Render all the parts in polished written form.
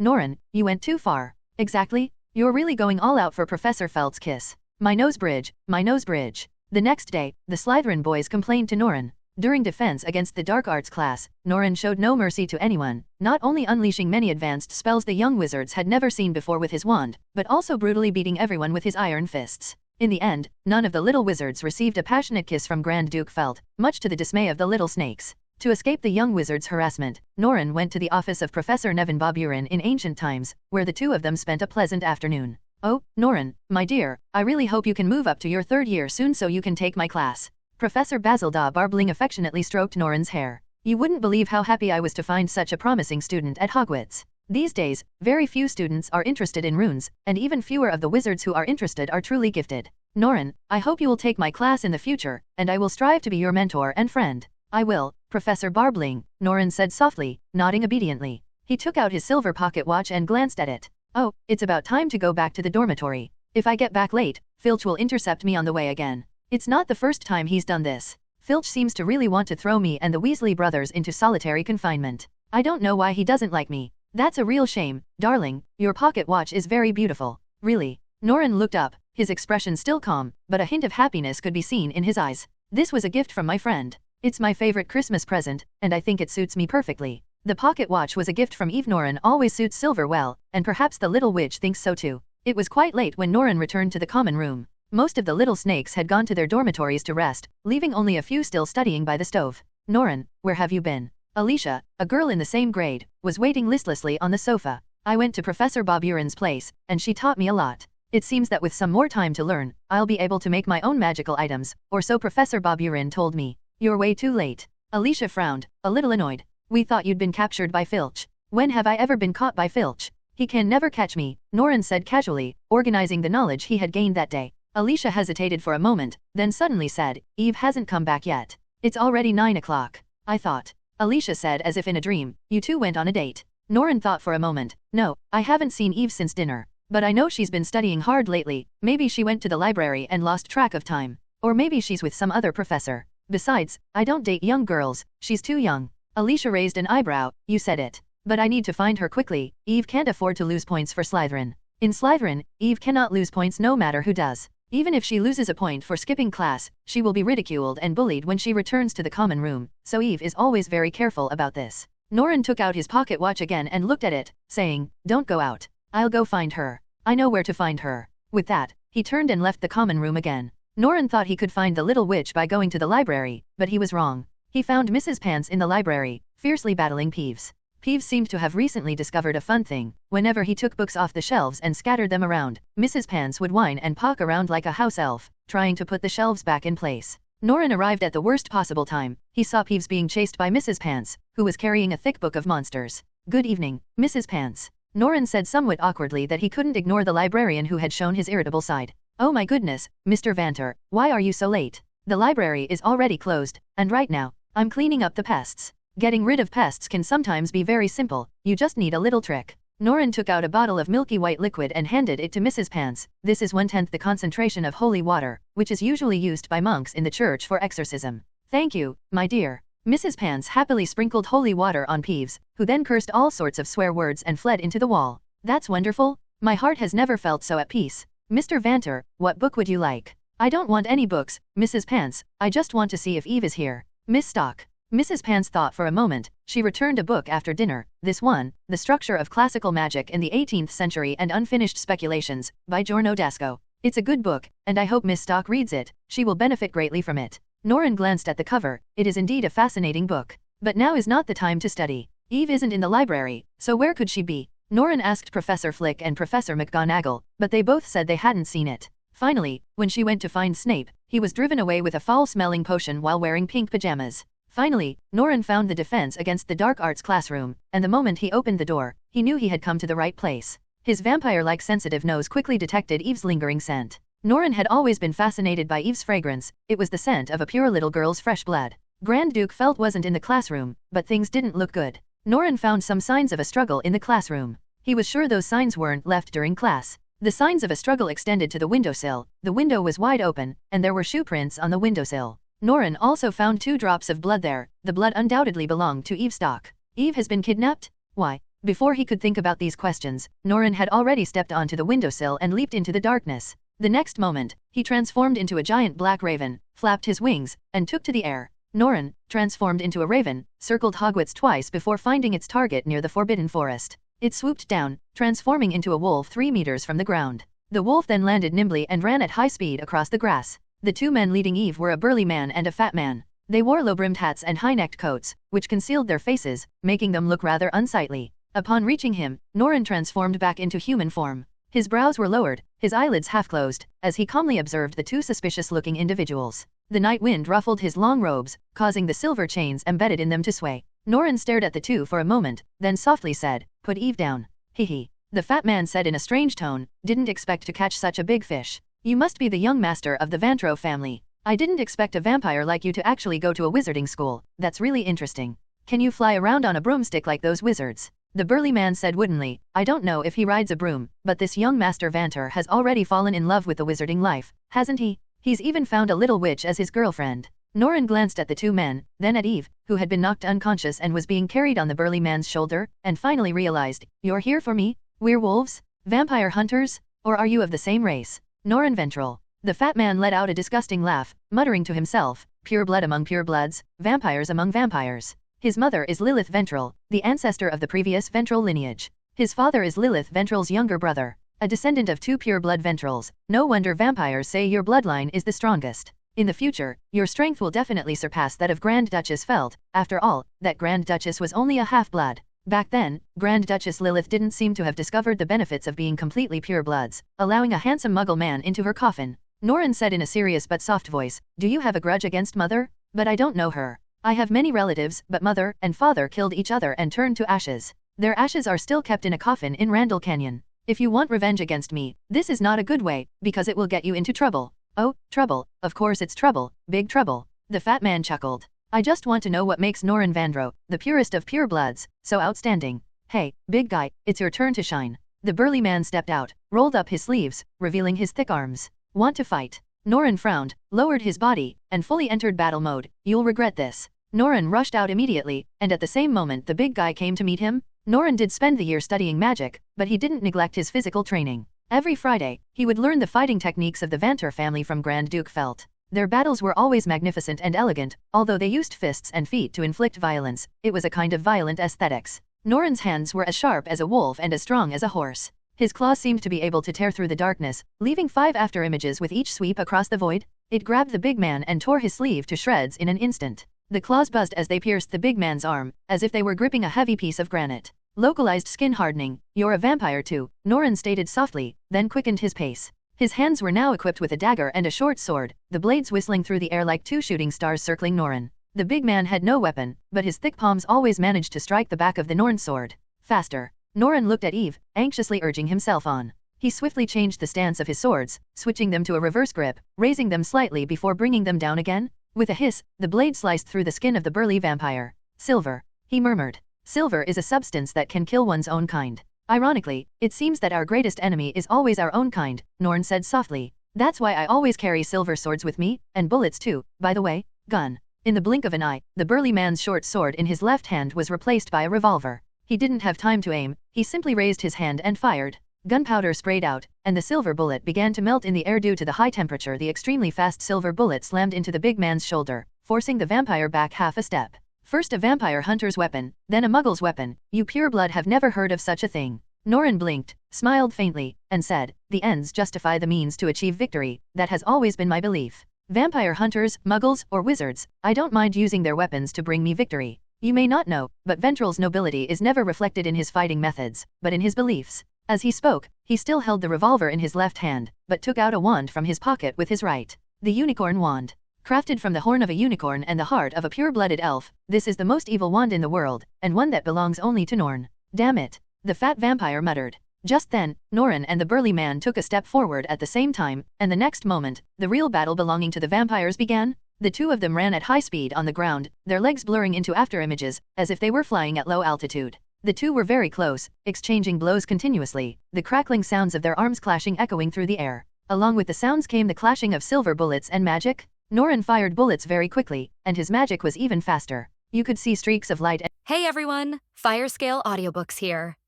Norren, you went too far. Exactly? You're really going all out for Professor Feld's kiss. My nose bridge, my nose bridge. The next day, the Slytherin boys complained to Norren. During defense against the dark arts class, Norren showed no mercy to anyone, not only unleashing many advanced spells the young wizards had never seen before with his wand, but also brutally beating everyone with his iron fists. In the end, none of the little wizards received a passionate kiss from Grand Duke Feld, much to the dismay of the little snakes. To escape the young wizard's harassment, Norren went to the office of Professor Nevin Boburin in ancient times, where the two of them spent a pleasant afternoon. Oh, Norren, my dear, I really hope you can move up to your third year soon so you can take my class. Professor Basil da Barbling affectionately stroked Norren's hair. You wouldn't believe how happy I was to find such a promising student at Hogwarts. These days, very few students are interested in runes, and even fewer of the wizards who are interested are truly gifted. Norren, I hope you will take my class in the future, and I will strive to be your mentor and friend. I will, Professor Barbling, Norren said softly, nodding obediently. He took out his silver pocket watch and glanced at it. Oh, it's about time to go back to the dormitory. If I get back late, Filch will intercept me on the way again. It's not the first time he's done this. Filch seems to really want to throw me and the Weasley brothers into solitary confinement. I don't know why he doesn't like me. That's a real shame, darling. Your pocket watch is very beautiful. Really? Norren looked up, his expression still calm, but a hint of happiness could be seen in his eyes. This was a gift from my friend. It's my favorite Christmas present, and I think it suits me perfectly. The pocket watch was a gift from Eve. Norren always suits silver well, and perhaps the little witch thinks so too. It was quite late when Norren returned to the common room. Most of the little snakes had gone to their dormitories to rest, leaving only a few still studying by the stove. Norren, where have you been? Alicia, a girl in the same grade, was waiting listlessly on the sofa. I went to Professor Boburin's place, and she taught me a lot. It seems that with some more time to learn, I'll be able to make my own magical items, or so Professor Boburin told me. You're way too late. Alicia frowned, a little annoyed. We thought you'd been captured by Filch. When have I ever been caught by Filch? He can never catch me, Norren said casually, organizing the knowledge he had gained that day. Alicia hesitated for a moment, then suddenly said, Eve hasn't come back yet. It's already 9 o'clock. I thought. Alicia said as if in a dream, you two went on a date. Norren thought for a moment. No, I haven't seen Eve since dinner. But I know she's been studying hard lately. Maybe she went to the library and lost track of time. Or maybe she's with some other professor. Besides, I don't date young girls, she's too young. Alicia raised an eyebrow. You said it. But I need to find her quickly. Eve can't afford to lose points for Slytherin. In Slytherin, Eve cannot lose points no matter who does. Even if she loses a point for skipping class, she will be ridiculed and bullied when she returns to the common room, so Eve is always very careful about this. Norren took out his pocket watch again and looked at it, saying, Don't go out. I'll go find her. I know where to find her. With that, he turned and left the common room again. Norren thought he could find the little witch by going to the library, but he was wrong. He found Mrs. Pants in the library, fiercely battling Peeves. Peeves seemed to have recently discovered a fun thing. Whenever he took books off the shelves and scattered them around, Mrs. Pants would whine and poke around like a house elf, trying to put the shelves back in place. Norren arrived at the worst possible time. He saw Peeves being chased by Mrs. Pants, who was carrying a thick book of monsters. Good evening, Mrs. Pants. Norren said somewhat awkwardly that he couldn't ignore the librarian who had shown his irritable side. Oh my goodness, Mr. Vanter, why are you so late? The library is already closed, and right now, I'm cleaning up the pests. Getting rid of pests can sometimes be very simple, you just need a little trick. Norren took out a bottle of milky white liquid and handed it to Mrs. Pants. This is 1/10 the concentration of holy water, which is usually used by monks in the church for exorcism. Thank you, my dear. Mrs. Pants happily sprinkled holy water on Peeves, who then cursed all sorts of swear words and fled into the wall. That's wonderful. My heart has never felt so at peace. Mr. Vanter, what book would you like? I don't want any books, Mrs. Pants, I just want to see if Eve is here. Miss Stock. Mrs. Pants thought for a moment. She returned a book after dinner. This one, The Structure of Classical Magic in the 18th Century and Unfinished Speculations, by Giorno Dasco. It's a good book, and I hope Miss Stock reads it. She will benefit greatly from it. Norren glanced at the cover. It is indeed a fascinating book. But now is not the time to study. Eve isn't in the library, so where could she be? Norren asked Professor Flick and Professor McGonagall, but they both said they hadn't seen it. Finally, when she went to find Snape, he was driven away with a foul-smelling potion while wearing pink pajamas. Finally, Norren found the defense against the dark arts classroom, and the moment he opened the door, he knew he had come to the right place. His vampire-like sensitive nose quickly detected Eve's lingering scent. Norren had always been fascinated by Eve's fragrance. It was the scent of a pure little girl's fresh blood. Grand Duke Felt wasn't in the classroom, but things didn't look good. Norren found some signs of a struggle in the classroom. He was sure those signs weren't left during class. The signs of a struggle extended to the windowsill. The window was wide open, and there were shoe prints on the windowsill. Norren also found 2 drops of blood there. The blood undoubtedly belonged to Eve Stock. Eve has been kidnapped? Why, Before he could think about these questions, Norren had already stepped onto the windowsill and leaped into the darkness. The next moment, he transformed into a giant black raven, flapped his wings, and took to the air. Norren, transformed into a raven, circled Hogwarts twice before finding its target near the Forbidden Forest. It swooped down, transforming into a wolf 3 meters from the ground. The wolf then landed nimbly and ran at high speed across the grass. The two men leading Eve were a burly man and a fat man. They wore low-brimmed hats and high-necked coats, which concealed their faces, making them look rather unsightly. Upon reaching him, Norren transformed back into human form. His brows were lowered, his eyelids half-closed, as he calmly observed the two suspicious-looking individuals. The night wind ruffled his long robes, causing the silver chains embedded in them to sway. Norren stared at the two for a moment, then softly said, "Put Eve down." "Hee." The fat man said in a strange tone, "Didn't expect to catch such a big fish. You must be the young master of the Vantro family. I didn't expect a vampire like you to actually go to a wizarding school. That's really interesting. Can you fly around on a broomstick like those wizards?" The burly man said woodenly, "I don't know if he rides a broom, but this young Master Vanter has already fallen in love with the wizarding life, hasn't he? He's even found a little witch as his girlfriend." Norren glanced at the two men, then at Eve, who had been knocked unconscious and was being carried on the burly man's shoulder, and finally realized, "You're here for me? Werewolves? Vampire hunters? Or are you of the same race? Norren Ventral." The fat man let out a disgusting laugh, muttering to himself, "Pure blood among pure bloods, vampires among vampires. His mother is Lilith Ventral, the ancestor of the previous Ventral lineage. His father is Lilith Ventral's younger brother, a descendant of 2 pure blood Ventrals. No wonder vampires say your bloodline is the strongest. In the future, your strength will definitely surpass that of Grand Duchess Felt. After all, that Grand Duchess was only a half-blood." Back then, Grand Duchess Lilith didn't seem to have discovered the benefits of being completely pure bloods, allowing a handsome muggle man into her coffin. Norren said in a serious but soft voice, "Do you have a grudge against Mother? But I don't know her. I have many relatives, but Mother and Father killed each other and turned to ashes. Their ashes are still kept in a coffin in Randall Canyon. If you want revenge against me, this is not a good way, because it will get you into trouble." "Oh, trouble, of course it's trouble, big trouble." The fat man chuckled. "I just want to know what makes Norren Vandro, the purest of pure bloods, so outstanding. Hey, big guy, it's your turn to shine." The burly man stepped out, rolled up his sleeves, revealing his thick arms. "Want to fight?" Norren frowned, lowered his body, and fully entered battle mode. "You'll regret this." Norren rushed out immediately, and at the same moment the big guy came to meet him. Norren did spend the year studying magic, but he didn't neglect his physical training. Every Friday, he would learn the fighting techniques of the Vanter family from Grand Duke Felt. Their battles were always magnificent and elegant, although they used fists and feet to inflict violence. It was a kind of violent aesthetics. Norren's hands were as sharp as a wolf and as strong as a horse. His claws seemed to be able to tear through the darkness, leaving 5 after-images with each sweep across the void. It grabbed the big man and tore his sleeve to shreds in an instant. The claws buzzed as they pierced the big man's arm, as if they were gripping a heavy piece of granite. "Localized skin hardening, you're a vampire too," Norren stated softly, then quickened his pace. His hands were now equipped with a dagger and a short sword, the blades whistling through the air like 2 shooting stars circling Norren. The big man had no weapon, but his thick palms always managed to strike the back of the Norn sword. "Faster." Norren looked at Eve, anxiously urging himself on. He swiftly changed the stance of his swords, switching them to a reverse grip, raising them slightly before bringing them down again. With a hiss, the blade sliced through the skin of the burly vampire. "Silver," he murmured. "Silver is a substance that can kill one's own kind. Ironically, it seems that our greatest enemy is always our own kind," Norren said softly. "That's why I always carry silver swords with me, and bullets too, by the way." Gun. In the blink of an eye, the burly man's short sword in his left hand was replaced by a revolver. He didn't have time to aim, he simply raised his hand and fired. Gunpowder sprayed out, and the silver bullet began to melt in the air due to the high temperature. The extremely fast silver bullet slammed into the big man's shoulder, forcing the vampire back half a step. First a vampire hunter's weapon, then a muggle's weapon. "You pureblood have never heard of such a thing." Norren blinked, smiled faintly, and said, "The ends justify the means to achieve victory. That has always been my belief. Vampire hunters, muggles, or wizards, I don't mind using their weapons to bring me victory. You may not know, but Ventral's nobility is never reflected in his fighting methods, but in his beliefs." As he spoke, he still held the revolver in his left hand, but took out a wand from his pocket with his right. The unicorn wand. Crafted from the horn of a unicorn and the heart of a pure-blooded elf, this is the most evil wand in the world, and one that belongs only to Norn. "Damn it," the fat vampire muttered. Just then, Norren and the burly man took a step forward at the same time, and the next moment, the real battle belonging to the vampires began. The two of them ran at high speed on the ground, their legs blurring into afterimages, as if they were flying at low altitude. The two were very close, exchanging blows continuously, the crackling sounds of their arms clashing echoing through the air. Along with the sounds came the clashing of silver bullets and magic. Norren fired bullets very quickly, and his magic was even faster. You could see streaks of light. Hey everyone, Firescale Audiobooks here.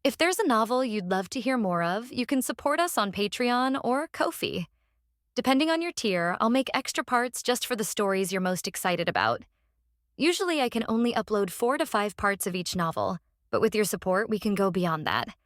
If there's a novel you'd love to hear more of, you can support us on Patreon or Ko-fi. Depending on your tier, I'll make extra parts just for the stories you're most excited about. Usually I can only upload 4 to 5 parts of each novel, but with your support we can go beyond that.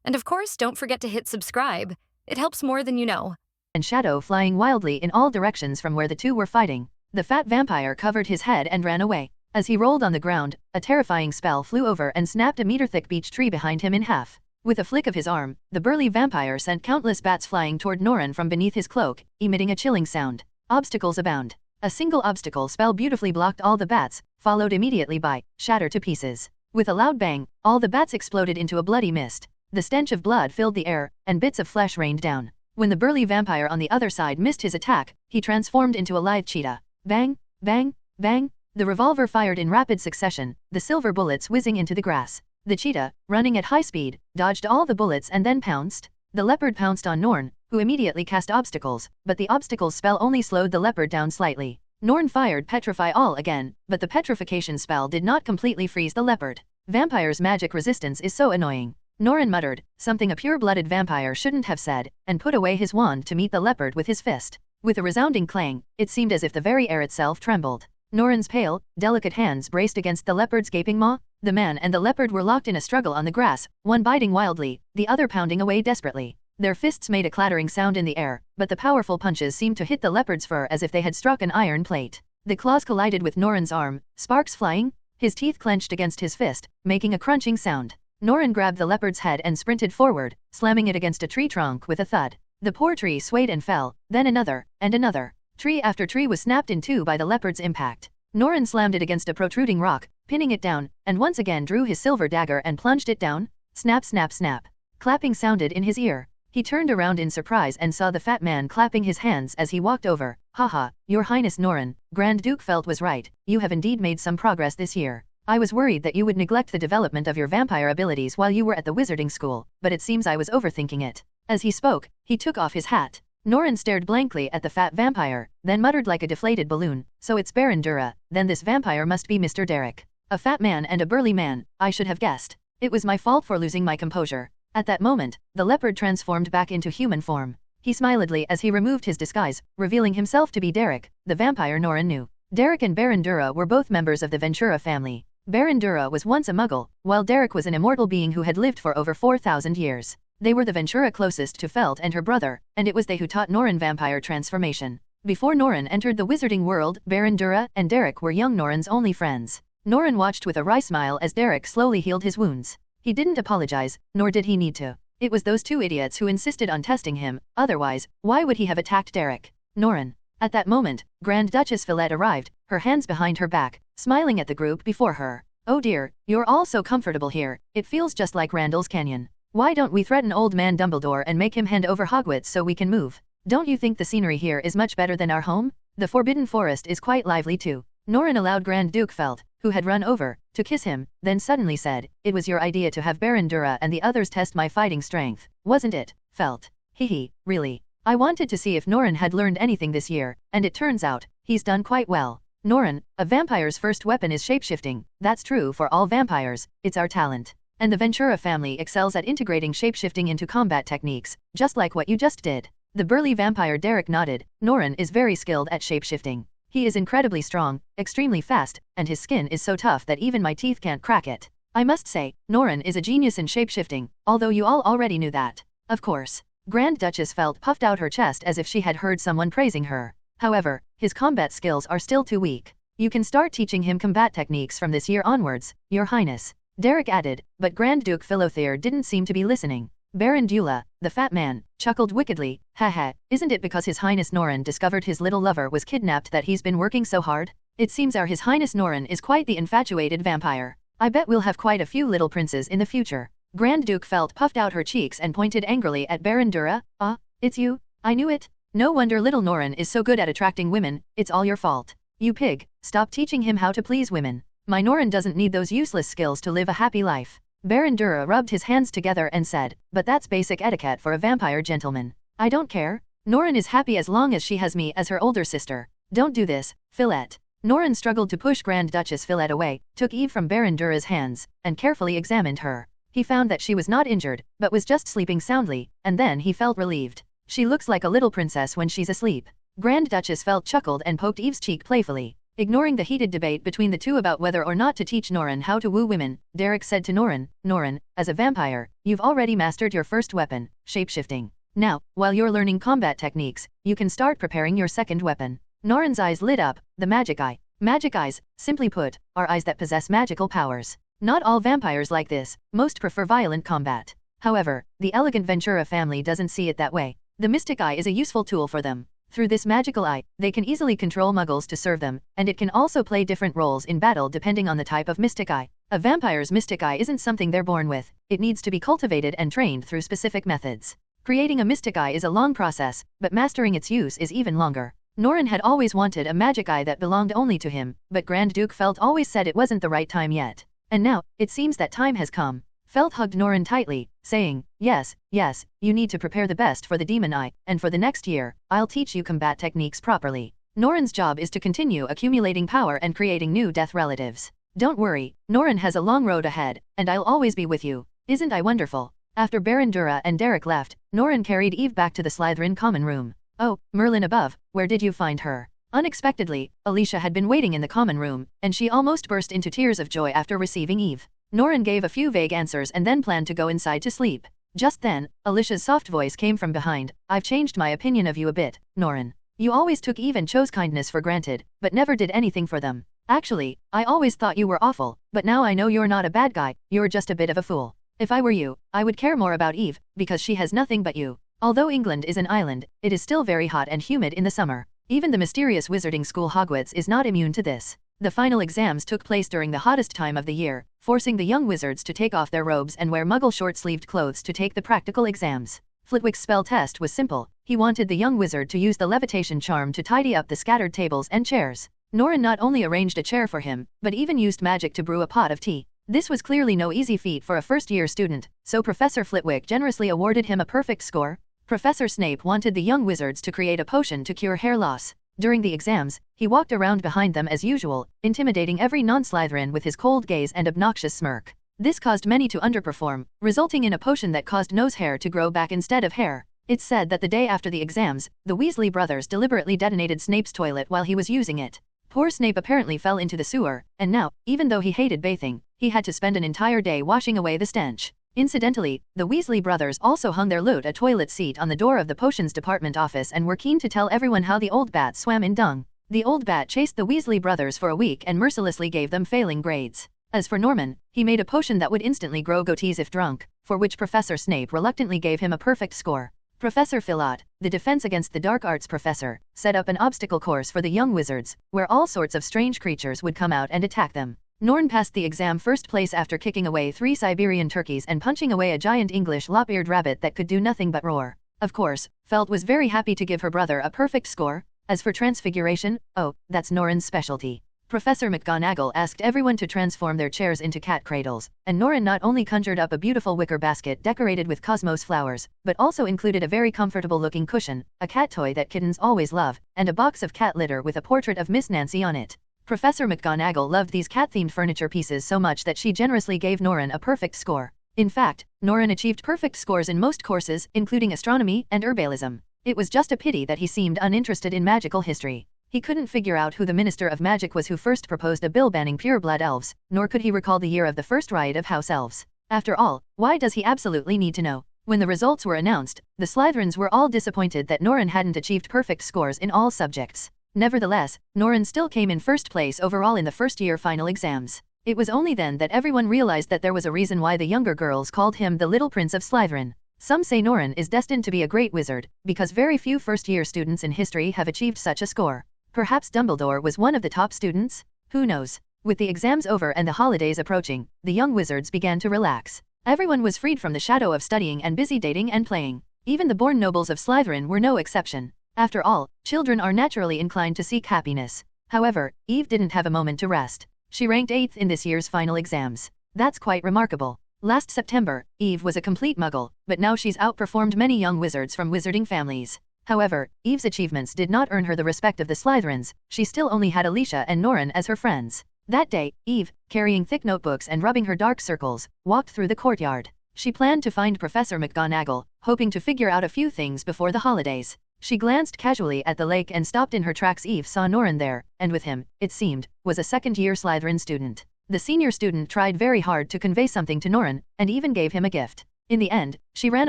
And of course, don't forget to hit subscribe. It helps more than you know. And shadow flying wildly in all directions from where the two were fighting. The fat vampire covered his head and ran away. As he rolled on the ground, a terrifying spell flew over and snapped a meter-thick beech tree behind him in half. With a flick of his arm, the burly vampire sent countless bats flying toward Norren from beneath his cloak, emitting a chilling sound. Obstacles abound. A single obstacle spell beautifully blocked all the bats, followed immediately by shatter to pieces. With a loud bang, all the bats exploded into a bloody mist. The stench of blood filled the air, and bits of flesh rained down. When the burly vampire on the other side missed his attack, he transformed into a lithe cheetah. Bang, bang, bang. The revolver fired in rapid succession, the silver bullets whizzing into the grass. The cheetah, running at high speed, dodged all the bullets and then pounced. The leopard pounced on Norren, who immediately cast obstacles, but the obstacles spell only slowed the leopard down slightly. Norren fired Petrify All again, but the petrification spell did not completely freeze the leopard. Vampire's magic resistance is so annoying. Norren muttered, something a pure-blooded vampire shouldn't have said, and put away his wand to meet the leopard with his fist. With a resounding clang, it seemed as if the very air itself trembled. Norren's pale, delicate hands braced against the leopard's gaping maw. The man and the leopard were locked in a struggle on the grass, one biting wildly, the other pounding away desperately. Their fists made a clattering sound in the air, but the powerful punches seemed to hit the leopard's fur as if they had struck an iron plate. The claws collided with Norren's arm, sparks flying. His teeth clenched against his fist, making a crunching sound. Norren grabbed the leopard's head and sprinted forward, slamming it against a tree trunk with a thud. The poor tree swayed and fell, then another, and another. Tree after tree was snapped in two by the leopard's impact. Norren slammed it against a protruding rock, pinning it down, and once again drew his silver dagger and plunged it down. Snap, snap, snap. Clapping sounded in his ear. He turned around in surprise and saw the fat man clapping his hands as he walked over. Haha, Your Highness Norren, Grand Duke Felt was right, you have indeed made some progress this year. I was worried that you would neglect the development of your vampire abilities while you were at the wizarding school, but it seems I was overthinking it. As he spoke, he took off his hat. Norren stared blankly at the fat vampire, then muttered like a deflated balloon, so it's Baron Dura, then this vampire must be Mr. Derek. A fat man and a burly man, I should have guessed. It was my fault for losing my composure. At that moment, the leopard transformed back into human form. He smiled as he removed his disguise, revealing himself to be Derek, the vampire Norren knew. Derek and Baron Dura were both members of the Ventura family. Baron Dura was once a muggle, while Derek was an immortal being who had lived for over 4,000 years. They were the Ventura closest to Felt and her brother, and it was they who taught Norren vampire transformation. Before Norren entered the wizarding world, Baron Dura and Derek were young Norren's only friends. Norren watched with a wry smile as Derek slowly healed his wounds. He didn't apologize, nor did he need to. It was those two idiots who insisted on testing him, otherwise, why would he have attacked Derek? Norren. At that moment, Grand Duchess Philette arrived, her hands behind her back, smiling at the group before her. Oh dear, you're all so comfortable here, it feels just like Randall's Canyon. Why don't we threaten old man Dumbledore and make him hand over Hogwarts so we can move? Don't you think the scenery here is much better than our home? The Forbidden Forest is quite lively too. Norren allowed Grand Duke Felt, who had run over, to kiss him, then suddenly said, it was your idea to have Baron Dura and the others test my fighting strength, wasn't it, Felt? Hehe, really. I wanted to see if Norren had learned anything this year, and it turns out, he's done quite well. Norren, a vampire's first weapon is shapeshifting, that's true for all vampires, it's our talent. And the Ventura family excels at integrating shapeshifting into combat techniques, just like what you just did. The burly vampire Derek nodded. Norren is very skilled at shapeshifting. He is incredibly strong, extremely fast, and his skin is so tough that even my teeth can't crack it. I must say, Norren is a genius in shapeshifting, although you all already knew that. Of course. Grand Duchess Felt puffed out her chest as if she had heard someone praising her. However, his combat skills are still too weak. You can start teaching him combat techniques from this year onwards, Your Highness. Derek added, but Grand Duke Philothere didn't seem to be listening. Baron Dula, the fat man, chuckled wickedly. Haha, isn't it because His Highness Norren discovered his little lover was kidnapped that he's been working so hard? It seems our His Highness Norren is quite the infatuated vampire. I bet we'll have quite a few little princes in the future. Grand Duke Felt puffed out her cheeks and pointed angrily at Baron Dura. Ah, it's you? I knew it. No wonder little Norren is so good at attracting women, it's all your fault. You pig, stop teaching him how to please women. My Norren doesn't need those useless skills to live a happy life. Baron Dura rubbed his hands together and said, but that's basic etiquette for a vampire gentleman. I don't care. Norren is happy as long as she has me as her older sister. Don't do this, Philette. Norren struggled to push Grand Duchess Philette away, took Eve from Baron Dura's hands, and carefully examined her. He found that she was not injured, but was just sleeping soundly, and then he felt relieved. She looks like a little princess when she's asleep. Grand Duchess Philette chuckled and poked Eve's cheek playfully. Ignoring the heated debate between the two about whether or not to teach Norren how to woo women, Derek said to Norren, "Norren, as a vampire, you've already mastered your first weapon, shapeshifting. Now, while you're learning combat techniques, you can start preparing your second weapon." Norren's eyes lit up, the magic eye. Magic eyes, simply put, are eyes that possess magical powers. Not all vampires like this, most prefer violent combat. However, the elegant Ventura family doesn't see it that way. The mystic eye is a useful tool for them. Through this magical eye, they can easily control muggles to serve them, and it can also play different roles in battle depending on the type of mystic eye. A vampire's mystic eye isn't something they're born with, it needs to be cultivated and trained through specific methods. Creating a mystic eye is a long process, but mastering its use is even longer. Norren had always wanted a magic eye that belonged only to him, but Grand Duke Felt always said it wasn't the right time yet. And now, it seems that time has come. Felt hugged Norren tightly, saying, "Yes, yes, you need to prepare the best for the demon eye, and for the next year, I'll teach you combat techniques properly." Norren's job is to continue accumulating power and creating new death relatives. "Don't worry, Norren has a long road ahead, and I'll always be with you. Isn't I wonderful?" After Baron Dura and Derek left, Norren carried Eve back to the Slytherin common room. "Oh, Merlin above, where did you find her?" Unexpectedly, Alicia had been waiting in the common room, and she almost burst into tears of joy after receiving Eve. Norren gave a few vague answers and then planned to go inside to sleep. Just then, Alicia's soft voice came from behind. "I've changed my opinion of you a bit, Norren. You always took Eve and chose kindness for granted, but never did anything for them. Actually, I always thought you were awful, but now I know you're not a bad guy, you're just a bit of a fool. If I were you, I would care more about Eve, because she has nothing but you." Although England is an island, it is still very hot and humid in the summer. Even the mysterious wizarding school Hogwarts is not immune to this. The final exams took place during the hottest time of the year, forcing the young wizards to take off their robes and wear muggle short-sleeved clothes to take the practical exams. Flitwick's spell test was simple. He wanted the young wizard to use the levitation charm to tidy up the scattered tables and chairs. Norren not only arranged a chair for him, but even used magic to brew a pot of tea. This was clearly no easy feat for a first-year student, so Professor Flitwick generously awarded him a perfect score. Professor Snape wanted the young wizards to create a potion to cure hair loss. During the exams, he walked around behind them as usual, intimidating every non-Slytherin with his cold gaze and obnoxious smirk. This caused many to underperform, resulting in a potion that caused nose hair to grow back instead of hair. It's said that the day after the exams, the Weasley brothers deliberately detonated Snape's toilet while he was using it. Poor Snape apparently fell into the sewer, and now, even though he hated bathing, he had to spend an entire day washing away the stench. Incidentally, the Weasley brothers also hung their loot a toilet seat on the door of the potions department office and were keen to tell everyone how the old bat swam in dung. The old bat chased the Weasley brothers for a week and mercilessly gave them failing grades. As for Norman, he made a potion that would instantly grow goatees if drunk, for which Professor Snape reluctantly gave him a perfect score. Professor Philott, the Defense Against the Dark Arts professor, set up an obstacle course for the young wizards, where all sorts of strange creatures would come out and attack them. Norren passed the exam first place after kicking away 3 Siberian turkeys and punching away a giant English lop-eared rabbit that could do nothing but roar. Of course, Felt was very happy to give her brother a perfect score. As for transfiguration, oh, that's Norren's specialty. Professor McGonagall asked everyone to transform their chairs into cat cradles, and Norren not only conjured up a beautiful wicker basket decorated with cosmos flowers, but also included a very comfortable-looking cushion, a cat toy that kittens always love, and a box of cat litter with a portrait of Miss Nancy on it. Professor McGonagall loved these cat-themed furniture pieces so much that she generously gave Norren a perfect score. In fact, Norren achieved perfect scores in most courses, including astronomy and herbalism. It was just a pity that he seemed uninterested in magical history. He couldn't figure out who the Minister of Magic was who first proposed a bill banning pureblood elves, nor could he recall the year of the first riot of House Elves. After all, why does he absolutely need to know? When the results were announced, the Slytherins were all disappointed that Norren hadn't achieved perfect scores in all subjects. Nevertheless, Norren still came in first place overall in the first-year final exams. It was only then that everyone realized that there was a reason why the younger girls called him the Little Prince of Slytherin. Some say Norren is destined to be a great wizard, because very few first-year students in history have achieved such a score. Perhaps Dumbledore was one of the top students? Who knows? With the exams over and the holidays approaching, the young wizards began to relax. Everyone was freed from the shadow of studying and busy dating and playing. Even the born nobles of Slytherin were no exception. After all, children are naturally inclined to seek happiness. However, Eve didn't have a moment to rest. She ranked 8th in this year's final exams. That's quite remarkable. Last September, Eve was a complete muggle, but now she's outperformed many young wizards from wizarding families. However, Eve's achievements did not earn her the respect of the Slytherins. She still only had Alicia and Norren as her friends. That day, Eve, carrying thick notebooks and rubbing her dark circles, walked through the courtyard. She planned to find Professor McGonagall, hoping to figure out a few things before the holidays. She glanced casually at the lake and stopped in her tracks. Eve saw Norren there, and with him, it seemed, was a second-year Slytherin student. The senior student tried very hard to convey something to Norren, and even gave him a gift. In the end, she ran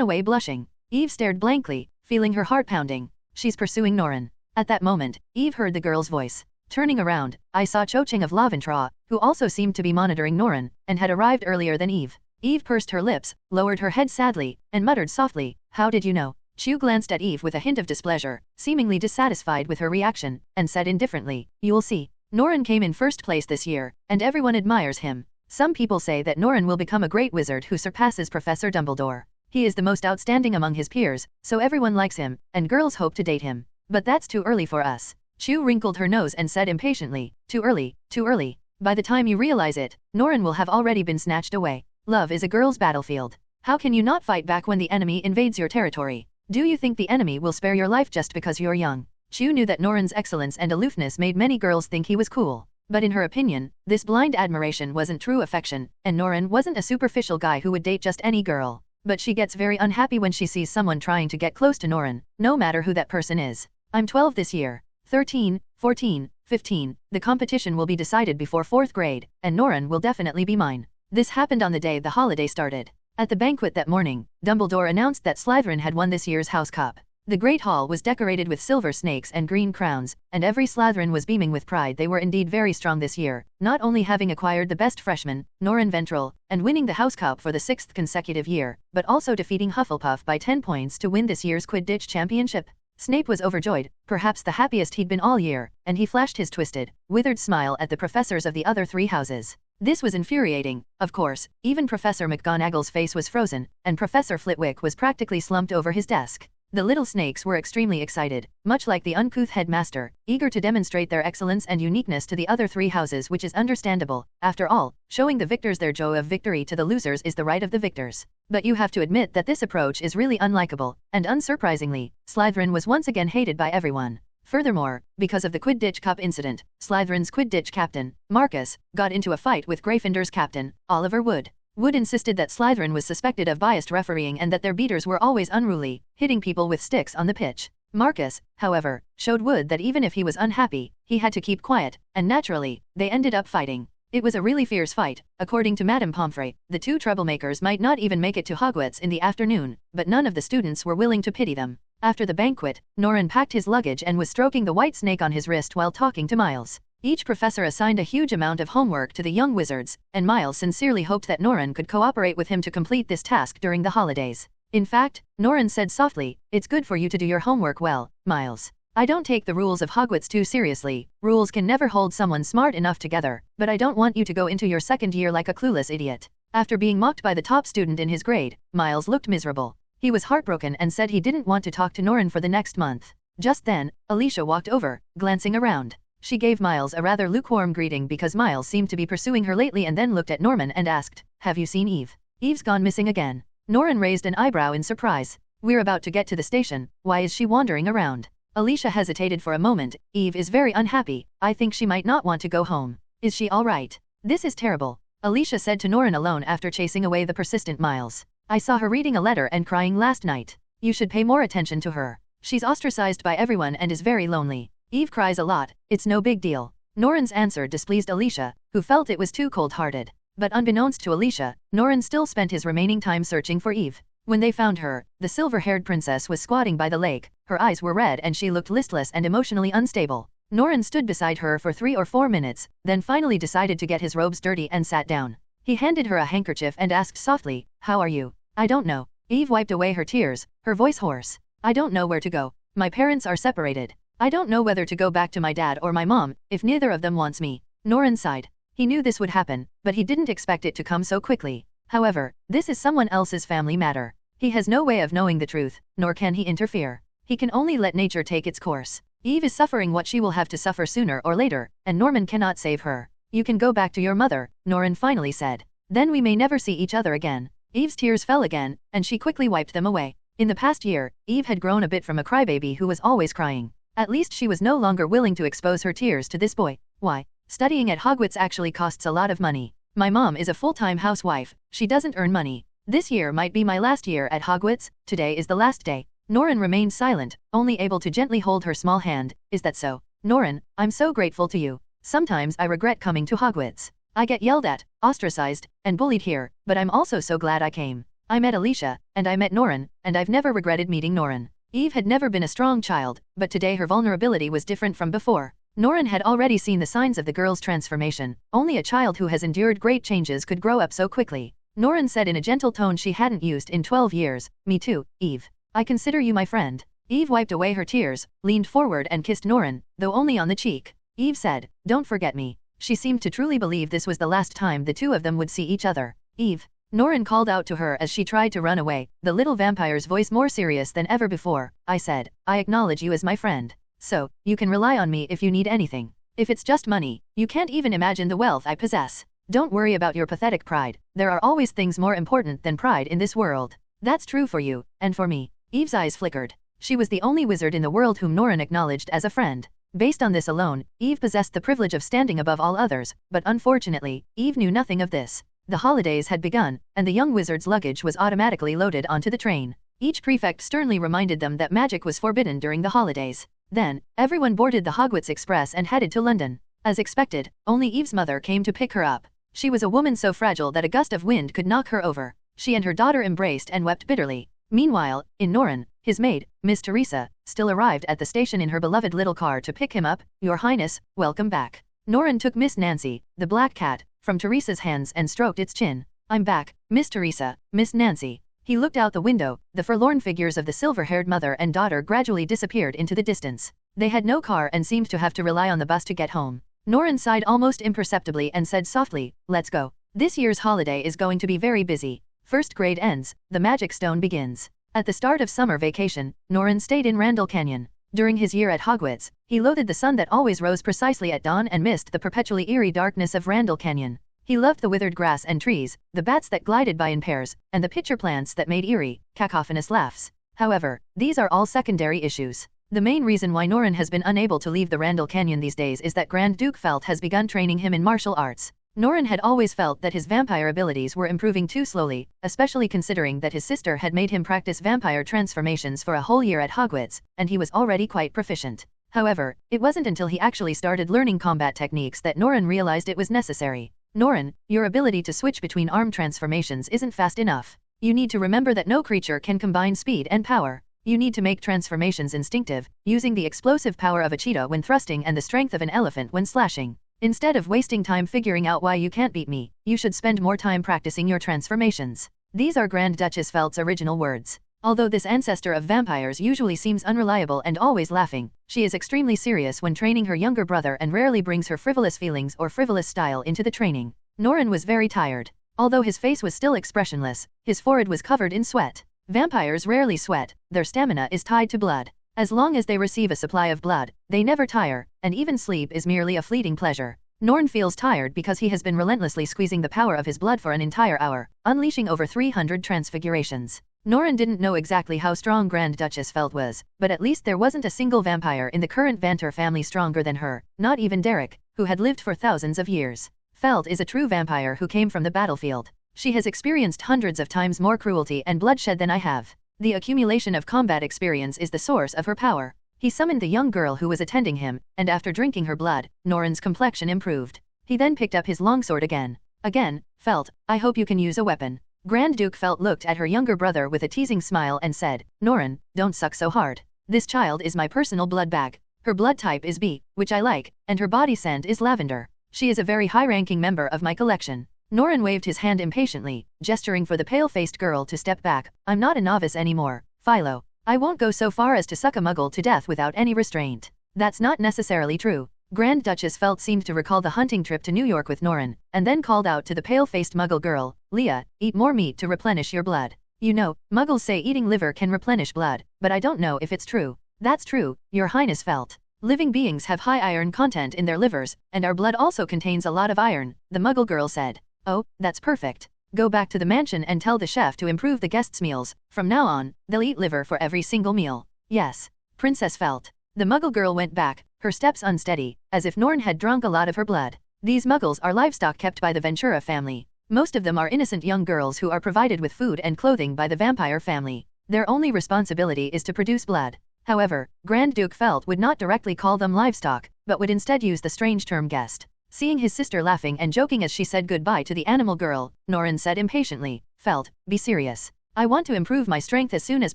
away blushing. Eve stared blankly, feeling her heart pounding. She's pursuing Norren. At that moment, Eve heard the girl's voice. Turning around, I saw Cho Chang of Laventra, who also seemed to be monitoring Norren, and had arrived earlier than Eve. Eve pursed her lips, lowered her head sadly, and muttered softly, "How did you know?" Chu glanced at Eve with a hint of displeasure, seemingly dissatisfied with her reaction, and said indifferently, "You'll see. Norren came in first place this year, and everyone admires him. Some people say that Norren will become a great wizard who surpasses Professor Dumbledore. He is the most outstanding among his peers, so everyone likes him, and girls hope to date him. But that's too early for us." Chu wrinkled her nose and said impatiently, "Too early, too early. By the time you realize it, Norren will have already been snatched away. Love is a girl's battlefield. How can you not fight back when the enemy invades your territory? Do you think the enemy will spare your life just because you're young?" Chu knew that Norren's excellence and aloofness made many girls think he was cool. But in her opinion, this blind admiration wasn't true affection, and Norren wasn't a superficial guy who would date just any girl. But she gets very unhappy when she sees someone trying to get close to Norren, no matter who that person is. "I'm 12 this year. 13, 14, 15, the competition will be decided before 4th grade, and Norren will definitely be mine." This happened on the day the holiday started. At the banquet that morning, Dumbledore announced that Slytherin had won this year's House Cup. The Great Hall was decorated with silver snakes and green crowns, and every Slytherin was beaming with pride. They were indeed very strong this year, not only having acquired the best freshman, Norren Ventral, and winning the House Cup for the 6th consecutive year, but also defeating Hufflepuff by 10 points to win this year's Quidditch championship. Snape was overjoyed, perhaps the happiest he'd been all year, and he flashed his twisted, withered smile at the professors of the other 3 houses. This was infuriating. Of course, even Professor McGonagall's face was frozen, and Professor Flitwick was practically slumped over his desk. The little snakes were extremely excited, much like the uncouth headmaster, eager to demonstrate their excellence and uniqueness to the other 3 houses, which is understandable. After all, showing the victors their joy of victory to the losers is the right of the victors. But you have to admit that this approach is really unlikable, and unsurprisingly, Slytherin was once again hated by everyone. Furthermore, because of the Quidditch Cup incident, Slytherin's Quidditch captain, Marcus, got into a fight with Gryffindor's captain, Oliver Wood. Wood insisted that Slytherin was suspected of biased refereeing and that their beaters were always unruly, hitting people with sticks on the pitch. Marcus, however, showed Wood that even if he was unhappy, he had to keep quiet, and naturally, they ended up fighting. It was a really fierce fight. According to Madame Pomfrey, the 2 troublemakers might not even make it to Hogwarts in the afternoon, but none of the students were willing to pity them. After the banquet, Norren packed his luggage and was stroking the white snake on his wrist while talking to Miles. Each professor assigned a huge amount of homework to the young wizards, and Miles sincerely hoped that Norren could cooperate with him to complete this task during the holidays. In fact, Norren said softly, "It's good for you to do your homework well, Miles. I don't take the rules of Hogwarts too seriously. Rules can never hold someone smart enough together, but I don't want you to go into your second year like a clueless idiot." After being mocked by the top student in his grade, Miles looked miserable. He was heartbroken and said he didn't want to talk to Norren for the next month. Just then, Alicia walked over, glancing around. She gave Miles a rather lukewarm greeting because Miles seemed to be pursuing her lately, and then looked at Norman and asked, "Have you seen Eve?" "Eve's gone missing again." Norren raised an eyebrow in surprise. "We're about to get to the station. Why is she wandering around?" Alicia hesitated for a moment. "Eve is very unhappy. I think she might not want to go home." "Is she all right?" "This is terrible," Alicia said to Norren alone after chasing away the persistent Miles. "I saw her reading a letter and crying last night. You should pay more attention to her. She's ostracized by everyone and is very lonely. Eve cries a lot. It's no big deal." Norren's answer displeased Alicia, who felt it was too cold-hearted. But unbeknownst to Alicia, Norren still spent his remaining time searching for Eve. When they found her, the silver-haired princess was squatting by the lake. Her eyes were red and she looked listless and emotionally unstable. Norren stood beside her for 3 or 4 minutes, then finally decided to get his robes dirty and sat down. He handed her a handkerchief and asked softly, "How are you?" "I don't know." Eve wiped away her tears, her voice hoarse. "I don't know where to go. My parents are separated. I don't know whether to go back to my dad or my mom, if neither of them wants me." Norren sighed. He knew this would happen, but he didn't expect it to come so quickly. However, this is someone else's family matter. He has no way of knowing the truth, nor can he interfere. He can only let nature take its course. Eve is suffering what she will have to suffer sooner or later, and Norman cannot save her. "You can go back to your mother," Norren finally said. "Then we may never see each other again." Eve's tears fell again, and she quickly wiped them away. In the past year, Eve had grown a bit from a crybaby who was always crying. At least she was no longer willing to expose her tears to this boy. Why? Studying at Hogwarts actually costs a lot of money. My mom is a full-time housewife, she doesn't earn money. This year might be my last year at Hogwarts, today is the last day. Norren remained silent, only able to gently hold her small hand. Is that so? Norren, I'm so grateful to you. Sometimes I regret coming to Hogwarts. I get yelled at, ostracized, and bullied here, but I'm also so glad I came. I met Alicia, and I met Norren, and I've never regretted meeting Norren. Eve had never been a strong child, but today her vulnerability was different from before. Norren had already seen the signs of the girl's transformation. Only a child who has endured great changes could grow up so quickly. Norren said in a gentle tone she hadn't used in 12 years, "Me too, Eve. I consider you my friend." Eve wiped away her tears, leaned forward and kissed Norren, though only on the cheek. Eve said, "Don't forget me." She seemed to truly believe this was the last time the two of them would see each other. "Eve." Norren called out to her as she tried to run away, the little vampire's voice more serious than ever before. "I said, I acknowledge you as my friend. So, you can rely on me if you need anything. If it's just money, you can't even imagine the wealth I possess. Don't worry about your pathetic pride, there are always things more important than pride in this world. That's true for you, and for me." Eve's eyes flickered. She was the only wizard in the world whom Norren acknowledged as a friend. Based on this alone, Eve possessed the privilege of standing above all others, but unfortunately, Eve knew nothing of this. The holidays had begun, and the young wizard's luggage was automatically loaded onto the train. Each prefect sternly reminded them that magic was forbidden during the holidays. Then, everyone boarded the Hogwarts Express and headed to London. As expected, only Eve's mother came to pick her up. She was a woman so fragile that a gust of wind could knock her over. She and her daughter embraced and wept bitterly. Meanwhile, in Norren, his maid, Miss Teresa, still arrived at the station in her beloved little car to pick him up. "Your Highness, welcome back." Norren took Miss Nancy, the black cat, from Teresa's hands and stroked its chin. "I'm back, Miss Teresa, Miss Nancy." He looked out the window, the forlorn figures of the silver-haired mother and daughter gradually disappeared into the distance. They had no car and seemed to have to rely on the bus to get home. Norren sighed almost imperceptibly and said softly, "Let's go. This year's holiday is going to be very busy. First grade ends, the magic stone begins." At the start of summer vacation, Norren stayed in Randall Canyon. During his year at Hogwarts, he loathed the sun that always rose precisely at dawn and missed the perpetually eerie darkness of Randall Canyon. He loved the withered grass and trees, the bats that glided by in pairs, and the pitcher plants that made eerie, cacophonous laughs. However, these are all secondary issues. The main reason why Norren has been unable to leave the Randall Canyon these days is that Grand Duke Felt has begun training him in martial arts. Norren had always felt that his vampire abilities were improving too slowly, especially considering that his sister had made him practice vampire transformations for a whole year at Hogwarts, and he was already quite proficient. However, it wasn't until he actually started learning combat techniques that Norren realized it was necessary. "Norren, your ability to switch between arm transformations isn't fast enough. You need to remember that no creature can combine speed and power. You need to make transformations instinctive, using the explosive power of a cheetah when thrusting and the strength of an elephant when slashing. Instead of wasting time figuring out why you can't beat me, you should spend more time practicing your transformations." These are Grand Duchess Felt's original words. Although this ancestor of vampires usually seems unreliable and always laughing, she is extremely serious when training her younger brother and rarely brings her frivolous feelings or frivolous style into the training. Norren was very tired. Although his face was still expressionless, his forehead was covered in sweat. Vampires rarely sweat, their stamina is tied to blood. As long as they receive a supply of blood, they never tire, and even sleep is merely a fleeting pleasure. Norren feels tired because he has been relentlessly squeezing the power of his blood for an entire hour, unleashing over 300 transfigurations. Norren didn't know exactly how strong Grand Duchess Felt was, but at least there wasn't a single vampire in the current Vanter family stronger than her, not even Derek, who had lived for thousands of years. Felt is a true vampire who came from the battlefield. She has experienced hundreds of times more cruelty and bloodshed than I have. The accumulation of combat experience is the source of her power. He summoned the young girl who was attending him, and after drinking her blood, Norren's complexion improved. He then picked up his longsword again. "Again, Felt, I hope you can use a weapon." Grand Duke Felt looked at her younger brother with a teasing smile and said, "Norren, don't suck so hard. This child is my personal blood bag. Her blood type is B, which I like, and her body scent is lavender. She is a very high-ranking member of my collection." Norren waved his hand impatiently, gesturing for the pale-faced girl to step back. "I'm not a novice anymore, Philo. I won't go so far as to suck a muggle to death without any restraint." "That's not necessarily true." Grand Duchess Felt seemed to recall the hunting trip to New York with Norren, and then called out to the pale-faced muggle girl, "Leah, eat more meat to replenish your blood. You know, muggles say eating liver can replenish blood, but I don't know if it's true." "That's true, Your Highness Felt. Living beings have high iron content in their livers, and our blood also contains a lot of iron," the muggle girl said. "Oh, that's perfect. Go back to the mansion and tell the chef to improve the guests' meals. From now on, they'll eat liver for every single meal. Yes. Princess felt. The Muggle girl went back, her steps unsteady, as if Norren had drunk a lot of her blood. These Muggles are livestock kept by the Ventura family. Most of them are innocent young girls who are provided with food and clothing by the vampire family. Their only responsibility is to produce blood. However, Grand Duke Felt would not directly call them livestock, but would instead use the strange term guest. Seeing his sister laughing and joking as she said goodbye to the animal girl, Norren said impatiently, Felt, be serious. I want to improve my strength as soon as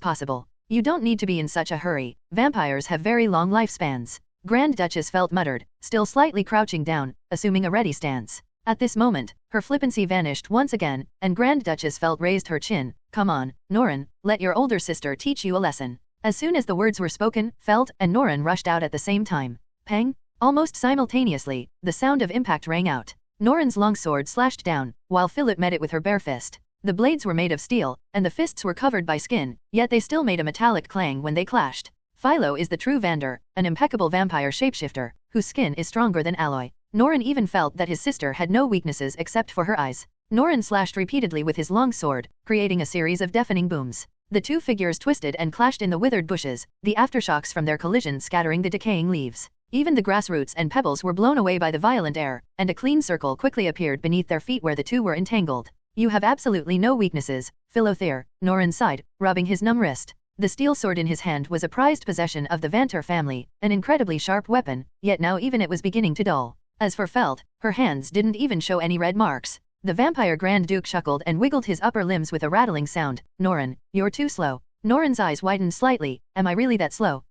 possible. You don't need to be in such a hurry. Vampires have very long lifespans. Grand Duchess Felt muttered, still slightly crouching down, assuming a ready stance. At this moment, her flippancy vanished once again, and Grand Duchess Felt raised her chin. Come on, Norren, let your older sister teach you a lesson. As soon as the words were spoken, Felt and Norren rushed out at the same time. Pang! Almost simultaneously, the sound of impact rang out. Norren's longsword slashed down, while Philip met it with her bare fist. The blades were made of steel, and the fists were covered by skin, yet they still made a metallic clang when they clashed. Philo is the true Vander, an impeccable vampire shapeshifter, whose skin is stronger than alloy. Norren even felt that his sister had no weaknesses except for her eyes. Norren slashed repeatedly with his longsword, creating a series of deafening booms. The two figures twisted and clashed in the withered bushes, the aftershocks from their collision scattering the decaying leaves. Even the grass roots and pebbles were blown away by the violent air, and a clean circle quickly appeared beneath their feet where the two were entangled. You have absolutely no weaknesses, Philothere, Norren sighed, rubbing his numb wrist. The steel sword in his hand was a prized possession of the Vanter family, an incredibly sharp weapon, yet now even it was beginning to dull. As for Felt, her hands didn't even show any red marks. The vampire Grand Duke chuckled and wiggled his upper limbs with a rattling sound. Norren, you're too slow. Norren's eyes widened slightly. Am I really that slow?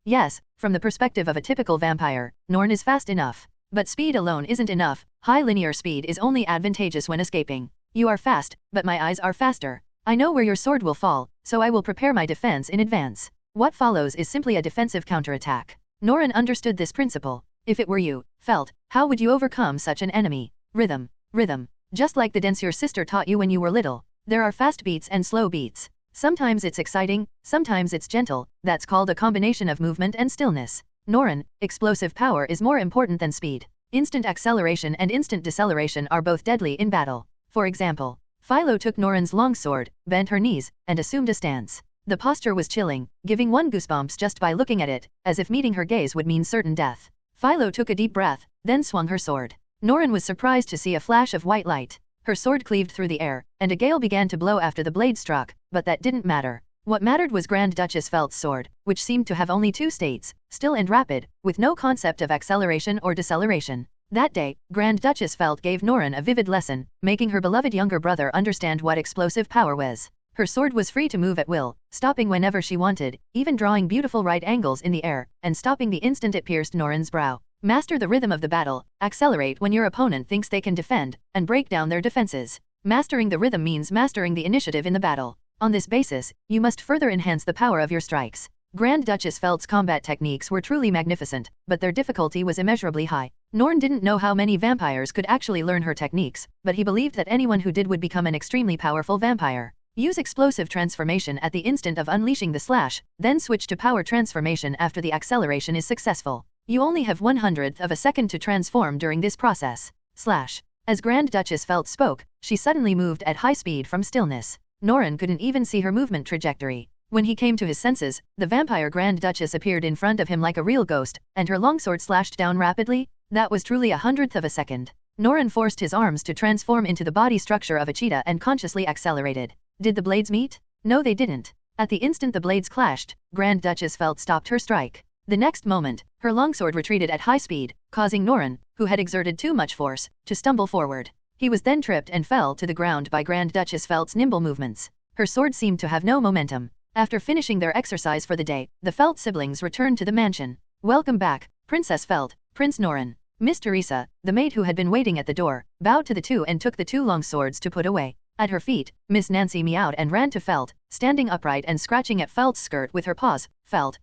Yes, from the perspective of a typical vampire, Norren is fast enough. But speed alone isn't enough. High linear speed is only advantageous when escaping. You are fast, but my eyes are faster. I know where your sword will fall, so I will prepare my defense in advance. What follows is simply a defensive counterattack. Norren understood this principle. If it were you, Felt, how would you overcome such an enemy? Rhythm. Rhythm. Just like the dance your sister taught you when you were little. There are fast beats and slow beats. Sometimes it's exciting, sometimes it's gentle. That's called a combination of movement and stillness. Norren, explosive power is more important than speed. Instant acceleration and instant deceleration are both deadly in battle. For example, Philo took Norren's longsword, bent her knees, and assumed a stance. The posture was chilling, giving one goosebumps just by looking at it, as if meeting her gaze would mean certain death. Philo took a deep breath, then swung her sword. Norren was surprised to see a flash of white light. Her sword cleaved through the air, and a gale began to blow after the blade struck, but that didn't matter. What mattered was Grand Duchess Felt's sword, which seemed to have only two states, still and rapid, with no concept of acceleration or deceleration. That day, Grand Duchess Felt gave Norren a vivid lesson, making her beloved younger brother understand what explosive power was. Her sword was free to move at will, stopping whenever she wanted, even drawing beautiful right angles in the air, and stopping the instant it pierced Norren's brow. Master the rhythm of the battle, accelerate when your opponent thinks they can defend, and break down their defenses. Mastering the rhythm means mastering the initiative in the battle. On this basis, you must further enhance the power of your strikes. Grand Duchess Felt's combat techniques were truly magnificent, but their difficulty was immeasurably high. Norren didn't know how many vampires could actually learn her techniques, but he believed that anyone who did would become an extremely powerful vampire. Use explosive transformation at the instant of unleashing the slash, then switch to power transformation after the acceleration is successful. You only have 1/100th of a second to transform during this process. Slash. As Grand Duchess Felt spoke, she suddenly moved at high speed from stillness. Norren couldn't even see her movement trajectory. When he came to his senses, the vampire Grand Duchess appeared in front of him like a real ghost, and her longsword slashed down rapidly. That was truly 1/100th of a second. Norren forced his arms to transform into the body structure of a cheetah and consciously accelerated. Did the blades meet? No, they didn't. At the instant the blades clashed, Grand Duchess Felt stopped her strike. The next moment, her longsword retreated at high speed, causing Norren, who had exerted too much force, to stumble forward. He was then tripped and fell to the ground by Grand Duchess Felt's nimble movements. Her sword seemed to have no momentum. After finishing their exercise for the day, the Felt siblings returned to the mansion. Welcome back, Princess Felt, Prince Norren. Miss Teresa, the maid who had been waiting at the door, bowed to the two and took the two long swords to put away. At her feet, Miss Nancy meowed and ran to Felt, standing upright and scratching at Felt's skirt with her paws. Felt,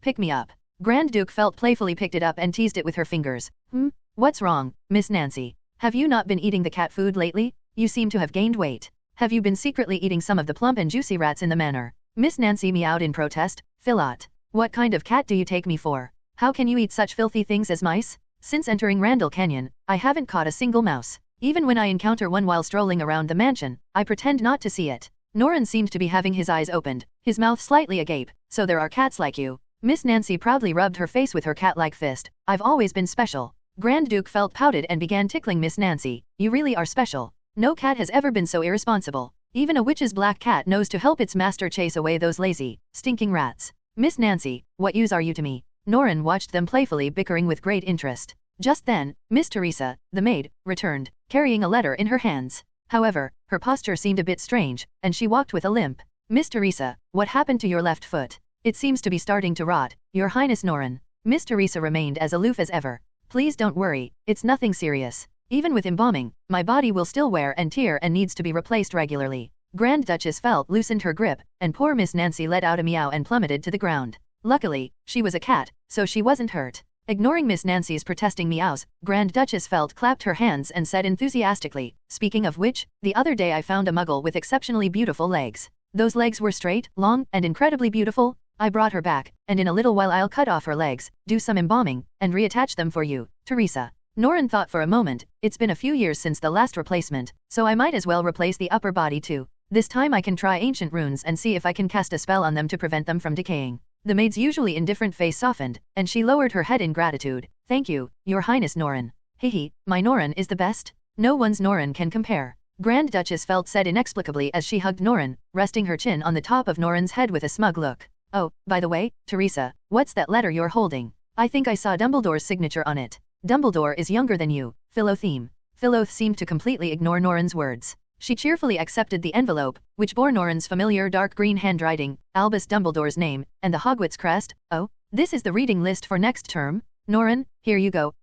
pick me up. Grand Duke Felt playfully picked it up and teased it with her fingers. What's wrong, Miss Nancy? Have you not been eating the cat food lately? You seem to have gained weight. Have you been secretly eating some of the plump and juicy rats in the manor? Miss Nancy meowed in protest. Philot, what kind of cat do you take me for? How can you eat such filthy things as mice? Since entering Randall Canyon, I haven't caught a single mouse. Even when I encounter one while strolling around the mansion, I pretend not to see it. Norren seemed to be having his eyes opened, his mouth slightly agape. So there are cats like you. Miss Nancy proudly rubbed her face with her cat-like fist. I've always been special. Grand Duke felt pouted and began tickling Miss Nancy. You really are special. No cat has ever been so irresponsible. Even a witch's black cat knows to help its master chase away those lazy, stinking rats. Miss Nancy, what use are you to me? Norren watched them playfully bickering with great interest. Just then, Miss Teresa, the maid, returned, carrying a letter in her hands. However, her posture seemed a bit strange, and she walked with a limp. Miss Teresa, what happened to your left foot? It seems to be starting to rot, Your Highness Norren. Miss Teresa remained as aloof as ever. Please don't worry, it's nothing serious. Even with embalming, my body will still wear and tear and needs to be replaced regularly. Grand Duchess felt loosened her grip, and poor Miss Nancy let out a meow and plummeted to the ground. Luckily, she was a cat, so she wasn't hurt. Ignoring Miss Nancy's protesting meows, Grand Duchess felt clapped her hands and said enthusiastically, speaking of which, the other day I found a muggle with exceptionally beautiful legs. Those legs were straight, long, and incredibly beautiful. I brought her back, and in a little while I'll cut off her legs, do some embalming, and reattach them for you, Teresa. Norren thought for a moment. It's been a few years since the last replacement, so I might as well replace the upper body too. This time I can try ancient runes and see if I can cast a spell on them to prevent them from decaying. The maid's usually indifferent face softened, and she lowered her head in gratitude. Thank you, Your Highness Norren. Hehe, my Norren is the best. No one's Norren can compare. Grand Duchess felt sad inexplicably as she hugged Norren, resting her chin on the top of Norren's head with a smug look. Oh, by the way, Teresa, what's that letter you're holding? I think I saw Dumbledore's signature on it. Dumbledore is younger than you, Philotheme. Philoth seemed to completely ignore Norren's words. She cheerfully accepted the envelope, which bore Norren's familiar dark green handwriting, Albus Dumbledore's name, and the Hogwarts crest. Oh, this is the reading list for next term? Norren, here you go.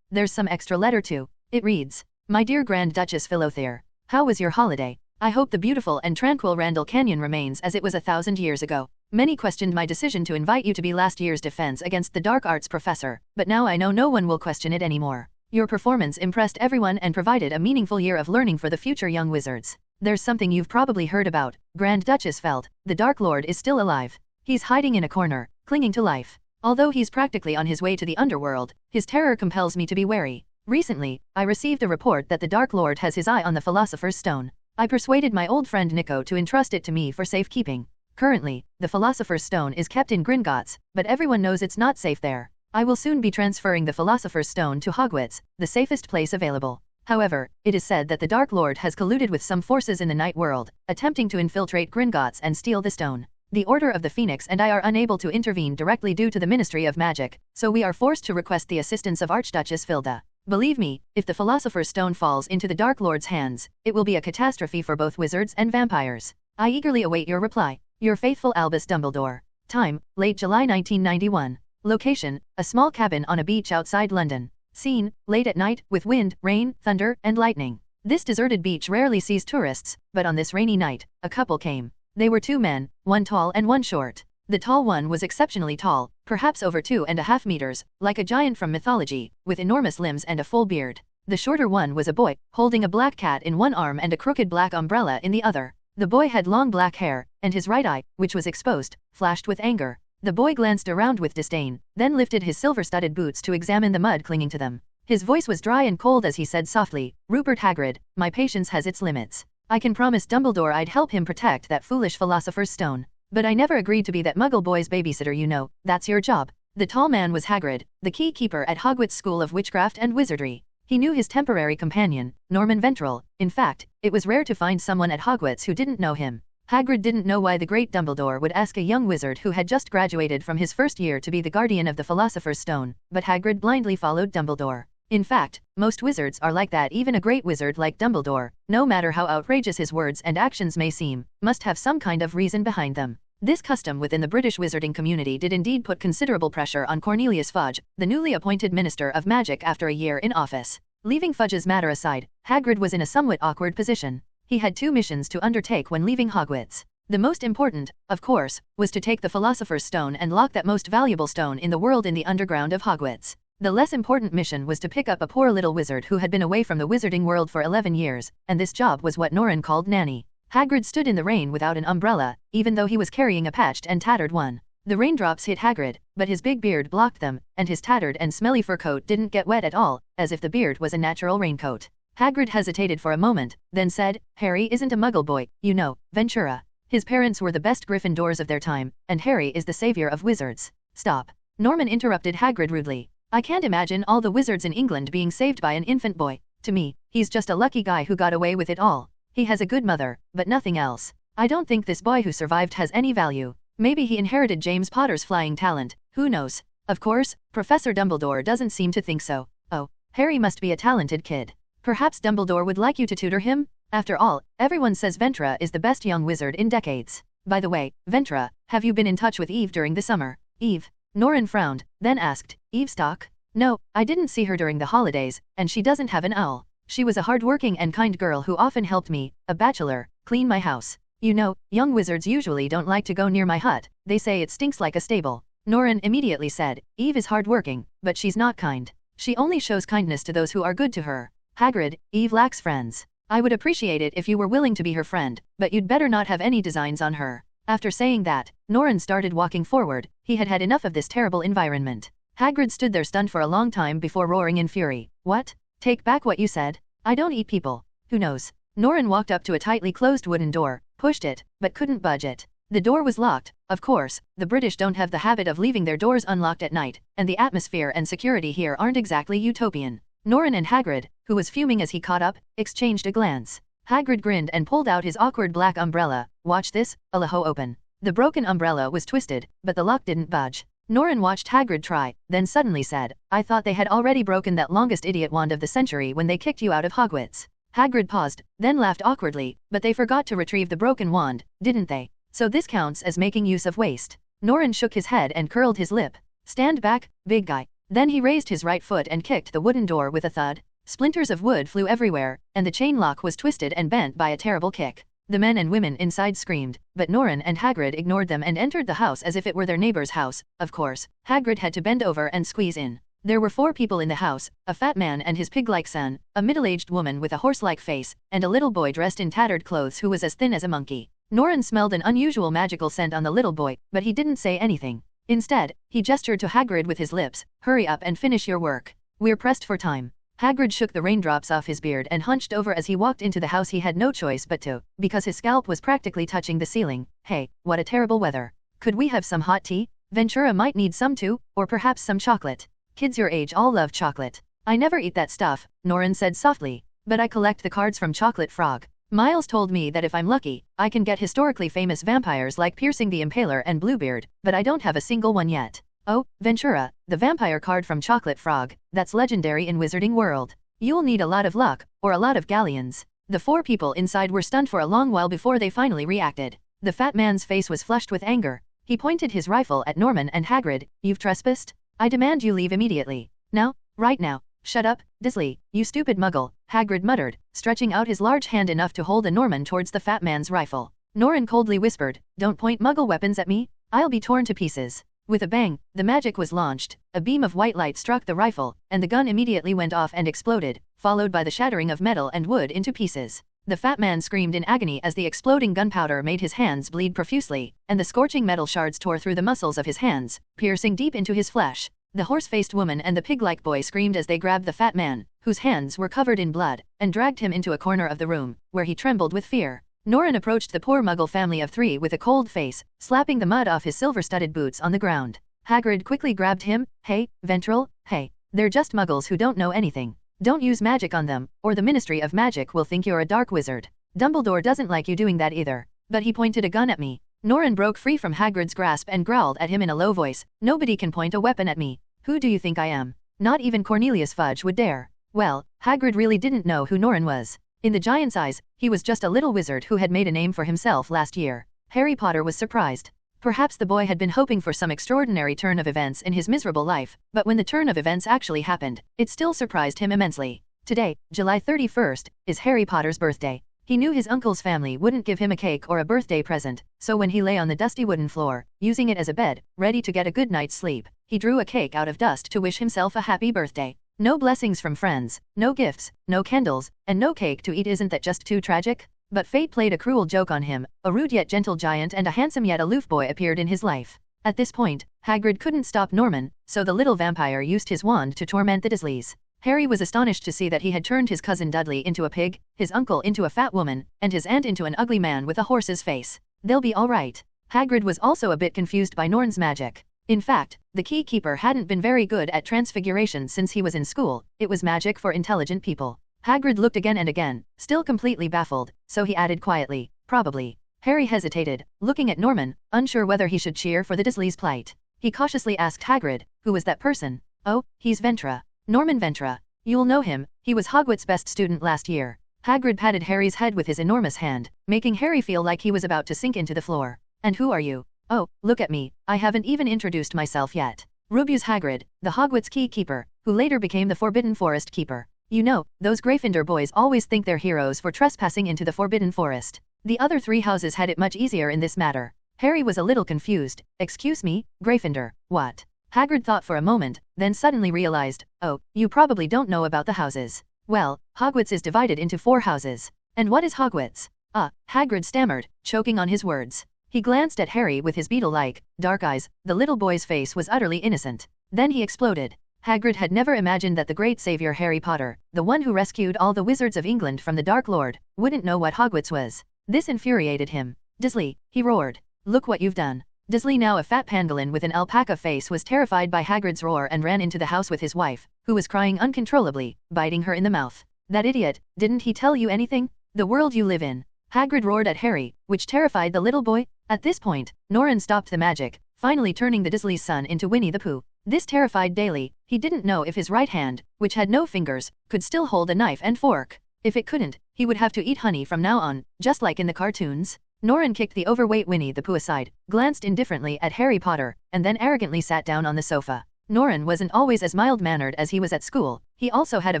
There's some extra letter too. It reads, My dear Grand Duchess Philothere, how was your holiday? I hope the beautiful and tranquil Randall Canyon remains as it was 1,000 years ago. Many questioned my decision to invite you to be last year's defense against the dark arts professor, but now I know no one will question it anymore. Your performance impressed everyone and provided a meaningful year of learning for the future young wizards. There's something you've probably heard about. Grand Duchess felt, the Dark Lord is still alive. He's hiding in a corner, clinging to life. Although he's practically on his way to the underworld, his terror compels me to be wary. Recently, I received a report that the Dark Lord has his eye on the Philosopher's Stone. I persuaded my old friend Nico to entrust it to me for safekeeping. Currently, the Philosopher's Stone is kept in Gringotts, but everyone knows it's not safe there. I will soon be transferring the Philosopher's Stone to Hogwarts, the safest place available. However, it is said that the Dark Lord has colluded with some forces in the night world, attempting to infiltrate Gringotts and steal the stone. The Order of the Phoenix and I are unable to intervene directly due to the Ministry of Magic, so we are forced to request the assistance of Archduchess Filda. Believe me, if the Philosopher's Stone falls into the Dark Lord's hands, it will be a catastrophe for both wizards and vampires. I eagerly await your reply. Your faithful Albus Dumbledore. Time, late July 1991. Location, a small cabin on a beach outside London. Scene, late at night, with wind, rain, thunder, and lightning. This deserted beach rarely sees tourists, but on this rainy night, a couple came. They were two men, one tall and one short. The tall one was exceptionally tall, perhaps over 2.5 meters, like a giant from mythology, with enormous limbs and a full beard. The shorter one was a boy, holding a black cat in one arm and a crooked black umbrella in the other. The boy had long black hair, and his right eye, which was exposed, flashed with anger. The boy glanced around with disdain, then lifted his silver-studded boots to examine the mud clinging to them. His voice was dry and cold as he said softly, Rupert Hagrid, my patience has its limits. I can promise Dumbledore I'd help him protect that foolish Philosopher's Stone. But I never agreed to be that Muggle boy's babysitter, you know. That's your job. The tall man was Hagrid, the key keeper at Hogwarts School of Witchcraft and Wizardry. He knew his temporary companion, Norman Ventral. In fact, it was rare to find someone at Hogwarts who didn't know him. Hagrid didn't know why the great Dumbledore would ask a young wizard who had just graduated from his first year to be the guardian of the Philosopher's Stone, but Hagrid blindly followed Dumbledore. In fact, most wizards are like that. Even a great wizard like Dumbledore, no matter how outrageous his words and actions may seem, must have some kind of reason behind them. This custom within the British wizarding community did indeed put considerable pressure on Cornelius Fudge, the newly appointed Minister of Magic after a year in office. Leaving Fudge's matter aside, Hagrid was in a somewhat awkward position. He had two missions to undertake when leaving Hogwarts. The most important, of course, was to take the Philosopher's Stone and lock that most valuable stone in the world in the underground of Hogwarts. The less important mission was to pick up a poor little wizard who had been away from the wizarding world for 11 years, and this job was what Norren called nanny. Hagrid stood in the rain without an umbrella, even though he was carrying a patched and tattered one. The raindrops hit Hagrid, but his big beard blocked them, and his tattered and smelly fur coat didn't get wet at all, as if the beard was a natural raincoat. Hagrid hesitated for a moment, then said, Harry isn't a muggle boy, you know, Ventura. His parents were the best Gryffindors of their time, and Harry is the savior of wizards. Stop. Norman interrupted Hagrid rudely. I can't imagine all the wizards in England being saved by an infant boy. To me, he's just a lucky guy who got away with it all. He has a good mother, but nothing else. I don't think this boy who survived has any value. Maybe he inherited James Potter's flying talent, who knows? Of course, Professor Dumbledore doesn't seem to think so. Oh, Harry must be a talented kid. Perhaps Dumbledore would like you to tutor him? After all, everyone says Ventra is the best young wizard in decades. By the way, Ventra, have you been in touch with Eve during the summer? Eve? Norren frowned, then asked, Eve Stock? No, I didn't see her during the holidays, and she doesn't have an owl. She was a hard-working and kind girl who often helped me, a bachelor, clean my house. You know, young wizards usually don't like to go near my hut, they say it stinks like a stable. Norren immediately said, Eve is hard-working, but she's not kind. She only shows kindness to those who are good to her. Hagrid, Eve lacks friends. I would appreciate it if you were willing to be her friend, but you'd better not have any designs on her. After saying that, Norren started walking forward. He had had enough of this terrible environment. Hagrid stood there stunned for a long time before roaring in fury. What? Take back what you said? I don't eat people. Who knows? Norren walked up to a tightly closed wooden door, pushed it, but couldn't budge it. The door was locked. Of course, the British don't have the habit of leaving their doors unlocked at night, and the atmosphere and security here aren't exactly utopian. Norren and Hagrid, who was fuming as he caught up, exchanged a glance. Hagrid grinned and pulled out his awkward black umbrella. Watch this, Alaho open. The broken umbrella was twisted, but the lock didn't budge. Norren watched Hagrid try, then suddenly said, I thought they had already broken that longest idiot wand of the century when they kicked you out of Hogwarts. Hagrid paused, then laughed awkwardly, but they forgot to retrieve the broken wand, didn't they? So this counts as making use of waste. Norren shook his head and curled his lip. Stand back, big guy. Then he raised his right foot and kicked the wooden door with a thud. Splinters of wood flew everywhere, and the chain lock was twisted and bent by a terrible kick. The men and women inside screamed, but Norren and Hagrid ignored them and entered the house as if it were their neighbor's house. Of course, Hagrid had to bend over and squeeze in. There were 4 people in the house, a fat man and his pig-like son, a middle-aged woman with a horse-like face, and a little boy dressed in tattered clothes who was as thin as a monkey. Norren smelled an unusual magical scent on the little boy, but he didn't say anything. Instead, he gestured to Hagrid with his lips, hurry up and finish your work. We're pressed for time. Hagrid shook the raindrops off his beard and hunched over as he walked into the house. He had no choice but to, because his scalp was practically touching the ceiling. Hey, what a terrible weather. Could we have some hot tea? Ventura might need some too, or perhaps some chocolate. Kids your age all love chocolate. I never eat that stuff, Norren said softly, but I collect the cards from Chocolate Frog. Miles told me that if I'm lucky, I can get historically famous vampires like Piercing the Impaler and Bluebeard, but I don't have a single one yet. Oh, Ventura, the vampire card from Chocolate Frog, that's legendary in Wizarding World. You'll need a lot of luck, or a lot of galleons. The 4 people inside were stunned for a long while before they finally reacted. The fat man's face was flushed with anger. He pointed his rifle at Norman and Hagrid. You've trespassed? I demand you leave immediately. Now, right now. Shut up, Disley, you stupid muggle, Hagrid muttered, stretching out his large hand enough to hold a Norman towards the fat man's rifle. Norren coldly whispered, don't point muggle weapons at me, I'll be torn to pieces. With a bang, the magic was launched, a beam of white light struck the rifle, and the gun immediately went off and exploded, followed by the shattering of metal and wood into pieces. The fat man screamed in agony as the exploding gunpowder made his hands bleed profusely, and the scorching metal shards tore through the muscles of his hands, piercing deep into his flesh. The horse-faced woman and the pig-like boy screamed as they grabbed the fat man, whose hands were covered in blood, and dragged him into a corner of the room, where he trembled with fear. Norren approached the poor muggle family of 3 with a cold face, slapping the mud off his silver-studded boots on the ground. Hagrid quickly grabbed him. Hey, Ventral, hey, they're just muggles who don't know anything. Don't use magic on them, or the Ministry of Magic will think you're a dark wizard. Dumbledore doesn't like you doing that either. But he pointed a gun at me. Norren broke free from Hagrid's grasp and growled at him in a low voice. Nobody can point a weapon at me. Who do you think I am? Not even Cornelius Fudge would dare. Well, Hagrid really didn't know who Norren was. In the giant's eyes, he was just a little wizard who had made a name for himself last year. Harry Potter was surprised. Perhaps the boy had been hoping for some extraordinary turn of events in his miserable life, but when the turn of events actually happened, it still surprised him immensely. Today, July 31st, is Harry Potter's birthday. He knew his uncle's family wouldn't give him a cake or a birthday present, so when he lay on the dusty wooden floor, using it as a bed, ready to get a good night's sleep, he drew a cake out of dust to wish himself a happy birthday. No blessings from friends, no gifts, no candles, and no cake to eat. Isn't that just too tragic? But fate played a cruel joke on him. A rude yet gentle giant and a handsome yet aloof boy appeared in his life. At this point, Hagrid couldn't stop Norman, so the little vampire used his wand to torment the Dursleys. Harry was astonished to see that he had turned his cousin Dudley into a pig, his uncle into a fat woman, and his aunt into an ugly man with a horse's face. They'll be all right. Hagrid was also a bit confused by Norren's magic. In fact, the key keeper hadn't been very good at transfiguration since he was in school. It was magic for intelligent people. Hagrid looked again and again, still completely baffled, so he added quietly, probably. Harry hesitated, looking at Norman, unsure whether he should cheer for the Dursleys' plight. He cautiously asked Hagrid, who was that person? Oh, he's Ventra. Norman Ventra. You'll know him, he was Hogwarts' best student last year. Hagrid patted Harry's head with his enormous hand, making Harry feel like he was about to sink into the floor. And who are you? Oh, look at me, I haven't even introduced myself yet. Rubeus Hagrid, the Hogwarts key keeper, who later became the Forbidden Forest keeper. You know, those Gryffindor boys always think they're heroes for trespassing into the Forbidden Forest. The other three houses had it much easier in this matter. Harry was a little confused. Excuse me, Gryffindor, what? Hagrid thought for a moment, then suddenly realized, oh, you probably don't know about the houses. Well, Hogwarts is divided into 4 houses. And what is Hogwarts? Hagrid stammered, choking on his words. He glanced at Harry with his beetle-like, dark eyes. The little boy's face was utterly innocent. Then he exploded. Hagrid had never imagined that the great savior Harry Potter, the one who rescued all the wizards of England from the Dark Lord, wouldn't know what Hogwarts was. This infuriated him. Dursley, he roared. Look what you've done. Dursley, now a fat pangolin with an alpaca face, was terrified by Hagrid's roar and ran into the house with his wife, who was crying uncontrollably, biting her in the mouth. That idiot, didn't he tell you anything? The world you live in. Hagrid roared at Harry, which terrified the little boy. At this point, Norren stopped the magic, finally turning the Dursley's son into Winnie the Pooh. This terrified Daly. He didn't know if his right hand, which had no fingers, could still hold a knife and fork. If it couldn't, he would have to eat honey from now on, just like in the cartoons. Norren kicked the overweight Winnie the Pooh aside, glanced indifferently at Harry Potter, and then arrogantly sat down on the sofa. Norren wasn't always as mild-mannered as he was at school. He also had a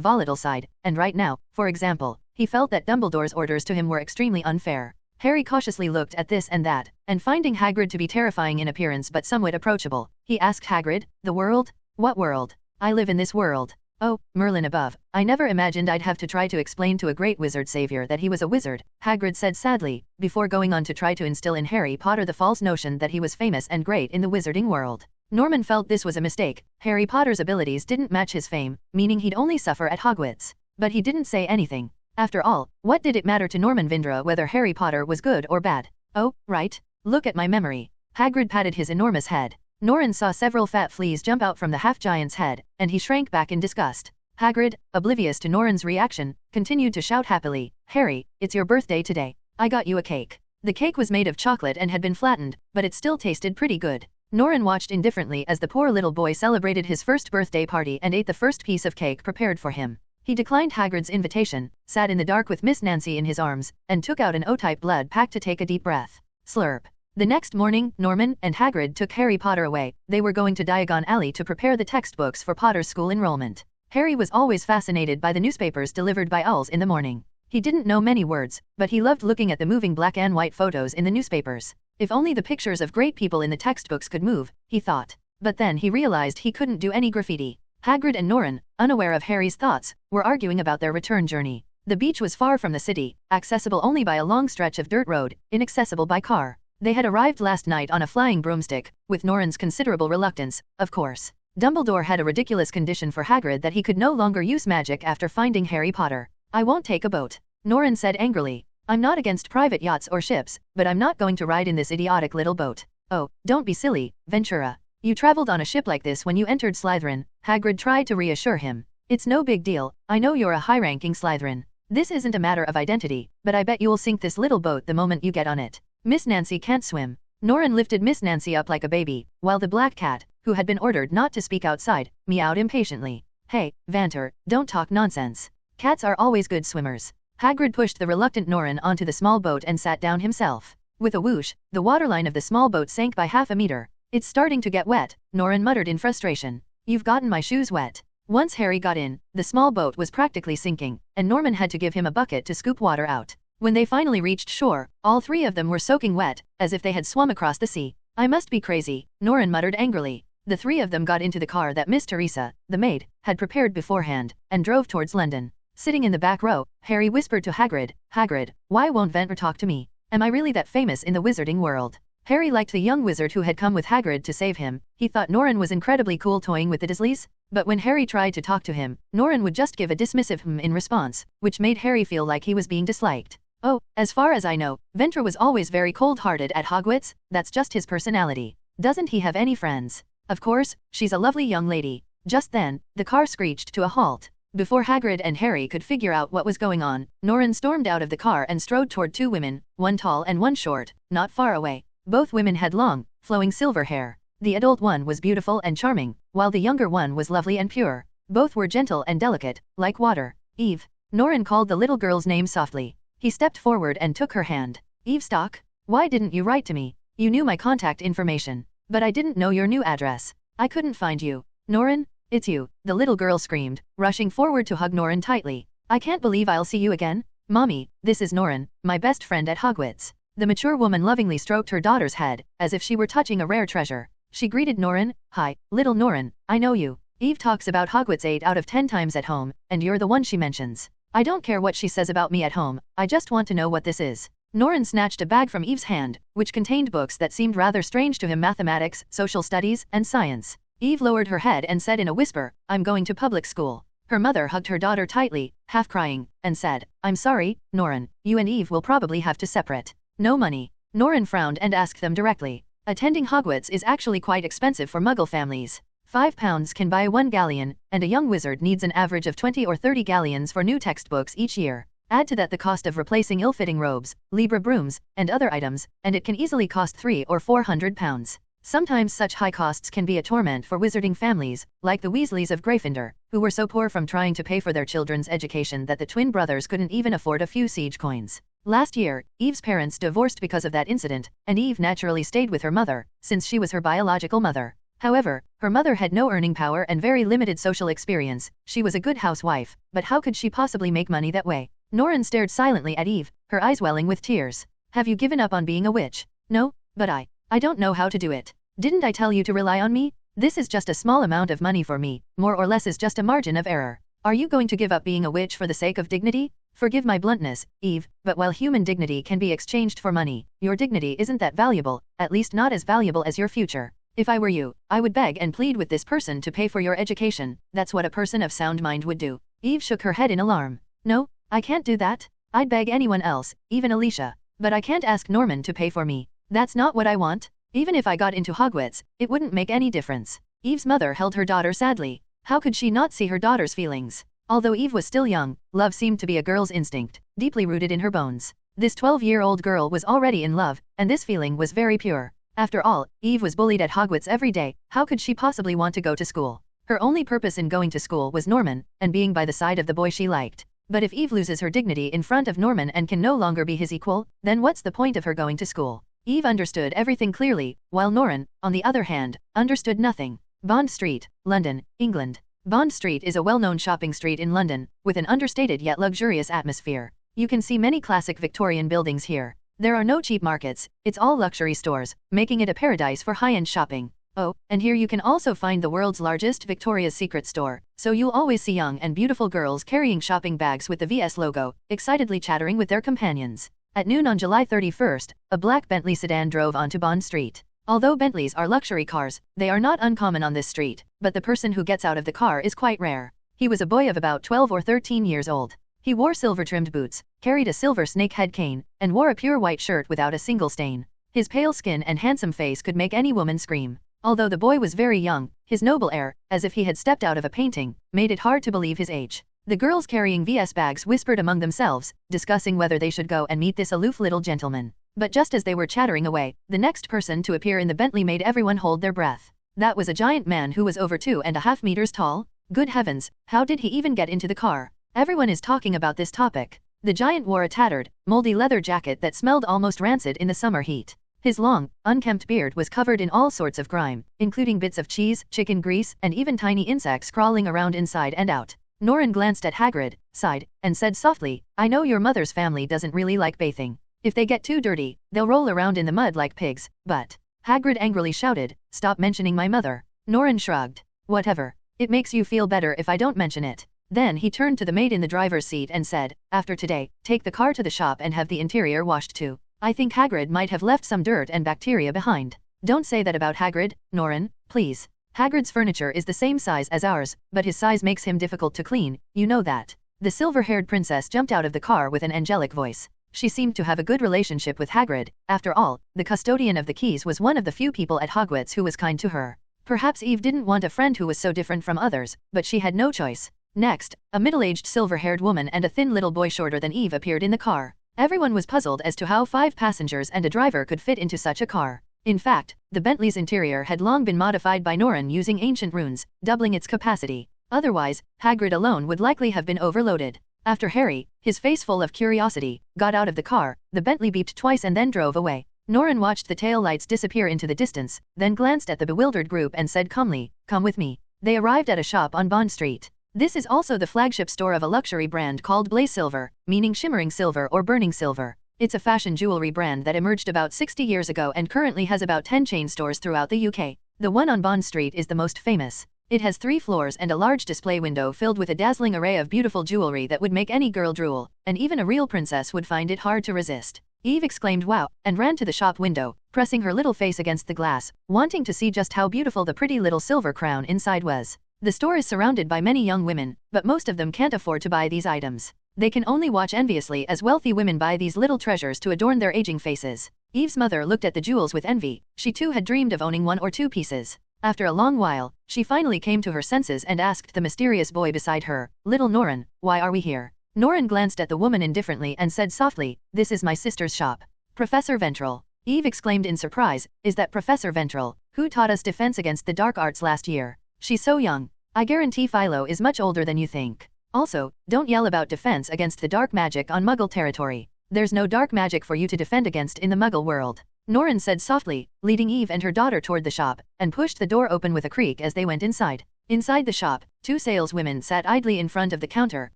volatile side, and right now, for example, he felt that Dumbledore's orders to him were extremely unfair. Harry cautiously looked at this and that, and finding Hagrid to be terrifying in appearance but somewhat approachable, he asked Hagrid, "The world? What world? I live in this world." "Oh, Merlin above, I never imagined I'd have to try to explain to a great wizard savior that he was a wizard," Hagrid said sadly, before going on to try to instill in Harry Potter the false notion that he was famous and great in the wizarding world. Norman felt this was a mistake. Harry Potter's abilities didn't match his fame, meaning he'd only suffer at Hogwarts. But he didn't say anything. After all, what did it matter to Norman Vindra whether Harry Potter was good or bad? Oh, right. Look at my memory. Hagrid patted his enormous head. Norren saw several fat fleas jump out from the half-giant's head, and he shrank back in disgust. Hagrid, oblivious to Norren's reaction, continued to shout happily, "Harry, it's your birthday today. I got you a cake." The cake was made of chocolate and had been flattened, but it still tasted pretty good. Norren watched indifferently as the poor little boy celebrated his first birthday party and ate the first piece of cake prepared for him. He declined Hagrid's invitation, sat in the dark with Miss Nancy in his arms, and took out an O-type blood pack to take a deep breath. Slurp. The next morning, Norman and Hagrid took Harry Potter away. They were going to Diagon Alley to prepare the textbooks for Potter's school enrollment. Harry was always fascinated by the newspapers delivered by owls in the morning. He didn't know many words, but he loved looking at the moving black and white photos in the newspapers. If only the pictures of great people in the textbooks could move, he thought. But then he realized he couldn't do any graffiti. Hagrid and Norren, unaware of Harry's thoughts, were arguing about their return journey. The beach was far from the city, accessible only by a long stretch of dirt road, inaccessible by car. They had arrived last night on a flying broomstick, with Norren's considerable reluctance, of course. Dumbledore had a ridiculous condition for Hagrid that he could no longer use magic after finding Harry Potter. "I won't take a boat," Norren said angrily. "I'm not against private yachts or ships, but I'm not going to ride in this idiotic little boat." "Oh, don't be silly, Ventura. You traveled on a ship like this when you entered Slytherin," Hagrid tried to reassure him. "It's no big deal, I know you're a high-ranking Slytherin. This isn't a matter of identity, but I bet you'll sink this little boat the moment you get on it. Miss Nancy can't swim." Norren lifted Miss Nancy up like a baby, while the black cat, who had been ordered not to speak outside, meowed impatiently. "Hey, Vanter, don't talk nonsense. Cats are always good swimmers." Hagrid pushed the reluctant Norren onto the small boat and sat down himself. With a whoosh, the waterline of the small boat sank by half a meter. "It's starting to get wet," Norren muttered in frustration. "You've gotten my shoes wet." Once Harry got in, the small boat was practically sinking, and Norman had to give him a bucket to scoop water out. When they finally reached shore, all three of them were soaking wet, as if they had swum across the sea. "I must be crazy," Norren muttered angrily. The three of them got into the car that Miss Teresa, the maid, had prepared beforehand, and drove towards London. Sitting in the back row, Harry whispered to Hagrid, "Hagrid, why won't Ventra talk to me? Am I really that famous in the wizarding world?" Harry liked the young wizard who had come with Hagrid to save him. He thought Norren was incredibly cool toying with the Dursleys, but when Harry tried to talk to him, Norren would just give a dismissive in response, which made Harry feel like he was being disliked. Oh, as far as I know, Ventra was always very cold-hearted at Hogwarts. That's just his personality. Doesn't he have any friends? Of course, she's a lovely young lady. Just then, the car screeched to a halt. Before Hagrid and Harry could figure out what was going on, Norren stormed out of the car and strode toward two women, one tall and one short, not far away. Both women had long, flowing silver hair. The adult one was beautiful and charming, while the younger one was lovely and pure. Both were gentle and delicate, like water. Eve. Norren called the little girl's name softly. He stepped forward and took her hand. Eve Stock? Why didn't you write to me? You knew my contact information. But I didn't know your new address. I couldn't find you. Norren? It's you, the little girl screamed, rushing forward to hug Norren tightly. I can't believe I'll see you again. Mommy, this is Norren, my best friend at Hogwarts. The mature woman lovingly stroked her daughter's head, as if she were touching a rare treasure. She greeted Norren. Hi, little Norren, I know you. Eve talks about Hogwarts 8 out of 10 times at home, and you're the one she mentions. I don't care what she says about me at home, I just want to know what this is. Norren snatched a bag from Eve's hand, which contained books that seemed rather strange to him: mathematics, social studies, and science. Eve lowered her head and said in a whisper, I'm going to public school. Her mother hugged her daughter tightly, half crying, and said, I'm sorry, Norren, you and Eve will probably have to separate. No money. Norren frowned and asked them directly. Attending Hogwarts is actually quite expensive for Muggle families. £5 can buy 1 galleon, and a young wizard needs an average of 20 or 30 galleons for new textbooks each year. Add to that the cost of replacing ill-fitting robes, Libra brooms, and other items, and it can easily cost £300 or £400. Sometimes such high costs can be a torment for wizarding families, like the Weasleys of Gryffindor, who were so poor from trying to pay for their children's education that the twin brothers couldn't even afford a few siege coins. Last year, Eve's parents divorced because of that incident, and Eve naturally stayed with her mother, since she was her biological mother. However, her mother had no earning power and very limited social experience. She was a good housewife, but how could she possibly make money that way? Norren stared silently at Eve, her eyes welling with tears. Have you given up on being a witch? No, but I don't know how to do it. Didn't I tell you to rely on me? This is just a small amount of money for me, more or less is just a margin of error. Are you going to give up being a witch for the sake of dignity? Forgive my bluntness, Eve, but while human dignity can be exchanged for money, your dignity isn't that valuable, at least not as valuable as your future. If I were you, I would beg and plead with this person to pay for your education. That's what a person of sound mind would do. Eve shook her head in alarm. No, I can't do that. I'd beg anyone else, even Alicia. But I can't ask Norman to pay for me. That's not what I want. Even if I got into Hogwarts, it wouldn't make any difference. Eve's mother held her daughter sadly. How could she not see her daughter's feelings? Although Eve was still young, love seemed to be a girl's instinct, deeply rooted in her bones. This 12-year-old girl was already in love, and this feeling was very pure. After all, Eve was bullied at Hogwarts every day. How could she possibly want to go to school? Her only purpose in going to school was Norman, and being by the side of the boy she liked. But if Eve loses her dignity in front of Norman and can no longer be his equal, then what's the point of her going to school? Eve understood everything clearly, while Norren, on the other hand, understood nothing. Bond Street, London, England. Bond Street is a well-known shopping street in London, with an understated yet luxurious atmosphere. You can see many classic Victorian buildings here. There are no cheap markets, it's all luxury stores, making it a paradise for high-end shopping. Oh, and here you can also find the world's largest Victoria's Secret store, so you'll always see young and beautiful girls carrying shopping bags with the VS logo, excitedly chattering with their companions. At noon on July 31st, a black Bentley sedan drove onto Bond Street. Although Bentleys are luxury cars, they are not uncommon on this street, but the person who gets out of the car is quite rare. He was a boy of about 12 or 13 years old. He wore silver-trimmed boots, carried a silver snakehead cane, and wore a pure white shirt without a single stain. His pale skin and handsome face could make any woman scream. Although the boy was very young, his noble air, as if he had stepped out of a painting, made it hard to believe his age. The girls carrying VS bags whispered among themselves, discussing whether they should go and meet this aloof little gentleman. But just as they were chattering away, the next person to appear in the Bentley made everyone hold their breath. That was a giant man who was over 2.5 meters tall. Good heavens, how did he even get into the car? Everyone is talking about this topic. The giant wore a tattered, moldy leather jacket that smelled almost rancid in the summer heat. His long, unkempt beard was covered in all sorts of grime, including bits of cheese, chicken grease, and even tiny insects crawling around inside and out. Norren glanced at Hagrid, sighed, and said softly, I know your mother's family doesn't really like bathing. If they get too dirty, they'll roll around in the mud like pigs, but... Hagrid angrily shouted, stop mentioning my mother. Norren shrugged. Whatever. It makes you feel better if I don't mention it. Then he turned to the maid in the driver's seat and said, after today, take the car to the shop and have the interior washed too. I think Hagrid might have left some dirt and bacteria behind. Don't say that about Hagrid, Norren, please. Hagrid's furniture is the same size as ours, but his size makes him difficult to clean, you know that. The silver-haired princess jumped out of the car with an angelic voice. She seemed to have a good relationship with Hagrid. After all, the custodian of the keys was one of the few people at Hogwarts who was kind to her. Perhaps Eve didn't want a friend who was so different from others, but she had no choice. Next, a middle-aged silver-haired woman and a thin little boy shorter than Eve appeared in the car. Everyone was puzzled as to how 5 passengers and a driver could fit into such a car. In fact, the Bentley's interior had long been modified by Norren using ancient runes, doubling its capacity. Otherwise, Hagrid alone would likely have been overloaded. After Harry, his face full of curiosity, got out of the car, the Bentley beeped twice and then drove away. Norren watched the tail lights disappear into the distance, then glanced at the bewildered group and said calmly, "Come with me." They arrived at a shop on Bond Street. This is also the flagship store of a luxury brand called Blaze Silver, meaning shimmering silver or burning silver. It's a fashion jewelry brand that emerged about 60 years ago and currently has about 10 chain stores throughout the UK. The one on Bond Street is the most famous. It has 3 floors and a large display window filled with a dazzling array of beautiful jewelry that would make any girl drool, and even a real princess would find it hard to resist. Eve exclaimed wow, and ran to the shop window, pressing her little face against the glass, wanting to see just how beautiful the pretty little silver crown inside was. The store is surrounded by many young women, but most of them can't afford to buy these items. They can only watch enviously as wealthy women buy these little treasures to adorn their aging faces. Eve's mother looked at the jewels with envy. She too had dreamed of owning 1 or 2 pieces. After a long while, she finally came to her senses and asked the mysterious boy beside her, "Little Norren, why are we here?" Norren glanced at the woman indifferently and said softly, "This is my sister's shop." Professor Ventral. Eve exclaimed in surprise, "Is that Professor Ventral, who taught us defense against the dark arts last year? She's so young. I guarantee Philo is much older than you think. Also, don't yell about defense against the dark magic on Muggle territory. There's no dark magic for you to defend against in the Muggle world." Norren said softly, leading Eve and her daughter toward the shop, and pushed the door open with a creak as they went inside. Inside the shop, 2 saleswomen sat idly in front of the counter,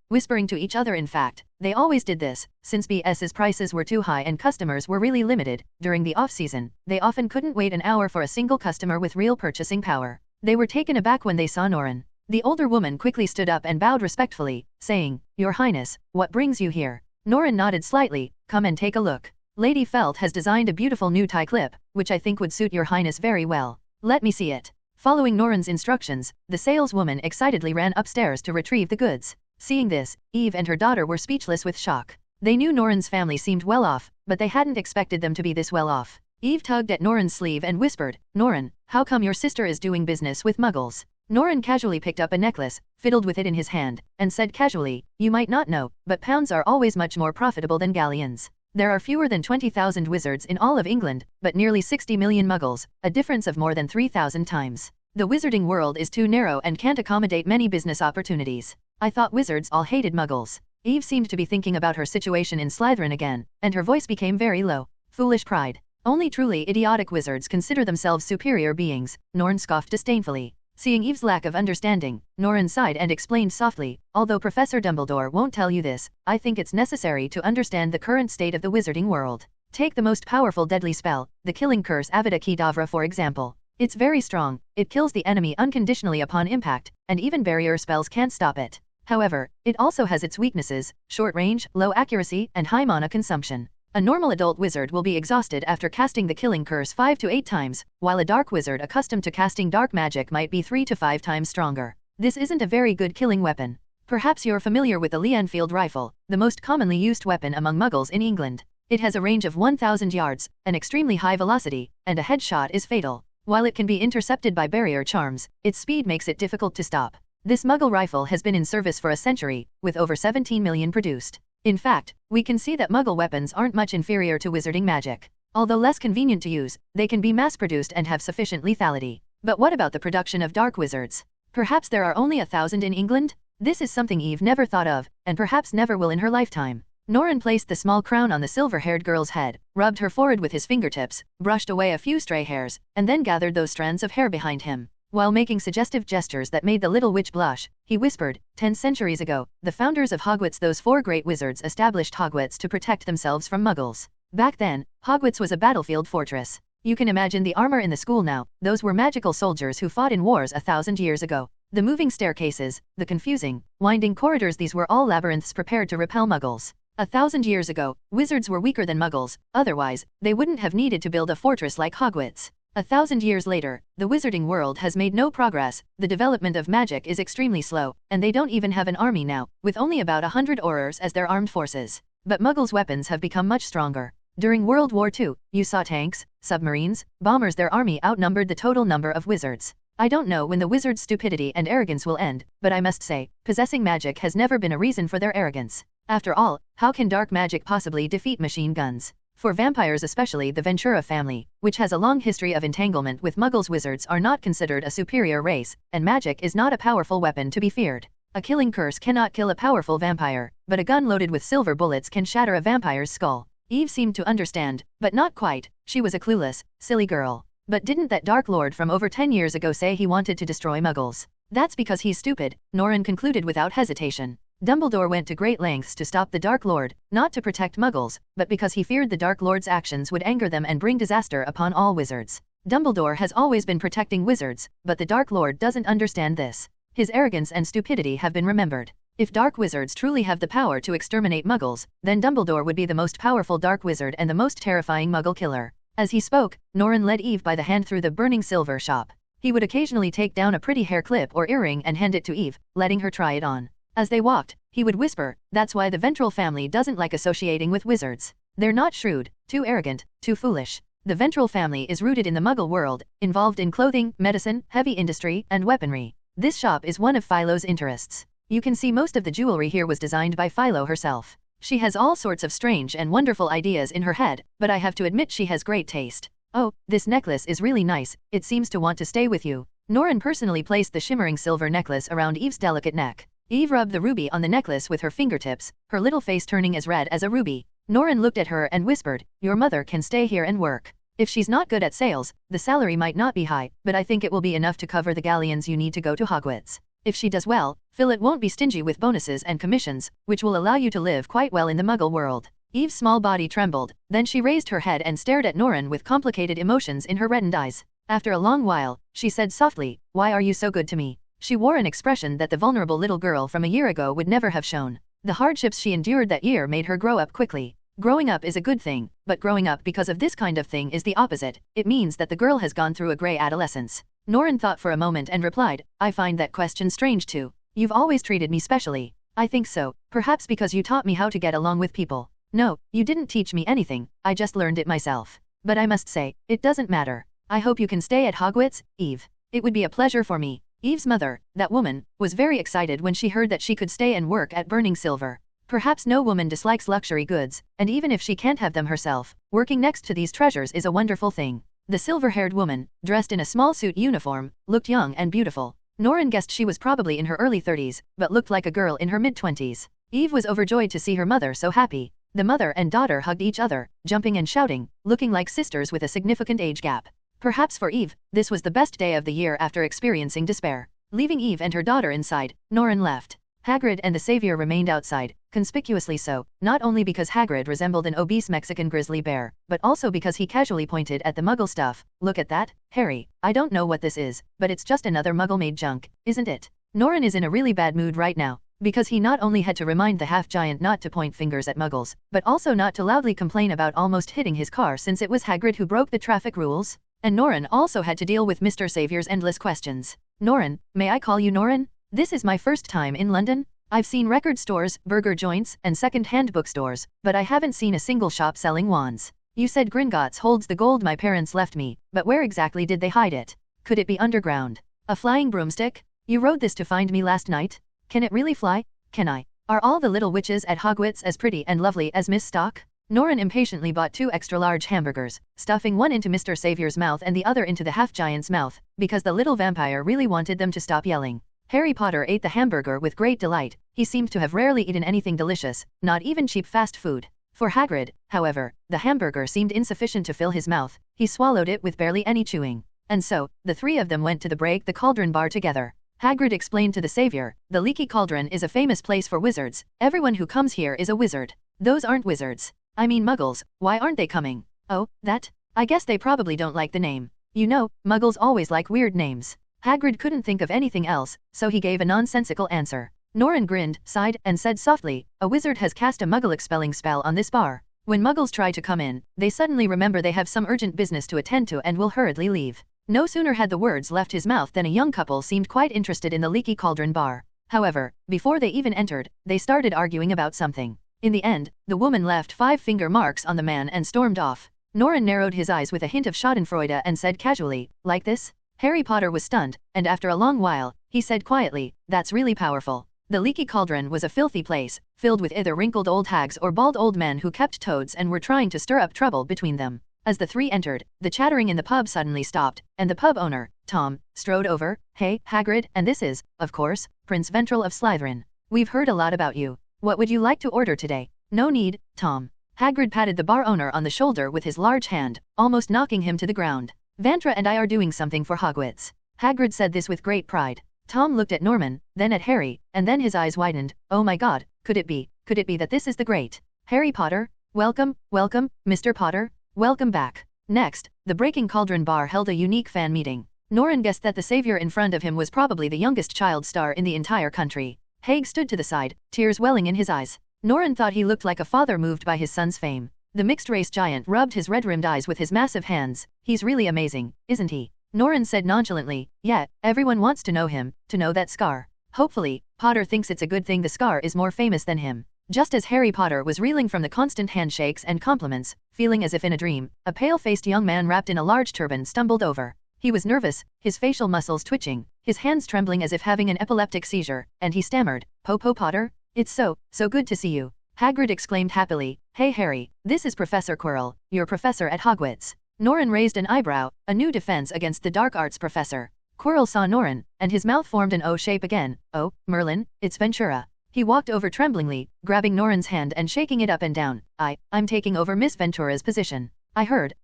whispering to each other. In fact, they always did this, since BS's prices were too high and customers were really limited. During the off-season, they often couldn't wait an hour for a single customer with real purchasing power. They were taken aback when they saw Norren. The older woman quickly stood up and bowed respectfully, saying, "Your Highness, what brings you here?" Norren nodded slightly, "Come and take a look. Lady Felt has designed a beautiful new tie clip, which I think would suit your Highness very well. Let me see it." Following Norren's instructions, the saleswoman excitedly ran upstairs to retrieve the goods. Seeing this, Eve and her daughter were speechless with shock. They knew Norren's family seemed well off, but they hadn't expected them to be this well off. Eve tugged at Norren's sleeve and whispered, "Norren, how come your sister is doing business with Muggles?" Norren casually picked up a necklace, fiddled with it in his hand, and said casually, "You might not know, but pounds are always much more profitable than galleons. There are fewer than 20,000 wizards in all of England, but nearly 60 million Muggles, a difference of more than 3,000 times. The wizarding world is too narrow and can't accommodate many business opportunities. I thought wizards all hated Muggles." Eve seemed to be thinking about her situation in Slytherin again, and her voice became very low. "Foolish pride. Only truly idiotic wizards consider themselves superior beings," Norren scoffed disdainfully. Seeing Eve's lack of understanding, Norren sighed and explained softly, "Although Professor Dumbledore won't tell you this, I think it's necessary to understand the current state of the wizarding world. Take the most powerful deadly spell, the killing curse Avada Kedavra for example. It's very strong, it kills the enemy unconditionally upon impact, and even barrier spells can't stop it. However, it also has its weaknesses, short range, low accuracy, and high mana consumption. A normal adult wizard will be exhausted after casting the killing curse 5 to 8 times, while a dark wizard accustomed to casting dark magic might be 3 to 5 times stronger. This isn't a very good killing weapon. Perhaps you're familiar with the Lee Enfield rifle, the most commonly used weapon among Muggles in England. It has a range of 1,000 yards, an extremely high velocity, and a headshot is fatal. While it can be intercepted by barrier charms, its speed makes it difficult to stop. This Muggle rifle has been in service for a century, with over 17 million produced. In fact, we can see that Muggle weapons aren't much inferior to wizarding magic. Although less convenient to use, they can be mass-produced and have sufficient lethality. But what about the production of dark wizards? Perhaps there are only 1,000 in England? This is something Eve never thought of, and perhaps never will in her lifetime. Norren placed the small crown on the silver-haired girl's head, rubbed her forehead with his fingertips, brushed away a few stray hairs, and then gathered those strands of hair behind him. While making suggestive gestures that made the little witch blush, he whispered, 10 centuries ago, the founders of Hogwarts, those 4 great wizards, established Hogwarts to protect themselves from Muggles. Back then, Hogwarts was a battlefield fortress. You can imagine the armor in the school now, those were magical soldiers who fought in wars 1,000 years ago. The moving staircases, the confusing, winding corridors, these were all labyrinths prepared to repel Muggles. 1,000 years ago, wizards were weaker than muggles, otherwise, they wouldn't have needed to build a fortress like Hogwarts. 1,000 years later, the wizarding world has made no progress, the development of magic is extremely slow, and they don't even have an army now, with only about 100 aurors as their armed forces. But muggles' weapons have become much stronger. During World War II, you saw tanks, submarines, bombers. Their army outnumbered the total number of wizards. I don't know when the wizards' stupidity and arrogance will end, but I must say, possessing magic has never been a reason for their arrogance. After all, how can dark magic possibly defeat machine guns? For vampires, especially the Ventura family, which has a long history of entanglement with muggles, wizards are not considered a superior race, and magic is not a powerful weapon to be feared. A killing curse cannot kill a powerful vampire, but a gun loaded with silver bullets can shatter a vampire's skull. Eve seemed to understand, but not quite. She was a clueless, silly girl. But didn't that Dark Lord from over 10 years ago say he wanted to destroy muggles? That's because he's stupid, Norren concluded without hesitation. Dumbledore went to great lengths to stop the Dark Lord, not to protect muggles, but because he feared the Dark Lord's actions would anger them and bring disaster upon all wizards. Dumbledore has always been protecting wizards, but the Dark Lord doesn't understand this. His arrogance and stupidity have been remembered. If dark wizards truly have the power to exterminate muggles, then Dumbledore would be the most powerful dark wizard and the most terrifying muggle killer. As he spoke, Norren led Eve by the hand through the burning silver shop. He would occasionally take down a pretty hair clip or earring and hand it to Eve, letting her try it on. As they walked, he would whisper, "That's why the Ventral family doesn't like associating with wizards. They're not shrewd, too arrogant, too foolish." The Ventral family is rooted in the muggle world, involved in clothing, medicine, heavy industry, and weaponry. This shop is one of Philo's interests. You can see most of the jewelry here was designed by Philo herself. She has all sorts of strange and wonderful ideas in her head, but I have to admit she has great taste. "Oh, this necklace is really nice, it seems to want to stay with you." Norren personally placed the shimmering silver necklace around Eve's delicate neck. Eve rubbed the ruby on the necklace with her fingertips, her little face turning as red as a ruby. Norren looked at her and whispered, "Your mother can stay here and work. If she's not good at sales, the salary might not be high, but I think it will be enough to cover the galleons you need to go to Hogwarts. If she does well, Philip won't be stingy with bonuses and commissions, which will allow you to live quite well in the muggle world." Eve's small body trembled, then she raised her head and stared at Norren with complicated emotions in her reddened eyes. After a long while, she said softly, "Why are you so good to me?" She wore an expression that the vulnerable little girl from a year ago would never have shown. The hardships she endured that year made her grow up quickly. Growing up is a good thing, but growing up because of this kind of thing is the opposite. It means that the girl has gone through a grey adolescence. Norren thought for a moment and replied, "I find that question strange too. You've always treated me specially." "I think so, perhaps because you taught me how to get along with people." "No, you didn't teach me anything, I just learned it myself. But I must say, it doesn't matter. I hope you can stay at Hogwarts, Eve. It would be a pleasure for me." Eve's mother, that woman, was very excited when she heard that she could stay and work at Burning Silver. Perhaps no woman dislikes luxury goods, and even if she can't have them herself, working next to these treasures is a wonderful thing. The silver-haired woman, dressed in a small suit uniform, looked young and beautiful. Norren guessed she was probably in her early 30s, but looked like a girl in her mid-20s. Eve was overjoyed to see her mother so happy. The mother and daughter hugged each other, jumping and shouting, looking like sisters with a significant age gap. Perhaps for Eve, this was the best day of the year after experiencing despair. Leaving Eve and her daughter inside, Norren left. Hagrid and the Savior remained outside, conspicuously so, not only because Hagrid resembled an obese Mexican grizzly bear, but also because he casually pointed at the muggle stuff. "Look at that, Harry. I don't know what this is, but it's just another muggle-made junk, isn't it?" Norren is in a really bad mood right now, because he not only had to remind the half-giant not to point fingers at muggles, but also not to loudly complain about almost hitting his car since it was Hagrid who broke the traffic rules. And Norren also had to deal with Mr. Savior's endless questions. "Norren, may I call you Norren? This is my first time in London. I've seen record stores, burger joints, and second-hand bookstores, but I haven't seen a single shop selling wands. You said Gringotts holds the gold my parents left me, but where exactly did they hide it? Could it be underground? A flying broomstick? You rode this to find me last night? Can it really fly? Can I? Are all the little witches at Hogwarts as pretty and lovely as Miss Stock?" Norren impatiently bought 2 extra-large hamburgers, stuffing one into Mr. Savior's mouth and the other into the half-giant's mouth, because the little vampire really wanted them to stop yelling. Harry Potter ate the hamburger with great delight. He seemed to have rarely eaten anything delicious, not even cheap fast food. For Hagrid, however, the hamburger seemed insufficient to fill his mouth. He swallowed it with barely any chewing. And so, the 3 of them went to the Break the Cauldron bar together. Hagrid explained to the Savior, "The Leaky Cauldron is a famous place for wizards. Everyone who comes here is a wizard." "Those aren't wizards. I mean muggles, why aren't they coming?" "Oh, that? I guess they probably don't like the name. You know, muggles always like weird names." Hagrid couldn't think of anything else, so he gave a nonsensical answer. Norren grinned, sighed, and said softly, a wizard has cast a muggle expelling spell on this bar. When muggles try to come in, they suddenly remember they have some urgent business to attend to and will hurriedly leave. No sooner had the words left his mouth than a young couple seemed quite interested in the Leaky Cauldron bar. However, before they even entered, they started arguing about something. In the end, the woman left 5 finger marks on the man and stormed off. Norren narrowed his eyes with a hint of schadenfreude and said casually, like this? Harry Potter was stunned, and after a long while, he said quietly, that's really powerful. The Leaky Cauldron was a filthy place, filled with either wrinkled old hags or bald old men who kept toads and were trying to stir up trouble between them. As the 3 entered, the chattering in the pub suddenly stopped, and the pub owner, Tom, strode over. Hey, Hagrid, and this is, of course, Prince Ventral of Slytherin. We've heard a lot about you. What would you like to order today? No need, Tom. Hagrid patted the bar owner on the shoulder with his large hand, almost knocking him to the ground. Vantra and I are doing something for Hogwarts. Hagrid said this with great pride. Tom looked at Norman, then at Harry, and then his eyes widened. Oh my god, could it be that this is the great Harry Potter? Welcome, Mr. Potter. Welcome back. Next, the Breaking Cauldron bar held a unique fan meeting. Norren guessed that the savior in front of him was probably the youngest child star in the entire country. Haig stood to the side, tears welling in his eyes. Norren thought he looked like a father moved by his son's fame. The mixed-race giant rubbed his red-rimmed eyes with his massive hands. He's really amazing, isn't he? Norren said nonchalantly, yeah, everyone wants to know him, to know that scar. Hopefully, Potter thinks it's a good thing the scar is more famous than him. Just as Harry Potter was reeling from the constant handshakes and compliments, feeling as if in a dream, a pale-faced young man wrapped in a large turban stumbled over. He was nervous, his facial muscles twitching, his hands trembling as if having an epileptic seizure, and he stammered, Popo Potter? It's so good to see you. Hagrid exclaimed happily, hey Harry, this is Professor Quirrell, your professor at Hogwarts. Norren raised an eyebrow, a new defense against the dark arts professor. Quirrell saw Norren, and his mouth formed an O shape again. Oh, Merlin, it's Ventura. He walked over tremblingly, grabbing Norren's hand and shaking it up and down. I'm taking over Miss Ventura's position. I heard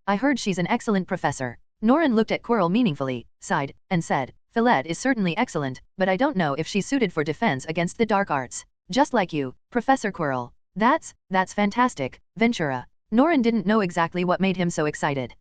she's an excellent professor. Norren looked at Quirrell meaningfully, sighed, and said, Philette is certainly excellent, but I don't know if she's suited for defense against the dark arts. Just like you, Professor Quirrell. That's fantastic, Ventura. Norren didn't know exactly what made him so excited.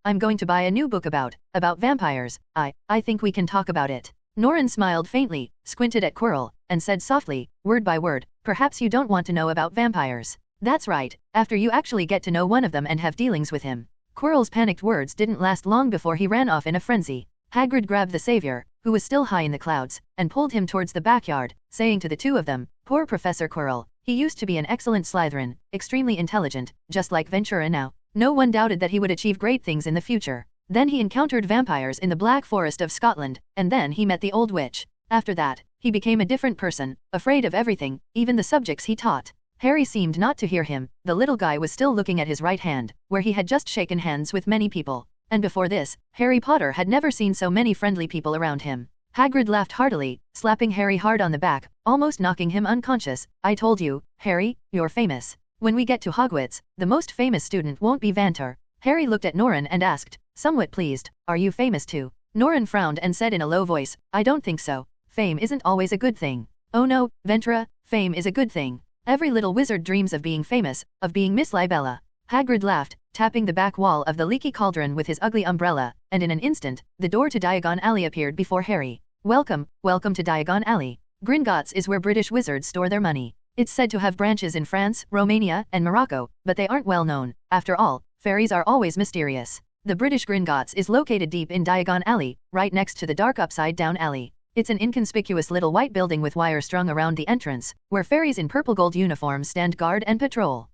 I'm going to buy a new book about vampires. I think we can talk about it. Norren smiled faintly, squinted at Quirrell, and said softly, word by word, perhaps you don't want to know about vampires. That's right, after you actually get to know one of them and have dealings with him. Quirrell's panicked words didn't last long before he ran off in a frenzy. Hagrid grabbed the savior, who was still high in the clouds, and pulled him towards the backyard, saying to the two of them, poor Professor Quirrell, he used to be an excellent Slytherin, extremely intelligent, just like Ventura now. No one doubted that he would achieve great things in the future. Then he encountered vampires in the Black Forest of Scotland, and then he met the old witch. After that, he became a different person, afraid of everything, even the subjects he taught. Harry seemed not to hear him. The little guy was still looking at his right hand, where he had just shaken hands with many people. And before this, Harry Potter had never seen so many friendly people around him. Hagrid laughed heartily, slapping Harry hard on the back, almost knocking him unconscious. I told you, Harry, you're famous. When we get to Hogwarts, the most famous student won't be Vantar. Harry looked at Norren and asked, somewhat pleased, are you famous too? Norren frowned and said in a low voice, I don't think so. Fame isn't always a good thing. Oh no, Ventura, fame is a good thing. Every little wizard dreams of being famous, of being Miss Libella. Hagrid laughed, tapping the back wall of the Leaky Cauldron with his ugly umbrella, and in an instant, the door to Diagon Alley appeared before Harry. Welcome to Diagon Alley. Gringotts is where British wizards store their money. It's said to have branches in France, Romania, and Morocco, but they aren't well known. After all, fairies are always mysterious. The British Gringotts is located deep in Diagon Alley, right next to the dark upside-down alley. It's an inconspicuous little white building with wire strung around the entrance, where fairies in purple gold uniforms stand guard and patrol.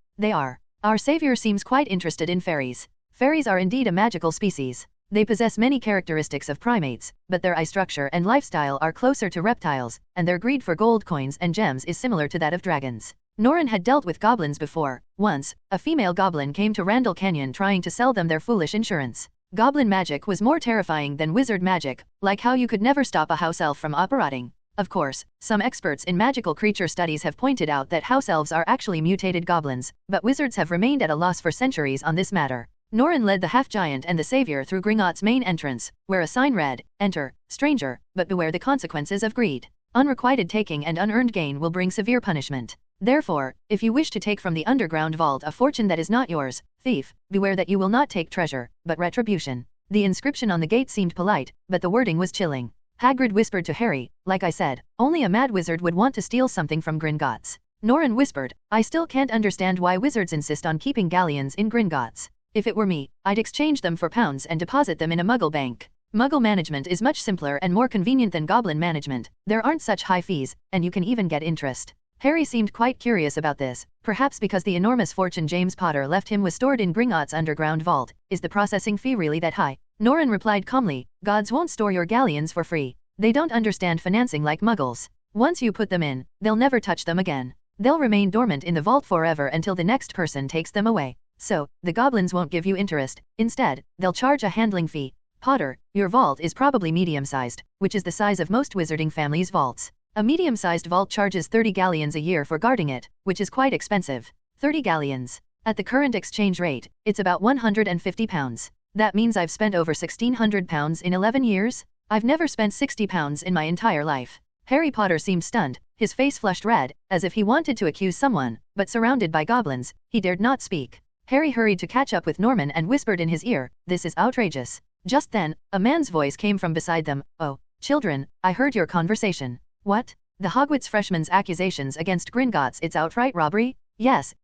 Our savior seems quite interested in fairies. Fairies are indeed a magical species. They possess many characteristics of primates, but their eye structure and lifestyle are closer to reptiles, and their greed for gold coins and gems is similar to that of dragons. Norren had dealt with goblins before. Once, a female goblin came to Randall Canyon trying to sell them their foolish insurance. Goblin magic was more terrifying than wizard magic, like how you could never stop a house elf from operating. Of course, some experts in magical creature studies have pointed out that house elves are actually mutated goblins, but wizards have remained at a loss for centuries on this matter. Norren led the half-giant and the savior through Gringotts' main entrance, where a sign read, Enter, stranger, but beware the consequences of greed. Unrequited taking and unearned gain will bring severe punishment. Therefore, if you wish to take from the underground vault a fortune that is not yours, thief, beware that you will not take treasure, but retribution. The inscription on the gate seemed polite, but the wording was chilling. Hagrid whispered to Harry, like I said, only a mad wizard would want to steal something from Gringotts. Norren whispered, I still can't understand why wizards insist on keeping galleons in Gringotts. If it were me, I'd exchange them for pounds and deposit them in a muggle bank. Muggle management is much simpler and more convenient than goblin management, there aren't such high fees, and you can even get interest. Harry seemed quite curious about this, perhaps because the enormous fortune James Potter left him was stored in Gringotts' underground vault. Is the processing fee really that high? Norren replied calmly, gods won't store your galleons for free. They don't understand financing like muggles. Once you put them in, they'll never touch them again. They'll remain dormant in the vault forever until the next person takes them away. So, the goblins won't give you interest, instead, they'll charge a handling fee. Potter, your vault is probably medium-sized, which is the size of most wizarding families' vaults. A medium-sized vault charges 30 galleons a year for guarding it, which is quite expensive. 30 galleons. At the current exchange rate, it's about £150. That means I've spent over £1,600 in 11 years? I've never spent £60 in my entire life. Harry Potter seemed stunned, his face flushed red, as if he wanted to accuse someone, but surrounded by goblins, he dared not speak. Harry hurried to catch up with Norman and whispered in his ear, this is outrageous. Just then, a man's voice came from beside them, oh, children, I heard your conversation. What? The Hogwarts freshman's accusations against Gringotts, it's outright robbery? Yes,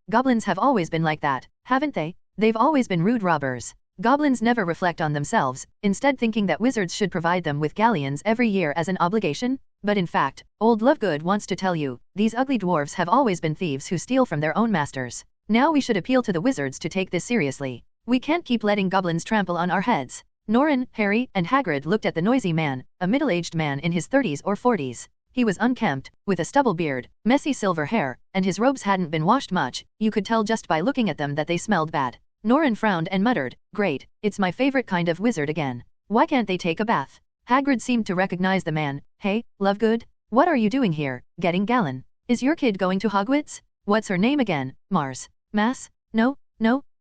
goblins have always been like that, haven't they? They've always been rude robbers. Goblins never reflect on themselves, instead thinking that wizards should provide them with galleons every year as an obligation. But in fact, old Lovegood wants to tell you, these ugly dwarves have always been thieves who steal from their own masters. Now we should appeal to the wizards to take this seriously. We can't keep letting goblins trample on our heads. Norren, Harry, and Hagrid looked at the noisy man, a middle-aged man in his 30s or 40s. He was unkempt, with a stubble beard, messy silver hair, and his robes hadn't been washed much, you could tell just by looking at them that they smelled bad. Norren frowned and muttered, great, it's my favorite kind of wizard again. Why can't they take a bath? Hagrid seemed to recognize the man. Hey, Lovegood? What are you doing here, getting Gallon? Is your kid going to Hogwarts? What's her name again, Mars? Mass? No.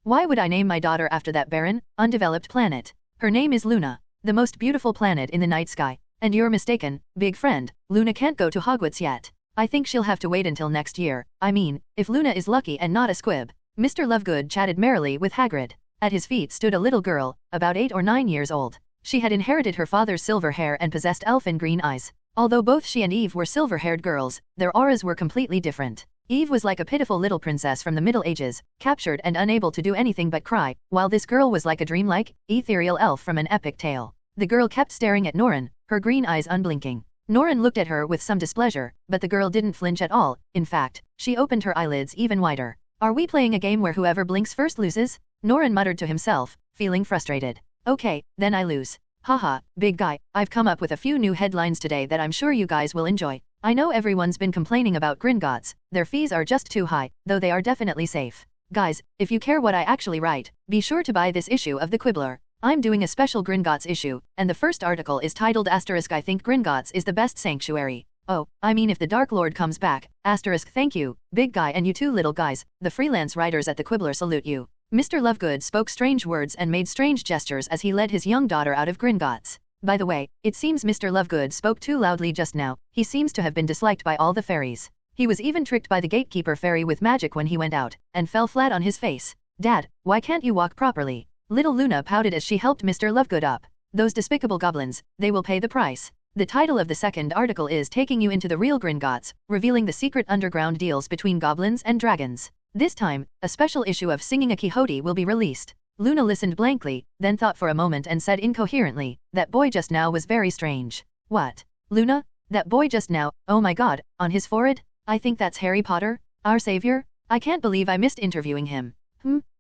Why would I name my daughter after that barren, undeveloped planet? Her name is Luna, the most beautiful planet in the night sky. And you're mistaken, big friend, Luna can't go to Hogwarts yet. I think she'll have to wait until next year. I mean, if Luna is lucky and not a squib. Mr. Lovegood chatted merrily with Hagrid. At his feet stood a little girl, about 8 or 9 years old. She had inherited her father's silver hair and possessed elfin green eyes. Although both she and Eve were silver-haired girls, their auras were completely different. Eve was like a pitiful little princess from the Middle Ages, captured and unable to do anything but cry, while this girl was like a dreamlike, ethereal elf from an epic tale. The girl kept staring at Norren, her green eyes unblinking. Norren looked at her with some displeasure, but the girl didn't flinch at all. In fact, she opened her eyelids even wider. Are we playing a game where whoever blinks first loses? Norren muttered to himself, feeling frustrated. Okay, then I lose. Haha, big guy, I've come up with a few new headlines today that I'm sure you guys will enjoy. I know everyone's been complaining about Gringotts, their fees are just too high, though they are definitely safe. Guys, if you care what I actually write, be sure to buy this issue of the Quibbler. I'm doing a special Gringotts issue, and the first article is titled ***I think Gringotts is the best sanctuary. Oh, I mean if the Dark Lord comes back, ***thank you, big guy and you two little guys, the freelance writers at the Quibbler salute you. Mr. Lovegood spoke strange words and made strange gestures as he led his young daughter out of Gringotts. By the way, it seems Mr. Lovegood spoke too loudly just now, he seems to have been disliked by all the fairies. He was even tricked by the gatekeeper fairy with magic when he went out, and fell flat on his face. Dad, why can't you walk properly? Little Luna pouted as she helped Mr. Lovegood up. Those despicable goblins, they will pay the price. The title of the second article is Taking You into the Real Gringotts, revealing the secret underground deals between goblins and dragons. This time, a special issue of Singing a Quixote will be released. Luna listened blankly, then thought for a moment and said incoherently, that boy just now was very strange. What? Luna? That boy just now, oh my god, on his forehead? I think that's Harry Potter, our savior? I can't believe I missed interviewing him.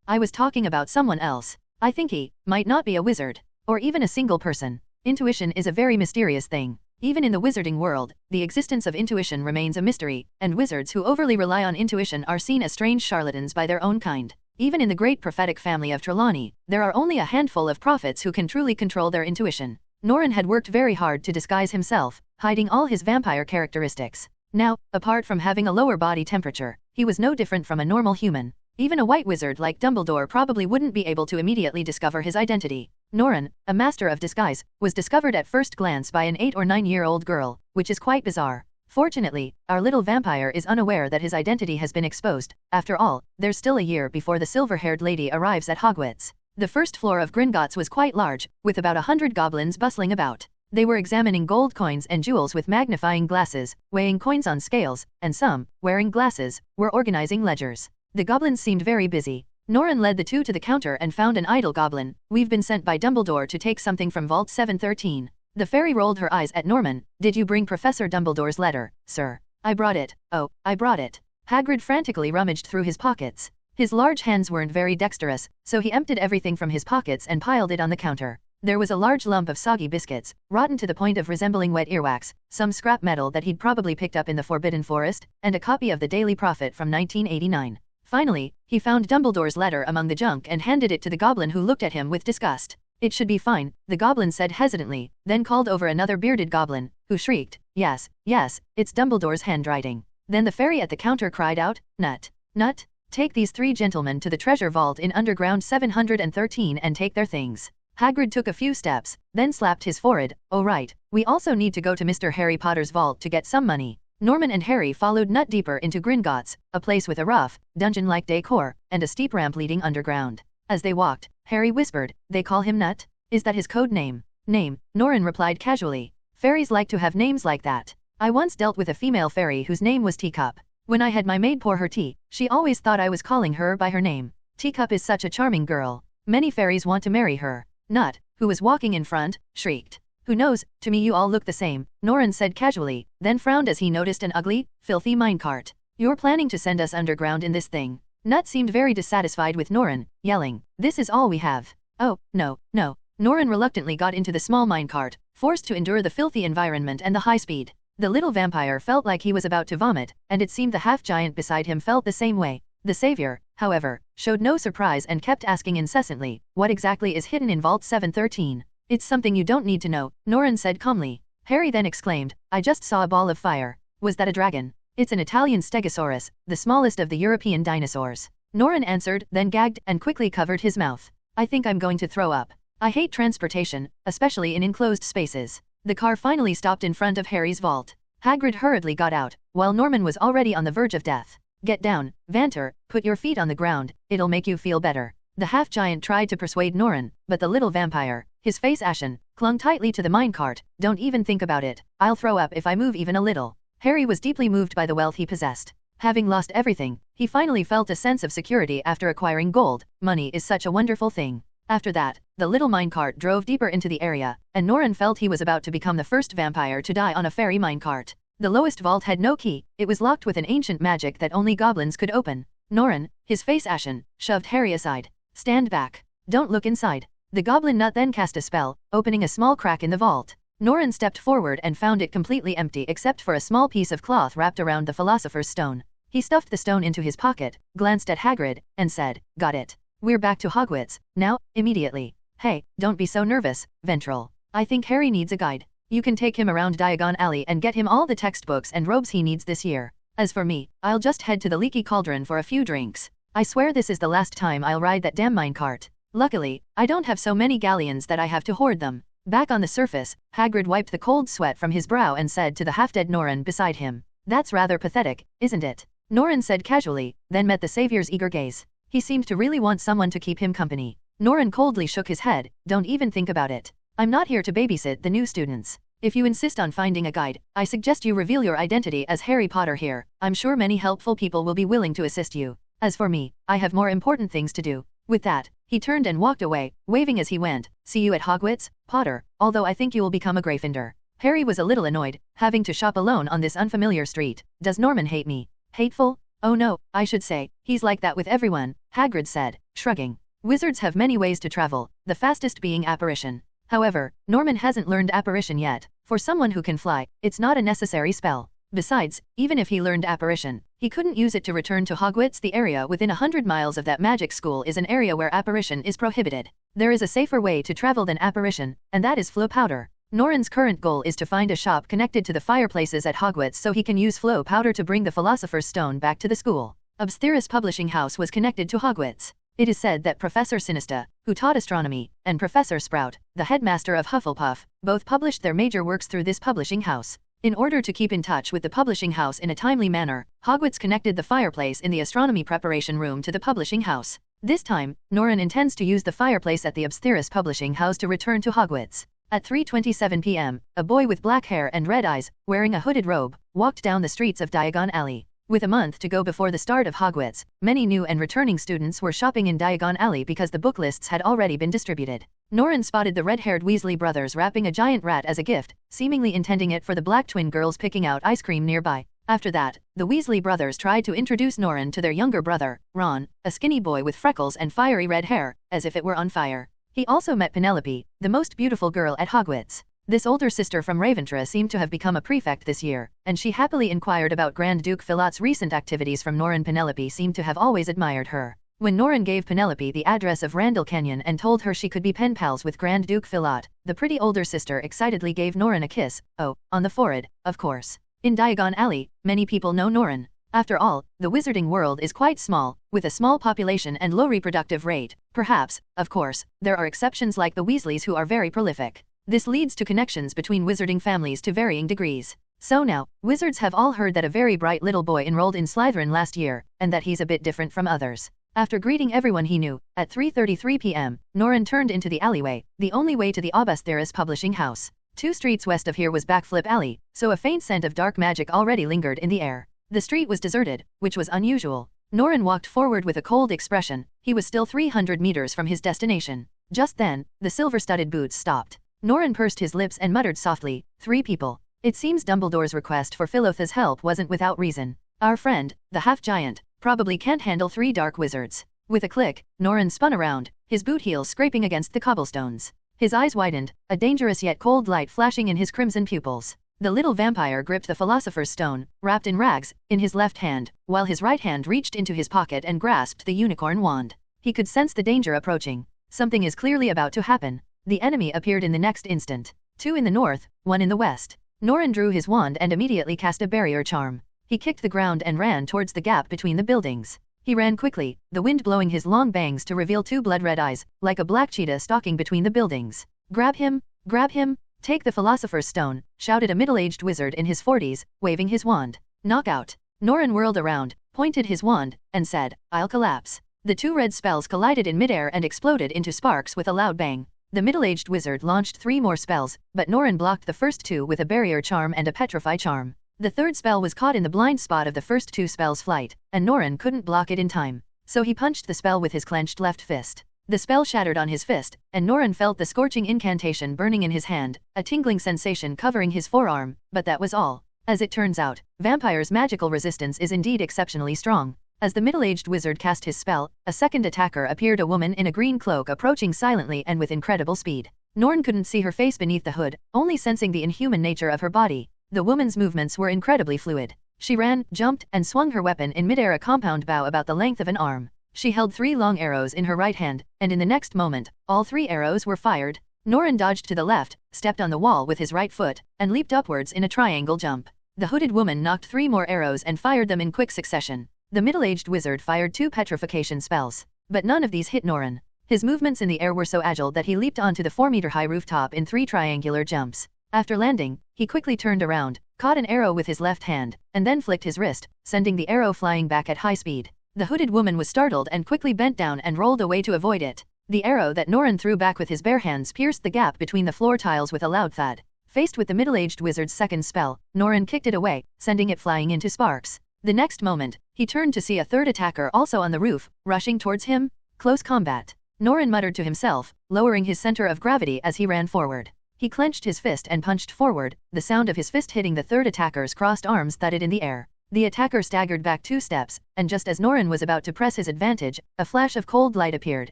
I was talking about someone else. I think he might not be a wizard, or even a single person. Intuition is a very mysterious thing. Even in the wizarding world, the existence of intuition remains a mystery, and wizards who overly rely on intuition are seen as strange charlatans by their own kind. Even in the great prophetic family of Trelawney, there are only a handful of prophets who can truly control their intuition. Norren had worked very hard to disguise himself, hiding all his vampire characteristics. Now, apart from having a lower body temperature, he was no different from a normal human. Even a white wizard like Dumbledore probably wouldn't be able to immediately discover his identity. Norren, a master of disguise, was discovered at first glance by an 8 or 9-year-old girl, which is quite bizarre. Fortunately, our little vampire is unaware that his identity has been exposed. After all, there's still a year before the silver-haired lady arrives at Hogwarts. The first floor of Gringotts was quite large, with about 100 goblins bustling about. They were examining gold coins and jewels with magnifying glasses, weighing coins on scales, and some, wearing glasses, were organizing ledgers. The goblins seemed very busy. Norren led the two to the counter and found an idle goblin. "We've been sent by Dumbledore to take something from Vault 713. The fairy rolled her eyes at Norman. "Did you bring Professor Dumbledore's letter, sir?" "I brought it. Oh, I brought it." Hagrid frantically rummaged through his pockets. His large hands weren't very dexterous, so he emptied everything from his pockets and piled it on the counter. There was a large lump of soggy biscuits, rotten to the point of resembling wet earwax, some scrap metal that he'd probably picked up in the Forbidden Forest, and a copy of the Daily Prophet from 1989. Finally, he found Dumbledore's letter among the junk and handed it to the goblin, who looked at him with disgust. "It should be fine," the goblin said hesitantly, then called over another bearded goblin, who shrieked, "Yes, yes, it's Dumbledore's handwriting." Then the fairy at the counter cried out, "Nut, Nut, take these three gentlemen to the treasure vault in underground 713 and take their things." Hagrid took a few steps, then slapped his forehead. "Oh right, we also need to go to Mr. Harry Potter's vault to get some money." Norman and Harry followed Nut deeper into Gringotts, a place with a rough, dungeon-like decor, and a steep ramp leading underground. As they walked, Harry whispered, "They call him Nut? Is that his code name?" "Name," Norren replied casually. "Fairies like to have names like that. I once dealt with a female fairy whose name was Teacup. When I had my maid pour her tea, she always thought I was calling her by her name. Teacup is such a charming girl. Many fairies want to marry her." Nut, who was walking in front, shrieked. "Who knows, to me you all look the same," Norren said casually, then frowned as he noticed an ugly, filthy minecart. "You're planning to send us underground in this thing?" Nut seemed very dissatisfied with Norren, yelling, "This is all we have." "Oh, no, no." Norren reluctantly got into the small minecart, forced to endure the filthy environment and the high speed. The little vampire felt like he was about to vomit, and it seemed the half-giant beside him felt the same way. The savior, however, showed no surprise and kept asking incessantly, "What exactly is hidden in Vault 713? "It's something you don't need to know," Norren said calmly. Harry then exclaimed, "I just saw a ball of fire. Was that a dragon?" "It's an Italian stegosaurus, the smallest of the European dinosaurs." Norren answered, then gagged and quickly covered his mouth. "I think I'm going to throw up. I hate transportation, especially in enclosed spaces." The car finally stopped in front of Harry's vault. Hagrid hurriedly got out, while Norman was already on the verge of death. "Get down, Vanter, put your feet on the ground, it'll make you feel better." The half-giant tried to persuade Norren, but the little vampire, his face ashen, clung tightly to the minecart. "Don't even think about it. I'll throw up if I move even a little." Harry was deeply moved by the wealth he possessed. Having lost everything, he finally felt a sense of security after acquiring gold. Money is such a wonderful thing. After that, the little minecart drove deeper into the area, and Norren felt he was about to become the first vampire to die on a fairy minecart. The lowest vault had no key, it was locked with an ancient magic that only goblins could open. Norren, his face ashen, shoved Harry aside. "Stand back. Don't look inside." The goblin Nut then cast a spell, opening a small crack in the vault. Norren stepped forward and found it completely empty except for a small piece of cloth wrapped around the Philosopher's Stone. He stuffed the stone into his pocket, glanced at Hagrid, and said, "Got it. We're back to Hogwarts, now, immediately." "Hey, don't be so nervous, Ventral. I think Harry needs a guide. You can take him around Diagon Alley and get him all the textbooks and robes he needs this year. As for me, I'll just head to the Leaky Cauldron for a few drinks. I swear this is the last time I'll ride that damn minecart. Luckily, I don't have so many galleons that I have to hoard them." Back on the surface, Hagrid wiped the cold sweat from his brow and said to the half-dead Norren beside him, "That's rather pathetic, isn't it?" Norren said casually, then met the savior's eager gaze. He seemed to really want someone to keep him company. Norren coldly shook his head. "Don't even think about it. I'm not here to babysit the new students. If you insist on finding a guide, I suggest you reveal your identity as Harry Potter here. I'm sure many helpful people will be willing to assist you. As for me, I have more important things to do." With that, he turned and walked away, waving as he went. "See you at Hogwarts, Potter, although I think you will become a Gryffindor." Harry was a little annoyed, having to shop alone on this unfamiliar street. "Does Norman hate me? Hateful? Oh no, I should say, he's like that with everyone," Hagrid said, shrugging. "Wizards have many ways to travel, the fastest being apparition. However, Norman hasn't learned apparition yet. For someone who can fly, it's not a necessary spell. Besides, even if he learned apparition, he couldn't use it to return to Hogwarts. The area within 100 miles of that magic school is an area where apparition is prohibited. There is a safer way to travel than apparition, and that is flow powder. Norren's current goal is to find a shop connected to the fireplaces at Hogwarts so he can use flow powder to bring the Philosopher's Stone back to the school. Obsthirus Publishing House was connected to Hogwarts. It is said that Professor Sinister, who taught astronomy, and Professor Sprout, the headmaster of Hufflepuff, both published their major works through this publishing house. In order to keep in touch with the publishing house in a timely manner, Hogwarts connected the fireplace in the astronomy preparation room to the publishing house. This time, Norren intends to use the fireplace at the Obsthirus Publishing House to return to Hogwarts. At 3:27 p.m., a boy with black hair and red eyes, wearing a hooded robe, walked down the streets of Diagon Alley. With a month to go before the start of Hogwarts, many new and returning students were shopping in Diagon Alley because the book lists had already been distributed. Norren spotted the red-haired Weasley brothers wrapping a giant rat as a gift, seemingly intending it for the black twin girls picking out ice cream nearby. After that, the Weasley brothers tried to introduce Norren to their younger brother, Ron, a skinny boy with freckles and fiery red hair, as if it were on fire. He also met Penelope, the most beautiful girl at Hogwarts. This older sister from Raventra seemed to have become a prefect this year, and she happily inquired about Grand Duke Philot's recent activities from Norren. Penelope seemed to have always admired her. When Norren gave Penelope the address of Randall Kenyon and told her she could be pen pals with Grand Duke Philot, the pretty older sister excitedly gave Norren a kiss, on the forehead, of course. In Diagon Alley, many people know Norren. After all, the wizarding world is quite small, with a small population and low reproductive rate. Perhaps, of course, there are exceptions like the Weasleys who are very prolific. This leads to connections between wizarding families to varying degrees. So now, wizards have all heard that a very bright little boy enrolled in Slytherin last year, and that he's a bit different from others. After greeting everyone he knew, at 3:33 p.m., Norren turned into the alleyway, the only way to the Aubastheris publishing house. 2 streets west of here was Backflip Alley, so a faint scent of dark magic already lingered in the air. The street was deserted, which was unusual. Norren walked forward with a cold expression. He was still 300 meters from his destination. Just then, the silver-studded boots stopped. Norren pursed his lips and muttered softly, 3 people. It seems Dumbledore's request for Philotha's help wasn't without reason. Our friend, the half-giant, probably can't handle 3 dark wizards. With a click, Norren spun around, his boot heels scraping against the cobblestones. His eyes widened, a dangerous yet cold light flashing in his crimson pupils. The little vampire gripped the Philosopher's Stone, wrapped in rags, in his left hand, while his right hand reached into his pocket and grasped the unicorn wand. He could sense the danger approaching. Something is clearly about to happen. The enemy appeared in the next instant. 2 in the north, 1 in the west. Norren drew his wand and immediately cast a barrier charm. He kicked the ground and ran towards the gap between the buildings. He ran quickly, the wind blowing his long bangs to reveal 2 blood-red eyes, like a black cheetah stalking between the buildings. Grab him! Grab him! Take the Philosopher's Stone, shouted a middle-aged wizard in his 40s, waving his wand. Knockout! Norren whirled around, pointed his wand, and said, I'll collapse. The 2 red spells collided in midair and exploded into sparks with a loud bang. The middle-aged wizard launched 3 more spells, but Norren blocked the first 2 with a barrier charm and a petrify charm. The 3rd spell was caught in the blind spot of the first 2 spells' flight, and Norren couldn't block it in time. So he punched the spell with his clenched left fist. The spell shattered on his fist, and Norren felt the scorching incantation burning in his hand, a tingling sensation covering his forearm, but that was all. As it turns out, vampires' magical resistance is indeed exceptionally strong. As the middle-aged wizard cast his spell, a second attacker appeared, a woman in a green cloak approaching silently and with incredible speed. Norren couldn't see her face beneath the hood, only sensing the inhuman nature of her body. The woman's movements were incredibly fluid. She ran, jumped, and swung her weapon in midair, a compound bow about the length of an arm. She held 3 long arrows in her right hand, and in the next moment, all 3 arrows were fired. Norren dodged to the left, stepped on the wall with his right foot, and leaped upwards in a triangle jump. The hooded woman knocked 3 more arrows and fired them in quick succession. The middle-aged wizard fired 2 petrification spells, but none of these hit Norren. His movements in the air were so agile that he leaped onto the 4-meter-high rooftop in 3 triangular jumps. After landing, he quickly turned around, caught an arrow with his left hand, and then flicked his wrist, sending the arrow flying back at high speed. The hooded woman was startled and quickly bent down and rolled away to avoid it. The arrow that Norren threw back with his bare hands pierced the gap between the floor tiles with a loud thud. Faced with the middle-aged wizard's second spell, Norren kicked it away, sending it flying into sparks. The next moment, he turned to see a 3rd attacker also on the roof, rushing towards him. Close combat. Norren muttered to himself, lowering his center of gravity as he ran forward. He clenched his fist and punched forward. The sound of his fist hitting the 3rd attacker's crossed arms thudded in the air. The attacker staggered back 2 steps, and just as Norren was about to press his advantage, a flash of cold light appeared,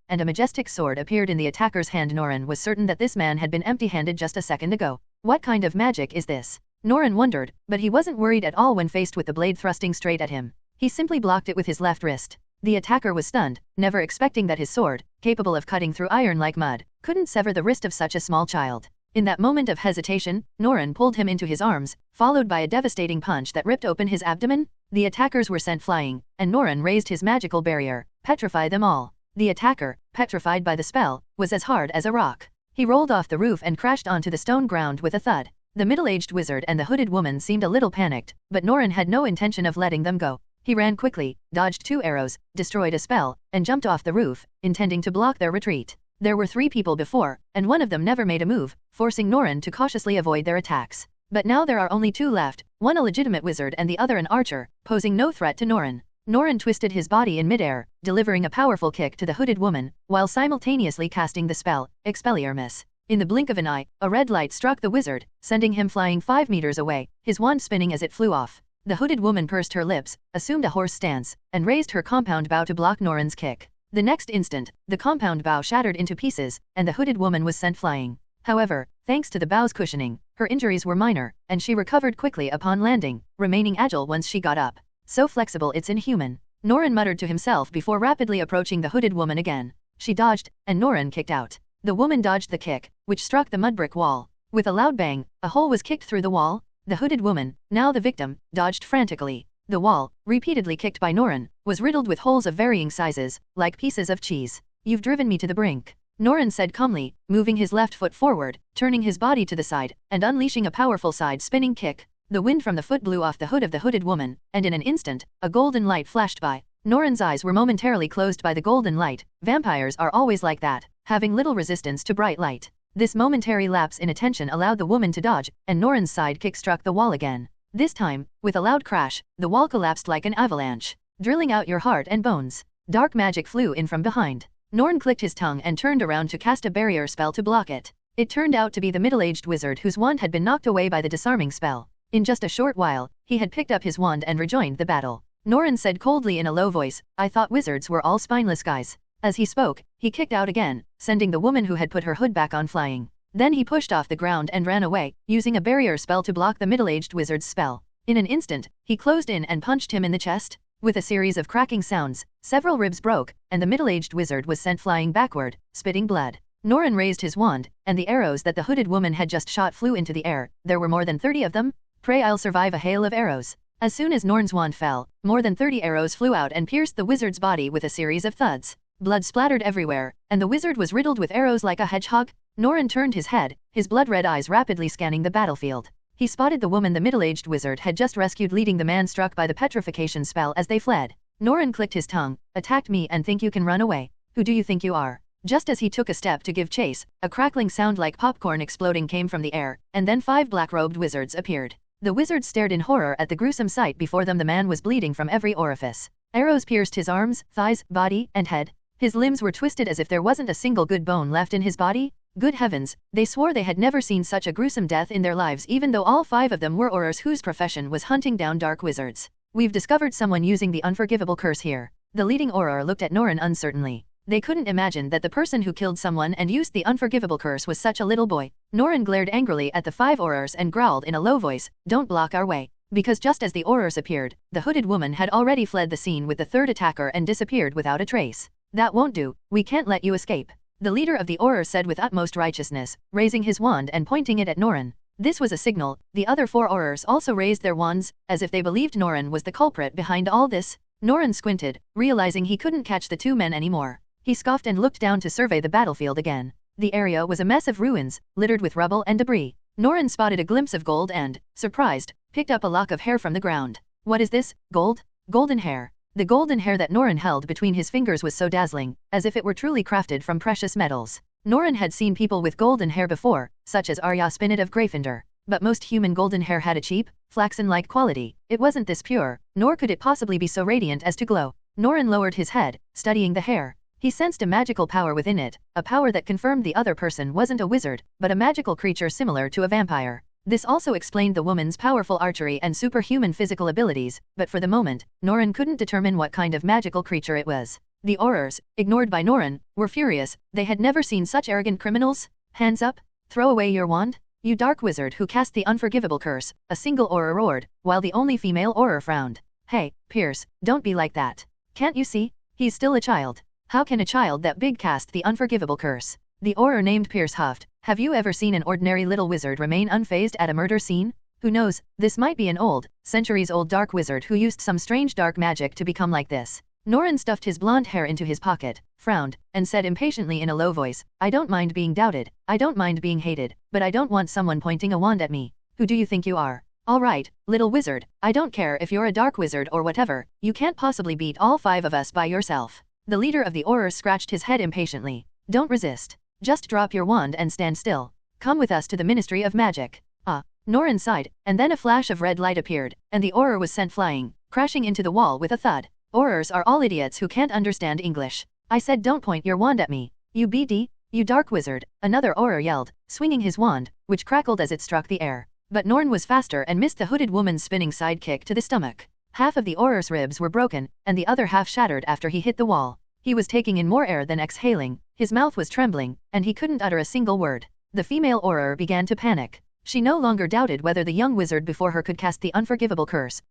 and a majestic sword appeared in the attacker's hand. Norren was certain that this man had been empty-handed just a second ago. What kind of magic is this? Norren wondered, but he wasn't worried at all when faced with the blade thrusting straight at him. He simply blocked it with his left wrist. The attacker was stunned, never expecting that his sword, capable of cutting through iron like mud, couldn't sever the wrist of such a small child. In that moment of hesitation, Norren pulled him into his arms, followed by a devastating punch that ripped open his abdomen. The attackers were sent flying, and Norren raised his magical barrier, petrify them all. The attacker, petrified by the spell, was as hard as a rock. He rolled off the roof and crashed onto the stone ground with a thud. The middle-aged wizard and the hooded woman seemed a little panicked, but Norren had no intention of letting them go. He ran quickly, dodged 2 arrows, destroyed a spell, and jumped off the roof, intending to block their retreat. There were 3 people before, and one of them never made a move, forcing Norren to cautiously avoid their attacks. But now there are only 2 left, one a legitimate wizard and the other an archer, posing no threat to Norren. Norren twisted his body in midair, delivering a powerful kick to the hooded woman, while simultaneously casting the spell, Expelliarmus. In the blink of an eye, a red light struck the wizard, sending him flying 5 meters away, his wand spinning as it flew off. The hooded woman pursed her lips, assumed a horse stance, and raised her compound bow to block Norren's kick. The next instant, the compound bow shattered into pieces, and the hooded woman was sent flying. However, thanks to the bow's cushioning, her injuries were minor, and she recovered quickly upon landing, remaining agile once she got up. So flexible it's inhuman. Norren muttered to himself before rapidly approaching the hooded woman again. She dodged, and Norren kicked out. The woman dodged the kick, which struck the mud brick wall. With a loud bang, a hole was kicked through the wall. The hooded woman, now the victim, dodged frantically. The wall, repeatedly kicked by Norren, was riddled with holes of varying sizes, like pieces of cheese. You've driven me to the brink, Norren said calmly, moving his left foot forward, turning his body to the side, and unleashing a powerful side-spinning kick. The wind from the foot blew off the hood of the hooded woman, and in an instant, a golden light flashed by. Norren's eyes were momentarily closed by the golden light. Vampires are always like that, having little resistance to bright light. This momentary lapse in attention allowed the woman to dodge, and Norren's side kick struck the wall again. This time, with a loud crash, the wall collapsed like an avalanche, drilling out your heart and bones. Dark magic flew in from behind. Norren clicked his tongue and turned around to cast a barrier spell to block it. It turned out to be the middle-aged wizard whose wand had been knocked away by the disarming spell. In just a short while, he had picked up his wand and rejoined the battle. Norren said coldly in a low voice, "I thought wizards were all spineless guys." As he spoke, he kicked out again, sending the woman who had put her hood back on flying. Then he pushed off the ground and ran away, using a barrier spell to block the middle-aged wizard's spell. In an instant, he closed in and punched him in the chest. With a series of cracking sounds, several ribs broke, and the middle-aged wizard was sent flying backward, spitting blood. Norren raised his wand, and the arrows that the hooded woman had just shot flew into the air. There were more than 30 of them. Pray I'll survive a hail of arrows. As soon as Norren's wand fell, more than 30 arrows flew out and pierced the wizard's body with a series of thuds. Blood splattered everywhere, and the wizard was riddled with arrows like a hedgehog. Norren turned his head, his blood-red eyes rapidly scanning the battlefield. He spotted the woman the middle-aged wizard had just rescued, leading the man struck by the petrification spell as they fled. Norren clicked his tongue. "Attacked me and think you can run away? Who do you think you are?" Just as he took a step to give chase, a crackling sound like popcorn exploding came from the air, and then 5 black-robed wizards appeared. The wizards stared in horror at the gruesome sight before them. The man was bleeding from every orifice. Arrows pierced his arms, thighs, body, and head. His limbs were twisted as if there wasn't a single good bone left in his body. Good heavens, they swore they had never seen such a gruesome death in their lives, even though all 5 of them were aurors whose profession was hunting down dark wizards. "We've discovered someone using the unforgivable curse here." The leading auror looked at Norren uncertainly. They couldn't imagine that the person who killed someone and used the unforgivable curse was such a little boy. Norren glared angrily at the 5 aurors and growled in a low voice, "Don't block our way." Because just as the aurors appeared, the hooded woman had already fled the scene with the 3rd attacker and disappeared without a trace. "That won't do, we can't let you escape," the leader of the aurors said with utmost righteousness, raising his wand and pointing it at Norren. This was a signal. The other 4 aurors also raised their wands, as if they believed Norren was the culprit behind all this. Norren squinted, realizing he couldn't catch the 2 men anymore. He scoffed and looked down to survey the battlefield again. The area was a mess of ruins, littered with rubble and debris. Norren spotted a glimpse of gold and, surprised, picked up a lock of hair from the ground. "What is this? Gold? Golden hair?" The golden hair that Norren held between his fingers was so dazzling, as if it were truly crafted from precious metals. Norren had seen people with golden hair before, such as Arya Spinnet of Gryffindor, but most human golden hair had a cheap, flaxen-like quality. It wasn't this pure, nor could it possibly be so radiant as to glow. Norren lowered his head, studying the hair. He sensed a magical power within it, a power that confirmed the other person wasn't a wizard, but a magical creature similar to a vampire. This also explained the woman's powerful archery and superhuman physical abilities, but for the moment, Norren couldn't determine what kind of magical creature it was. The aurors, ignored by Norren, were furious. They had never seen such arrogant criminals. "Hands up! Throw away your wand! You dark wizard who cast the unforgivable curse," a single auror roared, while the only female auror frowned. "Hey, Pierce, don't be like that. Can't you see? He's still a child. How can a child that big cast the unforgivable curse?" The auror named Pierce huffed. "Have you ever seen an ordinary little wizard remain unfazed at a murder scene? Who knows, this might be an old, centuries-old dark wizard who used some strange dark magic to become like this." Norren stuffed his blonde hair into his pocket, frowned, and said impatiently in a low voice, "I don't mind being doubted, I don't mind being hated, but I don't want someone pointing a wand at me. Who do you think you are? All right, little wizard, I don't care if you're a dark wizard or whatever, you can't possibly beat all 5 of us by yourself." The leader of the aurors scratched his head impatiently. Don't resist. Just drop your wand and stand still. Come with us to the Ministry of Magic. Ah. Norren sighed, and then a flash of red light appeared, and the auror was sent flying, crashing into the wall with a thud. Aurors are all idiots who can't understand English. I said don't point your wand at me. You BD? You dark wizard, another auror yelled, swinging his wand, which crackled as it struck the air. But Norren was faster and missed the hooded woman's spinning sidekick to the stomach. Half of the auror's ribs were broken, and the other half shattered after he hit the wall. He was taking in more air than exhaling, his mouth was trembling, and he couldn't utter a single word. The female auror began to panic. She no longer doubted whether the young wizard before her could cast the unforgivable curse.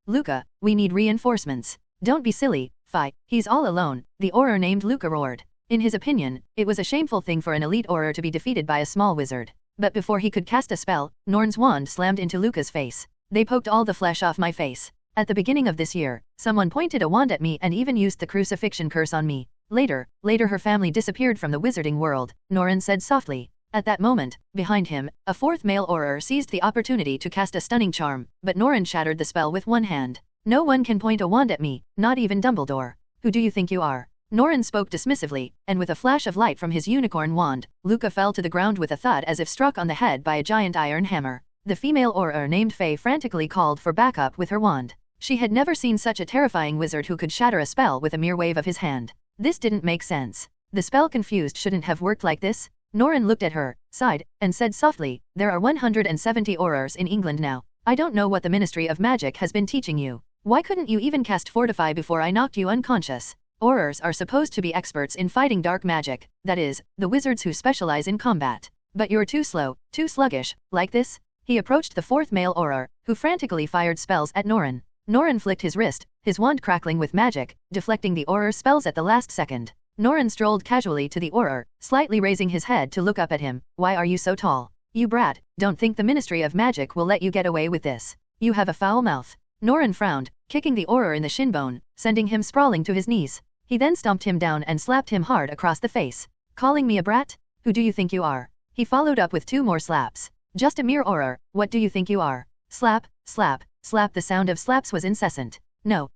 Luca, we need reinforcements. Don't be silly, Phi, he's all alone, the auror named Luca roared. In his opinion, it was a shameful thing for an elite auror to be defeated by a small wizard. But before he could cast a spell, Norren's wand slammed into Luca's face. They poked all the flesh off my face. At the beginning of this year, someone pointed a wand at me and even used the crucifixion curse on me. Later her family disappeared from the wizarding world, Norren said softly. At that moment, behind him, a fourth male auror seized the opportunity to cast a stunning charm, but Norren shattered the spell with one hand. No one can point a wand at me, not even Dumbledore. Who do you think you are? Norren spoke dismissively, and with a flash of light from his unicorn wand, Luca fell to the ground with a thud as if struck on the head by a giant iron hammer. The female auror named Faye frantically called for backup with her wand. She had never seen such a terrifying wizard who could shatter a spell with a mere wave of his hand. This didn't make sense. The spell confused shouldn't have worked like this. Norren looked at her, sighed, and said softly, there are 170 aurors in England now. I don't know what the Ministry of Magic has been teaching you. Why couldn't you even cast Fortify before I knocked you unconscious? Aurors are supposed to be experts in fighting dark magic, that is, the wizards who specialize in combat. But you're too slow, too sluggish, like this? He approached the fourth male auror, who frantically fired spells at Norren. Norren flicked his wrist, his wand crackling with magic, deflecting the auror's spells at the last second. Norren strolled casually to the auror, slightly raising his head to look up at him. Why are you so tall? You brat, don't think the Ministry of Magic will let you get away with this. You have a foul mouth. Norren frowned, kicking the auror in the shin bone, sending him sprawling to his knees. He then stomped him down and slapped him hard across the face. Calling me a brat? Who do you think you are? He followed up with 2 more slaps. Just a mere auror, what do you think you are? Slap, slap, slap. The sound of slaps was incessant. No.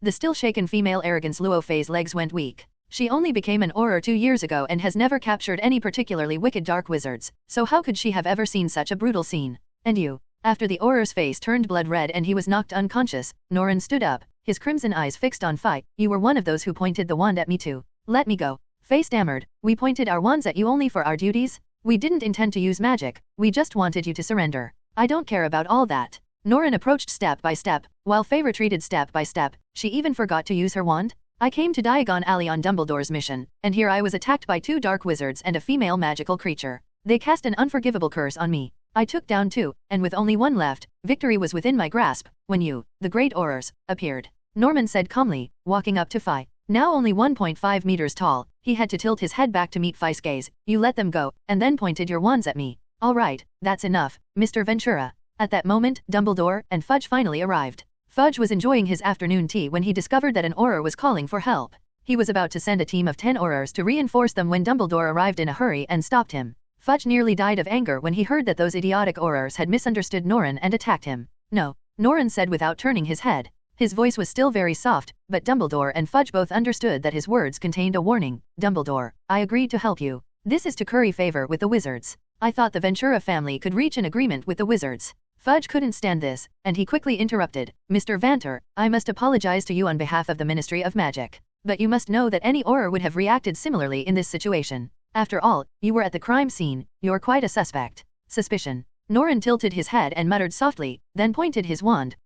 The still shaken female arrogance Luo Fei's legs went weak. She only became an auror 2 years ago and has never captured any particularly wicked dark wizards, so how could she have ever seen such a brutal scene? And you? After the auror's face turned blood red and he was knocked unconscious, Norren stood up, his crimson eyes fixed on Phi. You were one of those who pointed the wand at me too. Let me go. Faye stammered. We pointed our wands at you only for our duties? We didn't intend to use magic, we just wanted you to surrender. I don't care about all that. Norren approached step by step, while Faye retreated step by step. She even forgot to use her wand? I came to Diagon Alley on Dumbledore's mission, and here I was attacked by 2 dark wizards and a female magical creature. They cast an unforgivable curse on me. I took down 2, and with only 1 left, victory was within my grasp, when you, the great aurors, appeared. Norman said calmly, walking up to Phi. Now only 1.5 meters tall, he had to tilt his head back to meet Phi's gaze. You let them go, and then pointed your wands at me. All right, that's enough, Mr. Ventura. At that moment, Dumbledore and Fudge finally arrived. Fudge was enjoying his afternoon tea when he discovered that an auror was calling for help. He was about to send a team of 10 aurors to reinforce them when Dumbledore arrived in a hurry and stopped him. Fudge nearly died of anger when he heard that those idiotic aurors had misunderstood Norren and attacked him. No, Norren said without turning his head. His voice was still very soft, but Dumbledore and Fudge both understood that his words contained a warning. Dumbledore, I agreed to help you. This is to curry favor with the wizards. I thought the Ventura family could reach an agreement with the wizards. Fudge couldn't stand this, and he quickly interrupted. Mr. Vanter, I must apologize to you on behalf of the Ministry of Magic. But you must know that any auror would have reacted similarly in this situation. After all, you were at the crime scene, you're quite a suspect. Suspicion. Norren tilted his head and muttered softly, then pointed his wand,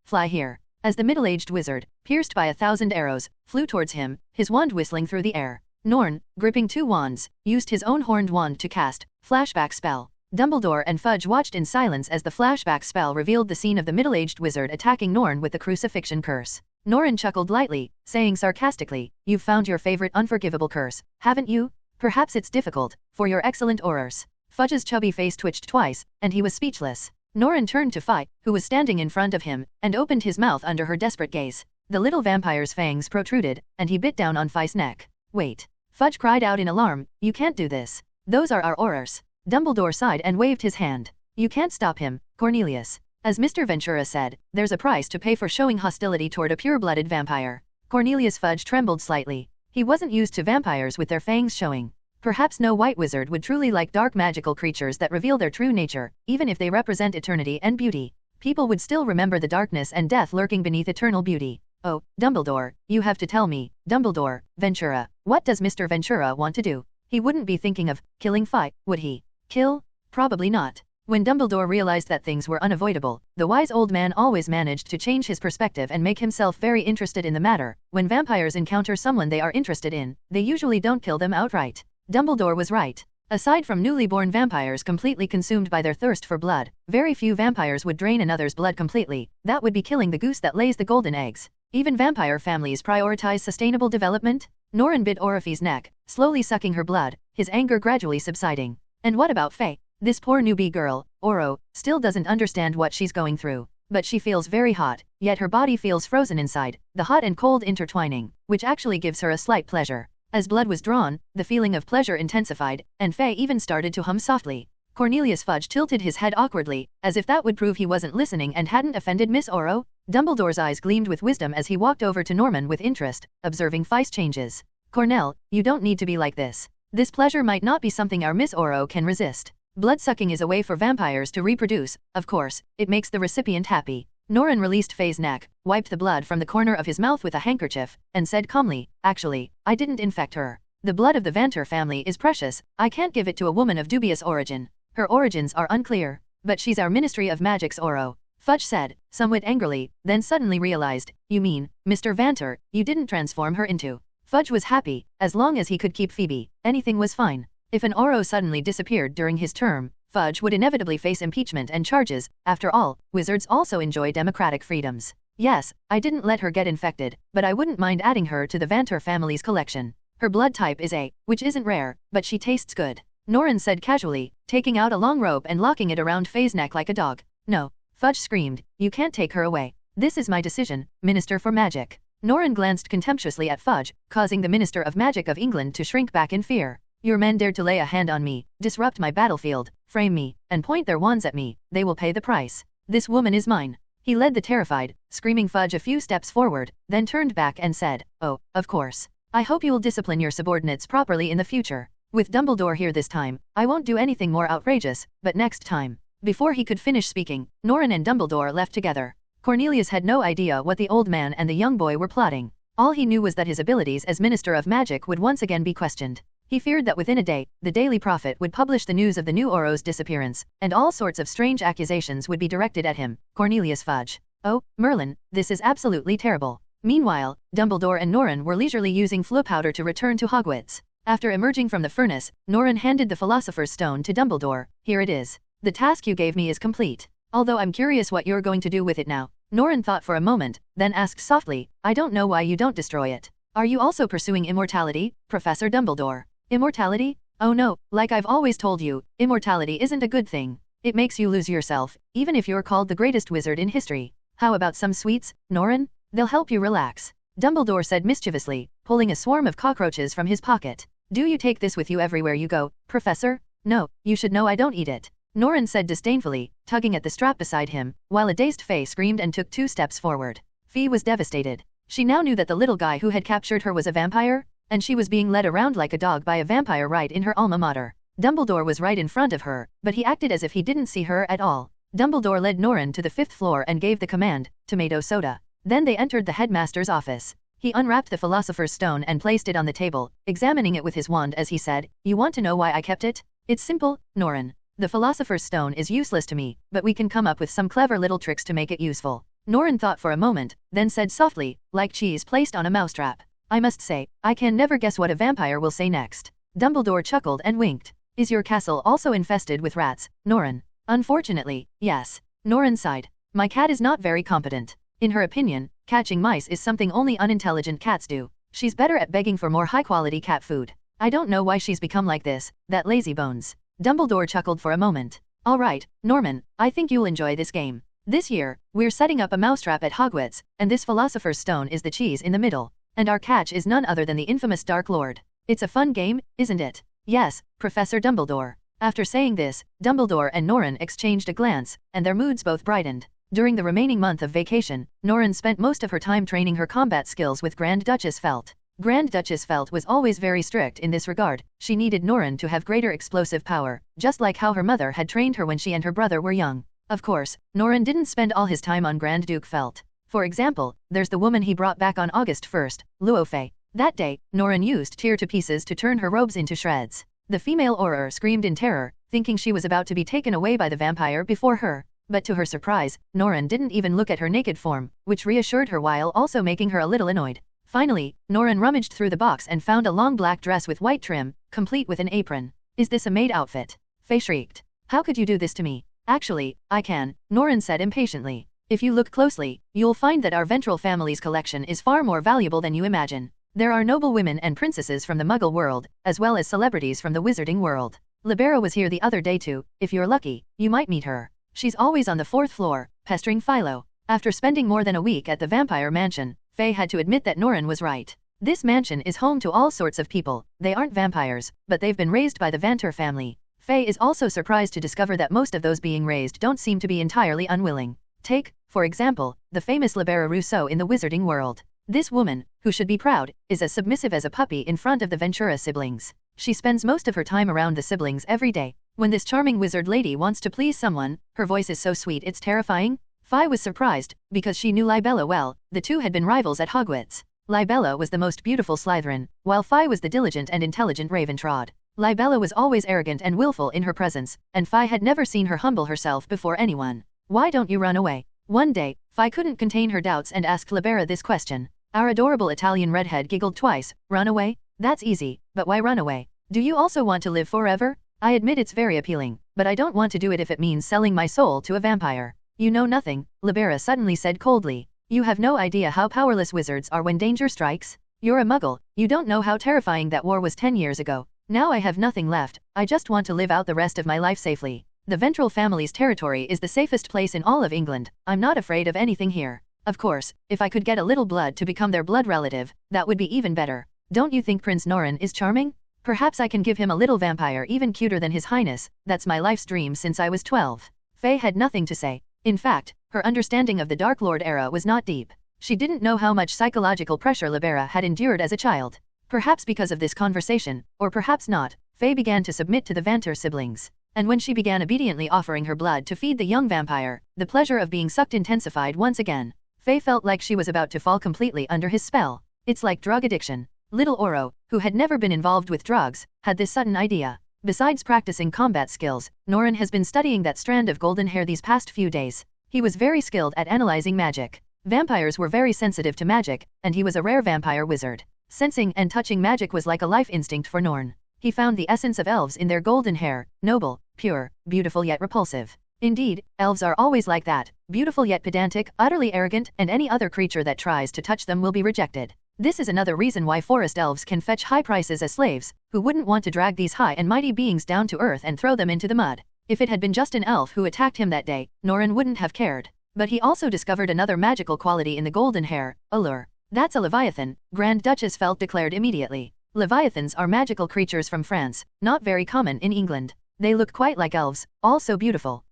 fly here. As the middle-aged wizard, pierced by 1,000 arrows, flew towards him, his wand whistling through the air. Norren, gripping 2 wands, used his own horned wand to cast flashback spell. Dumbledore and Fudge watched in silence as the flashback spell revealed the scene of the middle-aged wizard attacking Norren with the crucifixion curse. Norren chuckled lightly, saying sarcastically, You've found your favorite unforgivable curse, haven't you? Perhaps it's difficult, for your excellent aurors. Fudge's chubby face twitched twice, and he was speechless. Norren turned to Phi, who was standing in front of him, and opened his mouth under her desperate gaze. The little vampire's fangs protruded, and he bit down on Phi's neck. Wait. Fudge cried out in alarm, You can't do this. Those are our aurors. Dumbledore sighed and waved his hand. You can't stop him, Cornelius. As Mr. Ventura said, there's a price to pay for showing hostility toward a pure-blooded vampire. Cornelius Fudge trembled slightly. He wasn't used to vampires with their fangs showing. Perhaps no white wizard would truly like dark magical creatures that reveal their true nature, even if they represent eternity and beauty. People would still remember the darkness and death lurking beneath eternal beauty. Oh, Dumbledore, you have to tell me, Dumbledore, Ventura, what does Mr. Ventura want to do? He wouldn't be thinking of killing Fi, would he? Kill? Probably not. When Dumbledore realized that things were unavoidable, the wise old man always managed to change his perspective and make himself very interested in the matter. When vampires encounter someone they are interested in, they usually don't kill them outright. Dumbledore was right. Aside from newly born vampires completely consumed by their thirst for blood, very few vampires would drain another's blood completely. That would be killing the goose that lays the golden eggs. Even vampire families prioritize sustainable development. Norren bit Orphe's neck, slowly sucking her blood, his anger gradually subsiding. And what about Faye? This poor newbie girl, Oro, still doesn't understand what she's going through. But she feels very hot, yet her body feels frozen inside, the hot and cold intertwining, which actually gives her a slight pleasure. As blood was drawn, the feeling of pleasure intensified, and Faye even started to hum softly. Cornelius Fudge tilted his head awkwardly, as if that would prove he wasn't listening and hadn't offended Miss Oro. Dumbledore's eyes gleamed with wisdom as he walked over to Norman with interest, observing Faye's changes. Cornell, you don't need to be like this. This pleasure might not be something our Miss Oro can resist. Blood-sucking is a way for vampires to reproduce, of course, it makes the recipient happy. Norren released Faye's neck, wiped the blood from the corner of his mouth with a handkerchief, and said calmly, actually, I didn't infect her. The blood of the Vanter family is precious, I can't give it to a woman of dubious origin. Her origins are unclear. But she's our Ministry of Magic's Oro. Fudge said, somewhat angrily, then suddenly realized, you mean, Mr. Vanter, you didn't transform her into. Fudge was happy, as long as he could keep Phoebe, anything was fine. If an Oro suddenly disappeared during his term, Fudge would inevitably face impeachment and charges. After all, wizards also enjoy democratic freedoms. Yes, I didn't let her get infected, but I wouldn't mind adding her to the Vanter family's collection. Her blood type is A, which isn't rare, but she tastes good. Norren said casually, taking out a long rope and locking it around Faye's neck like a dog. No, Fudge screamed, you can't take her away. This is my decision, Minister for Magic. Norren glanced contemptuously at Fudge, causing the Minister of Magic of England to shrink back in fear. Your men dared to lay a hand on me, disrupt my battlefield, frame me, and point their wands at me. They will pay the price. This woman is mine. He led the terrified, screaming Fudge a few steps forward, then turned back and said, oh, of course. I hope you'll discipline your subordinates properly in the future. With Dumbledore here this time, I won't do anything more outrageous, but next time. Before he could finish speaking, Norren and Dumbledore left together. Cornelius had no idea what the old man and the young boy were plotting. All he knew was that his abilities as Minister of Magic would once again be questioned. He feared that within a day, the Daily Prophet would publish the news of the new Oro's disappearance, and all sorts of strange accusations would be directed at him. Cornelius Fudge. Oh, Merlin, this is absolutely terrible. Meanwhile, Dumbledore and Norren were leisurely using Floo powder to return to Hogwarts. After emerging from the furnace, Norren handed the Philosopher's Stone to Dumbledore. Here it is. The task you gave me is complete. Although I'm curious what you're going to do with it now. Norren thought for a moment, then asked softly, I don't know why you don't destroy it. Are you also pursuing immortality, Professor Dumbledore? Immortality? Oh no, like I've always told you, immortality isn't a good thing. It makes you lose yourself, even if you're called the greatest wizard in history. How about some sweets, Norren? They'll help you relax. Dumbledore said mischievously, pulling a swarm of cockroaches from his pocket. Do you take this with you everywhere you go, Professor? No, you should know I don't eat it. Norren said disdainfully, tugging at the strap beside him, while a dazed Faye screamed and took 2 steps forward. Fee was devastated. She now knew that the little guy who had captured her was a vampire, and she was being led around like a dog by a vampire right in her alma mater. Dumbledore was right in front of her, but he acted as if he didn't see her at all. Dumbledore led Norren to the 5th floor and gave the command, tomato soda. Then they entered the headmaster's office. He unwrapped the Philosopher's Stone and placed it on the table, examining it with his wand as he said, you want to know why I kept it? It's simple, Norren. The Philosopher's Stone is useless to me, but we can come up with some clever little tricks to make it useful. Norren thought for a moment, then said softly, like cheese placed on a mousetrap. I must say, I can never guess what a vampire will say next. Dumbledore chuckled and winked. Is your castle also infested with rats, Norren? Unfortunately, yes. Norren sighed. My cat is not very competent. In her opinion, catching mice is something only unintelligent cats do. She's better at begging for more high-quality cat food. I don't know why she's become like this, that lazy bones. Dumbledore chuckled for a moment. All right, Norman, I think you'll enjoy this game. This year, we're setting up a mousetrap at Hogwarts, and this Philosopher's Stone is the cheese in the middle. And our catch is none other than the infamous Dark Lord. It's a fun game, isn't it? Yes, Professor Dumbledore. After saying this, Dumbledore and Norren exchanged a glance, and their moods both brightened. During the remaining month of vacation, Norren spent most of her time training her combat skills with Grand Duchess Felt. Grand Duchess felt was always very strict in this regard. She needed Norren to have greater explosive power, just like how her mother had trained her when she and her brother were young. Of course, Norren didn't spend all his time on Grand Duke Felt. For example, there's the woman he brought back on August 1st, Luo Fei. That day, Norren used tear to pieces to turn her robes into shreds. The female Auror screamed in terror, thinking she was about to be taken away by the vampire before her. But to her surprise, Norren didn't even look at her naked form, which reassured her while also making her a little annoyed. Finally, Norren rummaged through the box and found a long black dress with white trim, complete with an apron. Is this a maid outfit? Fei shrieked. How could you do this to me? Actually, I can, Norren said impatiently. If you look closely, you'll find that our Ventral family's collection is far more valuable than you imagine. There are noble women and princesses from the Muggle world, as well as celebrities from the Wizarding world. Libera was here the other day too. If you're lucky, you might meet her. She's always on the 4th floor, pestering Philo. After spending more than a week at the vampire mansion, Faye had to admit that Norren was right. This mansion is home to all sorts of people. They aren't vampires, but they've been raised by the Vanter family. Faye is also surprised to discover that most of those being raised don't seem to be entirely unwilling. Take, for example, the famous Libera Rousseau in the Wizarding world. This woman, who should be proud, is as submissive as a puppy in front of the Ventura siblings. She spends most of her time around the siblings every day. When this charming wizard lady wants to please someone, her voice is so sweet it's terrifying. Faye was surprised, because she knew Libella well. The two had been rivals at Hogwarts. Libella was the most beautiful Slytherin, while Faye was the diligent and intelligent Ravenclaw. Libella was always arrogant and willful in her presence, and Faye had never seen her humble herself before anyone. Why don't you run away? One day, Faye couldn't contain her doubts and asked Libera this question. Our adorable Italian redhead giggled twice. Run away? That's easy, but why run away? Do you also want to live forever? I admit it's very appealing, but I don't want to do it if it means selling my soul to a vampire. You know nothing, Libera suddenly said coldly. You have no idea how powerless wizards are when danger strikes. You're a muggle, you don't know how terrifying that war was 10 years ago. Now I have nothing left, I just want to live out the rest of my life safely. The Ventral family's territory is the safest place in all of England. I'm not afraid of anything here. Of course, if I could get a little blood to become their blood relative, that would be even better. Don't you think Prince Norren is charming? Perhaps I can give him a little vampire even cuter than His Highness. That's my life's dream since I was 12. Faye had nothing to say. In fact, her understanding of the Dark Lord era was not deep. She didn't know how much psychological pressure Libera had endured as a child. Perhaps because of this conversation, or perhaps not, Faye began to submit to the Vanter siblings. And when she began obediently offering her blood to feed the young vampire, the pleasure of being sucked intensified once again. Faye felt like she was about to fall completely under his spell. It's like drug addiction. Little Oro, who had never been involved with drugs, had this sudden idea. Besides practicing combat skills, Norren has been studying that strand of golden hair these past few days. He was very skilled at analyzing magic. Vampires were very sensitive to magic, and he was a rare vampire wizard. Sensing and touching magic was like a life instinct for Norren. He found the essence of elves in their golden hair, noble, pure, beautiful yet repulsive. Indeed, elves are always like that, beautiful yet pedantic, utterly arrogant, and any other creature that tries to touch them will be rejected. This is another reason why forest elves can fetch high prices as slaves, who wouldn't want to drag these high and mighty beings down to earth and throw them into the mud. If it had been just an elf who attacked him that day, Norren wouldn't have cared. But he also discovered another magical quality in the golden hair, allure. That's a Leviathan, Grand Duchess Felt declared immediately. Leviathans are magical creatures from France, not very common in England. They look quite like elves, all so beautiful.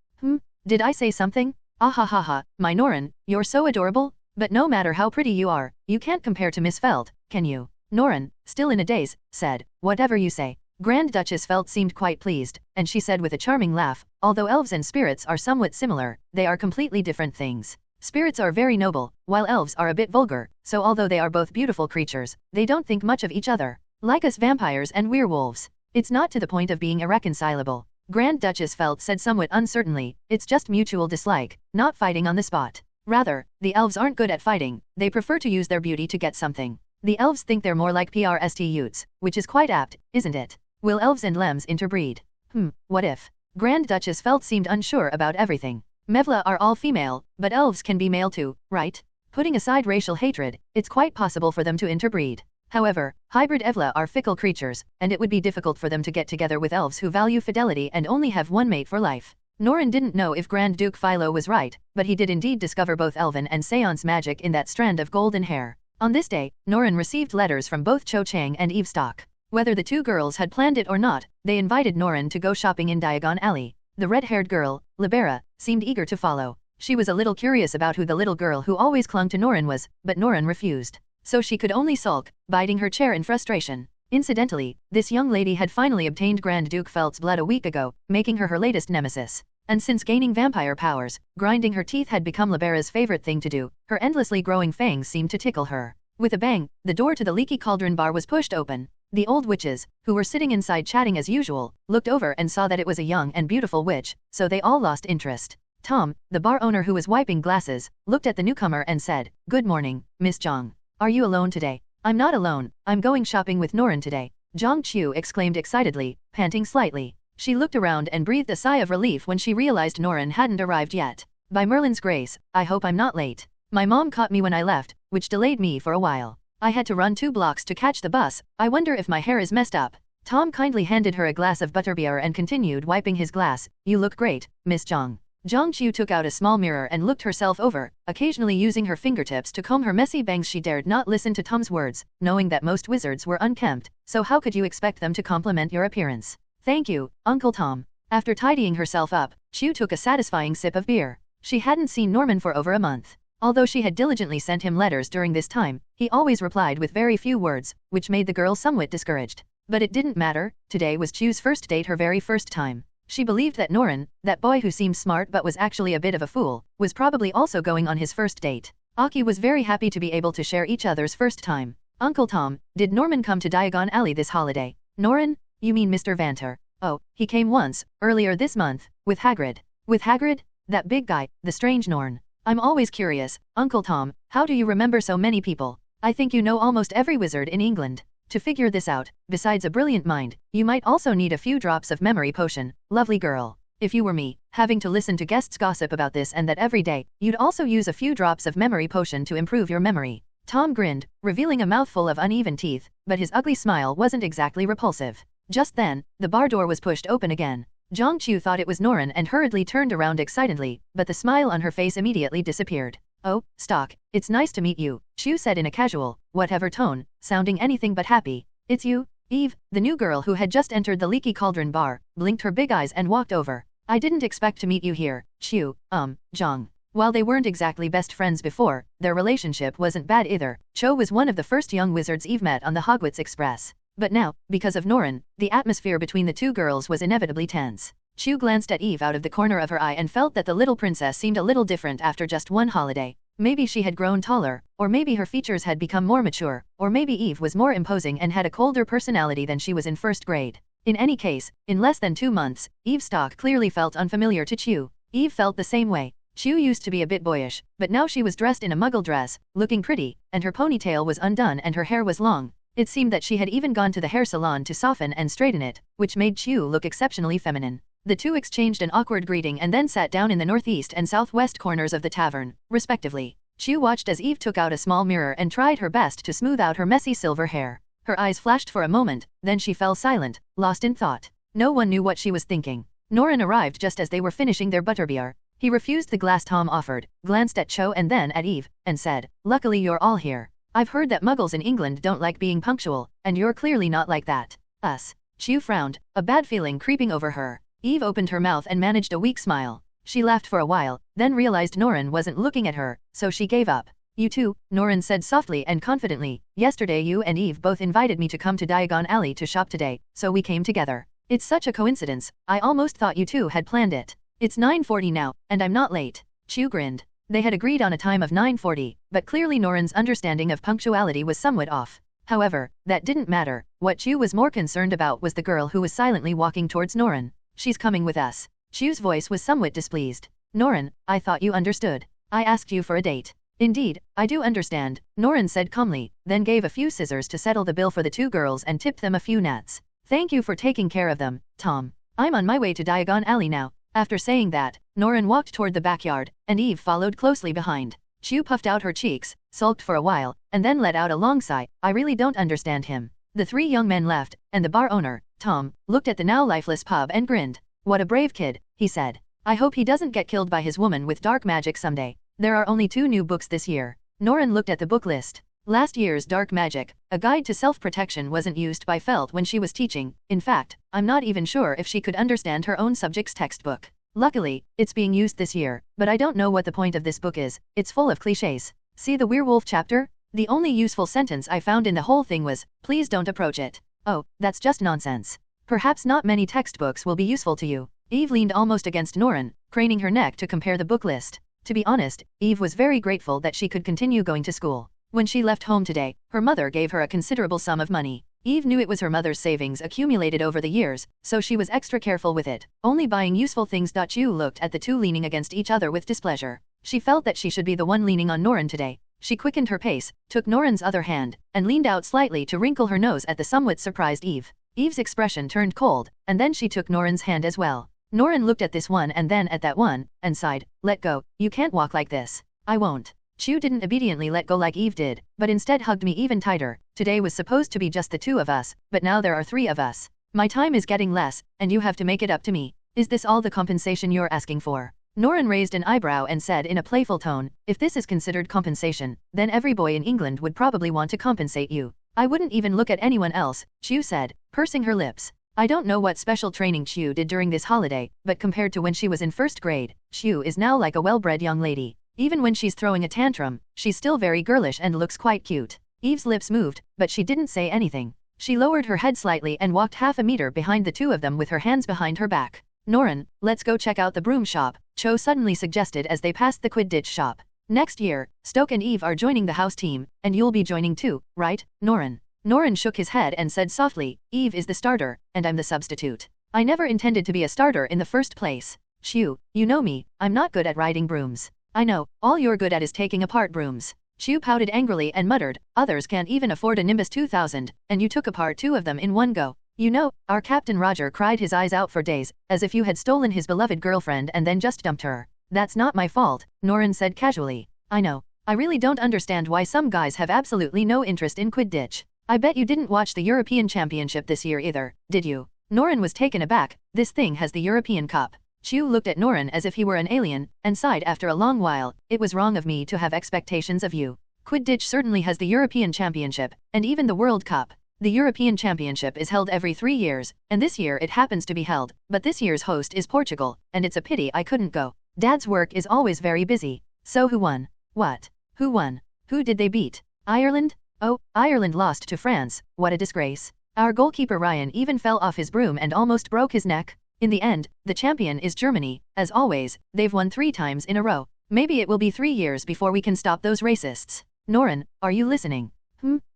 Did I say something? Ah ha ha ha, my Norren, you're so adorable. But no matter how pretty you are, you can't compare to Miss Felt, can you? Norren, still in a daze, said, whatever you say. Grand Duchess Felt seemed quite pleased, and she said with a charming laugh, although elves and spirits are somewhat similar, they are completely different things. Spirits are very noble, while elves are a bit vulgar, so although they are both beautiful creatures, they don't think much of each other. Like us vampires and werewolves. It's not to the point of being irreconcilable. Grand Duchess Felt said somewhat uncertainly, it's just mutual dislike, not fighting on the spot. Rather, the elves aren't good at fighting, they prefer to use their beauty to get something. The elves think they're more like prostitutes, which is quite apt, isn't it? Will elves and lems interbreed? What if? Grand Duchess Felt seemed unsure about everything. Mevla are all female, but elves can be male too, right? Putting aside racial hatred, it's quite possible for them to interbreed. However, hybrid Evla are fickle creatures, and it would be difficult for them to get together with elves who value fidelity and only have one mate for life. Norren didn't know if Grand Duke Philo was right, but he did indeed discover both elven and seance magic in that strand of golden hair. On this day, Norren received letters from both Cho Chang and Eve Stock. Whether the two girls had planned it or not, they invited Norren to go shopping in Diagon Alley. The red-haired girl, Libera, seemed eager to follow. She was a little curious about who the little girl who always clung to Norren was, but Norren refused. so she could only sulk, biting her chair in frustration. Incidentally, this young lady had finally obtained Grand Duke Felt's blood a week ago, making her latest nemesis. And since gaining vampire powers, grinding her teeth had become Libera's favorite thing to do, her endlessly growing fangs seemed to tickle her. With a bang, the door to the Leaky Cauldron bar was pushed open. The old witches, who were sitting inside chatting as usual, looked over and saw that it was a young and beautiful witch, so they all lost interest. Tom, the bar owner who was wiping glasses, looked at the newcomer and said, "Good morning, Miss Zhang. Are you alone today?" "I'm not alone, I'm going shopping with Norren today," Zhang Qiu exclaimed excitedly, panting slightly. She looked around and breathed a sigh of relief when she realized Norren hadn't arrived yet. "By Merlin's grace, I hope I'm not late. My mom caught me when I left, which delayed me for a while. I had to run 2 blocks to catch the bus. I wonder if my hair is messed up." Tom kindly handed her a glass of butterbeer and continued wiping his glass. "You look great, Miss Zhang." Zhang Qiu took out a small mirror and looked herself over, occasionally using her fingertips to comb her messy bangs. She dared not listen to Tom's words, knowing that most wizards were unkempt, so how could you expect them to compliment your appearance? "Thank you, Uncle Tom." After tidying herself up, Qiu took a satisfying sip of beer. She hadn't seen Norman for over a month. Although she had diligently sent him letters during this time, he always replied with very few words, which made the girl somewhat discouraged. But it didn't matter, today was Qiu's first date, her very first time. She believed that Norren, that boy who seemed smart but was actually a bit of a fool, was probably also going on his first date. Aki was very happy to be able to share each other's first time. "Uncle Tom, did Norman come to Diagon Alley this holiday?" "Norren? You mean Mr. Vanter?" "Oh, he came once, earlier this month, with Hagrid." "With Hagrid? That big guy, the strange Norn. I'm always curious, Uncle Tom, how do you remember so many people? I think you know almost every wizard in England. To figure this out, besides a brilliant mind, you might also need a few drops of memory potion, lovely girl. If you were me, having to listen to guests gossip about this and that every day, you'd also use a few drops of memory potion to improve your memory." Tom grinned, revealing a mouthful of uneven teeth, but his ugly smile wasn't exactly repulsive. Just then, the bar door was pushed open again. Zhang Qiu thought it was Norren and hurriedly turned around excitedly, but the smile on her face immediately disappeared. "Oh, Stock, it's nice to meet you," Qiu said in a casual, whatever tone, sounding anything but happy. "It's you, Eve," the new girl who had just entered the Leaky Cauldron bar, blinked her big eyes and walked over. "I didn't expect to meet you here, Qiu, Zhang." While they weren't exactly best friends before, their relationship wasn't bad either. Cho was one of the first young wizards Eve met on the Hogwarts Express. But now, because of Norren, the atmosphere between the two girls was inevitably tense. Qiu glanced at Eve out of the corner of her eye and felt that the little princess seemed a little different after just one holiday. Maybe she had grown taller, or maybe her features had become more mature, or maybe Eve was more imposing and had a colder personality than she was in first grade. In any case, in less than 2 months, Eve's stock clearly felt unfamiliar to Qiu. Eve felt the same way. Qiu used to be a bit boyish, but now she was dressed in a muggle dress, looking pretty, and her ponytail was undone and her hair was long. It seemed that she had even gone to the hair salon to soften and straighten it, which made Qiu look exceptionally feminine. The two exchanged an awkward greeting and then sat down in the northeast and southwest corners of the tavern, respectively. Qiu watched as Eve took out a small mirror and tried her best to smooth out her messy silver hair. Her eyes flashed for a moment, then she fell silent, lost in thought. No one knew what she was thinking. Norren arrived just as they were finishing their butterbeer. He refused the glass Tom offered, glanced at Cho and then at Eve, and said, "Luckily you're all here. I've heard that muggles in England don't like being punctual, and you're clearly not like that." "Us." Qiu frowned, a bad feeling creeping over her. Eve opened her mouth and managed a weak smile. She laughed for a while, then realized Norren wasn't looking at her, so she gave up. "You too," Norren said softly and confidently. "Yesterday you and Eve both invited me to come to Diagon Alley to shop today, so we came together. It's such a coincidence, I almost thought you two had planned it. It's 9:40 now, and I'm not late." Qiu grinned. They had agreed on a time of 9:40, but clearly Norren's understanding of punctuality was somewhat off. However, that didn't matter. What Qiu was more concerned about was the girl who was silently walking towards Norren. "She's coming with us." Qiu's voice was somewhat displeased. "Norren, I thought you understood. I asked you for a date." "Indeed, I do understand," Norren said calmly, then gave a few scissors to settle the bill for the two girls and tipped them a few nats. "Thank you for taking care of them, Tom. I'm on my way to Diagon Alley now." After saying that, Norren walked toward the backyard, and Eve followed closely behind. Qiu puffed out her cheeks, sulked for a while, and then let out a long sigh. "I really don't understand him." The 3 young men left, and the bar owner, Tom, looked at the now lifeless pub and grinned. "What a brave kid," he said. "I hope he doesn't get killed by his woman with dark magic someday." There are only 2 new books this year. Norren looked at the book list. Last year's Dark Magic, A Guide to Self-Protection wasn't used by Felt when she was teaching. In fact, I'm not even sure if she could understand her own subject's textbook. Luckily, it's being used this year, but I don't know what the point of this book is. It's full of clichés. See the werewolf chapter? The only useful sentence I found in the whole thing was, please don't approach it. Oh, that's just nonsense. Perhaps not many textbooks will be useful to you. Eve leaned almost against Norren, craning her neck to compare the book list. To be honest, Eve was very grateful that she could continue going to school. When she left home today, her mother gave her a considerable sum of money. Eve knew it was her mother's savings accumulated over the years, so she was extra careful with it, only buying useful things. Chu looked at the two leaning against each other with displeasure. She felt that she should be the one leaning on Norren today. She quickened her pace, took Norren's other hand, and leaned out slightly to wrinkle her nose at the somewhat surprised Eve. Eve's expression turned cold, and then she took Norren's hand as well. Norren looked at this one and then at that one, and sighed, let go, you can't walk like this. I won't. Chu didn't obediently let go like Eve did, but instead hugged me even tighter. Today was supposed to be just the two of us, but now there are three of us. My time is getting less, and you have to make it up to me. Is this all the compensation you're asking for? Norren raised an eyebrow and said in a playful tone, if this is considered compensation, then every boy in England would probably want to compensate you. I wouldn't even look at anyone else, Chu said, pursing her lips. I don't know what special training Chu did during this holiday, but compared to when she was in first grade, Chu is now like a well-bred young lady. Even when she's throwing a tantrum, she's still very girlish and looks quite cute. Eve's lips moved, but she didn't say anything. She lowered her head slightly and walked half a meter behind the two of them with her hands behind her back. Norren, let's go check out the broom shop, Cho suddenly suggested as they passed the Quidditch shop. Next year, Stoke and Eve are joining the house team, and you'll be joining too, right, Norren? Norren shook his head and said softly, Eve is the starter, and I'm the substitute. I never intended to be a starter in the first place. Chu, you know me, I'm not good at riding brooms. I know, all you're good at is taking apart brooms. Chu pouted angrily and muttered, others can't even afford a Nimbus 2000, and you took apart two of them in one go. You know, our Captain Roger cried his eyes out for days, as if you had stolen his beloved girlfriend and then just dumped her. That's not my fault, Norren said casually. I know. I really don't understand why some guys have absolutely no interest in Quidditch. I bet you didn't watch the European Championship this year either, did you? Norren was taken aback. This thing has the European Cup. Chu looked at Norren as if he were an alien, and sighed after a long while, it was wrong of me to have expectations of you. Quidditch certainly has the European Championship, and even the World Cup. The European Championship is held every 3 years, and this year it happens to be held, but this year's host is Portugal, and it's a pity I couldn't go. Dad's work is always very busy. So who won? What? Who won? Who did they beat? Ireland? Oh, Ireland lost to France, what a disgrace. Our goalkeeper Ryan even fell off his broom and almost broke his neck. In the end, the champion is Germany. As always, they've won 3 times in a row. Maybe it will be 3 years before we can stop those racists. Norren, are you listening?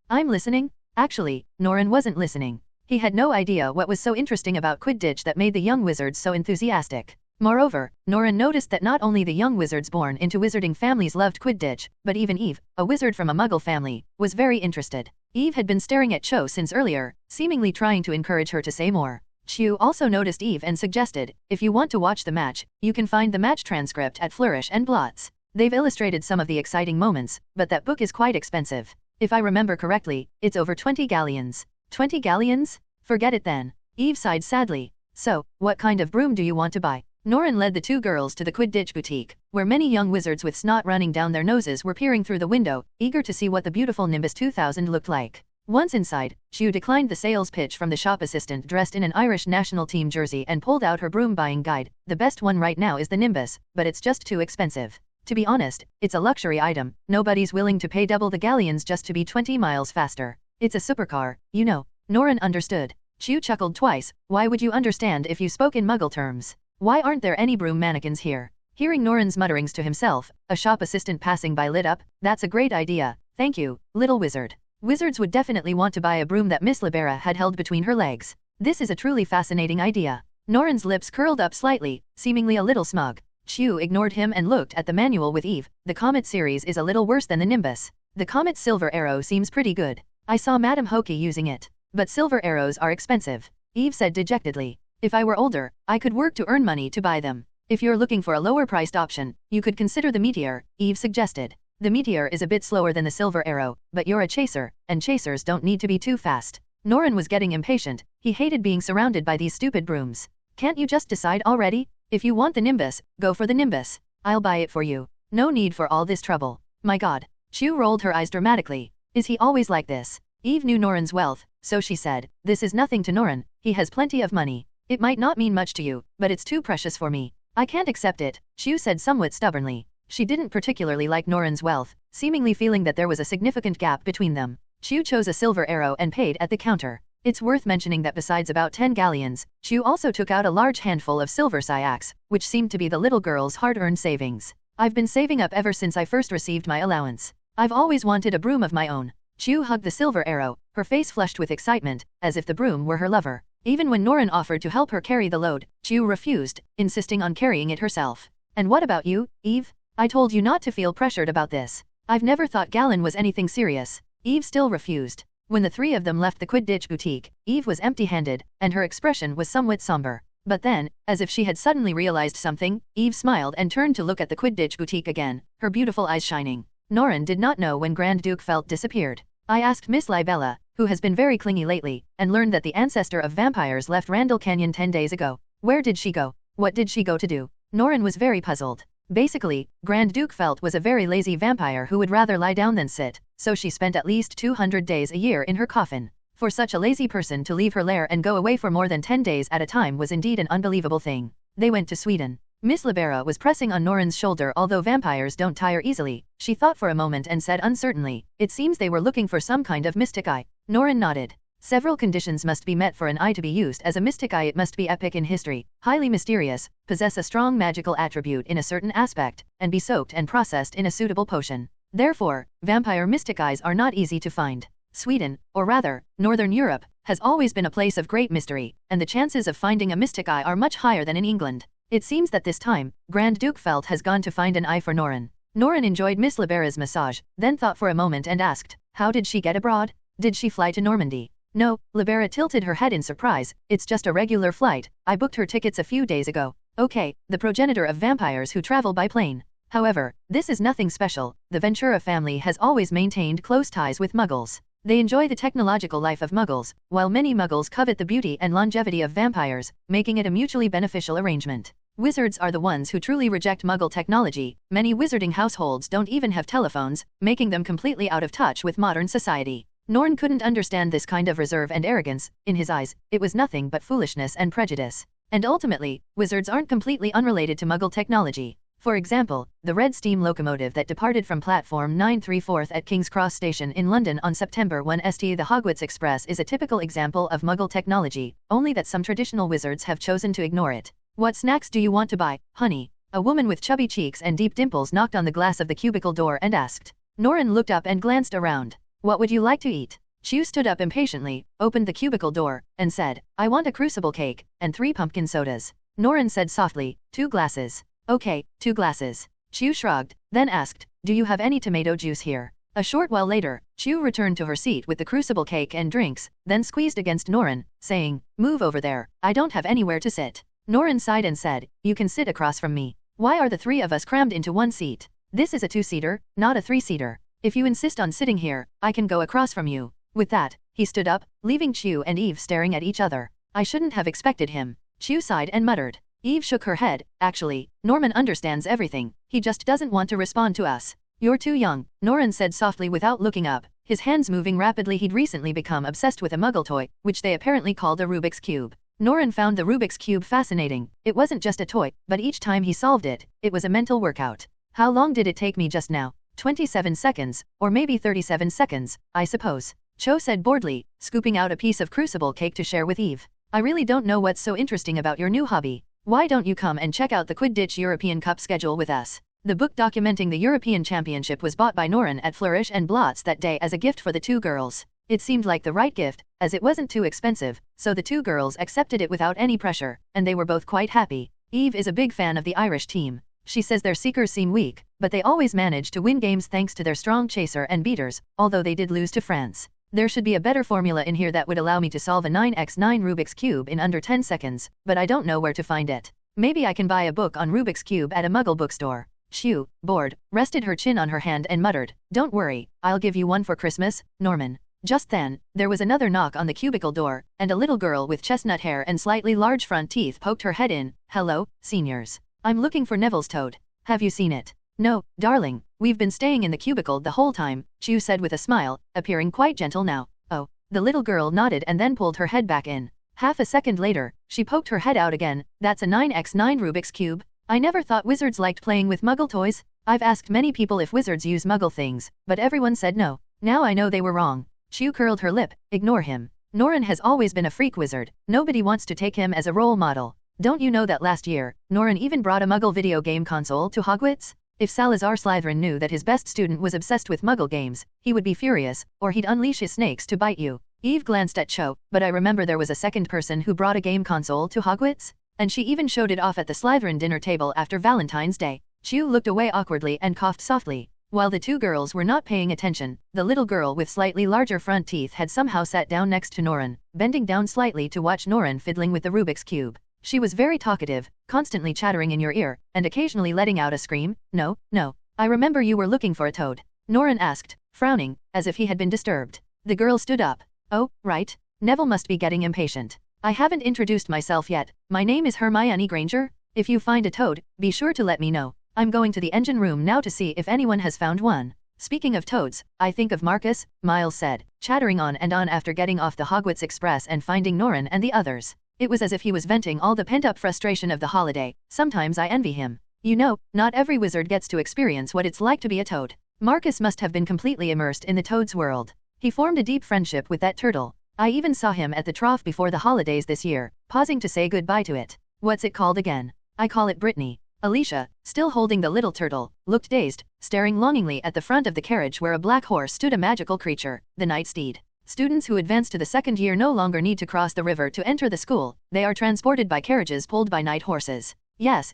I'm listening. Actually, Norren wasn't listening. He had no idea what was so interesting about Quidditch that made the young wizards so enthusiastic. Moreover, Norren noticed that not only the young wizards born into wizarding families loved Quidditch, but even Eve, a wizard from a muggle family, was very interested. Eve had been staring at Cho since earlier, seemingly trying to encourage her to say more. Chu also noticed Eve and suggested, if you want to watch the match, you can find the match transcript at Flourish and Blots. They've illustrated some of the exciting moments, but that book is quite expensive. If I remember correctly, it's over 20 galleons. 20 galleons? Forget it then. Eve sighed sadly. So, what kind of broom do you want to buy? Norren led the 2 girls to the Quidditch boutique, where many young wizards with snot running down their noses were peering through the window, eager to see what the beautiful Nimbus 2000 looked like. Once inside, Chu declined the sales pitch from the shop assistant dressed in an Irish national team jersey and pulled out her broom buying guide. The best one right now is the Nimbus, but it's just too expensive. To be honest, it's a luxury item. Nobody's willing to pay double the galleons just to be 20 miles faster. It's a supercar, you know. Norren understood. Chu chuckled twice. Why would you understand if you spoke in muggle terms? Why aren't there any broom mannequins here? Hearing Norren's mutterings to himself, a shop assistant passing by lit up. That's a great idea. Thank you, little wizard. Wizards would definitely want to buy a broom that Miss Libera had held between her legs. This is a truly fascinating idea. Norren's lips curled up slightly, seemingly a little smug. Chu ignored him and looked at the manual with Eve. The Comet series is a little worse than the Nimbus. The Comet's silver arrow seems pretty good. I saw Madame Hokey using it. But silver arrows are expensive, Eve said dejectedly. If I were older, I could work to earn money to buy them. If you're looking for a lower-priced option, you could consider the Meteor, Eve suggested. The Meteor is a bit slower than the silver arrow, but you're a chaser, and chasers don't need to be too fast. Norren was getting impatient. He hated being surrounded by these stupid brooms. Can't you just decide already? If you want the Nimbus, go for the Nimbus. I'll buy it for you. No need for all this trouble. My God. Chu rolled her eyes dramatically. Is he always like this? Eve knew Norren's wealth, so she said, this is nothing to Norren. He has plenty of money. It might not mean much to you, but it's too precious for me. I can't accept it, Chu said somewhat stubbornly. She didn't particularly like Norren's wealth, seemingly feeling that there was a significant gap between them. Chu chose a silver arrow and paid at the counter. It's worth mentioning that besides about 10 galleons, Chu also took out a large handful of silver sayaks, which seemed to be the little girl's hard-earned savings. I've been saving up ever since I first received my allowance. I've always wanted a broom of my own. Chu hugged the silver arrow, her face flushed with excitement, as if the broom were her lover. Even when Norren offered to help her carry the load, Chu refused, insisting on carrying it herself. And what about you, Eve? I told you not to feel pressured about this. I've never thought Gallon was anything serious. Eve still refused. When the three of them left the Quidditch boutique, Eve was empty-handed, and her expression was somewhat somber. But then, as if she had suddenly realized something, Eve smiled and turned to look at the Quidditch boutique again, her beautiful eyes shining. Norren did not know when Grand Duke Felt disappeared. I asked Miss Libella, who has been very clingy lately, and learned that the ancestor of vampires left Randall Canyon 10 days ago. Where did she go? What did she go to do? Norren was very puzzled. Basically, Grand Duke Felt was a very lazy vampire who would rather lie down than sit, so she spent at least 200 days a year in her coffin. For such a lazy person to leave her lair and go away for more than 10 days at a time was indeed an unbelievable thing. They went to Sweden. Miss Libera was pressing on Norren's shoulder. Although vampires don't tire easily, she thought for a moment and said uncertainly, it seems they were looking for some kind of mystic eye. Norren nodded. Several conditions must be met for an eye to be used as a mystic eye. It must be epic in history, highly mysterious, possess a strong magical attribute in a certain aspect, and be soaked and processed in a suitable potion. Therefore, vampire mystic eyes are not easy to find. Sweden, or rather, Northern Europe, has always been a place of great mystery, and the chances of finding a mystic eye are much higher than in England. It seems that this time, Grand Duke Felt has gone to find an eye for Norren. Norren enjoyed Miss Libera's massage, then thought for a moment and asked, how did she get abroad? Did she fly to Normandy? No, Libera tilted her head in surprise, it's just a regular flight, I booked her tickets a few days ago. Okay, the progenitor of vampires who travel by plane. However, this is nothing special. The Ventura family has always maintained close ties with Muggles. They enjoy the technological life of Muggles, while many Muggles covet the beauty and longevity of vampires, making it a mutually beneficial arrangement. Wizards are the ones who truly reject Muggle technology. Many wizarding households don't even have telephones, making them completely out of touch with modern society. Norren couldn't understand this kind of reserve and arrogance. In his eyes, it was nothing but foolishness and prejudice. And ultimately, wizards aren't completely unrelated to Muggle technology. For example, the red steam locomotive that departed from platform 934 at King's Cross Station in London on September 1 st. The Hogwarts Express is a typical example of Muggle technology, only that some traditional wizards have chosen to ignore it. What snacks do you want to buy, honey? A woman with chubby cheeks and deep dimples knocked on the glass of the cubicle door and asked. Norren looked up and glanced around. What would you like to eat? Chu stood up impatiently, opened the cubicle door, and said, I want a crucible cake, and 3 pumpkin sodas. Norren said softly, 2 glasses. Okay, 2 glasses. Chu shrugged, then asked, do you have any tomato juice here? A short while later, Chu returned to her seat with the crucible cake and drinks, then squeezed against Norren, saying, move over there, I don't have anywhere to sit. Norren sighed and said, you can sit across from me. Why are the 3 of us crammed into one seat? This is a 2-seater, not a 3-seater. If you insist on sitting here, I can go across from you. With that, he stood up, leaving Chu and Eve staring at each other. I shouldn't have expected him. Chu sighed and muttered. Eve shook her head. Actually, Norman understands everything. He just doesn't want to respond to us. You're too young, Norren said softly without looking up, his hands moving rapidly. He'd recently become obsessed with a Muggle toy, which they apparently called a Rubik's Cube. Norren found the Rubik's Cube fascinating. It wasn't just a toy, but each time he solved it, it was a mental workout. How long did it take me just now? 27 seconds, or maybe 37 seconds, I suppose. Cho said boredly, scooping out a piece of crucible cake to share with Eve. I really don't know what's so interesting about your new hobby. Why don't you come and check out the Quidditch European Cup schedule with us? The book documenting the European Championship was bought by Norren at Flourish and Blotts that day as a gift for the 2 girls. It seemed like the right gift, as it wasn't too expensive, so the 2 girls accepted it without any pressure, and they were both quite happy. Eve is a big fan of the Irish team. She says their seekers seem weak, but they always manage to win games thanks to their strong chaser and beaters, although they did lose to France. There should be a better formula in here that would allow me to solve a 9x9 Rubik's Cube in under 10 seconds, but I don't know where to find it. Maybe I can buy a book on Rubik's Cube at a Muggle bookstore. Chu, bored, rested her chin on her hand and muttered, don't worry, I'll give you one for Christmas, Norman. Just then, there was another knock on the cubicle door, and a little girl with chestnut hair and slightly large front teeth poked her head in. Hello, seniors. I'm looking for Neville's toad. Have you seen it? No, darling, we've been staying in the cubicle the whole time, Chu said with a smile, appearing quite gentle now. Oh, the little girl nodded and then pulled her head back in. Half a second later, she poked her head out again. That's a 9x9 Rubik's Cube? I never thought wizards liked playing with Muggle toys. I've asked many people if wizards use muggle things, but everyone said no. Now I know they were wrong. Chu curled her lip. Ignore him. Norren has always been a freak wizard. Nobody wants to take him as a role model. Don't you know that last year, Norren even brought a muggle video game console to Hogwarts? If Salazar Slytherin knew that his best student was obsessed with muggle games, he would be furious, or he'd unleash his snakes to bite you. Eve glanced at Cho, but I remember there was a second person who brought a game console to Hogwarts? And she even showed it off at the Slytherin dinner table after Valentine's Day. Chu looked away awkwardly and coughed softly. While the two girls were not paying attention, the little girl with slightly larger front teeth had somehow sat down next to Norren, bending down slightly to watch Norren fiddling with the Rubik's Cube. She was very talkative, constantly chattering in your ear, and occasionally letting out a scream. No, no. I remember you were looking for a toad. Norren asked, frowning, as if he had been disturbed. The girl stood up. Oh, right. Neville must be getting impatient. I haven't introduced myself yet. My name is Hermione Granger. If you find a toad, be sure to let me know. I'm going to the engine room now to see if anyone has found one. Speaking of toads, I think of Marcus, Miles said, chattering on and on after getting off the Hogwarts Express and finding Norren and the others. It was as if he was venting all the pent-up frustration of the holiday. Sometimes I envy him. You know, not every wizard gets to experience what it's like to be a toad. Marcus must have been completely immersed in the toad's world. He formed a deep friendship with that turtle. I even saw him at the trough before the holidays this year, pausing to say goodbye to it. What's it called again? I call it Brittany. Alicia, still holding the little turtle, looked dazed, staring longingly at the front of the carriage where a black horse stood, a magical creature, the night steed. Students who advance to the second year no longer need to cross the river to enter the school. They are transported by carriages pulled by night horses. Yes,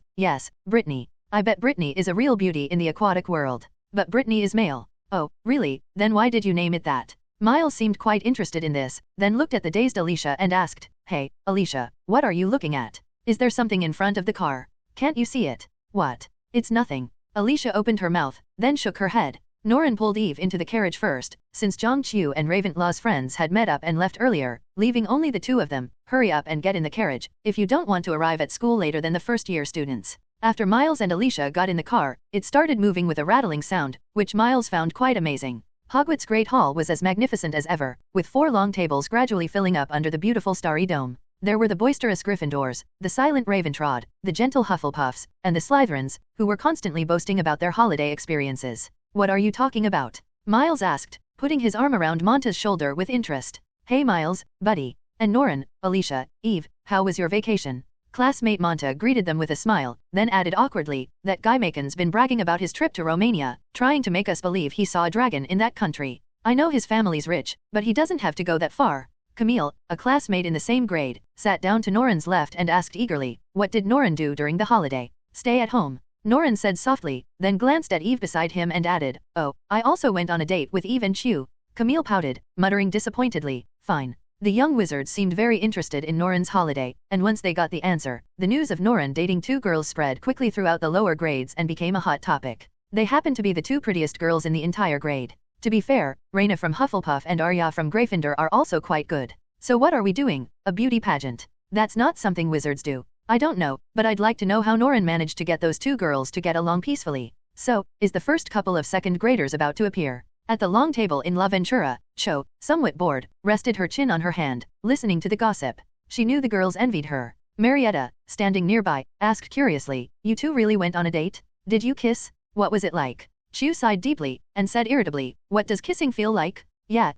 Brittany. I bet Brittany is a real beauty in the aquatic world. But Brittany is male. Oh, really? Then why did you name it that? Miles seemed quite interested in this, then looked at the dazed Alicia and asked, Hey, Alicia, what are you looking at? Is there something in front of the car? Can't you see it? What? It's nothing. Alicia opened her mouth, then shook her head. Norren pulled Eve into the carriage first, since Zhang Qiu and Ravenlaw's friends had met up and left earlier, leaving only the two of them. Hurry up and get in the carriage, if you don't want to arrive at school later than the first-year students. After Miles and Alicia got in the car, it started moving with a rattling sound, which Miles found quite amazing. Hogwarts' Great Hall was as magnificent as ever, with 4 long tables gradually filling up under the beautiful starry dome. There were the boisterous Gryffindors, the silent Ravenclaws, the gentle Hufflepuffs, and the Slytherins, who were constantly boasting about their holiday experiences. What are you talking about? Miles asked, putting his arm around Monta's shoulder with interest. Hey Miles, buddy. And Norren, Alicia, Eve, how was your vacation? Classmate Monta greeted them with a smile, then added awkwardly, that guy Macon's been bragging about his trip to Romania, trying to make us believe he saw a dragon in that country. I know his family's rich, but he doesn't have to go that far. Camille, a classmate in the same grade, sat down to Norren's left and asked eagerly, what did Norren do during the holiday? Stay at home. Norren said softly, then glanced at Eve beside him and added, oh, I also went on a date with Eve and Chu. Camille pouted, muttering disappointedly, fine. The young wizards seemed very interested in Norren's holiday, and once they got the answer, the news of Norren dating 2 girls spread quickly throughout the lower grades and became a hot topic. They happened to be the 2 prettiest girls in the entire grade. To be fair, Raina from Hufflepuff and Arya from Gryffindor are also quite good. So what are we doing? A beauty pageant? That's not something wizards do. I don't know, but I'd like to know how Norren managed to get those 2 girls to get along peacefully. So, is the first couple of second graders about to appear? At the long table in La Ventura, Cho, somewhat bored, rested her chin on her hand, listening to the gossip. She knew the girls envied her. Marietta, standing nearby, asked curiously, you 2 really went on a date? Did you kiss? What was it like? Chu sighed deeply, and said irritably, what does kissing feel like? Yeah,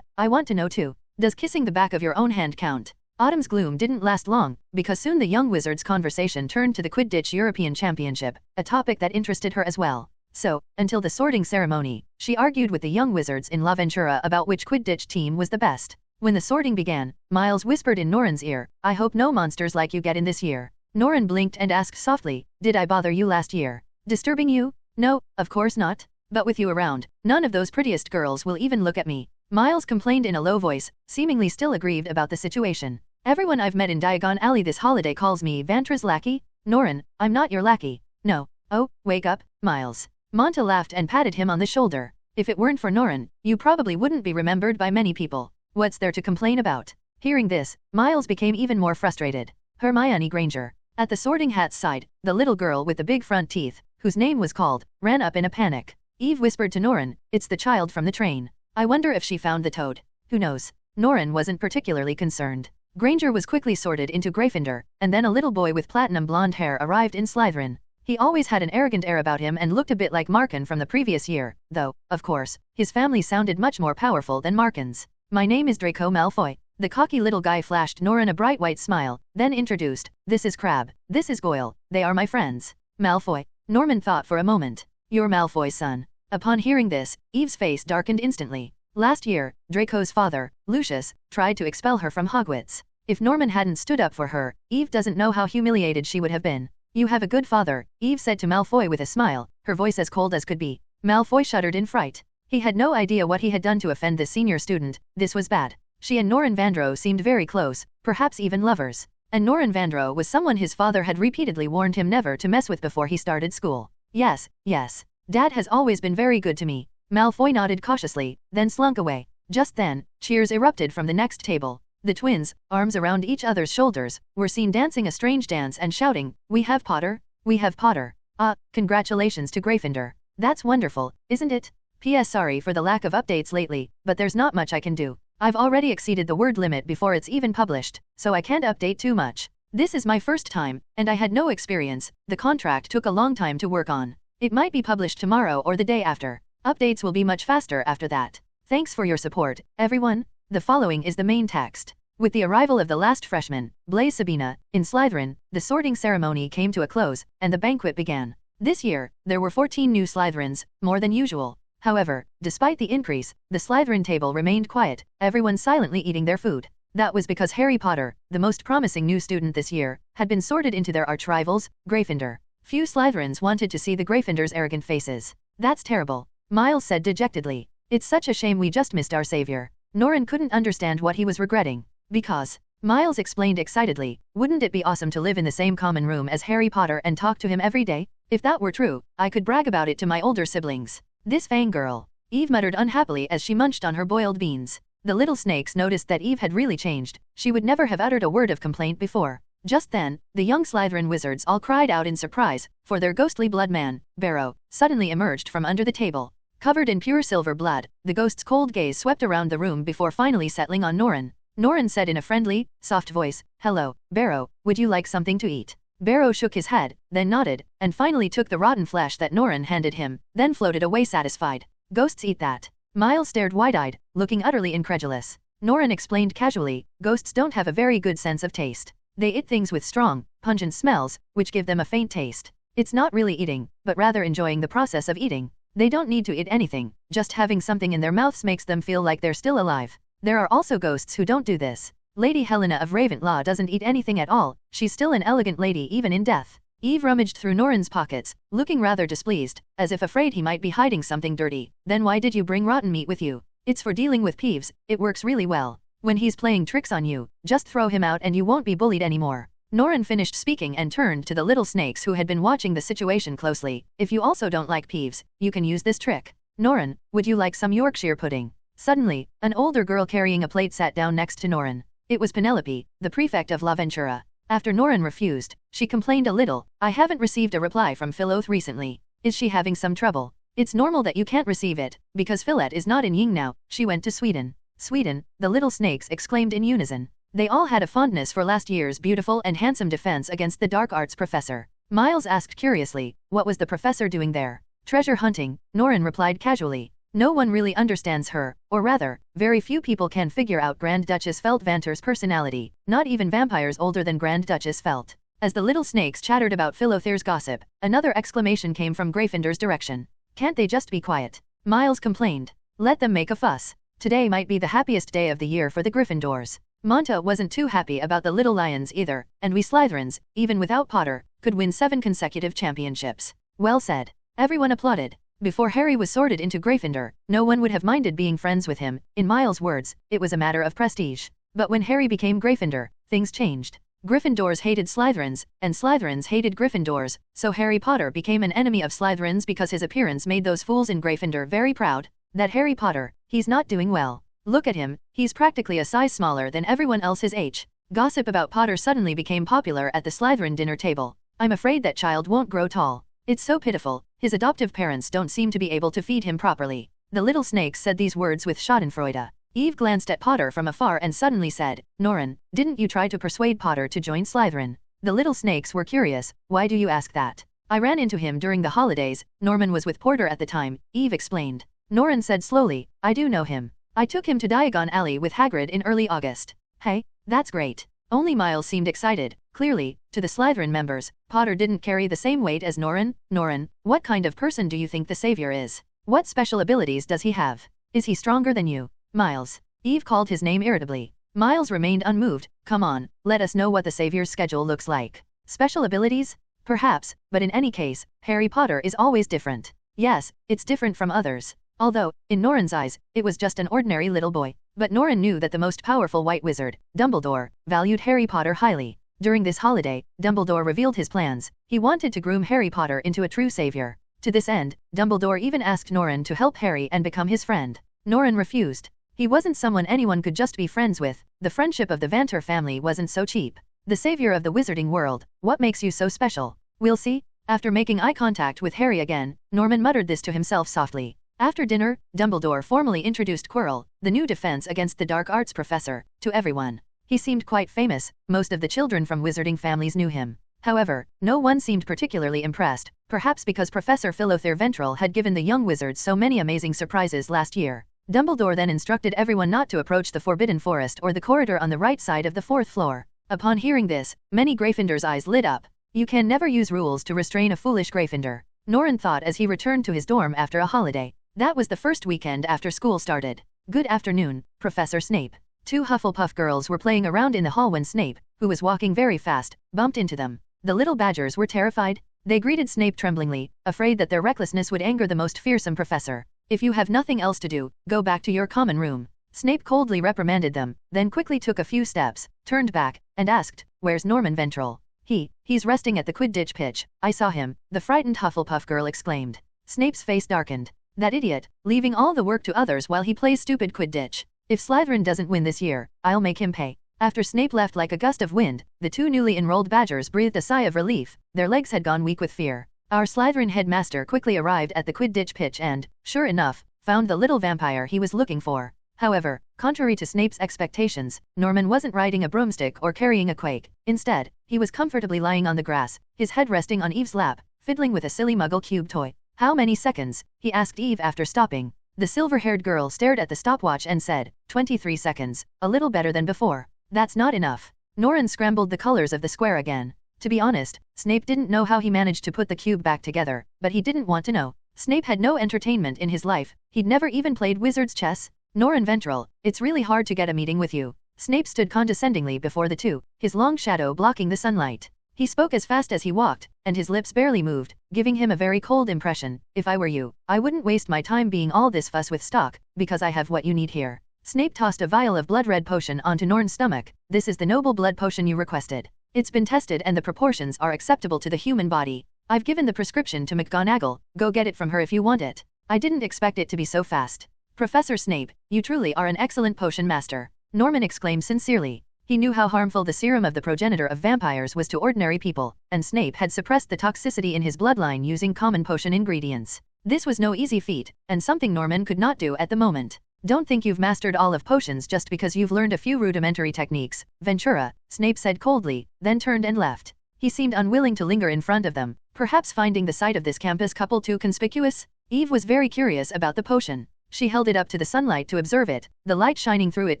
I want to know too. Does kissing the back of your own hand count? Autumn's gloom didn't last long, because soon the young wizard's conversation turned to the Quidditch European Championship, a topic that interested her as well. So, until the sorting ceremony, she argued with the young wizards in La Ventura about which Quidditch team was the best. When the sorting began, Miles whispered in Norren's ear, I hope no monsters like you get in this year. Norren blinked and asked softly, did I bother you last year? Disturbing you? No, of course not. But with you around, none of those prettiest girls will even look at me. Miles complained in a low voice, seemingly still aggrieved about the situation. Everyone I've met in Diagon Alley this holiday calls me Vantra's lackey. Norren, I'm not your lackey. No. Oh, wake up, Miles. Monta laughed and patted him on the shoulder. If it weren't for Norren, you probably wouldn't be remembered by many people. What's there to complain about? Hearing this, Miles became even more frustrated. Hermione Granger. At the sorting hat's side, the little girl with the big front teeth, whose name was called, ran up in a panic. Eve whispered to Norren, it's the child from the train. I wonder if she found the toad. Who knows? Norren wasn't particularly concerned. Granger was quickly sorted into Gryffindor, and then a little boy with platinum blonde hair arrived in Slytherin. He always had an arrogant air about him and looked a bit like Markin from the previous year, though, of course, his family sounded much more powerful than Markin's. My name is Draco Malfoy. The cocky little guy flashed Norren a bright white smile, then introduced, this is Crabbe, this is Goyle, they are my friends. Malfoy. Norman thought for a moment. You're Malfoy's son. Upon hearing this, Eve's face darkened instantly. Last year, Draco's father, Lucius, tried to expel her from Hogwarts. If Norman hadn't stood up for her, Eve doesn't know how humiliated she would have been. You have a good father, Eve said to Malfoy with a smile, her voice as cold as could be. Malfoy shuddered in fright. He had no idea what he had done to offend this senior student. This was bad. She and Norren Vandrow seemed very close, perhaps even lovers. And Norren Vandrow was someone his father had repeatedly warned him never to mess with before he started school. Yes, yes. Dad has always been very good to me. Malfoy nodded cautiously, then slunk away. Just then, cheers erupted from the next table. The twins, arms around each other's shoulders, were seen dancing a strange dance and shouting, "We have Potter! We have Potter! Ah, congratulations to Gryffindor! That's wonderful, isn't it? P.S. Sorry for the lack of updates lately, but there's not much I can do. I've already exceeded the word limit before it's even published, so I can't update too much. This is my first time, and I had no experience. The contract took a long time to work on. It might be published tomorrow or the day after. Updates will be much faster after that. Thanks for your support, everyone." The following is the main text. With the arrival of the last freshman, Blaise Sabina, in Slytherin, the sorting ceremony came to a close, and the banquet began. This year, there were 14 new Slytherins, more than usual. However, despite the increase, the Slytherin table remained quiet, everyone silently eating their food. That was because Harry Potter, the most promising new student this year, had been sorted into their arch-rivals, Gryffindor. Few Slytherins wanted to see the Gryffindors' arrogant faces. That's terrible, Miles said dejectedly. It's such a shame we just missed our savior. Norren couldn't understand what he was regretting. Because, Miles explained excitedly, wouldn't it be awesome to live in the same common room as Harry Potter and talk to him every day? If that were true, I could brag about it to my older siblings. This fangirl. Eve muttered unhappily as she munched on her boiled beans. The little snakes noticed that Eve had really changed. She would never have uttered a word of complaint before. Just then, the young Slytherin wizards all cried out in surprise, for their ghostly blood man, Barrow, suddenly emerged from under the table. Covered in pure silver blood, the ghost's cold gaze swept around the room before finally settling on Norren. Norren said in a friendly, soft voice, "Hello, Barrow, would you like something to eat?" Barrow shook his head, then nodded, and finally took the rotten flesh that Norren handed him, then floated away satisfied. "Ghosts eat that." Miles stared wide-eyed, looking utterly incredulous. Norren explained casually, "Ghosts don't have a very good sense of taste. They eat things with strong, pungent smells, which give them a faint taste. It's not really eating, but rather enjoying the process of eating. They don't need to eat anything, just having something in their mouths makes them feel like they're still alive. There are also ghosts who don't do this. Lady Helena of Ravenclaw doesn't eat anything at all, she's still an elegant lady even in death." Eve rummaged through Norren's pockets, looking rather displeased, as if afraid he might be hiding something dirty. "Then why did you bring rotten meat with you?" "It's for dealing with Peeves, it works really well. When he's playing tricks on you, just throw him out and you won't be bullied anymore." Norren finished speaking and turned to the little snakes who had been watching the situation closely. "If you also don't like Peeves, you can use this trick. Norren, would you like some Yorkshire pudding?" Suddenly, an older girl carrying a plate sat down next to Norren. It was Penelope, the prefect of La Ventura. After Norren refused, she complained a little, "I haven't received a reply from Philoth recently. Is she having some trouble?" "It's normal that you can't receive it, because Philette is not in Ying now, she went to Sweden." "Sweden," the little snakes exclaimed in unison. They all had a fondness for last year's beautiful and handsome defense against the dark arts professor. Miles asked curiously, what was the professor doing there? "Treasure hunting," Norren replied casually. "No one really understands her, or rather, very few people can figure out Grand Duchess Feltvanter's personality, not even vampires older than Grand Duchess Felt." As the little snakes chattered about Philothere's gossip, another exclamation came from Gryffindor's direction. "Can't they just be quiet?" Miles complained. "Let them make a fuss. Today might be the happiest day of the year for the Gryffindors." Monta wasn't too happy about the Little Lions either, and we Slytherins, even without Potter, could win 7 consecutive championships. "Well said." Everyone applauded. Before Harry was sorted into Gryffindor, no one would have minded being friends with him. In Miles' words, it was a matter of prestige. But when Harry became Gryffindor, things changed. Gryffindors hated Slytherins, and Slytherins hated Gryffindors, so Harry Potter became an enemy of Slytherins because his appearance made those fools in Gryffindor very proud. That Harry Potter, he's not doing well. Look at him, he's practically a size smaller than everyone else his age. Gossip about Potter suddenly became popular at the Slytherin dinner table. "I'm afraid that child won't grow tall. It's so pitiful, his adoptive parents don't seem to be able to feed him properly." The little snakes said these words with schadenfreude. Eve glanced at Potter from afar and suddenly said, "Norren, didn't you try to persuade Potter to join Slytherin?" The little snakes were curious. "Why do you ask that?" I ran into him during the holidays. Norman was with Porter at the time, Eve explained. Norren said slowly, I do know him. I took him to Diagon Alley with Hagrid in early August. Hey, that's great. Only Miles seemed excited. Clearly, to the Slytherin members, Potter didn't carry the same weight as Norren. Norren, what kind of person do you think the Savior is? What special abilities does he have? Is he stronger than you? Miles. Eve called his name irritably. Miles remained unmoved. Come on, let us know what the Savior's schedule looks like. Special abilities? Perhaps, but in any case, Harry Potter is always different. Yes, it's different from others. Although, in Norren's eyes, it was just an ordinary little boy. But Norren knew that the most powerful White Wizard, Dumbledore, valued Harry Potter highly. During this holiday, Dumbledore revealed his plans. He wanted to groom Harry Potter into a true savior. To this end, Dumbledore even asked Norren to help Harry and become his friend. Norren refused. He wasn't someone anyone could just be friends with. The friendship of the Vanter family wasn't so cheap. The savior of the wizarding world, what makes you so special? We'll see. After making eye contact with Harry again, Norman muttered this to himself softly. After dinner, Dumbledore formally introduced Quirrell, the new defense against the dark arts professor, to everyone. He seemed quite famous. Most of the children from wizarding families knew him. However, no one seemed particularly impressed, perhaps because Professor Philothere Ventral had given the young wizards so many amazing surprises last year. Dumbledore then instructed everyone not to approach the Forbidden Forest or the corridor on the right side of the 4th floor. Upon hearing this, many Gryffindors' eyes lit up. You can never use rules to restrain a foolish Gryffindor, Norren thought as he returned to his dorm after a holiday. That was the first weekend after school started. Good afternoon, Professor Snape. 2 Hufflepuff girls were playing around in the hall when Snape, who was walking very fast, bumped into them. The little badgers were terrified. They greeted Snape tremblingly, afraid that their recklessness would anger the most fearsome professor. If you have nothing else to do, go back to your common room. Snape coldly reprimanded them, then quickly took a few steps, turned back, and asked, Where's Norman Ventral? He's resting at the Quidditch pitch. I saw him, the frightened Hufflepuff girl exclaimed. Snape's face darkened. That idiot, leaving all the work to others while he plays stupid Quidditch. If Slytherin doesn't win this year, I'll make him pay. After Snape left like a gust of wind, the 2 newly enrolled badgers breathed a sigh of relief. Their legs had gone weak with fear. Our Slytherin headmaster quickly arrived at the Quidditch pitch and, sure enough, found the little vampire he was looking for. However, contrary to Snape's expectations, Norman wasn't riding a broomstick or carrying a quake. Instead, he was comfortably lying on the grass, his head resting on Eve's lap, fiddling with a silly Muggle cube toy. How many seconds? He asked Eve after stopping. The silver-haired girl stared at the stopwatch and said, 23 seconds, a little better than before. That's not enough. Norren scrambled the colors of the square again. To be honest, Snape didn't know how he managed to put the cube back together, but he didn't want to know. Snape had no entertainment in his life. He'd never even played wizard's chess. Norren Ventral, it's really hard to get a meeting with you. Snape stood condescendingly before the 2, his long shadow blocking the sunlight. He spoke as fast as he walked, and his lips barely moved, giving him a very cold impression. If I were you, I wouldn't waste my time being all this fuss with stock, because I have what you need here. Snape tossed a vial of blood-red potion onto Norn's stomach. This is the noble blood potion you requested. It's been tested and the proportions are acceptable to the human body. I've given the prescription to McGonagall. Go get it from her if you want it. I didn't expect it to be so fast. Professor Snape, you truly are an excellent potion master. Norman exclaimed sincerely. He knew how harmful the serum of the progenitor of vampires was to ordinary people, and Snape had suppressed the toxicity in his bloodline using common potion ingredients. This was no easy feat, and something Norman could not do at the moment. Don't think you've mastered all of potions just because you've learned a few rudimentary techniques, Ventura, Snape said coldly, then turned and left. He seemed unwilling to linger in front of them, perhaps finding the sight of this campus couple too conspicuous. Eve was very curious about the potion. She held it up to the sunlight to observe it. The light shining through it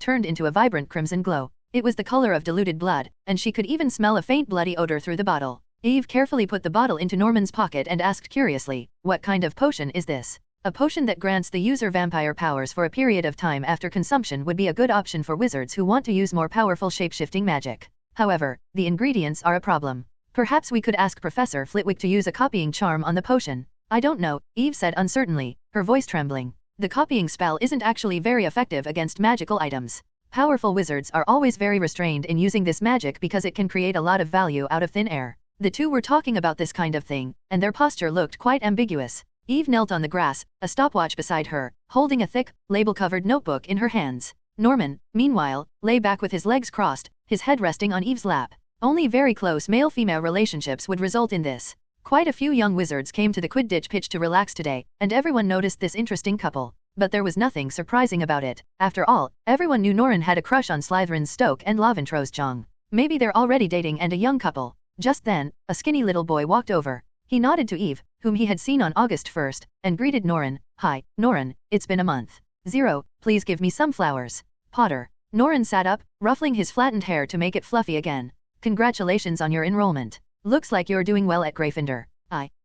turned into a vibrant crimson glow. It was the color of diluted blood, and she could even smell a faint bloody odor through the bottle. Eve carefully put the bottle into Norman's pocket and asked curiously, what kind of potion is this? A potion that grants the user vampire powers for a period of time after consumption would be a good option for wizards who want to use more powerful shape-shifting magic. However, the ingredients are a problem. Perhaps we could ask Professor Flitwick to use a copying charm on the potion. I don't know, Eve said uncertainly, her voice trembling. The copying spell isn't actually very effective against magical items. Powerful wizards are always very restrained in using this magic because it can create a lot of value out of thin air. The 2 were talking about this kind of thing, and their posture looked quite ambiguous. Eve knelt on the grass, a stopwatch beside her, holding a thick, label-covered notebook in her hands. Norman, meanwhile, lay back with his legs crossed, his head resting on Eve's lap. Only very close male-female relationships would result in this. Quite a few young wizards came to the Quidditch pitch to relax today, and everyone noticed this interesting couple. But there was nothing surprising about it. After all, everyone knew Norren had a crush on Slytherin's Stoke and Laventrose Jong. Maybe they're already dating and a young couple. Just then, a skinny little boy walked over. He nodded to Eve, whom he had seen on August 1st, and greeted Norren. Hi, Norren, it's been a month. 0, please give me some flowers. Potter. Norren sat up, ruffling his flattened hair to make it fluffy again. Congratulations on your enrollment. Looks like you're doing well at Gryffindor.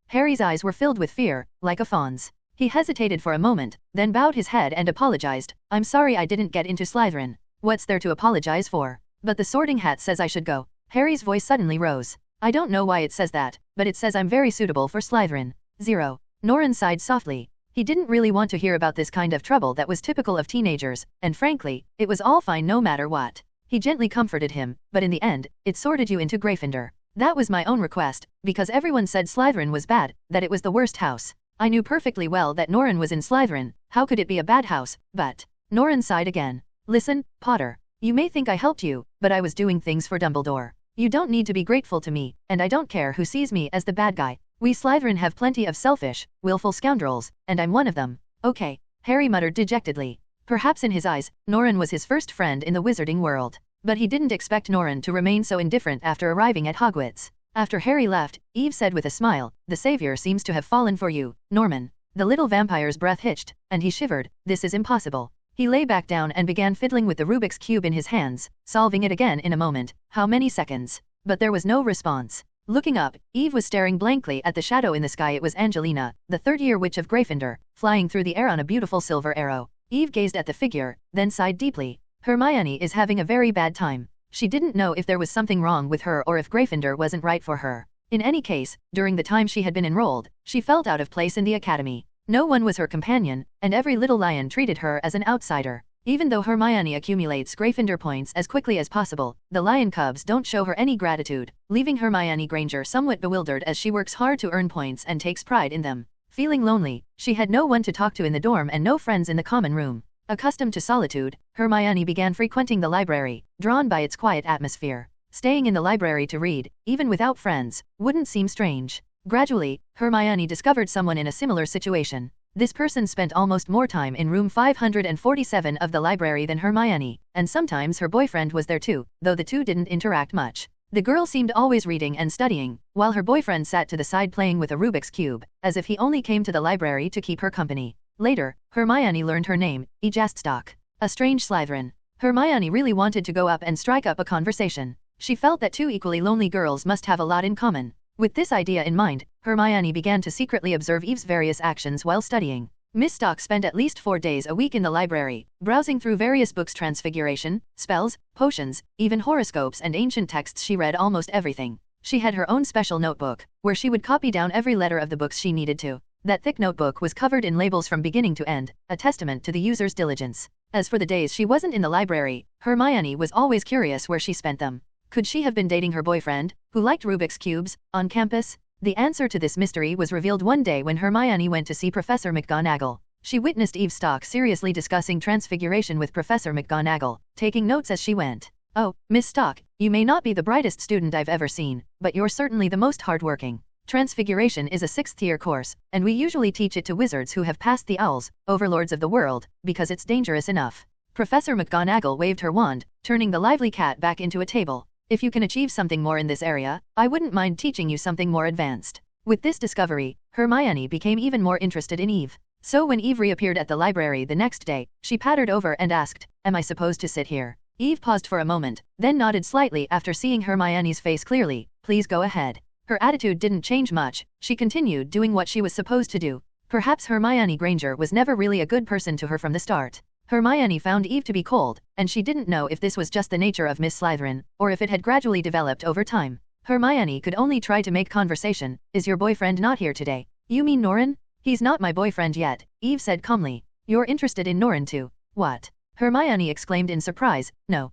Harry's eyes were filled with fear, like a fawn's. He hesitated for a moment, then bowed his head and apologized. I'm sorry I didn't get into Slytherin. What's there to apologize for? But the Sorting Hat says I should go. Harry's voice suddenly rose. I don't know why it says that, but it says I'm very suitable for Slytherin. 0. Norren sighed softly. He didn't really want to hear about this kind of trouble that was typical of teenagers, and frankly, it was all fine no matter what. He gently comforted him, but in the end, it sorted you into Gryffindor. That was my own request, because everyone said Slytherin was bad, that it was the worst house. I knew perfectly well that Norren was in Slytherin, how could it be a bad house, but... Norren sighed again. Listen, Potter. You may think I helped you, but I was doing things for Dumbledore. You don't need to be grateful to me, and I don't care who sees me as the bad guy. We Slytherin have plenty of selfish, willful scoundrels, and I'm one of them. Okay, Harry muttered dejectedly. Perhaps in his eyes, Norren was his first friend in the wizarding world. But he didn't expect Norren to remain so indifferent after arriving at Hogwarts. After Harry left, Eve said with a smile, the savior seems to have fallen for you, Norman. The little vampire's breath hitched, and he shivered. This is impossible. He lay back down and began fiddling with the Rubik's Cube in his hands, solving it again in a moment. How many seconds? But there was no response. Looking up, Eve was staring blankly at the shadow in the sky. It was Angelina, the third-year witch of Gryffindor, flying through the air on a beautiful silver arrow. Eve gazed at the figure, then sighed deeply. Hermione is having a very bad time. She didn't know if there was something wrong with her or if Gryffindor wasn't right for her. In any case, during the time she had been enrolled, she felt out of place in the academy. No one was her companion, and every little lion treated her as an outsider. Even though Hermione accumulates Gryffindor points as quickly as possible, the lion cubs don't show her any gratitude, leaving Hermione Granger somewhat bewildered as she works hard to earn points and takes pride in them. Feeling lonely, she had no one to talk to in the dorm and no friends in the common room. Accustomed to solitude, Hermione began frequenting the library, drawn by its quiet atmosphere. Staying in the library to read, even without friends, wouldn't seem strange. Gradually, Hermione discovered someone in a similar situation. This person spent almost more time in room 547 of the library than Hermione, and sometimes her boyfriend was there too, though the two didn't interact much. The girl seemed always reading and studying, while her boyfriend sat to the side playing with a Rubik's Cube, as if he only came to the library to keep her company. Later, Hermione learned her name, Ejaststock, a strange Slytherin. Hermione really wanted to go up and strike up a conversation. She felt that two equally lonely girls must have a lot in common. With this idea in mind, Hermione began to secretly observe Eve's various actions while studying. Miss Stock spent at least 4 days a week in the library, browsing through various books, transfiguration, spells, potions, even horoscopes and ancient texts. She read almost everything. She had her own special notebook, where she would copy down every letter of the books she needed to. That thick notebook was covered in labels from beginning to end, a testament to the user's diligence. As for the days she wasn't in the library, Hermione was always curious where she spent them. Could she have been dating her boyfriend, who liked Rubik's Cubes, on campus? The answer to this mystery was revealed one day when Hermione went to see Professor McGonagall. She witnessed Eve Stock seriously discussing transfiguration with Professor McGonagall, taking notes as she went. Oh, Miss Stock, you may not be the brightest student I've ever seen, but you're certainly the most hardworking. Transfiguration is a 6th-year course, and we usually teach it to wizards who have passed the owls, overlords of the world, because it's dangerous enough. Professor McGonagall waved her wand, turning the lively cat back into a table. If you can achieve something more in this area, I wouldn't mind teaching you something more advanced. With this discovery, Hermione became even more interested in Eve. So when Eve reappeared at the library the next day, she pattered over and asked, "Am I supposed to sit here?" Eve paused for a moment, then nodded slightly after seeing Hermione's face clearly. "Please go ahead." Her attitude didn't change much. She continued doing what she was supposed to do. Perhaps Hermione Granger was never really a good person to her from the start. Hermione found Eve to be cold, and she didn't know if this was just the nature of Miss Slytherin, or if it had gradually developed over time. Hermione could only try to make conversation. "Is your boyfriend not here today?" "You mean Norren?" "He's not my boyfriend yet," Eve said calmly. "You're interested in Norren too?" "What?" Hermione exclaimed in surprise. No,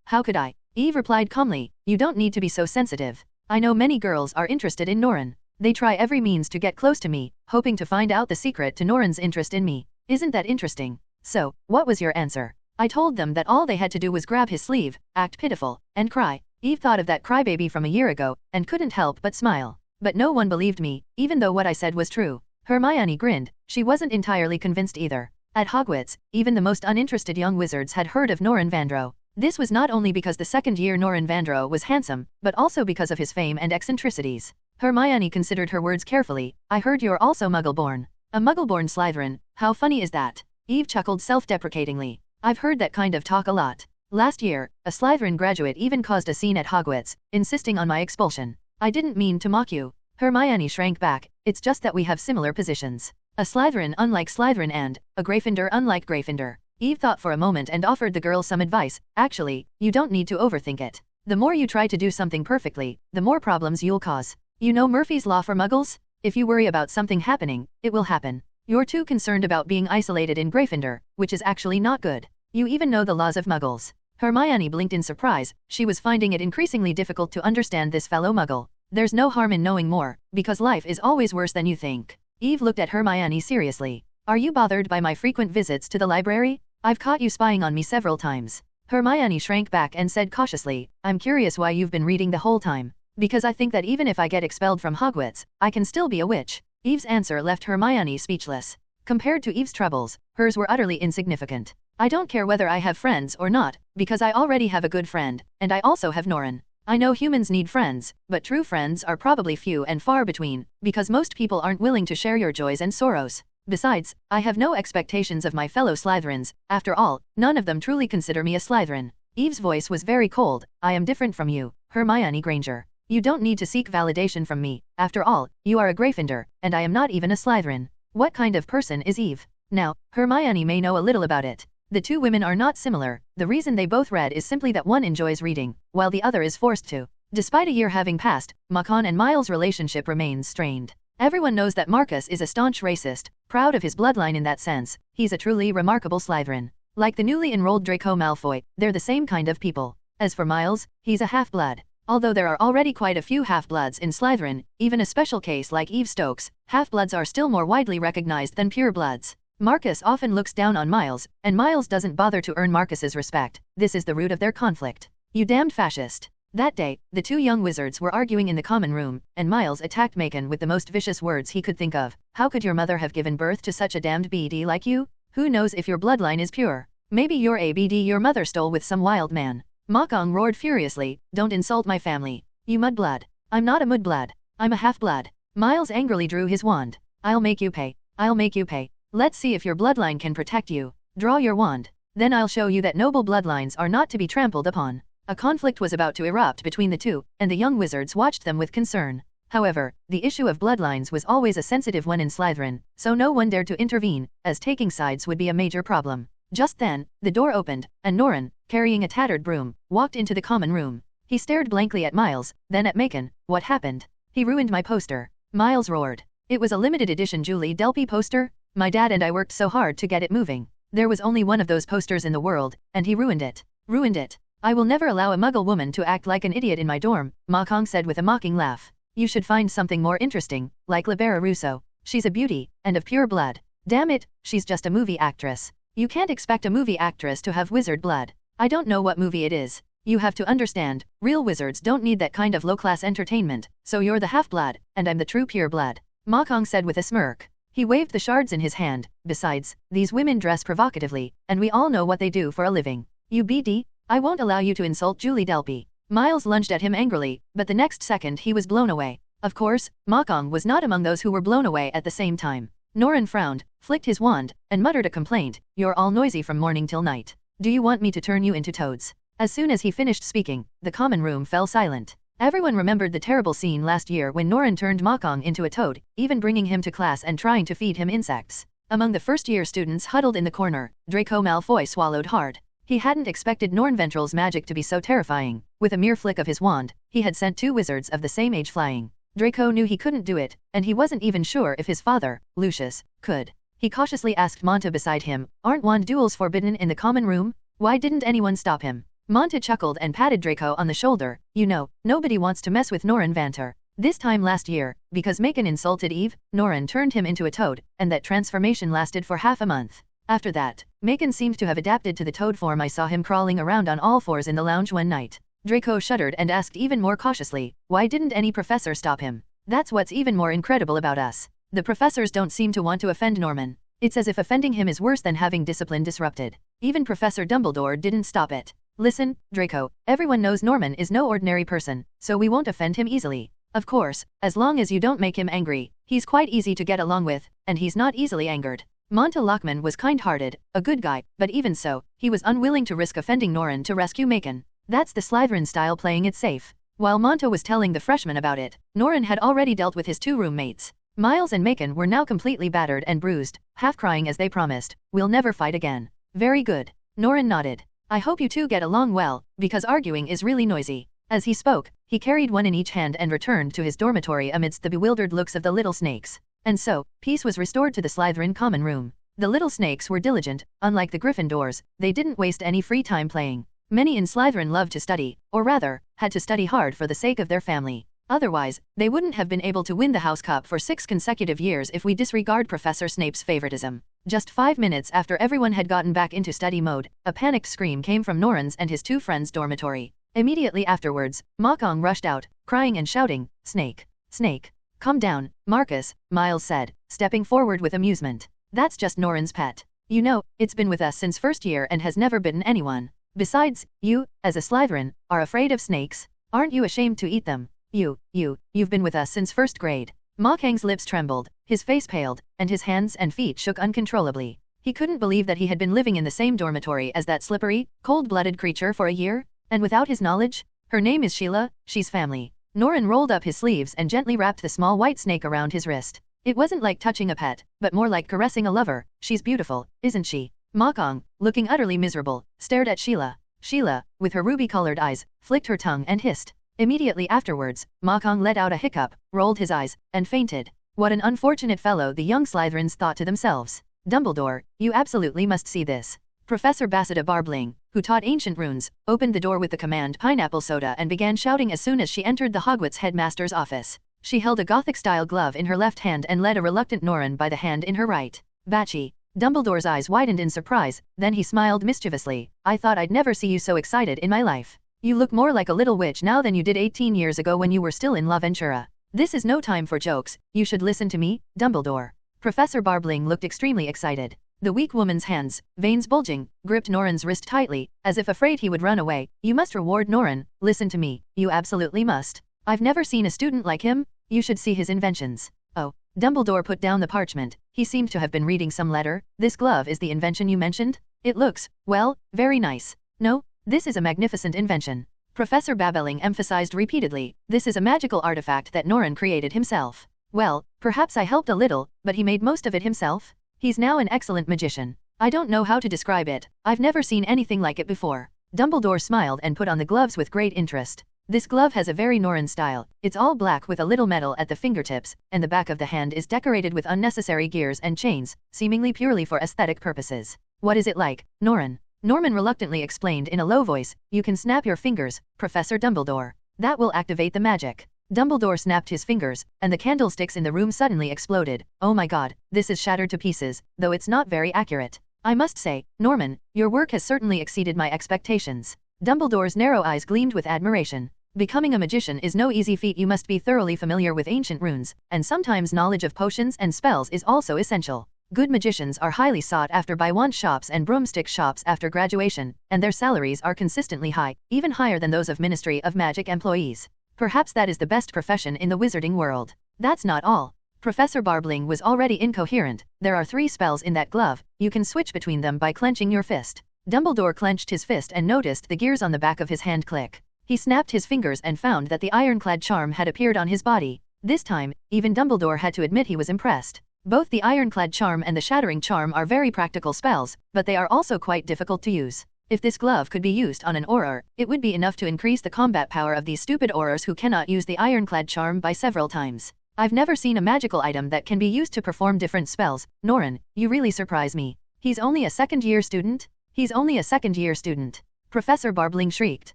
how could I?" Eve replied calmly. "You don't need to be so sensitive. I know many girls are interested in Norren. They try every means to get close to me, hoping to find out the secret to Norren's interest in me. Isn't that interesting?" "So, what was your answer?" "I told them that all they had to do was grab his sleeve, act pitiful, and cry." Eve thought of that crybaby from a year ago, and couldn't help but smile. But no one believed me, even though what I said was true. Hermione grinned. She wasn't entirely convinced either. At Hogwarts, even the most uninterested young wizards had heard of Norren Vandrow. This was not only because the second-year Norren Vandrow was handsome, but also because of his fame and eccentricities. Hermione considered her words carefully. I heard you're also Muggle-born. A Muggle-born Slytherin, how funny is that? Eve chuckled self-deprecatingly. I've heard that kind of talk a lot. Last year, a Slytherin graduate even caused a scene at Hogwarts, insisting on my expulsion. I didn't mean to mock you. Hermione shrank back. It's just that we have similar positions. A Slytherin unlike Slytherin and a Gryffindor unlike Gryffindor. Eve thought for a moment and offered the girl some advice. Actually, you don't need to overthink it. The more you try to do something perfectly, the more problems you'll cause. You know Murphy's Law for Muggles? If you worry about something happening, it will happen. You're too concerned about being isolated in Gryffindor, which is actually not good. You even know the laws of Muggles. Hermione blinked in surprise. She was finding it increasingly difficult to understand this fellow Muggle. There's no harm in knowing more, because life is always worse than you think. Eve looked at Hermione seriously. Are you bothered by my frequent visits to the library? I've caught you spying on me several times. Hermione shrank back and said cautiously, I'm curious why you've been reading the whole time. Because I think that even if I get expelled from Hogwarts, I can still be a witch. Eve's answer left Hermione speechless. Compared to Eve's troubles, hers were utterly insignificant. I don't care whether I have friends or not, because I already have a good friend, and I also have Norren. I know humans need friends, but true friends are probably few and far between, because most people aren't willing to share your joys and sorrows. Besides, I have no expectations of my fellow Slytherins. After all, none of them truly consider me a Slytherin. Eve's voice was very cold. I am different from you, Hermione Granger. You don't need to seek validation from me. After all, you are a Gryffindor, and I am not even a Slytherin. What kind of person is Eve? Now, Hermione may know a little about it. The two women are not similar. The reason they both read is simply that one enjoys reading, while the other is forced to. Despite a year having passed, Macon and Miles' relationship remains strained. Everyone knows that Marcus is a staunch racist, proud of his bloodline in that sense. He's a truly remarkable Slytherin. Like the newly enrolled Draco Malfoy, they're the same kind of people. As for Miles, he's a half-blood. Although there are already quite a few half-bloods in Slytherin, even a special case like Eve Stokes, half-bloods are still more widely recognized than pure-bloods. Marcus often looks down on Miles, and Miles doesn't bother to earn Marcus's respect. This is the root of their conflict. You damned fascist. That day, the two young wizards were arguing in the common room, and Miles attacked Macon with the most vicious words he could think of. How could your mother have given birth to such a damned BD like you? Who knows if your bloodline is pure? Maybe you're a BD your mother stole with some wild man. Mokong roared furiously, don't insult my family. You mudblood. I'm not a mudblood. I'm a half-blood. Miles angrily drew his wand. I'll make you pay. I'll make you pay. Let's see if your bloodline can protect you. Draw your wand. Then I'll show you that noble bloodlines are not to be trampled upon. A conflict was about to erupt between the two, and the young wizards watched them with concern. However, the issue of bloodlines was always a sensitive one in Slytherin, so no one dared to intervene, as taking sides would be a major problem. Just then, the door opened, and Norren, carrying a tattered broom, walked into the common room. He stared blankly at Miles, then at Macon. What happened? He ruined my poster. Miles roared. It was a limited edition Julie Delpy poster. My dad and I worked so hard to get it moving. There was only one of those posters in the world, and he ruined it. Ruined it. I will never allow a Muggle woman to act like an idiot in my dorm, Mokong said with a mocking laugh. You should find something more interesting, like Libera Russo. She's a beauty, and of pure blood. Damn it, she's just a movie actress. You can't expect a movie actress to have wizard blood. I don't know what movie it is. You have to understand, real wizards don't need that kind of low-class entertainment, so you're the half-blood, and I'm the true pure blood, Mokong said with a smirk. He waved the shards in his hand. Besides, these women dress provocatively, and we all know what they do for a living. You BD? I won't allow you to insult Julie Delpy. Miles lunged at him angrily, but the next second he was blown away. Of course, Mokong was not among those who were blown away at the same time. Norren frowned, flicked his wand, and muttered a complaint. You're all noisy from morning till night. Do you want me to turn you into toads? As soon as he finished speaking, the common room fell silent. Everyone remembered the terrible scene last year when Norren turned Mokong into a toad, even bringing him to class and trying to feed him insects. Among the first-year students huddled in the corner, Draco Malfoy swallowed hard. He hadn't expected Norn Ventral's magic to be so terrifying. With a mere flick of his wand, he had sent two wizards of the same age flying. Draco knew he couldn't do it, and he wasn't even sure if his father, Lucius, could. He cautiously asked Monta beside him, aren't wand duels forbidden in the common room? Why didn't anyone stop him? Monta chuckled and patted Draco on the shoulder. You know, nobody wants to mess with Norren Vanter. This time last year, because Macon insulted Eve, Norren turned him into a toad, and that transformation lasted for half a month. After that, Macon seemed to have adapted to the toad form. I saw him crawling around on all fours in the lounge one night. Draco shuddered and asked even more cautiously, why didn't any professor stop him? That's what's even more incredible about us. The professors don't seem to want to offend Norman. It's as if offending him is worse than having discipline disrupted. Even Professor Dumbledore didn't stop it. Listen, Draco, everyone knows Norman is no ordinary person, so we won't offend him easily. Of course, as long as you don't make him angry, he's quite easy to get along with, and he's not easily angered. Monta Lockman was kind-hearted, a good guy, but even so, he was unwilling to risk offending Norren to rescue Macon. That's the Slytherin style, playing it safe. While Monta was telling the freshman about it, Norren had already dealt with his two roommates. Miles and Macon were now completely battered and bruised, half crying as they promised, "We'll never fight again." "Very good." Norren nodded. "I hope you two get along well, because arguing is really noisy." As he spoke, he carried one in each hand and returned to his dormitory amidst the bewildered looks of the little snakes. And so, peace was restored to the Slytherin common room. The little snakes were diligent, unlike the Gryffindors, they didn't waste any free time playing. Many in Slytherin loved to study, or rather, had to study hard for the sake of their family. Otherwise, they wouldn't have been able to win the House Cup for 6 consecutive years if we disregard Professor Snape's favoritism. Just 5 minutes after everyone had gotten back into study mode, a panicked scream came from Norren's and his two friends' dormitory. Immediately afterwards, Mokong rushed out, crying and shouting, "Snake! Snake! Calm down, Marcus," Miles said, stepping forward with amusement. "That's just Norren's pet. You know, it's been with us since first year and has never bitten anyone. Besides, you, as a Slytherin, are afraid of snakes? Aren't you ashamed to eat them? You've been with us since first grade." Mokong's lips trembled, his face paled, and his hands and feet shook uncontrollably. He couldn't believe that he had been living in the same dormitory as that slippery, cold-blooded creature for a year, and without his knowledge. "Her name is Sheila, she's family." Norren rolled up his sleeves and gently wrapped the small white snake around his wrist. It wasn't like touching a pet, but more like caressing a lover. "She's beautiful, isn't she?" Mokong, looking utterly miserable, stared at Sheila. Sheila, with her ruby-colored eyes, flicked her tongue and hissed. Immediately afterwards, Mokong let out a hiccup, rolled his eyes, and fainted. What an unfortunate fellow, the young Slytherins thought to themselves. "Dumbledore, you absolutely must see this." Professor Bassida Barbling, who taught ancient runes, opened the door with the command "pineapple soda" and began shouting as soon as she entered the Hogwarts headmaster's office. She held a Gothic-style glove in her left hand and led a reluctant Norren by the hand in her right. "Batchy." Dumbledore's eyes widened in surprise, then he smiled mischievously. "I thought I'd never see you so excited in my life. You look more like a little witch now than you did 18 years ago when you were still in La Ventura. This is no time for jokes, you should listen to me, Dumbledore." Professor Barbling looked extremely excited. The weak woman's hands, veins bulging, gripped Norren's wrist tightly, as if afraid he would run away. "You must reward Norren, listen to me, you absolutely must. I've never seen a student like him, you should see his inventions." "Oh." Dumbledore put down the parchment, he seemed to have been reading some letter. "This glove is the invention you mentioned? It looks, well, very nice." "No, this is a magnificent invention." Professor Babbling emphasized repeatedly, "This is a magical artifact that Norren created himself." "Well, perhaps I helped a little, but he made most of it himself. He's now an excellent magician. I don't know how to describe it, I've never seen anything like it before." Dumbledore smiled and put on the gloves with great interest. "This glove has a very Norren style. It's all black with a little metal at the fingertips, and the back of the hand is decorated with unnecessary gears and chains, seemingly purely for aesthetic purposes." "What is it like, Norren?" Norman reluctantly explained in a low voice. "You can snap your fingers, Professor Dumbledore. That will activate the magic." Dumbledore snapped his fingers, and the candlesticks in the room suddenly exploded. "Oh my god, this is shattered to pieces, though it's not very accurate. I must say, Norman, your work has certainly exceeded my expectations." Dumbledore's narrow eyes gleamed with admiration. "Becoming a magician is no easy feat. You must be thoroughly familiar with ancient runes, and sometimes knowledge of potions and spells is also essential. Good magicians are highly sought after by wand shops and broomstick shops after graduation, and their salaries are consistently high, even higher than those of Ministry of Magic employees. Perhaps that is the best profession in the wizarding world." "That's not all." Professor Barbling was already incoherent. "There are 3 spells in that glove, you can switch between them by clenching your fist." Dumbledore clenched his fist and noticed the gears on the back of his hand click. He snapped his fingers and found that the ironclad charm had appeared on his body. This time, even Dumbledore had to admit he was impressed. Both the ironclad charm and the shattering charm are very practical spells, but they are also quite difficult to use. If this glove could be used on an Auror, it would be enough to increase the combat power of these stupid Aurors who cannot use the ironclad charm by several times. I've never seen a magical item that can be used to perform different spells. Norren, you really surprise me. He's only a second-year student? He's only a second-year student. Professor Barbling shrieked.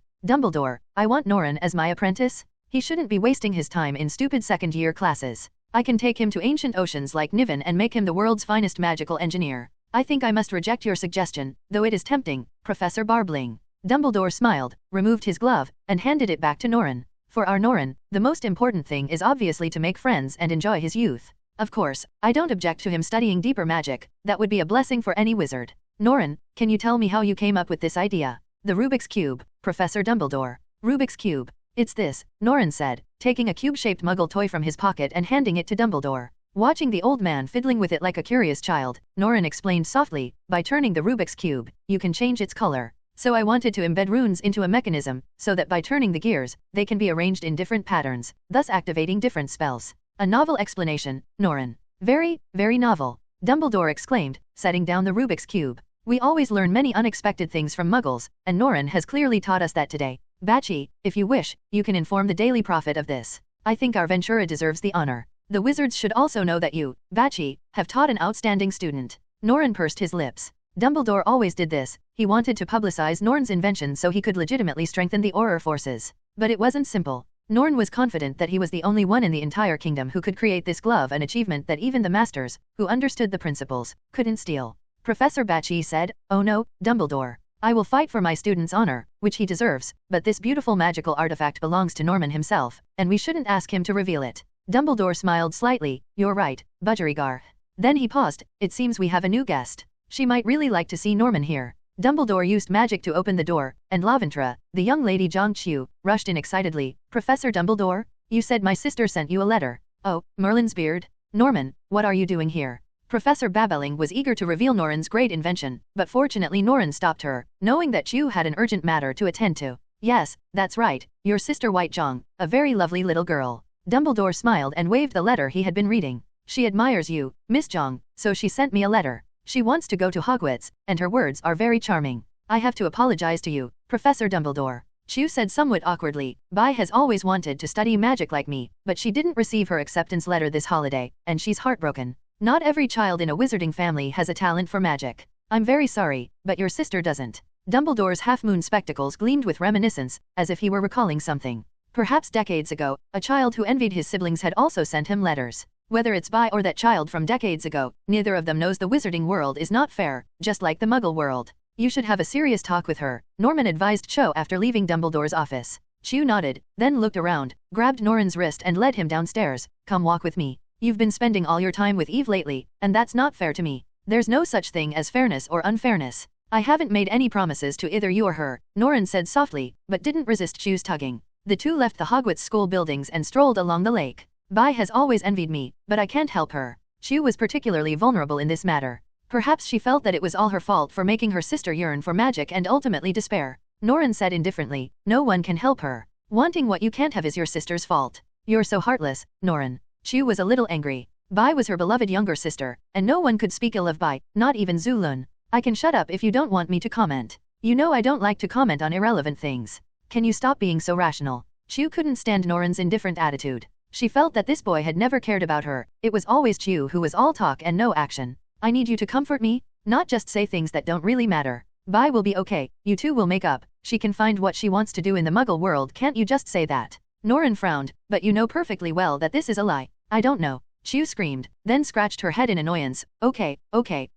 Dumbledore, I want Norren as my apprentice. He shouldn't be wasting his time in stupid second-year classes. I can take him to ancient oceans like Niven and make him the world's finest magical engineer. I think I must reject your suggestion, though it is tempting, Professor Barbling. Dumbledore smiled, removed his glove, and handed it back to Norren. For our Norren, the most important thing is obviously to make friends and enjoy his youth. Of course, I don't object to him studying deeper magic, that would be a blessing for any wizard. Norren, can you tell me how you came up with this idea? The Rubik's Cube, Professor Dumbledore. Rubik's Cube. It's this, Norren said, taking a cube-shaped muggle toy from his pocket and handing it to Dumbledore. Watching the old man fiddling with it like a curious child, Norren explained softly, by turning the Rubik's Cube, you can change its color. So I wanted to embed runes into a mechanism, so that by turning the gears, they can be arranged in different patterns, thus activating different spells. A novel explanation, Norren. Very, very novel. Dumbledore exclaimed, setting down the Rubik's Cube. We always learn many unexpected things from muggles, and Norren has clearly taught us that today. Batchy, if you wish, you can inform the Daily Prophet of this. I think our Ventura deserves the honor. The wizards should also know that you, Batchy, have taught an outstanding student. Norren pursed his lips. Dumbledore always did this, he wanted to publicize Norren's invention so he could legitimately strengthen the Auror forces. But it wasn't simple. Norren was confident that he was the only one in the entire kingdom who could create this glove, an achievement that even the masters, who understood the principles, couldn't steal. Professor Batchy said, oh no, Dumbledore. I will fight for my student's honor, which he deserves, but this beautiful magical artifact belongs to Norman himself, and we shouldn't ask him to reveal it. Dumbledore smiled slightly, you're right, Budgerigar. Then he paused, it seems we have a new guest. She might really like to see Norman here. Dumbledore used magic to open the door, and Laventra, the young lady Zhang Qiu, rushed in excitedly. Professor Dumbledore, you said my sister sent you a letter. Oh, Merlin's beard? Norman, what are you doing here? Professor Babbling was eager to reveal Norren's great invention, but fortunately Norren stopped her, knowing that Qiu had an urgent matter to attend to. Yes, that's right, your sister White Zhang, a very lovely little girl. Dumbledore smiled and waved the letter he had been reading. She admires you, Miss Zhang, so she sent me a letter. She wants to go to Hogwarts, and her words are very charming. I have to apologize to you, Professor Dumbledore. Qiu said somewhat awkwardly, Bai has always wanted to study magic like me, but she didn't receive her acceptance letter this holiday, and she's heartbroken. Not every child in a wizarding family has a talent for magic. I'm very sorry, but your sister doesn't. Dumbledore's half-moon spectacles gleamed with reminiscence, as if he were recalling something. Perhaps decades ago, a child who envied his siblings had also sent him letters. Whether it's Bai or that child from decades ago, neither of them knows the wizarding world is not fair, just like the muggle world. You should have a serious talk with her, Norman advised Cho after leaving Dumbledore's office. Qiu nodded, then looked around, grabbed Norren's wrist and led him downstairs. Come walk with me. You've been spending all your time with Eve lately, and that's not fair to me. There's no such thing as fairness or unfairness. I haven't made any promises to either you or her, Norren said softly, but didn't resist Qiu's tugging. The two left the Hogwarts school buildings and strolled along the lake. Bai has always envied me, but I can't help her. Qiu was particularly vulnerable in this matter. Perhaps she felt that it was all her fault for making her sister yearn for magic and ultimately despair. Norren said indifferently, no one can help her. Wanting what you can't have is your sister's fault. You're so heartless, Norren. Qiu was a little angry. Bai was her beloved younger sister, and no one could speak ill of Bai, not even Zulun. I can shut up if you don't want me to comment. You know I don't like to comment on irrelevant things. Can you stop being so rational? Qiu couldn't stand Norren's indifferent attitude. She felt that this boy had never cared about her. It was always Qiu who was all talk and no action. I need you to comfort me, not just say things that don't really matter. Bai will be okay, you two will make up. She can find what she wants to do in the muggle world, can't you just say that? Norren frowned, but you know perfectly well that this is a lie. I don't know. Qiu screamed, then scratched her head in annoyance. Okay,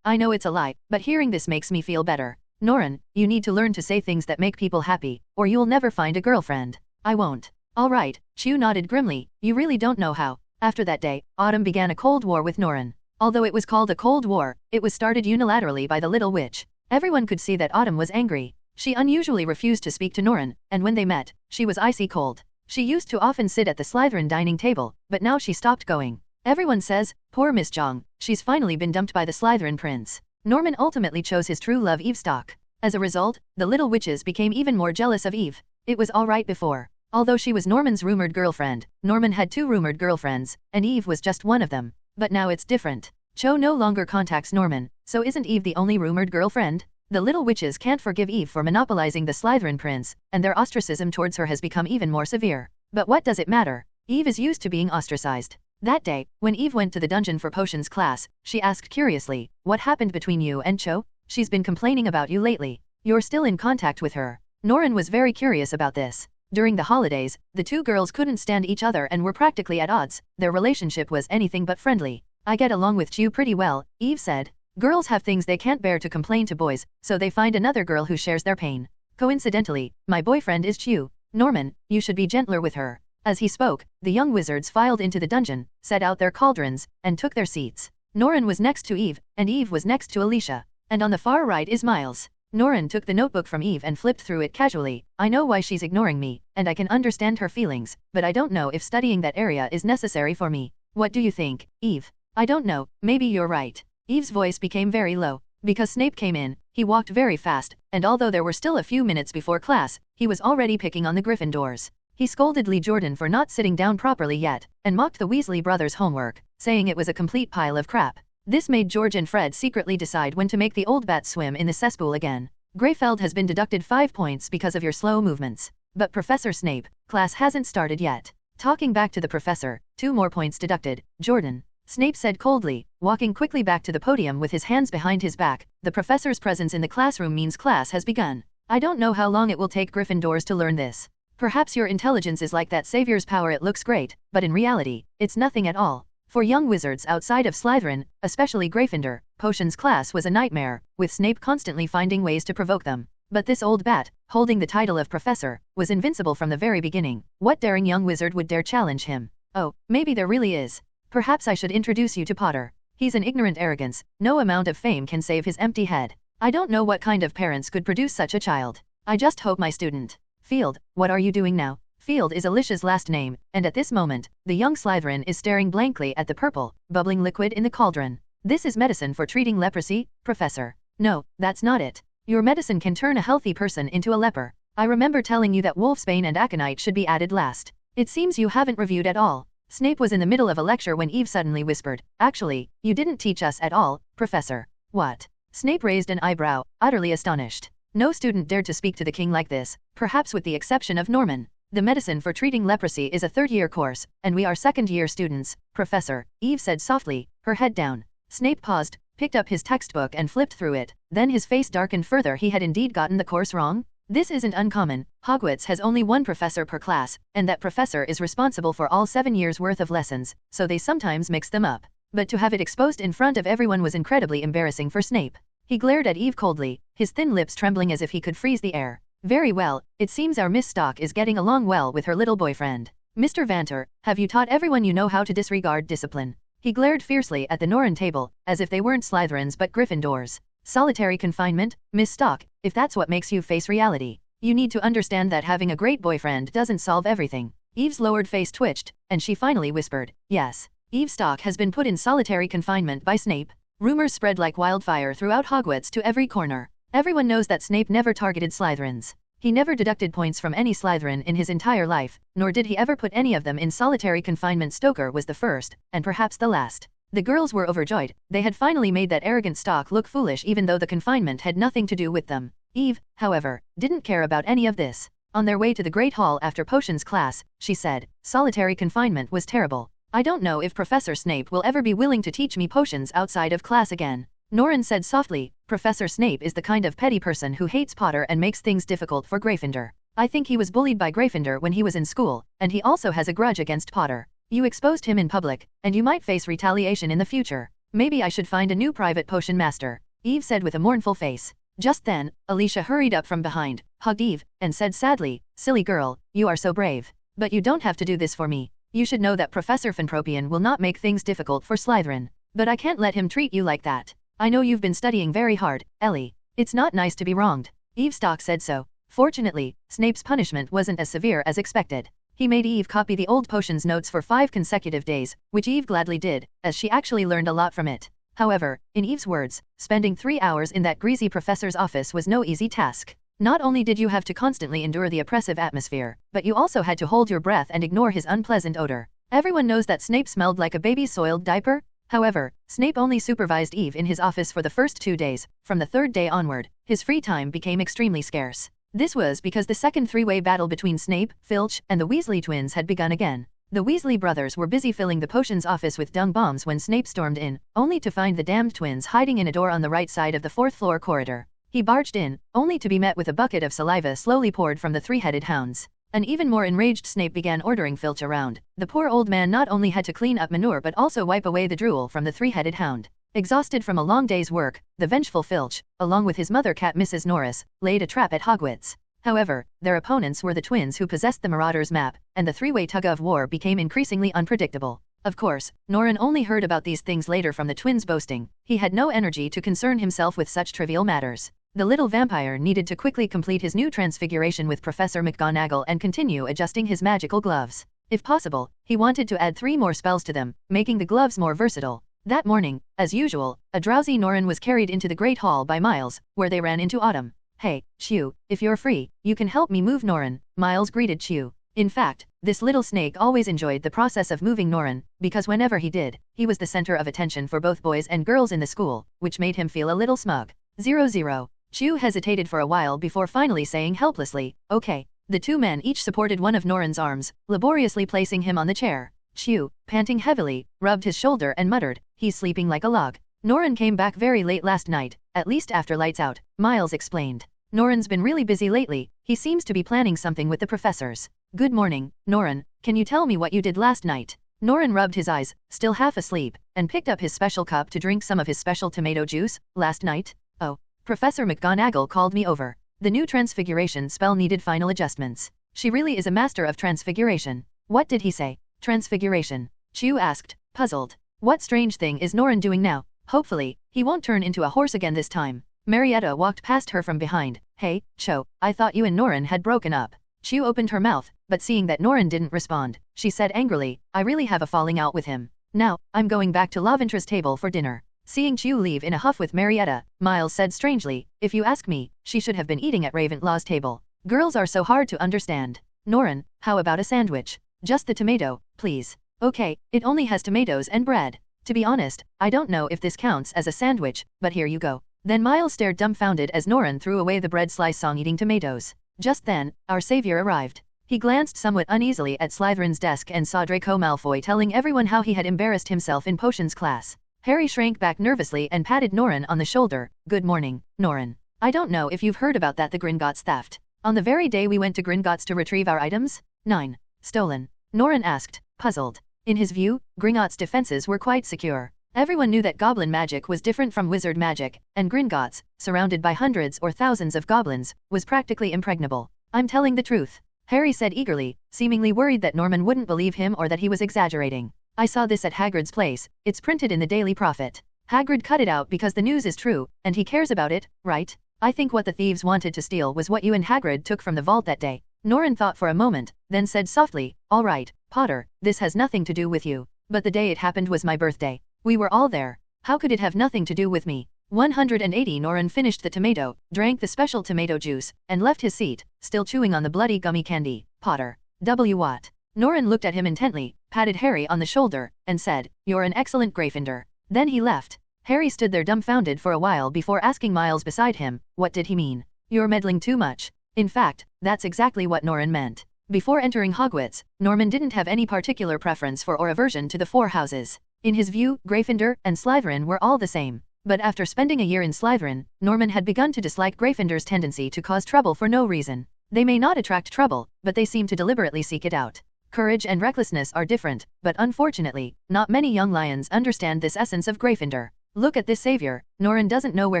I know it's a lie, but hearing this makes me feel better. Norren, you need to learn to say things that make people happy, or you'll never find a girlfriend. I won't. All right, Qiu nodded grimly, you really don't know how. After that day, Autumn began a cold war with Norren. Although it was called a cold war, it was started unilaterally by the little witch. Everyone could see that Autumn was angry. She unusually refused to speak to Norren, and when they met, she was icy cold. She used to often sit at the Slytherin dining table, but now she stopped going. Everyone says, poor Miss Zhang, she's finally been dumped by the Slytherin prince. Norman ultimately chose his true love Eve Stock. As a result, the little witches became even more jealous of Eve. It was alright before. Although she was Norman's rumored girlfriend, Norman had 2 rumored girlfriends, and Eve was just one of them. But now it's different. Cho no longer contacts Norman, so isn't Eve the only rumored girlfriend? The little witches can't forgive Eve for monopolizing the Slytherin prince, and their ostracism towards her has become even more severe. But what does it matter? Eve is used to being ostracized. That day, when Eve went to the dungeon for potions class, she asked curiously, what happened between you and Cho? She's been complaining about you lately. You're still in contact with her. Norren was very curious about this. During the holidays, the 2 girls couldn't stand each other and were practically at odds. Their relationship was anything but friendly. I get along with Qiu pretty well, Eve said. Girls have things they can't bear to complain to boys, so they find another girl who shares their pain. Coincidentally, my boyfriend is Qiu. Norman, you should be gentler with her. As he spoke, the young wizards filed into the dungeon, set out their cauldrons, and took their seats. Norren was next to Eve, and Eve was next to Alicia. And on the far right is Miles. Norren took the notebook from Eve and flipped through it casually. I know why she's ignoring me, and I can understand her feelings, but I don't know if studying that area is necessary for me. What do you think, Eve? I don't know, maybe you're right. Eve's voice became very low. Because Snape came in, he walked very fast, and although there were still a few minutes before class, he was already picking on the Gryffindors. He scolded Lee Jordan for not sitting down properly yet, and mocked the Weasley brothers' homework, saying it was a complete pile of crap. This made George and Fred secretly decide when to make the old bat swim in the cesspool again. Greyfeld has been deducted 5 points because of your slow movements. But Professor Snape, class hasn't started yet. Talking back to the professor, 2 more points deducted. Jordan, Snape said coldly, walking quickly back to the podium with his hands behind his back. The professor's presence in the classroom means class has begun. I don't know how long it will take Gryffindors to learn this. Perhaps your intelligence is like that savior's power, it looks great, but in reality, it's nothing at all. For young wizards outside of Slytherin, especially Gryffindor, potions class was a nightmare, with Snape constantly finding ways to provoke them. But this old bat, holding the title of professor, was invincible from the very beginning. What daring young wizard would dare challenge him? Oh, maybe there really is. Perhaps I should introduce you to Potter. He's an ignorant arrogance, no amount of fame can save his empty head. I don't know what kind of parents could produce such a child. I just hope my student. Field, what are you doing now? Field is Alicia's last name, and at this moment, the young Slytherin is staring blankly at the purple, bubbling liquid in the cauldron. This is medicine for treating leprosy, Professor. No, that's not it. Your medicine can turn a healthy person into a leper. I remember telling you that wolfsbane and aconite should be added last. It seems you haven't reviewed at all. Snape was in the middle of a lecture when Eve suddenly whispered, actually, you didn't teach us at all, Professor. What? Snape raised an eyebrow, utterly astonished. No student dared to speak to the king like this, perhaps with the exception of Norman. The medicine for treating leprosy is a 3rd-year course, and we are 2nd-year students, Professor, Eve said softly, her head down. Snape paused, picked up his textbook and flipped through it, then his face darkened further. He had indeed gotten the course wrong? This isn't uncommon. Hogwarts has only 1 professor per class, and that professor is responsible for all 7 years' worth of lessons, so they sometimes mix them up. But to have it exposed in front of everyone was incredibly embarrassing for Snape. He glared at Eve coldly, his thin lips trembling as if he could freeze the air. Very well, it seems our Miss Stock is getting along well with her little boyfriend. Mr. Vanter, have you taught everyone you know how to disregard discipline? He glared fiercely at the Norren table, as if they weren't Slytherins but Gryffindors. Solitary confinement, Miss Stock, if that's what makes you face reality. You need to understand that having a great boyfriend doesn't solve everything. Eve's lowered face twitched, and she finally whispered, yes. Eve Stock has been put in solitary confinement by Snape. Rumors spread like wildfire throughout Hogwarts to every corner. Everyone knows that Snape never targeted Slytherins. He never deducted points from any Slytherin in his entire life, nor did he ever put any of them in solitary confinement. Stoker was the first, and perhaps the last. The girls were overjoyed. They had finally made that arrogant Stock look foolish, even though the confinement had nothing to do with them. Eve, however, didn't care about any of this. On their way to the Great Hall after potions class, she said, solitary confinement was terrible. I don't know if Professor Snape will ever be willing to teach me potions outside of class again. Norren said softly, Professor Snape is the kind of petty person who hates Potter and makes things difficult for Gryffindor. I think he was bullied by Gryffindor when he was in school, and he also has a grudge against Potter. You exposed him in public, and you might face retaliation in the future. Maybe I should find a new private potion master, Eve said with a mournful face. Just then, Alicia hurried up from behind, hugged Eve, and said sadly, silly girl, you are so brave. But you don't have to do this for me. You should know that Professor Fintropian will not make things difficult for Slytherin. But I can't let him treat you like that. I know you've been studying very hard, Ellie. It's not nice to be wronged. Eve Stock said so. Fortunately, Snape's punishment wasn't as severe as expected. He made Eve copy the old potions notes for 5 consecutive days, which Eve gladly did, as she actually learned a lot from it. However, in Eve's words, spending 3 hours in that greasy professor's office was no easy task. Not only did you have to constantly endure the oppressive atmosphere, but you also had to hold your breath and ignore his unpleasant odor. Everyone knows that Snape smelled like a baby's soiled diaper. However, Snape only supervised Eve in his office for the first 2 days. From the 3rd day onward, his free time became extremely scarce. This was because the second 3-way battle between Snape, Filch, and the Weasley twins had begun again. The Weasley brothers were busy filling the potions office with dung bombs when Snape stormed in, only to find the damned twins hiding in a door on the right side of the 4th floor corridor. He barged in, only to be met with a bucket of saliva slowly poured from the 3-headed hounds. An even more enraged Snape began ordering Filch around. The poor old man not only had to clean up manure but also wipe away the drool from the 3-headed hound. Exhausted from a long day's work, the vengeful Filch, along with his mother cat Mrs. Norris, laid a trap at Hogwarts. However, their opponents were the twins who possessed the Marauders map, and the 3-way tug-of-war became increasingly unpredictable. Of course, Norren only heard about these things later from the twins boasting. He had no energy to concern himself with such trivial matters. The little vampire needed to quickly complete his new transfiguration with Professor McGonagall and continue adjusting his magical gloves. If possible, he wanted to add 3 more spells to them, making the gloves more versatile. That morning, as usual, a drowsy Norren was carried into the Great Hall by Miles, where they ran into Autumn. Hey, Chew, if you're free, you can help me move Norren, Miles greeted Chew. In fact, this little snake always enjoyed the process of moving Norren, because whenever he did, he was the center of attention for both boys and girls in the school, which made him feel a little smug. 0-0. Chew hesitated for a while before finally saying helplessly, okay. The 2 men each supported one of Norren's arms, laboriously placing him on the chair. Chew, panting heavily, rubbed his shoulder and muttered, he's sleeping like a log. Norren came back very late last night, at least after lights out, Miles explained. Norren's been really busy lately, he seems to be planning something with the professors. Good morning, Norren, can you tell me what you did last night? Norren rubbed his eyes, still half asleep, and picked up his special cup to drink some of his special tomato juice. Last night? Oh, Professor McGonagall called me over. The new transfiguration spell needed final adjustments. She really is a master of transfiguration. What did he say? Transfiguration? Chew asked, puzzled. What strange thing is Norren doing now? Hopefully, he won't turn into a horse again this time. Marietta walked past her from behind. Hey, Cho, I thought you and Norren had broken up. Chew opened her mouth, but seeing that Norren didn't respond, she said angrily, I really have a falling out with him. Now, I'm going back to Laventra's table for dinner. Seeing Chew leave in a huff with Marietta, Miles said strangely, if you ask me, she should have been eating at Ravenlaw's table. Girls are so hard to understand. Norren, how about a sandwich? Just the tomato, please. Okay, it only has tomatoes and bread. To be honest, I don't know if this counts as a sandwich, but here you go. Then Miles stared dumbfounded as Norren threw away the bread slice eating tomatoes. Just then, our savior arrived. He glanced somewhat uneasily at Slytherin's desk and saw Draco Malfoy telling everyone how he had embarrassed himself in potions class. Harry shrank back nervously and patted Norren on the shoulder. Good morning, Norren. I don't know if you've heard about the Gringotts theft. On the very day we went to Gringotts to retrieve our items? 9. Stolen. Norren asked, puzzled. In his view, Gringotts' defenses were quite secure. Everyone knew that goblin magic was different from wizard magic, and Gringotts, surrounded by hundreds or thousands of goblins, was practically impregnable. I'm telling the truth, Harry said eagerly, seemingly worried that Norman wouldn't believe him or that he was exaggerating. I saw this at Hagrid's place, it's printed in the Daily Prophet. Hagrid cut it out because the news is true, and he cares about it, right? I think what the thieves wanted to steal was what you and Hagrid took from the vault that day. Norren thought for a moment, then said softly, all right, Potter, this has nothing to do with you. But the day it happened was my birthday. We were all there. How could it have nothing to do with me? 180 Norren finished the tomato, drank the special tomato juice, and left his seat, still chewing on the bloody gummy candy. Potter. W. What? Norren looked at him intently, patted Harry on the shoulder, and said, you're an excellent Gryffindor. Then he left. Harry stood there dumbfounded for a while before asking Miles beside him, what did he mean? You're meddling too much. In fact, that's exactly what Norren meant. Before entering Hogwarts, Norman didn't have any particular preference for or aversion to the 4 houses. In his view, Gryffindor and Slytherin were all the same. But after spending a year in Slytherin, Norman had begun to dislike Gryffindor's tendency to cause trouble for no reason. They may not attract trouble, but they seem to deliberately seek it out. Courage and recklessness are different, but unfortunately, not many young lions understand this essence of Gryffindor. Look at this savior, Norren doesn't know where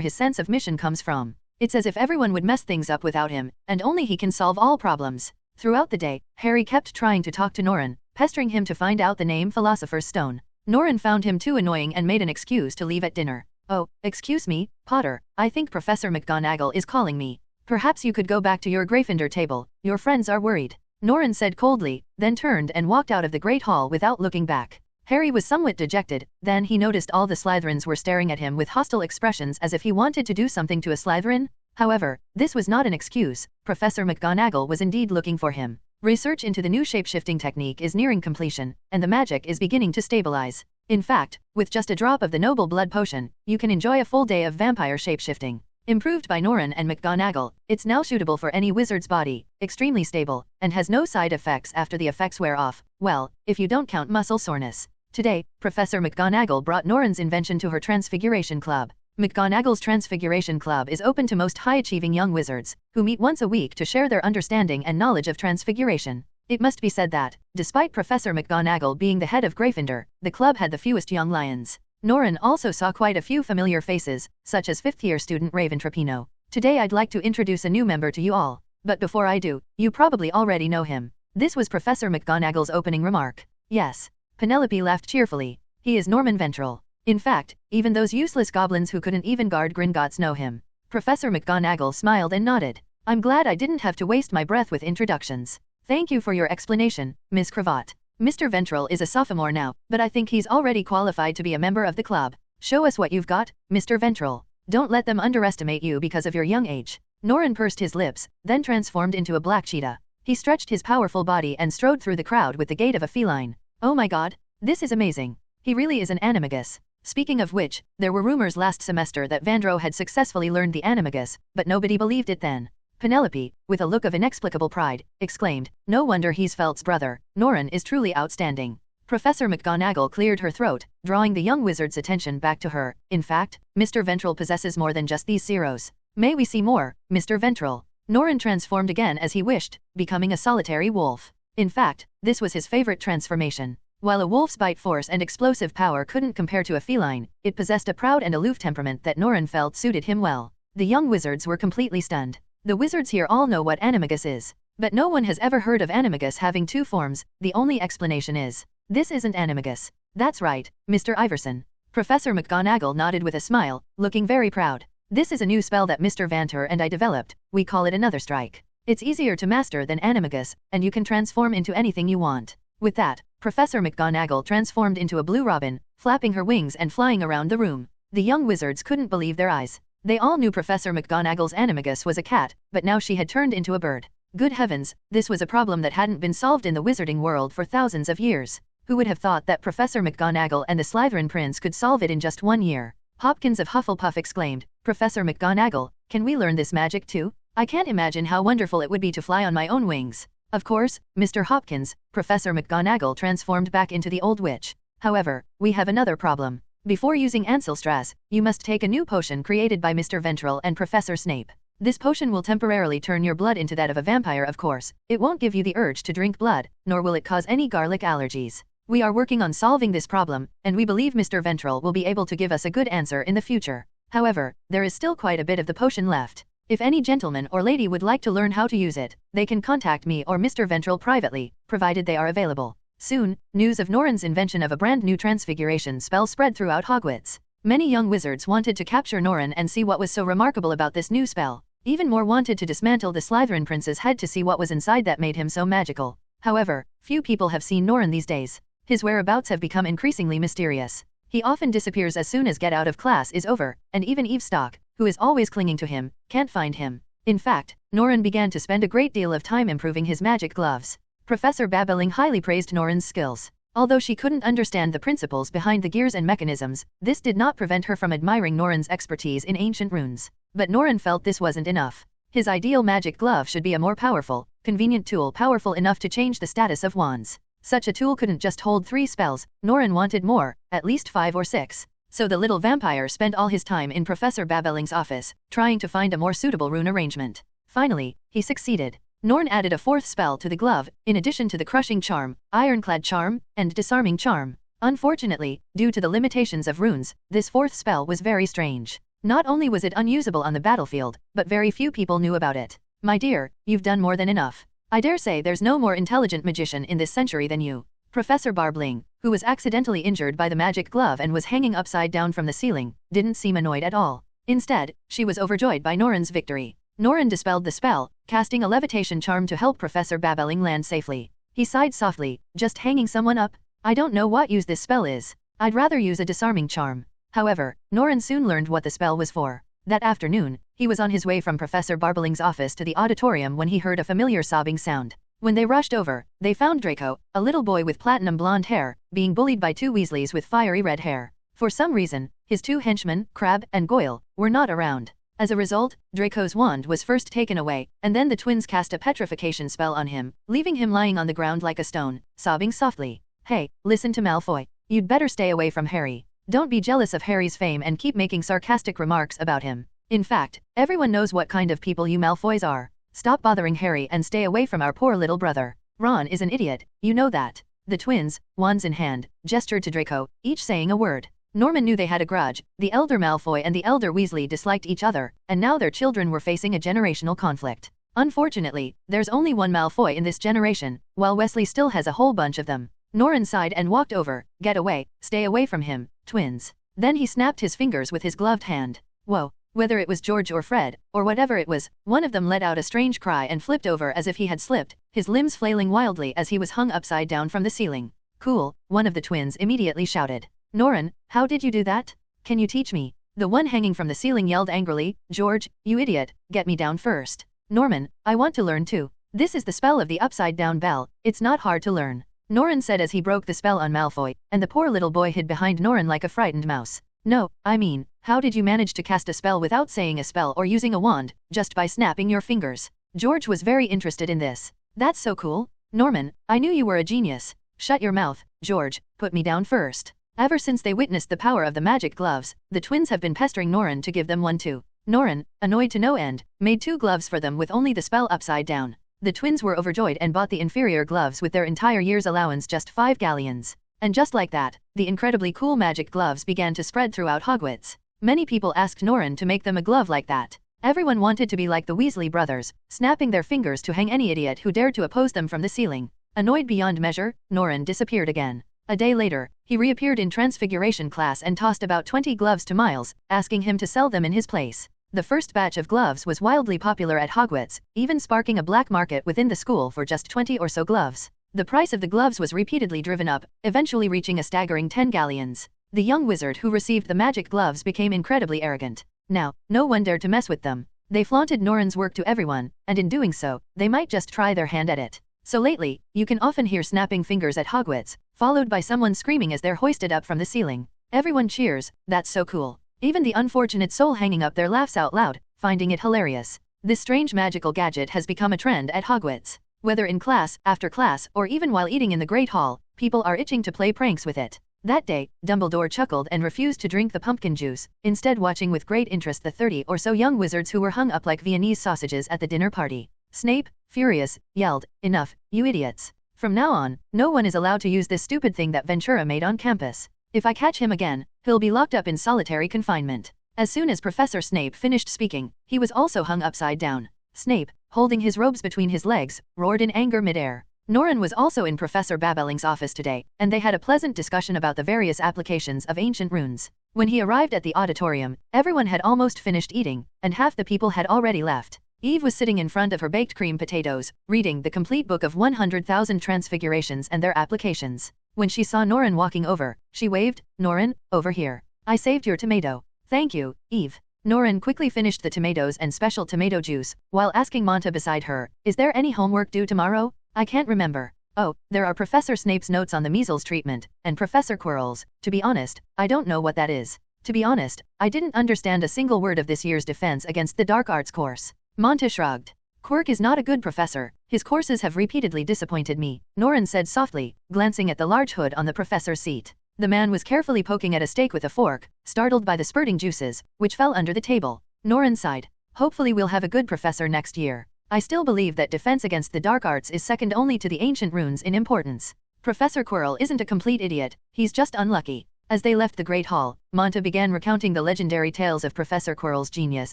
his sense of mission comes from. It's as if everyone would mess things up without him, and only he can solve all problems. Throughout the day, Harry kept trying to talk to Norren, pestering him to find out the name Philosopher's Stone. Norren found him too annoying and made an excuse to leave at dinner. Oh, excuse me, Potter, I think Professor McGonagall is calling me. Perhaps you could go back to your Gryffindor table, your friends are worried. Norren said coldly, then turned and walked out of the Great Hall without looking back. Harry was somewhat dejected, then he noticed all the Slytherins were staring at him with hostile expressions as if he wanted to do something to a Slytherin. However, this was not an excuse, Professor McGonagall was indeed looking for him. Research into the new shape-shifting technique is nearing completion, and the magic is beginning to stabilize. In fact, with just a drop of the noble blood potion, you can enjoy a full day of vampire shape-shifting. Improved by Norren and McGonagall, it's now suitable for any wizard's body, extremely stable, and has no side effects after the effects wear off, well, if you don't count muscle soreness. Today, Professor McGonagall brought Norren's invention to her Transfiguration Club. McGonagall's Transfiguration Club is open to most high-achieving young wizards, who meet once a week to share their understanding and knowledge of transfiguration. It must be said that, despite Professor McGonagall being the head of Gryffindor, the club had the fewest young lions. Norren also saw quite a few familiar faces, such as 5th-year student Raven Trapino. Today I'd like to introduce a new member to you all. But before I do, you probably already know him. This was Professor McGonagall's opening remark. Yes. Penelope laughed cheerfully. He is Norman Ventral. In fact, even those useless goblins who couldn't even guard Gringotts know him. Professor McGonagall smiled and nodded. I'm glad I didn't have to waste my breath with introductions. Thank you for your explanation, Ms. Cravat. Mr. Ventral is a sophomore now, but I think he's already qualified to be a member of the club. Show us what you've got, Mr. Ventral. Don't let them underestimate you because of your young age. Norren pursed his lips, then transformed into a black cheetah. He stretched his powerful body and strode through the crowd with the gait of a feline. Oh my god, this is amazing. He really is an animagus. Speaking of which, there were rumors last semester that Vandro had successfully learned the animagus, but nobody believed it then. Penelope, with a look of inexplicable pride, exclaimed, no wonder he's Felt's brother. Norren is truly outstanding. Professor McGonagall cleared her throat, drawing the young wizard's attention back to her. In fact, Mr. Ventral possesses more than just these zeros. May we see more, Mr. Ventral? Norren transformed again as he wished, becoming a solitary wolf. In fact, this was his favorite transformation. While a wolf's bite force and explosive power couldn't compare to a feline, it possessed a proud and aloof temperament that Norren felt suited him well. The young wizards were completely stunned. The wizards here all know what animagus is. But no one has ever heard of animagus having two forms. The only explanation is, this isn't animagus. That's right, Mr. Iverson. Professor McGonagall nodded with a smile, looking very proud. This is a new spell that Mr. Vanter and I developed. We call it Another Strike. It's easier to master than animagus, and you can transform into anything you want. With that, Professor McGonagall transformed into a blue robin, flapping her wings and flying around the room. The young wizards couldn't believe their eyes. They all knew Professor McGonagall's animagus was a cat, but now she had turned into a bird. Good heavens, this was a problem that hadn't been solved in the wizarding world for thousands of years. Who would have thought that Professor McGonagall and the Slytherin prince could solve it in just 1 year? Hopkins of Hufflepuff exclaimed, Professor McGonagall, can we learn this magic too? I can't imagine how wonderful it would be to fly on my own wings. Of course, Mr. Hopkins, Professor McGonagall transformed back into the old witch. However, we have another problem. Before using Ancelstras, you must take a new potion created by Mr. Ventral and Professor Snape. This potion will temporarily turn your blood into that of a vampire, of course. It won't give you the urge to drink blood, nor will it cause any garlic allergies. We are working on solving this problem, and we believe Mr. Ventral will be able to give us a good answer in the future. However, there is still quite a bit of the potion left. If any gentleman or lady would like to learn how to use it, they can contact me or Mr. Ventral privately, provided they are available. Soon, news of Norren's invention of a brand new transfiguration spell spread throughout Hogwarts. Many young wizards wanted to capture Norren and see what was so remarkable about this new spell. Even more wanted to dismantle the Slytherin prince's head to see what was inside that made him so magical. However, few people have seen Norren these days. His whereabouts have become increasingly mysterious. He often disappears as soon as get out of class is over, and even Eve Stock, who is always clinging to him, can't find him. In fact, Norren began to spend a great deal of time improving his magic gloves. Professor Babbling highly praised Norren's skills. Although she couldn't understand the principles behind the gears and mechanisms, this did not prevent her from admiring Norren's expertise in ancient runes. But Norren felt this wasn't enough. His ideal magic glove should be a more powerful, convenient tool powerful enough to change the status of wands. Such a tool couldn't just hold 3 spells, Norren wanted more, at least 5 or 6. So the little vampire spent all his time in Professor Babbling's office, trying to find a more suitable rune arrangement. Finally, he succeeded. Norren added a 4th spell to the glove, in addition to the Crushing Charm, Ironclad Charm, and Disarming Charm. Unfortunately, due to the limitations of runes, this 4th spell was very strange. Not only was it unusable on the battlefield, but very few people knew about it. My dear, you've done more than enough. I dare say there's no more intelligent magician in this century than you. Professor Barbling, who was accidentally injured by the magic glove and was hanging upside down from the ceiling, didn't seem annoyed at all. Instead, she was overjoyed by Norren's victory. Norren dispelled the spell, casting a levitation charm to help Professor Babbling land safely. He sighed softly, just hanging someone up? I don't know what use this spell is. I'd rather use a disarming charm. However, Norren soon learned what the spell was for. That afternoon, he was on his way from Professor Barbling's office to the auditorium when he heard a familiar sobbing sound. When they rushed over, they found Draco, a little boy with platinum blonde hair, being bullied by 2 Weasleys with fiery red hair. For some reason, his 2 henchmen, Crabbe and Goyle, were not around. As a result, Draco's wand was first taken away, and then the twins cast a petrification spell on him, leaving him lying on the ground like a stone, sobbing softly. Hey, listen to Malfoy. You'd better stay away from Harry. Don't be jealous of Harry's fame and keep making sarcastic remarks about him. In fact, everyone knows what kind of people you Malfoys are. Stop bothering Harry and stay away from our poor little brother. Ron is an idiot, you know that. The twins, wands in hand, gestured to Draco, each saying a word. Norman knew they had a grudge. The elder Malfoy and the elder Weasley disliked each other, and now their children were facing a generational conflict. Unfortunately, there's only one Malfoy in this generation, while Wesley still has a whole bunch of them. Norren sighed and walked over. Get away, stay away from him, twins. Then he snapped his fingers with his gloved hand. Whoa, Whether it was George or Fred, or whatever it was, one of them let out a strange cry and flipped over as if he had slipped, his limbs flailing wildly as he was hung upside down from the ceiling. Cool, one of the twins immediately shouted. Norren, how did you do that? Can you teach me? The one hanging from the ceiling yelled angrily, George, you idiot, get me down first. Norman, I want to learn too. This is the spell of the upside-down bell, it's not hard to learn. Norren said as he broke the spell on Malfoy, and the poor little boy hid behind Norren like a frightened mouse. No, I mean, how did you manage to cast a spell without saying a spell or using a wand, just by snapping your fingers? George was very interested in this. That's so cool. Norman, I knew you were a genius. Shut your mouth, George, put me down first. Ever since they witnessed the power of the magic gloves, the twins have been pestering Norren to give them one too. Norren, annoyed to no end, made 2 gloves for them with only the spell upside down. The twins were overjoyed and bought the inferior gloves with their entire year's allowance, just 5 galleons. And just like that, the incredibly cool magic gloves began to spread throughout Hogwarts. Many people asked Norren to make them a glove like that. Everyone wanted to be like the Weasley brothers, snapping their fingers to hang any idiot who dared to oppose them from the ceiling. Annoyed beyond measure, Norren disappeared again. A day later, he reappeared in Transfiguration class and tossed about 20 gloves to Miles, asking him to sell them in his place. The first batch of gloves was wildly popular at Hogwarts, even sparking a black market within the school for just 20 or so gloves. The price of the gloves was repeatedly driven up, eventually reaching a staggering 10 galleons. The young wizard who received the magic gloves became incredibly arrogant. Now, no one dared to mess with them. They flaunted Norren's work to everyone, and in doing so, they might just try their hand at it. So lately, you can often hear snapping fingers at Hogwarts, followed by someone screaming as they're hoisted up from the ceiling. Everyone cheers, that's so cool. Even the unfortunate soul hanging up there laughs out loud, finding it hilarious. This strange magical gadget has become a trend at Hogwarts. Whether in class, after class, or even while eating in the Great Hall, people are itching to play pranks with it. That day, Dumbledore chuckled and refused to drink the pumpkin juice, instead watching with great interest the 30 or so young wizards who were hung up like Viennese sausages at the dinner party. Snape, furious, yelled, "Enough, you idiots. From now on, no one is allowed to use this stupid thing that Ventura made on campus. If I catch him again, he'll be locked up in solitary confinement." As soon as Professor Snape finished speaking, he was also hung upside down. Snape, holding his robes between his legs, roared in anger midair. Norren was also in Professor Babelling's office today, and they had a pleasant discussion about the various applications of ancient runes. When he arrived at the auditorium, everyone had almost finished eating, and half the people had already left. Eve was sitting in front of her baked cream potatoes, reading the complete book of 100,000 transfigurations and their applications. When she saw Norren walking over, she waved, "Norren, over here. I saved your tomato." "Thank you, Eve." Norren quickly finished the tomatoes and special tomato juice, while asking Monta beside her, "Is there any homework due tomorrow? I can't remember." "Oh, there are Professor Snape's notes on the measles treatment, and Professor Quirrell's. To be honest, I don't know what that is. To be honest, I didn't understand a single word of this year's defense against the dark arts course." Monta shrugged. "Quirk is not a good professor. His courses have repeatedly disappointed me," Norren said softly, glancing at the large hood on the professor's seat. The man was carefully poking at a steak with a fork, startled by the spurting juices, which fell under the table. Norren sighed. "Hopefully we'll have a good professor next year. I still believe that defense against the dark arts is second only to the ancient runes in importance. Professor Quirrell isn't a complete idiot, he's just unlucky." As they left the Great Hall, Monta began recounting the legendary tales of Professor Quirrell's genius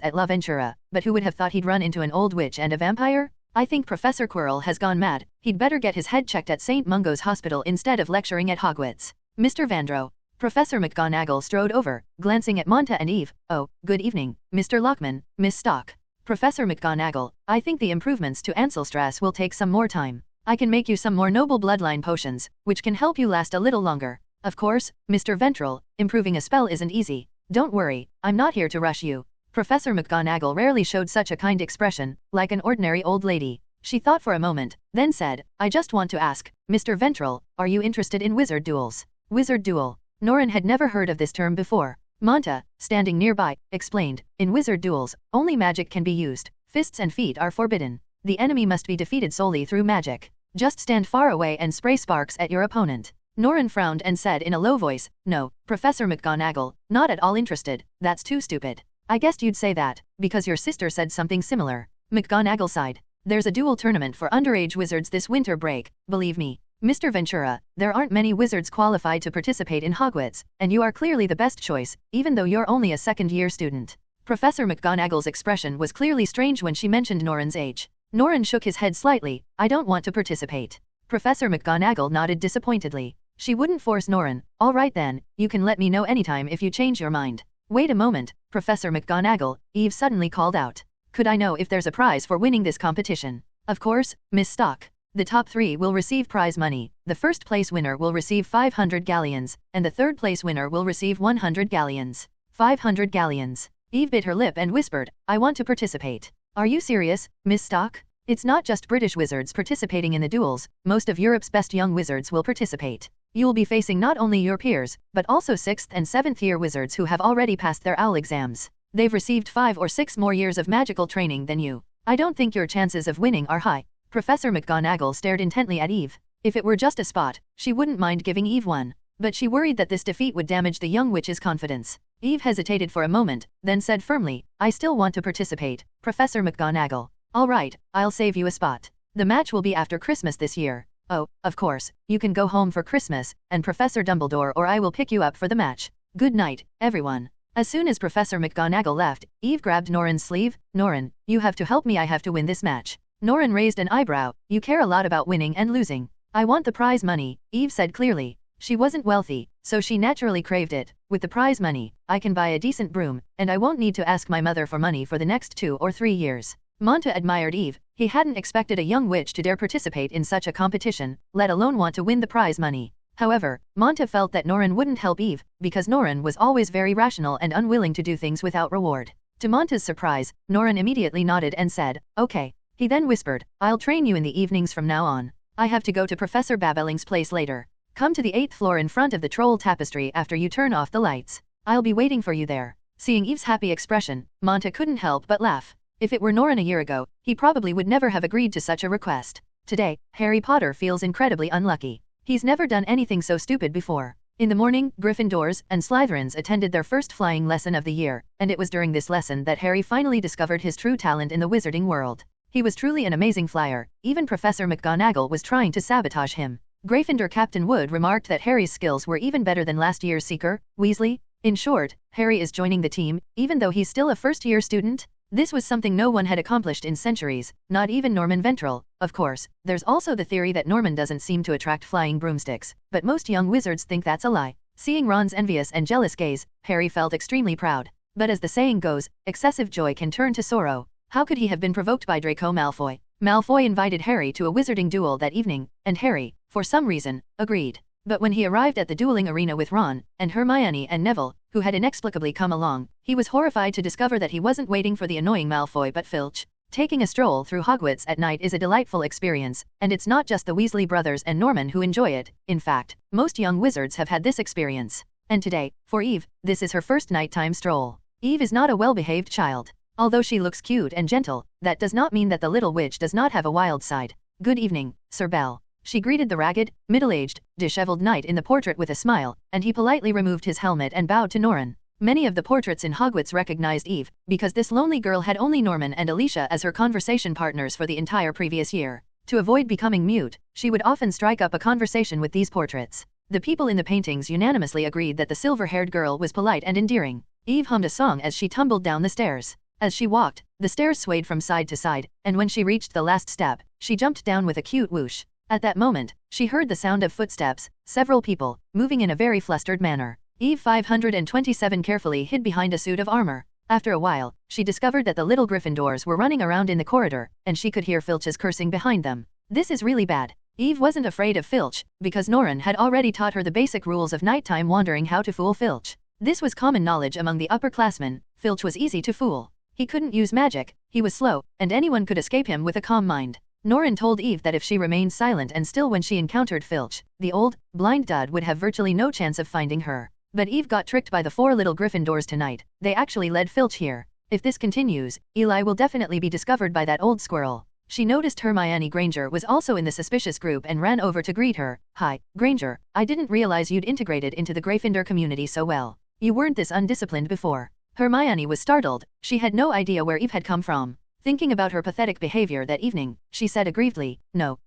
at La Ventura, but who would have thought he'd run into an old witch and a vampire? "I think Professor Quirrell has gone mad. He'd better get his head checked at St. Mungo's Hospital instead of lecturing at Hogwarts." "Mr. Vandrow." Professor McGonagall strode over, glancing at Monta and Eve. "Oh, good evening, Mr. Lockman, Miss Stock." "Professor McGonagall, I think the improvements to Anselstrass will take some more time. I can make you some more noble bloodline potions, which can help you last a little longer. Of course, Mr. Ventral, improving a spell isn't easy. Don't worry, I'm not here to rush you." Professor McGonagall rarely showed such a kind expression, like an ordinary old lady. She thought for a moment, then said, "I just want to ask, Mr. Ventral, are you interested in wizard duels?" Wizard duel. Norren had never heard of this term before. Monta, standing nearby, explained, "In wizard duels, only magic can be used. Fists and feet are forbidden. The enemy must be defeated solely through magic. Just stand far away and spray sparks at your opponent." Norren frowned and said in a low voice, "No, Professor McGonagall, not at all interested. That's too stupid." "I guessed you'd say that, because your sister said something similar." McGonagall sighed. "There's a duel tournament for underage wizards this winter break, believe me. Mr. Ventura, there aren't many wizards qualified to participate in Hogwarts, and you are clearly the best choice, even though you're only a second-year student." Professor McGonagall's expression was clearly strange when she mentioned Norren's age. Norren shook his head slightly. "I don't want to participate." Professor McGonagall nodded disappointedly. She wouldn't force Norren. "All right then, you can let me know anytime if you change your mind." "Wait a moment, Professor McGonagall, Eve suddenly called out. Could I know if there's a prize for winning this competition? Of course, Miss Stock. The top 3 will receive prize money, the first place winner will receive 500 galleons, and the third place winner will receive 100 galleons. 500 galleons. Eve bit her lip and whispered, I want to participate. Are you serious, Miss Stock? It's not just British wizards participating in the duels, most of Europe's best young wizards will participate. You'll be facing not only your peers, but also 6th and 7th year wizards who have already passed their OWL exams. They've received 5 or 6 more years of magical training than you. I don't think your chances of winning are high. Professor McGonagall stared intently at Eve. If it were just a spot, she wouldn't mind giving Eve one. But she worried that this defeat would damage the young witch's confidence. Eve hesitated for a moment, then said firmly, I still want to participate, Professor McGonagall. All right, I'll save you a spot. The match will be after Christmas this year. Oh, of course, you can go home for Christmas, and Professor Dumbledore or I will pick you up for the match. Good night, everyone. As soon as Professor McGonagall left, Eve grabbed Norren's sleeve. Norren, you have to help me, I have to win this match. Norren raised an eyebrow. You care a lot about winning and losing. I want the prize money, Eve said clearly. She wasn't wealthy, so she naturally craved it. With the prize money, I can buy a decent broom, and I won't need to ask my mother for money for the next 2 or 3 years. Monta admired Eve. He hadn't expected a young witch to dare participate in such a competition, let alone want to win the prize money. However, Monta felt that Norren wouldn't help Eve, because Norren was always very rational and unwilling to do things without reward. To Monta's surprise, Norren immediately nodded and said, okay. He then whispered, I'll train you in the evenings from now on. I have to go to Professor Babelling's place later. Come to the 8th floor in front of the troll tapestry after you turn off the lights. I'll be waiting for you there. Seeing Eve's happy expression, Monta couldn't help but laugh. If it were Norren a year ago, he probably would never have agreed to such a request. Today, Harry Potter feels incredibly unlucky. He's never done anything so stupid before. In the morning, Gryffindors and Slytherins attended their first flying lesson of the year, and it was during this lesson that Harry finally discovered his true talent in the wizarding world. He was truly an amazing flyer. Even Professor McGonagall was trying to sabotage him. Gryffindor Captain Wood remarked that Harry's skills were even better than last year's Seeker, Weasley. In short, Harry is joining the team, even though he's still a first-year student. This was something no one had accomplished in centuries, not even Norman Ventral. Of course, there's also the theory that Norman doesn't seem to attract flying broomsticks, but most young wizards think that's a lie. Seeing Ron's envious and jealous gaze, Harry felt extremely proud. But as the saying goes, excessive joy can turn to sorrow. How could he have been provoked by Draco Malfoy? Malfoy invited Harry to a wizarding duel that evening, and Harry, for some reason, agreed. But when he arrived at the dueling arena with Ron, and Hermione and Neville, who had inexplicably come along, he was horrified to discover that he wasn't waiting for the annoying Malfoy but Filch. Taking a stroll through Hogwarts at night is a delightful experience, and it's not just the Weasley brothers and Norman who enjoy it. In fact, most young wizards have had this experience. And today, for Eve, this is her first nighttime stroll. Eve is not a well-behaved child. Although she looks cute and gentle, that does not mean that the little witch does not have a wild side. Good evening, Sir Bell. She greeted the ragged, middle-aged, disheveled knight in the portrait with a smile, and he politely removed his helmet and bowed to Norren. Many of the portraits in Hogwarts recognized Eve, because this lonely girl had only Norman and Alicia as her conversation partners for the entire previous year. To avoid becoming mute, she would often strike up a conversation with these portraits. The people in the paintings unanimously agreed that the silver-haired girl was polite and endearing. Eve hummed a song as she tumbled down the stairs. As she walked, the stairs swayed from side to side, and when she reached the last step, she jumped down with a cute whoosh. At that moment, she heard the sound of footsteps, several people, moving in a very flustered manner. Eve 527 carefully hid behind a suit of armor. After a while, she discovered that the little Gryffindors were running around in the corridor, and she could hear Filch's cursing behind them. This is really bad. Eve wasn't afraid of Filch, because Norren had already taught her the basic rules of nighttime wandering, how to fool Filch. This was common knowledge among the upperclassmen. Filch was easy to fool. He couldn't use magic, he was slow, and anyone could escape him with a calm mind. Norren told Eve that if she remained silent and still when she encountered Filch, the old, blind dud would have virtually no chance of finding her. But Eve got tricked by the 4 little Gryffindors tonight. They actually led Filch here. If this continues, Eli will definitely be discovered by that old squirrel. She noticed Hermione Granger was also in the suspicious group and ran over to greet her. Hi, Granger, I didn't realize you'd integrated into the Gryffindor community so well. You weren't this undisciplined before. Hermione was startled. She had no idea where Eve had come from. Thinking about her pathetic behavior that evening, she said aggrievedly, No,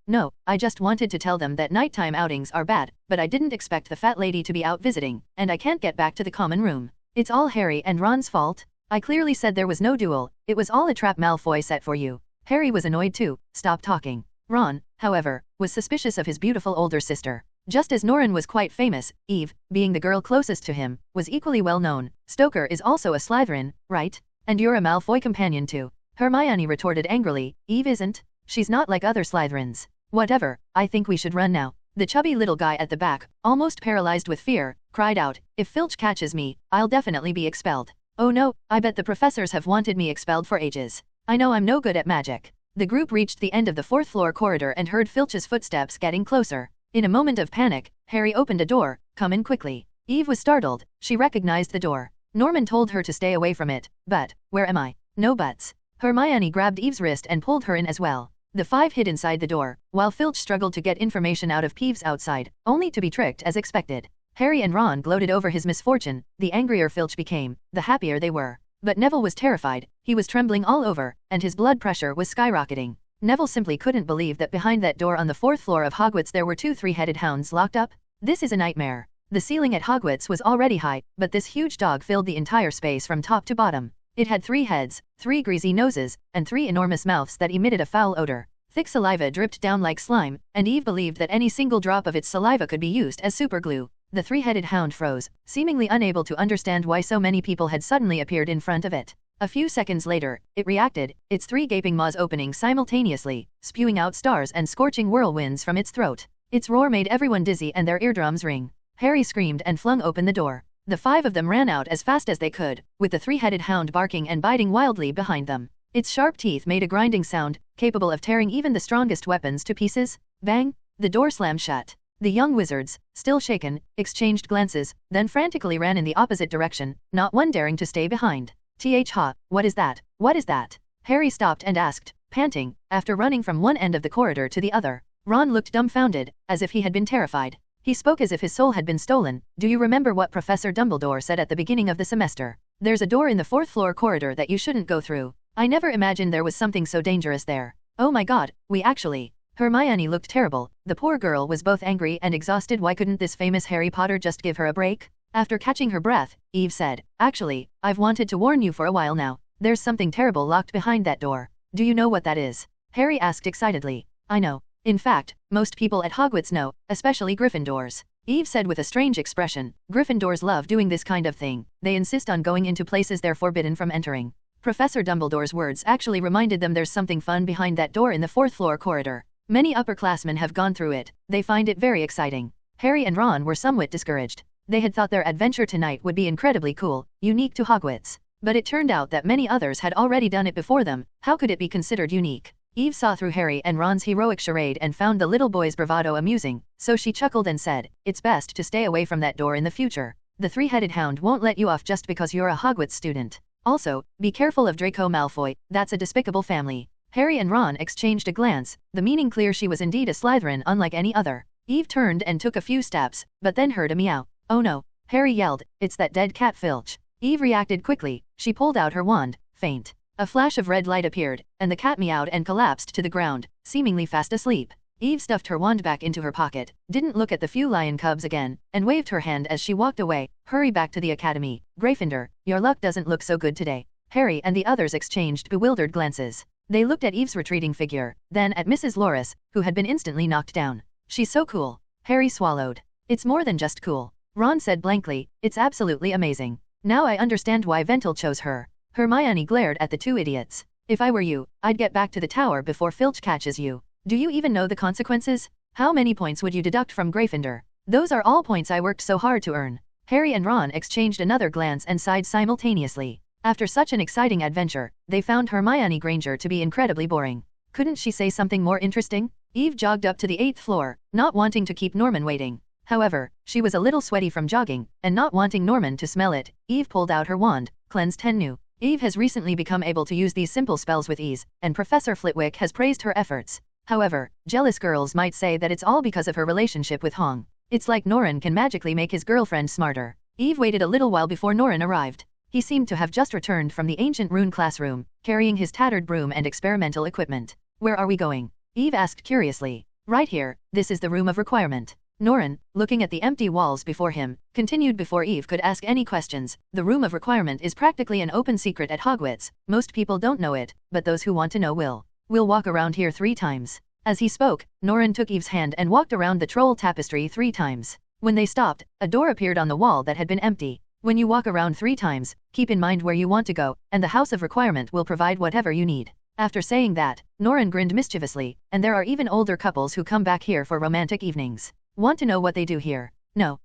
I just wanted to tell them that nighttime outings are bad, but I didn't expect the fat lady to be out visiting, and I can't get back to the common room. It's all Harry and Ron's fault. I clearly said there was no duel, it was all a trap Malfoy set for you. Harry was annoyed too. Stop talking. Ron, however, was suspicious of his beautiful older sister. Just as Norren was quite famous, Eve, being the girl closest to him, was equally well known. Stoker is also a Slytherin, right? And you're a Malfoy companion too. Hermione retorted angrily. Eve isn't. She's not like other Slytherins. Whatever, I think we should run now. The chubby little guy at the back, almost paralyzed with fear, cried out, if Filch catches me, I'll definitely be expelled. Oh no, I bet the professors have wanted me expelled for ages. I know I'm no good at magic. The group reached the end of the 4th floor corridor and heard Filch's footsteps getting closer. In a moment of panic, Harry opened a door. Come in quickly. Eve was startled. She recognized the door. Norman told her to stay away from it. But, where am I? No buts. Hermione grabbed Eve's wrist and pulled her in as well. The 5 hid inside the door, while Filch struggled to get information out of Peeves outside, only to be tricked as expected. Harry and Ron gloated over his misfortune. The angrier Filch became, the happier they were. But Neville was terrified. He was trembling all over, and his blood pressure was skyrocketing. Neville simply couldn't believe that behind that door on the 4th floor of Hogwarts there were 2 three-headed hounds locked up. This is a nightmare. The ceiling at Hogwarts was already high, but this huge dog filled the entire space from top to bottom. It had 3 heads, 3 greasy noses, and 3 enormous mouths that emitted a foul odor. Thick saliva dripped down like slime, and Eve believed that any single drop of its saliva could be used as superglue. The 3-headed hound froze, seemingly unable to understand why so many people had suddenly appeared in front of it. A few seconds later, it reacted, its 3 gaping maws opening simultaneously, spewing out stars and scorching whirlwinds from its throat. Its roar made everyone dizzy and their eardrums ring. Harry screamed and flung open the door. The 5 of them ran out as fast as they could, with the 3-headed hound barking and biting wildly behind them. Its sharp teeth made a grinding sound, capable of tearing even the strongest weapons to pieces. Bang! The door slammed shut. The young wizards, still shaken, exchanged glances, then frantically ran in the opposite direction, not one daring to stay behind. Ha! What is that? What is that? Harry stopped and asked, panting, after running from one end of the corridor to the other. Ron looked dumbfounded, as if he had been terrified. He spoke as if his soul had been stolen. Do you remember what Professor Dumbledore said at the beginning of the semester? There's a door in the 4th floor corridor that you shouldn't go through. I never imagined there was something so dangerous there. Oh my god, we actually... Hermione looked terrible. The poor girl was both angry and exhausted. Why couldn't this famous Harry Potter just give her a break? After catching her breath, Eve said, actually, I've wanted to warn you for a while now. There's something terrible locked behind that door. Do you know what that is? Harry asked excitedly. I know. In fact, most people at Hogwarts know, especially Gryffindors. Eve said with a strange expression. Gryffindors love doing this kind of thing. They insist on going into places they're forbidden from entering. Professor Dumbledore's words actually reminded them there's something fun behind that door in the 4th floor corridor. Many upperclassmen have gone through it. They find it very exciting. Harry and Ron were somewhat discouraged. They had thought their adventure tonight would be incredibly cool, unique to Hogwarts. But it turned out that many others had already done it before them. How could it be considered unique? Eve saw through Harry and Ron's heroic charade and found the little boy's bravado amusing, so she chuckled and said, it's best to stay away from that door in the future. The 3-headed hound won't let you off just because you're a Hogwarts student. Also, be careful of Draco Malfoy, that's a despicable family. Harry and Ron exchanged a glance, the meaning clear she was indeed a Slytherin unlike any other. Eve turned and took a few steps, but then heard a meow. Oh no, Harry yelled, it's that dead cat Filch. Eve reacted quickly, she pulled out her wand, faint. A flash of red light appeared, and the cat meowed and collapsed to the ground, seemingly fast asleep. Eve stuffed her wand back into her pocket, didn't look at the few lion cubs again, and waved her hand as she walked away. Hurry back to the academy. Gryffindor, your luck doesn't look so good today. Harry and the others exchanged bewildered glances. They looked at Eve's retreating figure, then at Mrs. Loris, who had been instantly knocked down. She's so cool. Harry swallowed. It's more than just cool. Ron said blankly, it's absolutely amazing. Now I understand why Ventil chose her. Hermione glared at the 2 idiots. If I were you, I'd get back to the tower before Filch catches you. Do you even know the consequences? How many points would you deduct from Gryffindor? Those are all points I worked so hard to earn. Harry and Ron exchanged another glance and sighed simultaneously. After such an exciting adventure, they found Hermione Granger to be incredibly boring. Couldn't she say something more interesting? Eve jogged up to the 8th floor, not wanting to keep Norman waiting. However, she was a little sweaty from jogging, and not wanting Norman to smell it, Eve pulled out her wand, cleansed Tennu. Eve has recently become able to use these simple spells with ease, and Professor Flitwick has praised her efforts. However, jealous girls might say that it's all because of her relationship with Hong. It's like Norren can magically make his girlfriend smarter. Eve waited a little while before Norren arrived. He seemed to have just returned from the ancient rune classroom, carrying his tattered broom and experimental equipment. Where are we going? Eve asked curiously. Right here, this is the room of requirement. Norren, looking at the empty walls before him, continued before Eve could ask any questions. The room of requirement is practically an open secret at Hogwarts. Most people don't know it, but those who want to know will. We'll walk around here 3 times. As he spoke, Norren took Eve's hand and walked around the troll tapestry 3 times. When they stopped, a door appeared on the wall that had been empty. When you walk around 3 times, keep in mind where you want to go, and the House of Requirement will provide whatever you need. After saying that, Norren grinned mischievously, and there are even older couples who come back here for romantic evenings. Want to know what they do here? No.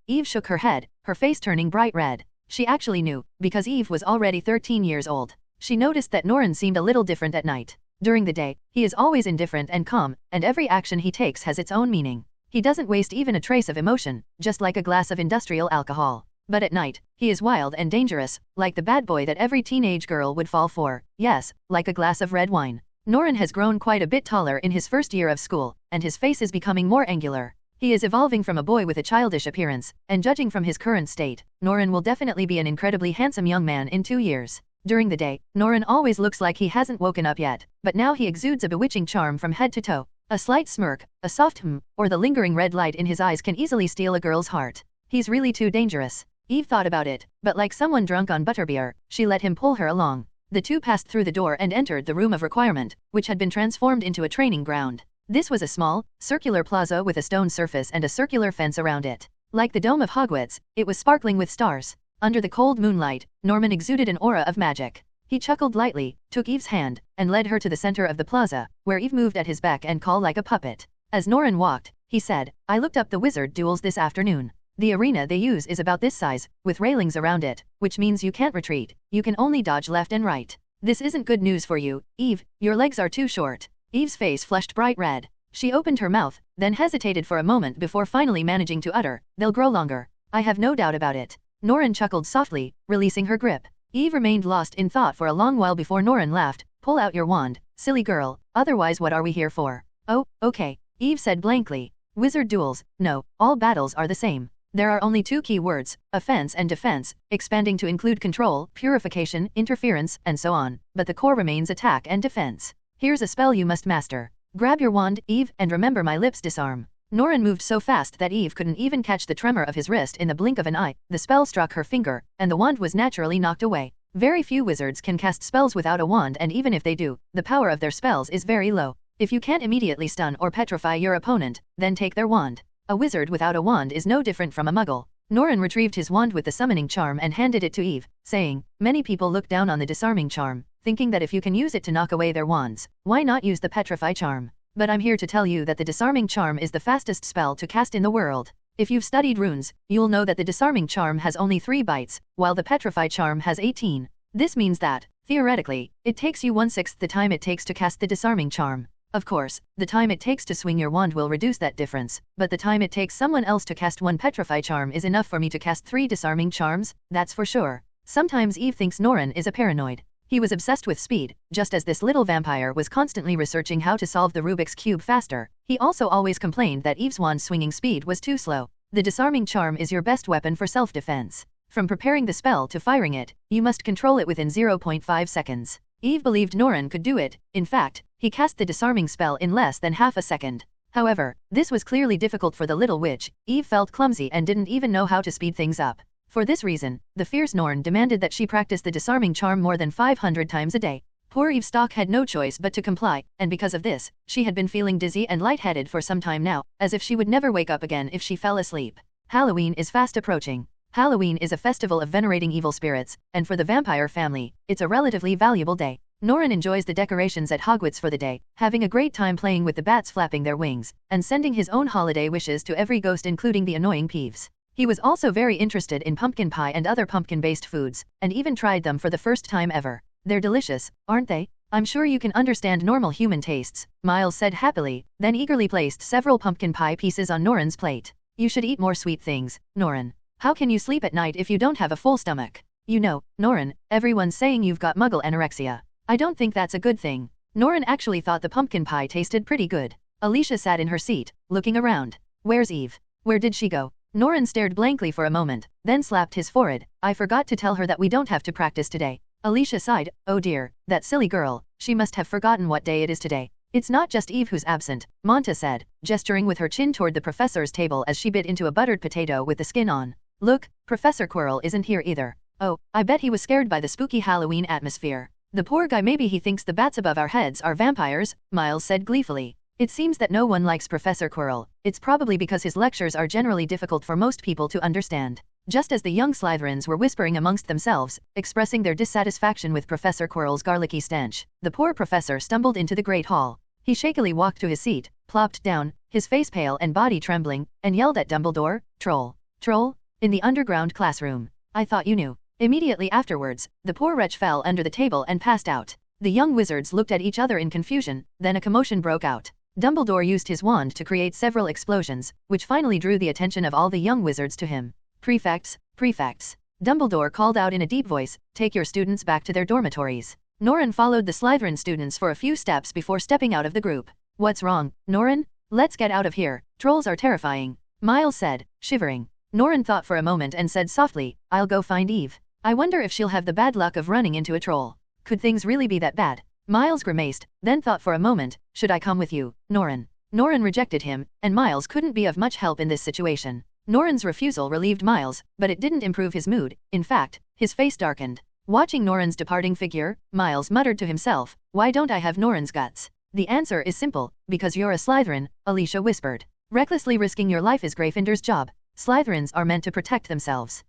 Eve shook her head, her face turning bright red. She actually knew, because Eve was already 13 years old. She noticed that Norren seemed a little different at night. During the day, he is always indifferent and calm, and every action he takes has its own meaning. He doesn't waste even a trace of emotion, just like a glass of industrial alcohol. But at night, he is wild and dangerous, like the bad boy that every teenage girl would fall for. Yes, like a glass of red wine. Norren has grown quite a bit taller in his first year of school, and his face is becoming more angular. He is evolving from a boy with a childish appearance, and judging from his current state, Norren will definitely be an incredibly handsome young man in 2 years. During the day, Norren always looks like he hasn't woken up yet, but now he exudes a bewitching charm from head to toe. A slight smirk, a soft or the lingering red light in his eyes can easily steal a girl's heart. He's really too dangerous. Eve thought about it, but like someone drunk on butterbeer, she let him pull her along. The two passed through the door and entered the Room of Requirement, which had been transformed into a training ground. This was a small, circular plaza with a stone surface and a circular fence around it. Like the dome of Hogwarts, it was sparkling with stars. Under the cold moonlight, Norman exuded an aura of magic. He chuckled lightly, took Eve's hand, and led her to the center of the plaza, where Eve moved at his beck and call like a puppet. As Norren walked, he said, "I looked up the wizard duels this afternoon. The arena they use is about this size, with railings around it, which means you can't retreat, you can only dodge left and right. This isn't good news for you, Eve, your legs are too short." Eve's face flushed bright red. She opened her mouth, then hesitated for a moment before finally managing to utter, "They'll grow longer. I have no doubt about it." Norren chuckled softly, releasing her grip. Eve remained lost in thought for a long while before Norren laughed, "Pull out your wand, silly girl, otherwise what are we here for?" "Oh, okay," Eve said blankly. "Wizard duels, no, all battles are the same. There are only 2 key words, offense and defense, expanding to include control, purification, interference, and so on, but the core remains attack and defense. Here's a spell you must master. Grab your wand, Eve, and remember my lips disarm." Norren moved so fast that Eve couldn't even catch the tremor of his wrist in the blink of an eye. The spell struck her finger, and the wand was naturally knocked away. Very few wizards can cast spells without a wand, and even if they do, the power of their spells is very low. If you can't immediately stun or petrify your opponent, then take their wand. A wizard without a wand is no different from a muggle. Norren retrieved his wand with the summoning charm and handed it to Eve, saying, "Many people look down on the disarming charm, thinking that if you can use it to knock away their wands, why not use the petrify charm? But I'm here to tell you that the disarming charm is the fastest spell to cast in the world. If you've studied runes, you'll know that the disarming charm has only 3 bites, while the petrify charm has 18. This means that, theoretically, it takes you 1/6 the time it takes to cast the disarming charm. Of course, the time it takes to swing your wand will reduce that difference, but the time it takes someone else to cast 1 petrify charm is enough for me to cast 3 disarming charms, that's for sure." Sometimes Eve thinks Norren is a paranoid. He was obsessed with speed, just as this little vampire was constantly researching how to solve the Rubik's Cube faster. He also always complained that Eve's wand swinging speed was too slow. The disarming charm is your best weapon for self-defense. From preparing the spell to firing it, you must control it within 0.5 seconds. Eve believed Norren could do it. In fact, he cast the disarming spell in less than half a second. However, this was clearly difficult for the little witch. Eve felt clumsy and didn't even know how to speed things up. For this reason, the fierce Norren demanded that she practice the disarming charm more than 500 times a day. Poor Eve Stock had no choice but to comply, and because of this, she had been feeling dizzy and lightheaded for some time now, as if she would never wake up again if she fell asleep. Halloween is fast approaching. Halloween is a festival of venerating evil spirits, and for the vampire family, it's a relatively valuable day. Norren enjoys the decorations at Hogwarts for the day, having a great time playing with the bats flapping their wings, and sending his own holiday wishes to every ghost including the annoying Peeves. He was also very interested in pumpkin pie and other pumpkin-based foods, and even tried them for the first time ever. "They're delicious, aren't they? I'm sure you can understand normal human tastes," Miles said happily, then eagerly placed several pumpkin pie pieces on Norren's plate. "You should eat more sweet things, Norren. How can you sleep at night if you don't have a full stomach? You know, Norren, everyone's saying you've got muggle anorexia. I don't think that's a good thing." Norren actually thought the pumpkin pie tasted pretty good. Alicia sat in her seat, looking around. "Where's Eve? Where did she go?" Norren stared blankly for a moment, then slapped his forehead. "I forgot to tell her that we don't have to practice today." Alicia sighed. "Oh dear, that silly girl, she must have forgotten what day it is today." "It's not just Eve who's absent," Monta said, gesturing with her chin toward the professor's table as she bit into a buttered potato with the skin on. "Look, Professor Quirrell isn't here either. Oh, I bet he was scared by the spooky Halloween atmosphere. The poor guy, maybe he thinks the bats above our heads are vampires," Miles said gleefully. It seems that no one likes Professor Quirrell. It's probably because his lectures are generally difficult for most people to understand. Just as the young Slytherins were whispering amongst themselves, expressing their dissatisfaction with Professor Quirrell's garlicky stench, the poor professor stumbled into the great hall. He shakily walked to his seat, plopped down, his face pale and body trembling, and yelled at Dumbledore, "Troll! Troll! In the underground classroom! I thought you knew." Immediately afterwards, the poor wretch fell under the table and passed out. The young wizards looked at each other in confusion, then a commotion broke out. Dumbledore used his wand to create several explosions, which finally drew the attention of all the young wizards to him. "Prefects, prefects!" Dumbledore called out in a deep voice, "Take your students back to their dormitories." Norren followed the Slytherin students for a few steps before stepping out of the group. "What's wrong, Norren? Let's get out of here. Trolls are terrifying," Miles said, shivering. Norren thought for a moment and said softly, "I'll go find Eve. I wonder if she'll have the bad luck of running into a troll. Could things really be that bad?" Miles grimaced, then thought for a moment, "Should I come with you, Norren?" Norren rejected him, and Miles couldn't be of much help in this situation. Norren's refusal relieved Miles, but it didn't improve his mood. In fact, his face darkened. Watching Norren's departing figure, Miles muttered to himself, "Why don't I have Norren's guts?" "The answer is simple, because you're a Slytherin," Alicia whispered. "Recklessly risking your life is Gryffindor's job. Slytherins are meant to protect themselves."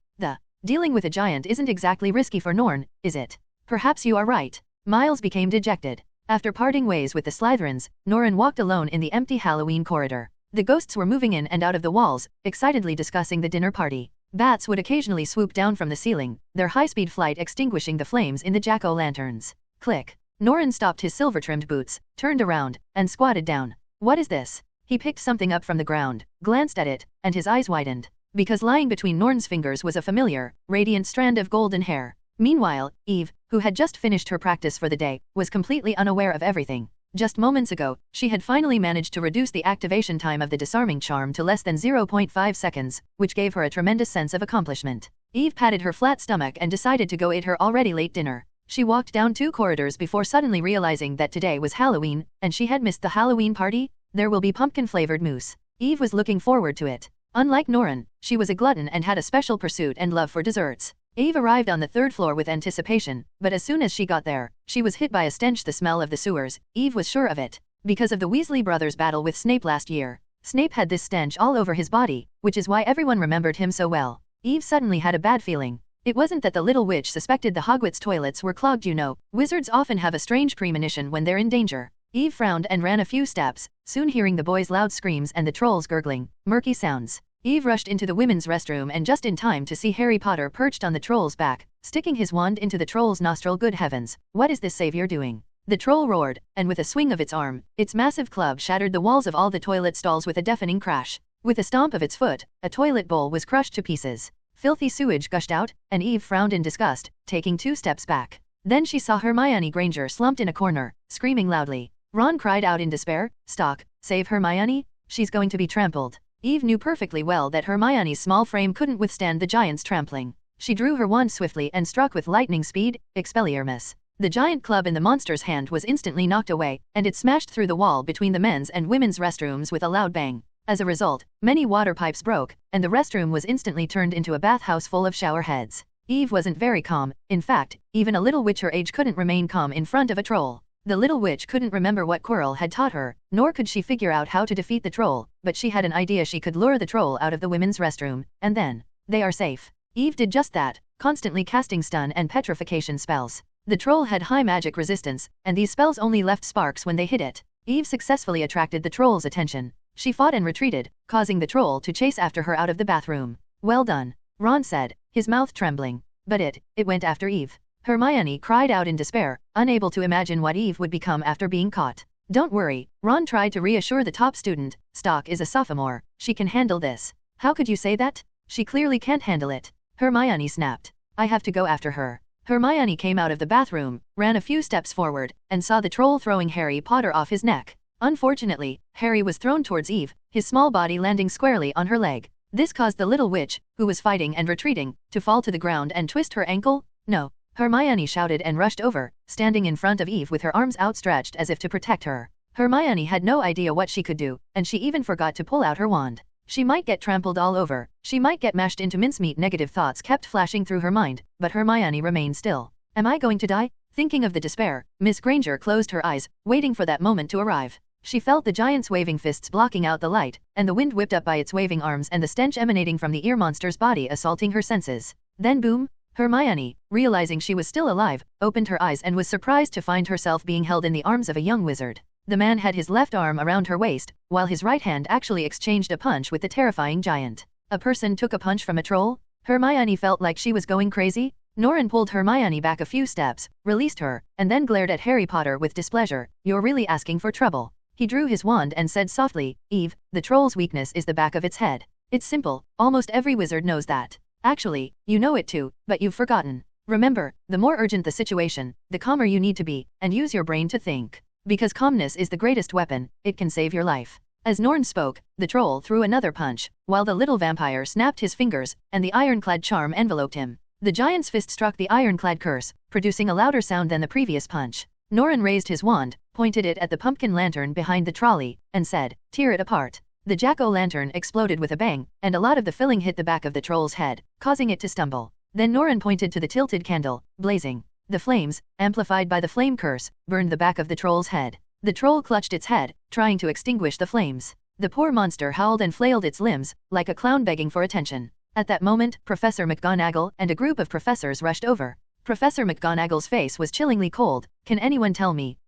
Dealing with a giant isn't exactly risky for Norren, is it? "Perhaps you are right." Miles became dejected. After parting ways with the Slytherins, Norren walked alone in the empty Halloween corridor. The ghosts were moving in and out of the walls, excitedly discussing the dinner party. Bats would occasionally swoop down from the ceiling, their high-speed flight extinguishing the flames in the jack-o'-lanterns. Click. Norren stopped his silver-trimmed boots, turned around, and squatted down. "What is this?" He picked something up from the ground, glanced at it, and his eyes widened. Because lying between Norren's fingers was a familiar, radiant strand of golden hair. Meanwhile, Eve, who had just finished her practice for the day, was completely unaware of everything. Just moments ago, she had finally managed to reduce the activation time of the disarming charm to less than 0.5 seconds, which gave her a tremendous sense of accomplishment. Eve patted her flat stomach and decided to go eat her already late dinner. She walked down 2 corridors before suddenly realizing that today was Halloween, and she had missed the Halloween party. There will be pumpkin-flavored mousse. Eve was looking forward to it. Unlike Norren, she was a glutton and had a special pursuit and love for desserts. Eve arrived on the 3rd floor with anticipation, but as soon as she got there, she was hit by a stench. The smell of the sewers. Eve was sure of it. Because of the Weasley brothers' battle with Snape last year, Snape had this stench all over his body, which is why everyone remembered him so well. Eve suddenly had a bad feeling. It wasn't that the little witch suspected the Hogwarts toilets were clogged. Wizards often have a strange premonition when they're in danger. Eve frowned and ran a few steps, soon hearing the boys' loud screams and the trolls' gurgling, murky sounds. Eve rushed into the women's restroom and just in time to see Harry Potter perched on the troll's back, sticking his wand into the troll's nostril. Good heavens, what is this savior doing? The troll roared, and with a swing of its arm, its massive club shattered the walls of all the toilet stalls with a deafening crash. With a stomp of its foot, a toilet bowl was crushed to pieces. Filthy sewage gushed out, and Eve frowned in disgust, taking 2 steps back. Then she saw Hermione Granger slumped in a corner, screaming loudly. Ron cried out in despair, "Stop, save Hermione, she's going to be trampled." Eve knew perfectly well that Hermione's small frame couldn't withstand the giant's trampling. She drew her wand swiftly and struck with lightning speed, Expelliarmus. The giant club in the monster's hand was instantly knocked away, and it smashed through the wall between the men's and women's restrooms with a loud bang. As a result, many water pipes broke, and the restroom was instantly turned into a bathhouse full of shower heads. Eve wasn't very calm. In fact, even a little witch her age couldn't remain calm in front of a troll. The little witch couldn't remember what Quirrell had taught her, nor could she figure out how to defeat the troll, but she had an idea. She could lure the troll out of the women's restroom, and then, they are safe. Eve did just that, constantly casting stun and petrification spells. The troll had high magic resistance, and these spells only left sparks when they hit it. Eve successfully attracted the troll's attention. She fought and retreated, causing the troll to chase after her out of the bathroom. "Well done," Ron said, his mouth trembling. But it went after Eve. Hermione cried out in despair, unable to imagine what Eve would become after being caught. "Don't worry," Ron tried to reassure the top student. "Stock is a sophomore. She can handle this." "How could you say that? She clearly can't handle it," Hermione snapped. "I have to go after her." Hermione came out of the bathroom, ran a few steps forward, and saw the troll throwing Harry Potter off his neck. Unfortunately, Harry was thrown towards Eve, his small body landing squarely on her leg. This caused the little witch, who was fighting and retreating, to fall to the ground and twist her ankle. "No!" Hermione shouted and rushed over, standing in front of Eve with her arms outstretched as if to protect her. Hermione had no idea what she could do, and she even forgot to pull out her wand. She might get trampled all over, she might get mashed into mincemeat. Negative thoughts kept flashing through her mind, but Hermione remained still. "Am I going to die?" Thinking of the despair, Miss Granger closed her eyes, waiting for that moment to arrive. She felt the giant's waving fists blocking out the light, and the wind whipped up by its waving arms and the stench emanating from the ear monster's body assaulting her senses. Then boom! Hermione, realizing she was still alive, opened her eyes and was surprised to find herself being held in the arms of a young wizard. The man had his left arm around her waist, while his right hand actually exchanged a punch with the terrifying giant. A person took a punch from a troll? Hermione felt like she was going crazy. Norren pulled Hermione back a few steps, released her, and then glared at Harry Potter with displeasure. You're really asking for trouble. He drew his wand and said softly, Eve, the troll's weakness is the back of its head. It's simple, almost every wizard knows that. Actually, you know it too, but you've forgotten. Remember, the more urgent the situation, the calmer you need to be, and use your brain to think. Because calmness is the greatest weapon, it can save your life. As Norren spoke, the troll threw another punch, while the little vampire snapped his fingers, and the ironclad charm enveloped him. The giant's fist struck the ironclad curse, producing a louder sound than the previous punch. Norren raised his wand, pointed it at the pumpkin lantern behind the trolley, and said, tear it apart. The jack-o'-lantern exploded with a bang, and a lot of the filling hit the back of the troll's head, causing it to stumble. Then Norren pointed to the tilted candle, blazing. The flames, amplified by the flame curse, burned the back of the troll's head. The troll clutched its head, trying to extinguish the flames. The poor monster howled and flailed its limbs, like a clown begging for attention. At that moment, Professor McGonagall and a group of professors rushed over. Professor McGonagall's face was chillingly cold. Can anyone tell me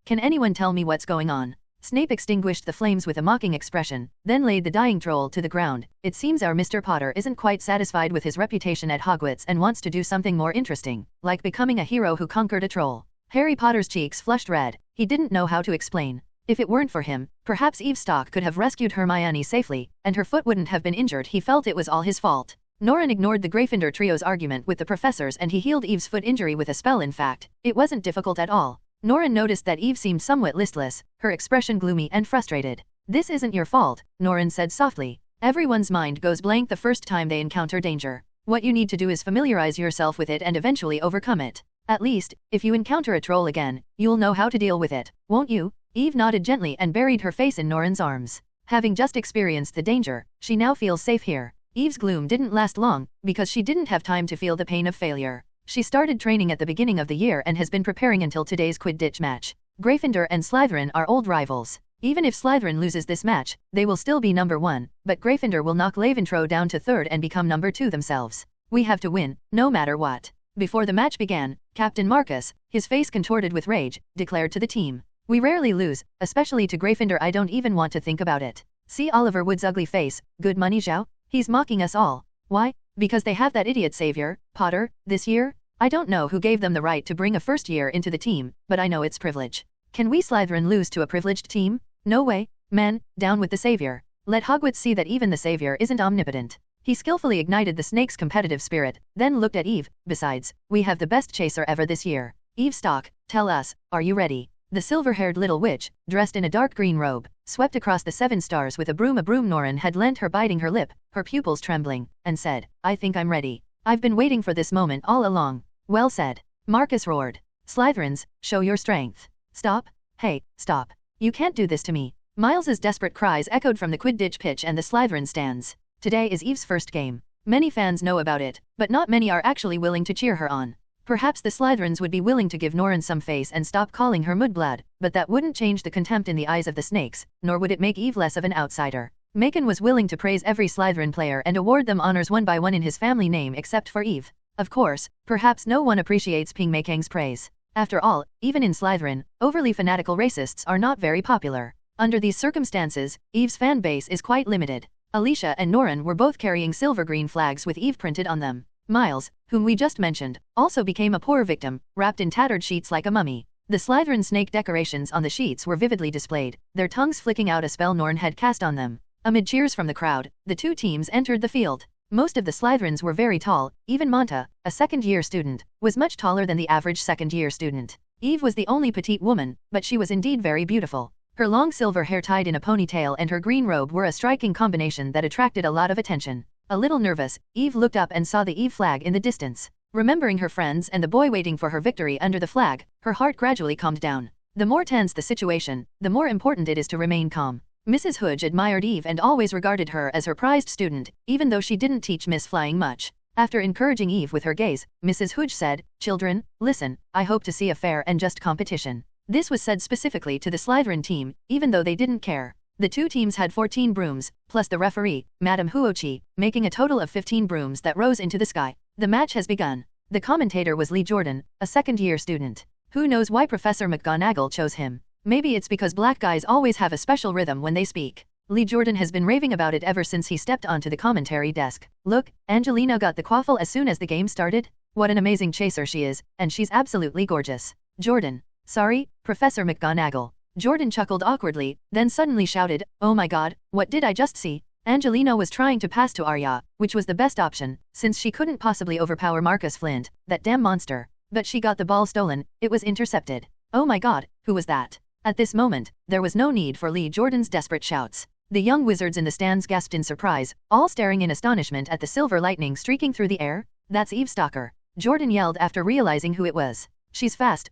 what's going on? Snape extinguished the flames with a mocking expression, then laid the dying troll to the ground. It seems our Mr. Potter isn't quite satisfied with his reputation at Hogwarts and wants to do something more interesting, like becoming a hero who conquered a troll. Harry Potter's cheeks flushed red. He didn't know how to explain. If it weren't for him, perhaps Eve Stock could have rescued Hermione safely, and her foot wouldn't have been injured. He felt it was all his fault. Norren ignored the Gryffindor trio's argument with the professors and he healed Eve's foot injury with a spell. In fact, it wasn't difficult at all. Norren noticed that Eve seemed somewhat listless, her expression gloomy and frustrated. This isn't your fault, Norren said softly. Everyone's mind goes blank the first time they encounter danger. What you need to do is familiarize yourself with it and eventually overcome it. At least, if you encounter a troll again, you'll know how to deal with it, won't you? Eve nodded gently and buried her face in Norren's arms. Having just experienced the danger, she now feels safe here. Eve's gloom didn't last long, because she didn't have time to feel the pain of failure. She started training at the beginning of the year and has been preparing until today's Quidditch match. Gryffindor and Slytherin are old rivals. Even if Slytherin loses this match, they will still be number 1, but Gryffindor will knock Ravenclaw down to 3rd and become number 2 themselves. We have to win, no matter what. Before the match began, Captain Marcus, his face contorted with rage, declared to the team. We rarely lose, especially to Gryffindor. I don't even want to think about it. See Oliver Wood's ugly face, good money Zhao? He's mocking us all. Why? Because they have that idiot savior, Potter, this year? I don't know who gave them the right to bring a first year into the team, but I know it's privilege. Can we Slytherin lose to a privileged team? No way. Men, down with the savior. Let Hogwarts see that even the savior isn't omnipotent. He skillfully ignited the snake's competitive spirit, then looked at Eve. Besides, we have the best chaser ever this year. Eve Stock, tell us, are you ready? The silver-haired little witch, dressed in a dark green robe, swept across the 7 stars with a broom. Norren had lent her, biting her lip, her pupils trembling, and said, I think I'm ready. I've been waiting for this moment all along. Well said. Marcus roared. Slytherins, show your strength. Stop. Hey, stop. You can't do this to me. Miles's desperate cries echoed from the Quidditch pitch and the Slytherin stands. Today is Eve's first game. Many fans know about it, but not many are actually willing to cheer her on. Perhaps the Slytherins would be willing to give Norren some face and stop calling her mudblood, but that wouldn't change the contempt in the eyes of the snakes, nor would it make Eve less of an outsider. Macon was willing to praise every Slytherin player and award them honors one by one in his family name except for Eve. Of course, perhaps no one appreciates Ping Makang's praise. After all, even in Slytherin, overly fanatical racists are not very popular. Under these circumstances, Eve's fan base is quite limited. Alicia and Norren were both carrying silver-green flags with Eve printed on them. Miles, whom we just mentioned, also became a poor victim, wrapped in tattered sheets like a mummy. The Slytherin snake decorations on the sheets were vividly displayed, their tongues flicking out a spell Norren had cast on them. Amid cheers from the crowd, the 2 teams entered the field. Most of the Slytherins were very tall, even Monta, a second-year student, was much taller than the average second-year student. Eve was the only petite woman, but she was indeed very beautiful. Her long silver hair tied in a ponytail and her green robe were a striking combination that attracted a lot of attention. A little nervous, Eve looked up and saw the Eve flag in the distance. Remembering her friends and the boy waiting for her victory under the flag, her heart gradually calmed down. The more tense the situation, the more important it is to remain calm. Mrs. Hudge admired Eve and always regarded her as her prized student, even though she didn't teach Miss Flying much. After encouraging Eve with her gaze, Mrs. Hudge said, "Children, listen, I hope to see a fair and just competition. This was said specifically to the Slytherin team, even though they didn't care. The two teams had 14 brooms, plus the referee, Madame Huochi, making a total of 15 brooms that rose into the sky. The match has begun. The commentator was Lee Jordan, a second-year student. Who knows why Professor McGonagall chose him? Maybe it's because black guys always have a special rhythm when they speak. Lee Jordan has been raving about it ever since he stepped onto the commentary desk. Look, Angelina got the quaffle as soon as the game started. What an amazing chaser she is, and she's absolutely gorgeous. Jordan. Sorry, Professor McGonagall. Jordan chuckled awkwardly, then suddenly shouted, "Oh my god, what did I just see?" Angelina was trying to pass to Arya, which was the best option, since she couldn't possibly overpower Marcus Flint, that damn monster. But she got the ball stolen, it was intercepted. Oh my god, who was that? At this moment, there was no need for Lee Jordan's desperate shouts. The young wizards in the stands gasped in surprise, all staring in astonishment at the silver lightning streaking through the air. That's Eve Stalker. Jordan yelled after realizing who it was. She's fast,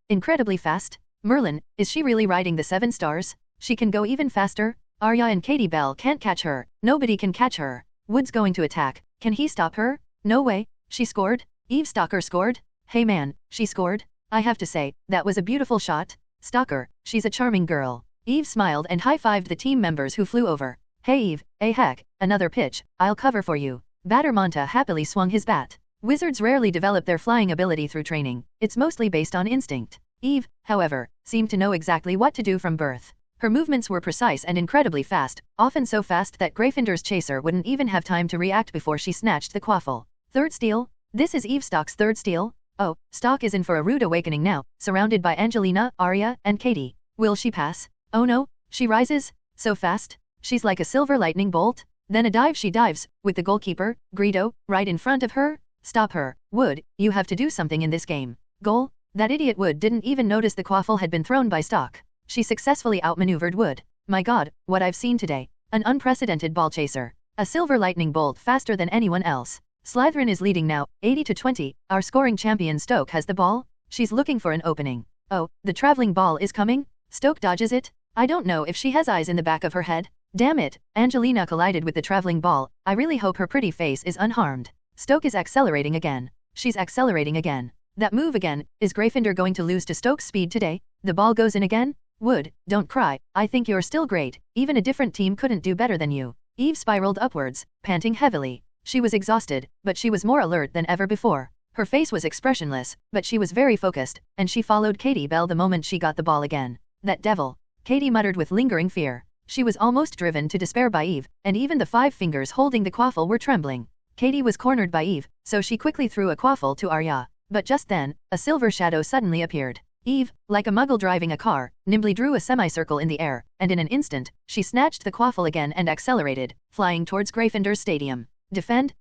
incredibly fast. Merlin, is she really riding the 7 stars? She can go even faster? Arya and Katie Bell can't catch her. Nobody can catch her. Wood's going to attack. Can he stop her? No way. She scored? Eve Stalker scored? Hey man, she scored? I have to say, that was a beautiful shot. Stalker, she's a charming girl. Eve smiled and high-fived the team members who flew over. Hey Eve, heck, another pitch, I'll cover for you. Battermonta happily swung his bat. Wizards rarely develop their flying ability through training. It's mostly based on instinct. Eve, however, seemed to know exactly what to do from birth. Her movements were precise and incredibly fast, often so fast that Gryffindor's chaser wouldn't even have time to react before she snatched the quaffle. Third steal? This is Eve Stock's third steal? Oh, Stock is in for a rude awakening now, surrounded by Angelina, Arya, and Katie. Will she pass? Oh no, she rises? So fast? She's like a silver lightning bolt? Then a dive she dives, with the goalkeeper, Greedo, right in front of her? Stop her. Wood, you have to do something in this game. Goal? That idiot Wood didn't even notice the quaffle had been thrown by Stock. She successfully outmaneuvered Wood. My god, what I've seen today. An unprecedented ball chaser. A silver lightning bolt faster than anyone else. Slytherin is leading now, 80-20, our scoring champion Stoke has the ball. She's looking for an opening. Oh, the traveling ball is coming? Stoke dodges it? I don't know if she has eyes in the back of her head. Damn it, Angelina collided with the traveling ball. I really hope her pretty face is unharmed. Stoke is accelerating again. She's accelerating again. That move again. Is Gryffindor going to lose to Stoke's speed today? The ball goes in again? Wood, don't cry. I think you're still great. Even a different team couldn't do better than you. Eve spiraled upwards, panting heavily. She was exhausted, but she was more alert than ever before. Her face was expressionless, but she was very focused, and she followed Katie Bell the moment she got the ball again. That devil. Katie muttered with lingering fear. She was almost driven to despair by Eve, and even the 5 fingers holding the quaffle were trembling. Katie was cornered by Eve, so she quickly threw a quaffle to Arya. But just then, a silver shadow suddenly appeared. Eve, like a muggle driving a car, nimbly drew a semicircle in the air, and in an instant, she snatched the quaffle again and accelerated, flying towards Gryffindor's stadium. Defend,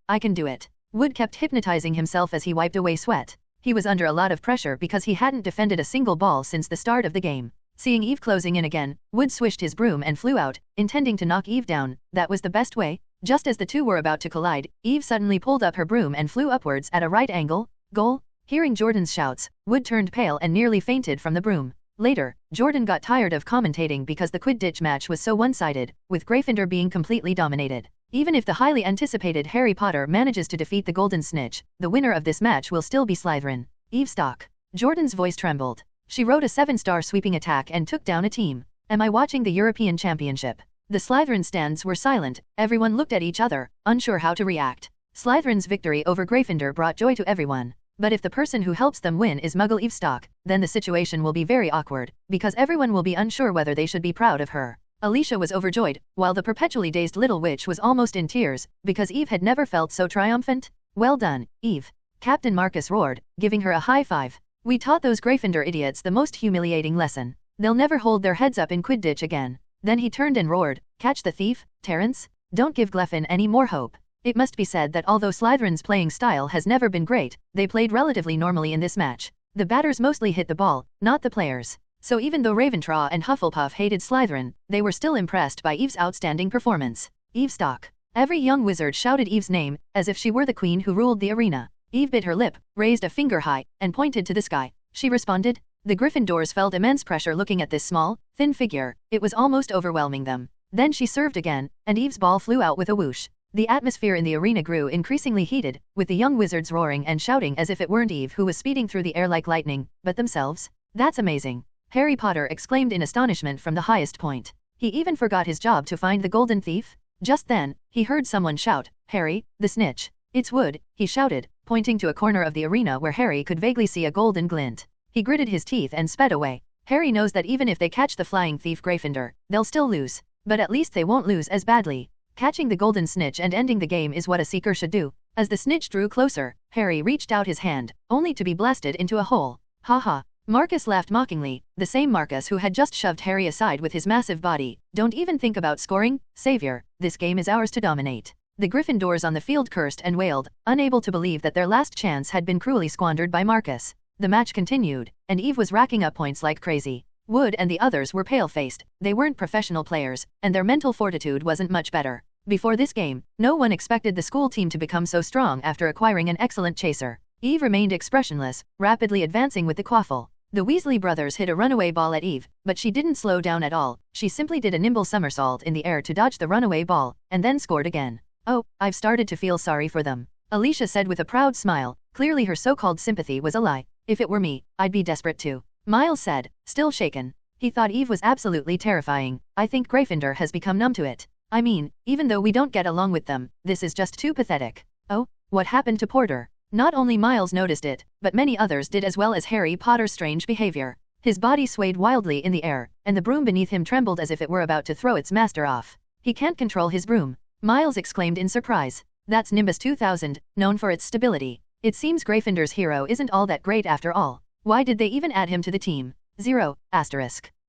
I can do it. Wood kept hypnotizing himself as he wiped away sweat. He was under a lot of pressure because he hadn't defended a single ball since the start of the game. Seeing Eve closing in again, Wood swished his broom and flew out, intending to knock Eve down. That was the best way. Just as the two were about to collide, Eve suddenly pulled up her broom and flew upwards at a right angle. Goal? Hearing Jordan's shouts, Wood turned pale and nearly fainted from the broom. Later, Jordan got tired of commentating because the Quidditch match was so one-sided, with Gryffindor being completely dominated. Even if the highly anticipated Harry Potter manages to defeat the Golden Snitch, the winner of this match will still be Slytherin. Eve Stock. Jordan's voice trembled. She wrote a 7-star sweeping attack and took down a team. Am I watching the European Championship? The Slytherin stands were silent, everyone looked at each other, unsure how to react. Slytherin's victory over Gryffindor brought joy to everyone. But if the person who helps them win is Muggle Eve Stock, then the situation will be very awkward, because everyone will be unsure whether they should be proud of her. Alicia was overjoyed, while the perpetually dazed little witch was almost in tears, because Eve had never felt so triumphant. Well done, Eve. Captain Marcus roared, giving her a high five. We taught those Gryffindor idiots the most humiliating lesson. They'll never hold their heads up in Quidditch again. Then he turned and roared, catch the thief, Terence? Don't give Glyphon any more hope. It must be said that although Slytherin's playing style has never been great, they played relatively normally in this match. The batters mostly hit the ball, not the players. So even though Ravenclaw and Hufflepuff hated Slytherin, they were still impressed by Eve's outstanding performance. Eve Stock. Every young wizard shouted Eve's name, as if she were the queen who ruled the arena. Eve bit her lip, raised a finger high, and pointed to the sky. She responded. The Gryffindors felt immense pressure looking at this small, thin figure. It was almost overwhelming them. Then she served again, and Eve's ball flew out with a whoosh. The atmosphere in the arena grew increasingly heated, with the young wizards roaring and shouting as if it weren't Eve who was speeding through the air like lightning, but themselves. That's amazing! Harry Potter exclaimed in astonishment from the highest point. He even forgot his job to find the golden thief? Just then, he heard someone shout, "Harry, the snitch!" "It's Wood," he shouted, pointing to a corner of the arena where Harry could vaguely see a golden glint. He gritted his teeth and sped away. Harry knows that even if they catch the flying thief Gryffindor, they'll still lose. But at least they won't lose as badly. Catching the golden snitch and ending the game is what a seeker should do. As the snitch drew closer, Harry reached out his hand, only to be blasted into a hole. Ha ha. Marcus laughed mockingly, the same Marcus who had just shoved Harry aside with his massive body. "Don't even think about scoring, Savior, this game is ours to dominate." The Gryffindors on the field cursed and wailed, unable to believe that their last chance had been cruelly squandered by Marcus. The match continued, and Eve was racking up points like crazy. Wood and the others were pale-faced, they weren't professional players, and their mental fortitude wasn't much better. Before this game, no one expected the school team to become so strong after acquiring an excellent chaser. Eve remained expressionless, rapidly advancing with the quaffle. The Weasley brothers hit a runaway ball at Eve, but she didn't slow down at all. She simply did a nimble somersault in the air to dodge the runaway ball, and then scored again. "Oh, I've started to feel sorry for them," Alicia said with a proud smile. Clearly her so-called sympathy was a lie. "If it were me, I'd be desperate too," Miles said, still shaken. He thought Eve was absolutely terrifying. "I think Gryffindor has become numb to it. I mean, even though we don't get along with them, this is just too pathetic." "Oh, what happened to Porter?" Not only Miles noticed it, but many others did as well as Harry Potter's strange behavior. His body swayed wildly in the air, and the broom beneath him trembled as if it were about to throw its master off. "He can't control his broom," Miles exclaimed in surprise. "That's Nimbus 2000, known for its stability. It seems Gryffindor's hero isn't all that great after all. Why did they even add him to the team? 0.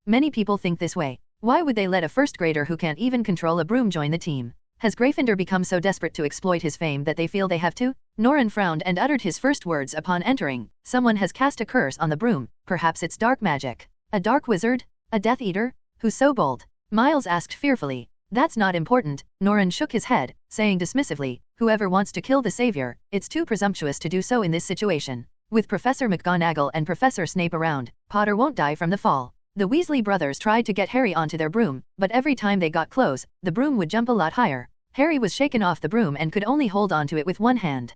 Many people think this way. Why would they let a first grader who can't even control a broom join the team? Has Gryffindor become so desperate to exploit his fame that they feel they have to?" Norren frowned and uttered his first words upon entering. "Someone has cast a curse on the broom. Perhaps it's dark magic. A dark wizard? A Death Eater? Who's so bold?" Miles asked fearfully. "That's not important," Norren shook his head, saying dismissively, "Whoever wants to kill the Savior, it's too presumptuous to do so in this situation. With Professor McGonagall and Professor Snape around, Potter won't die from the fall." The Weasley brothers tried to get Harry onto their broom, but every time they got close, the broom would jump a lot higher. Harry was shaken off the broom and could only hold onto it with one hand.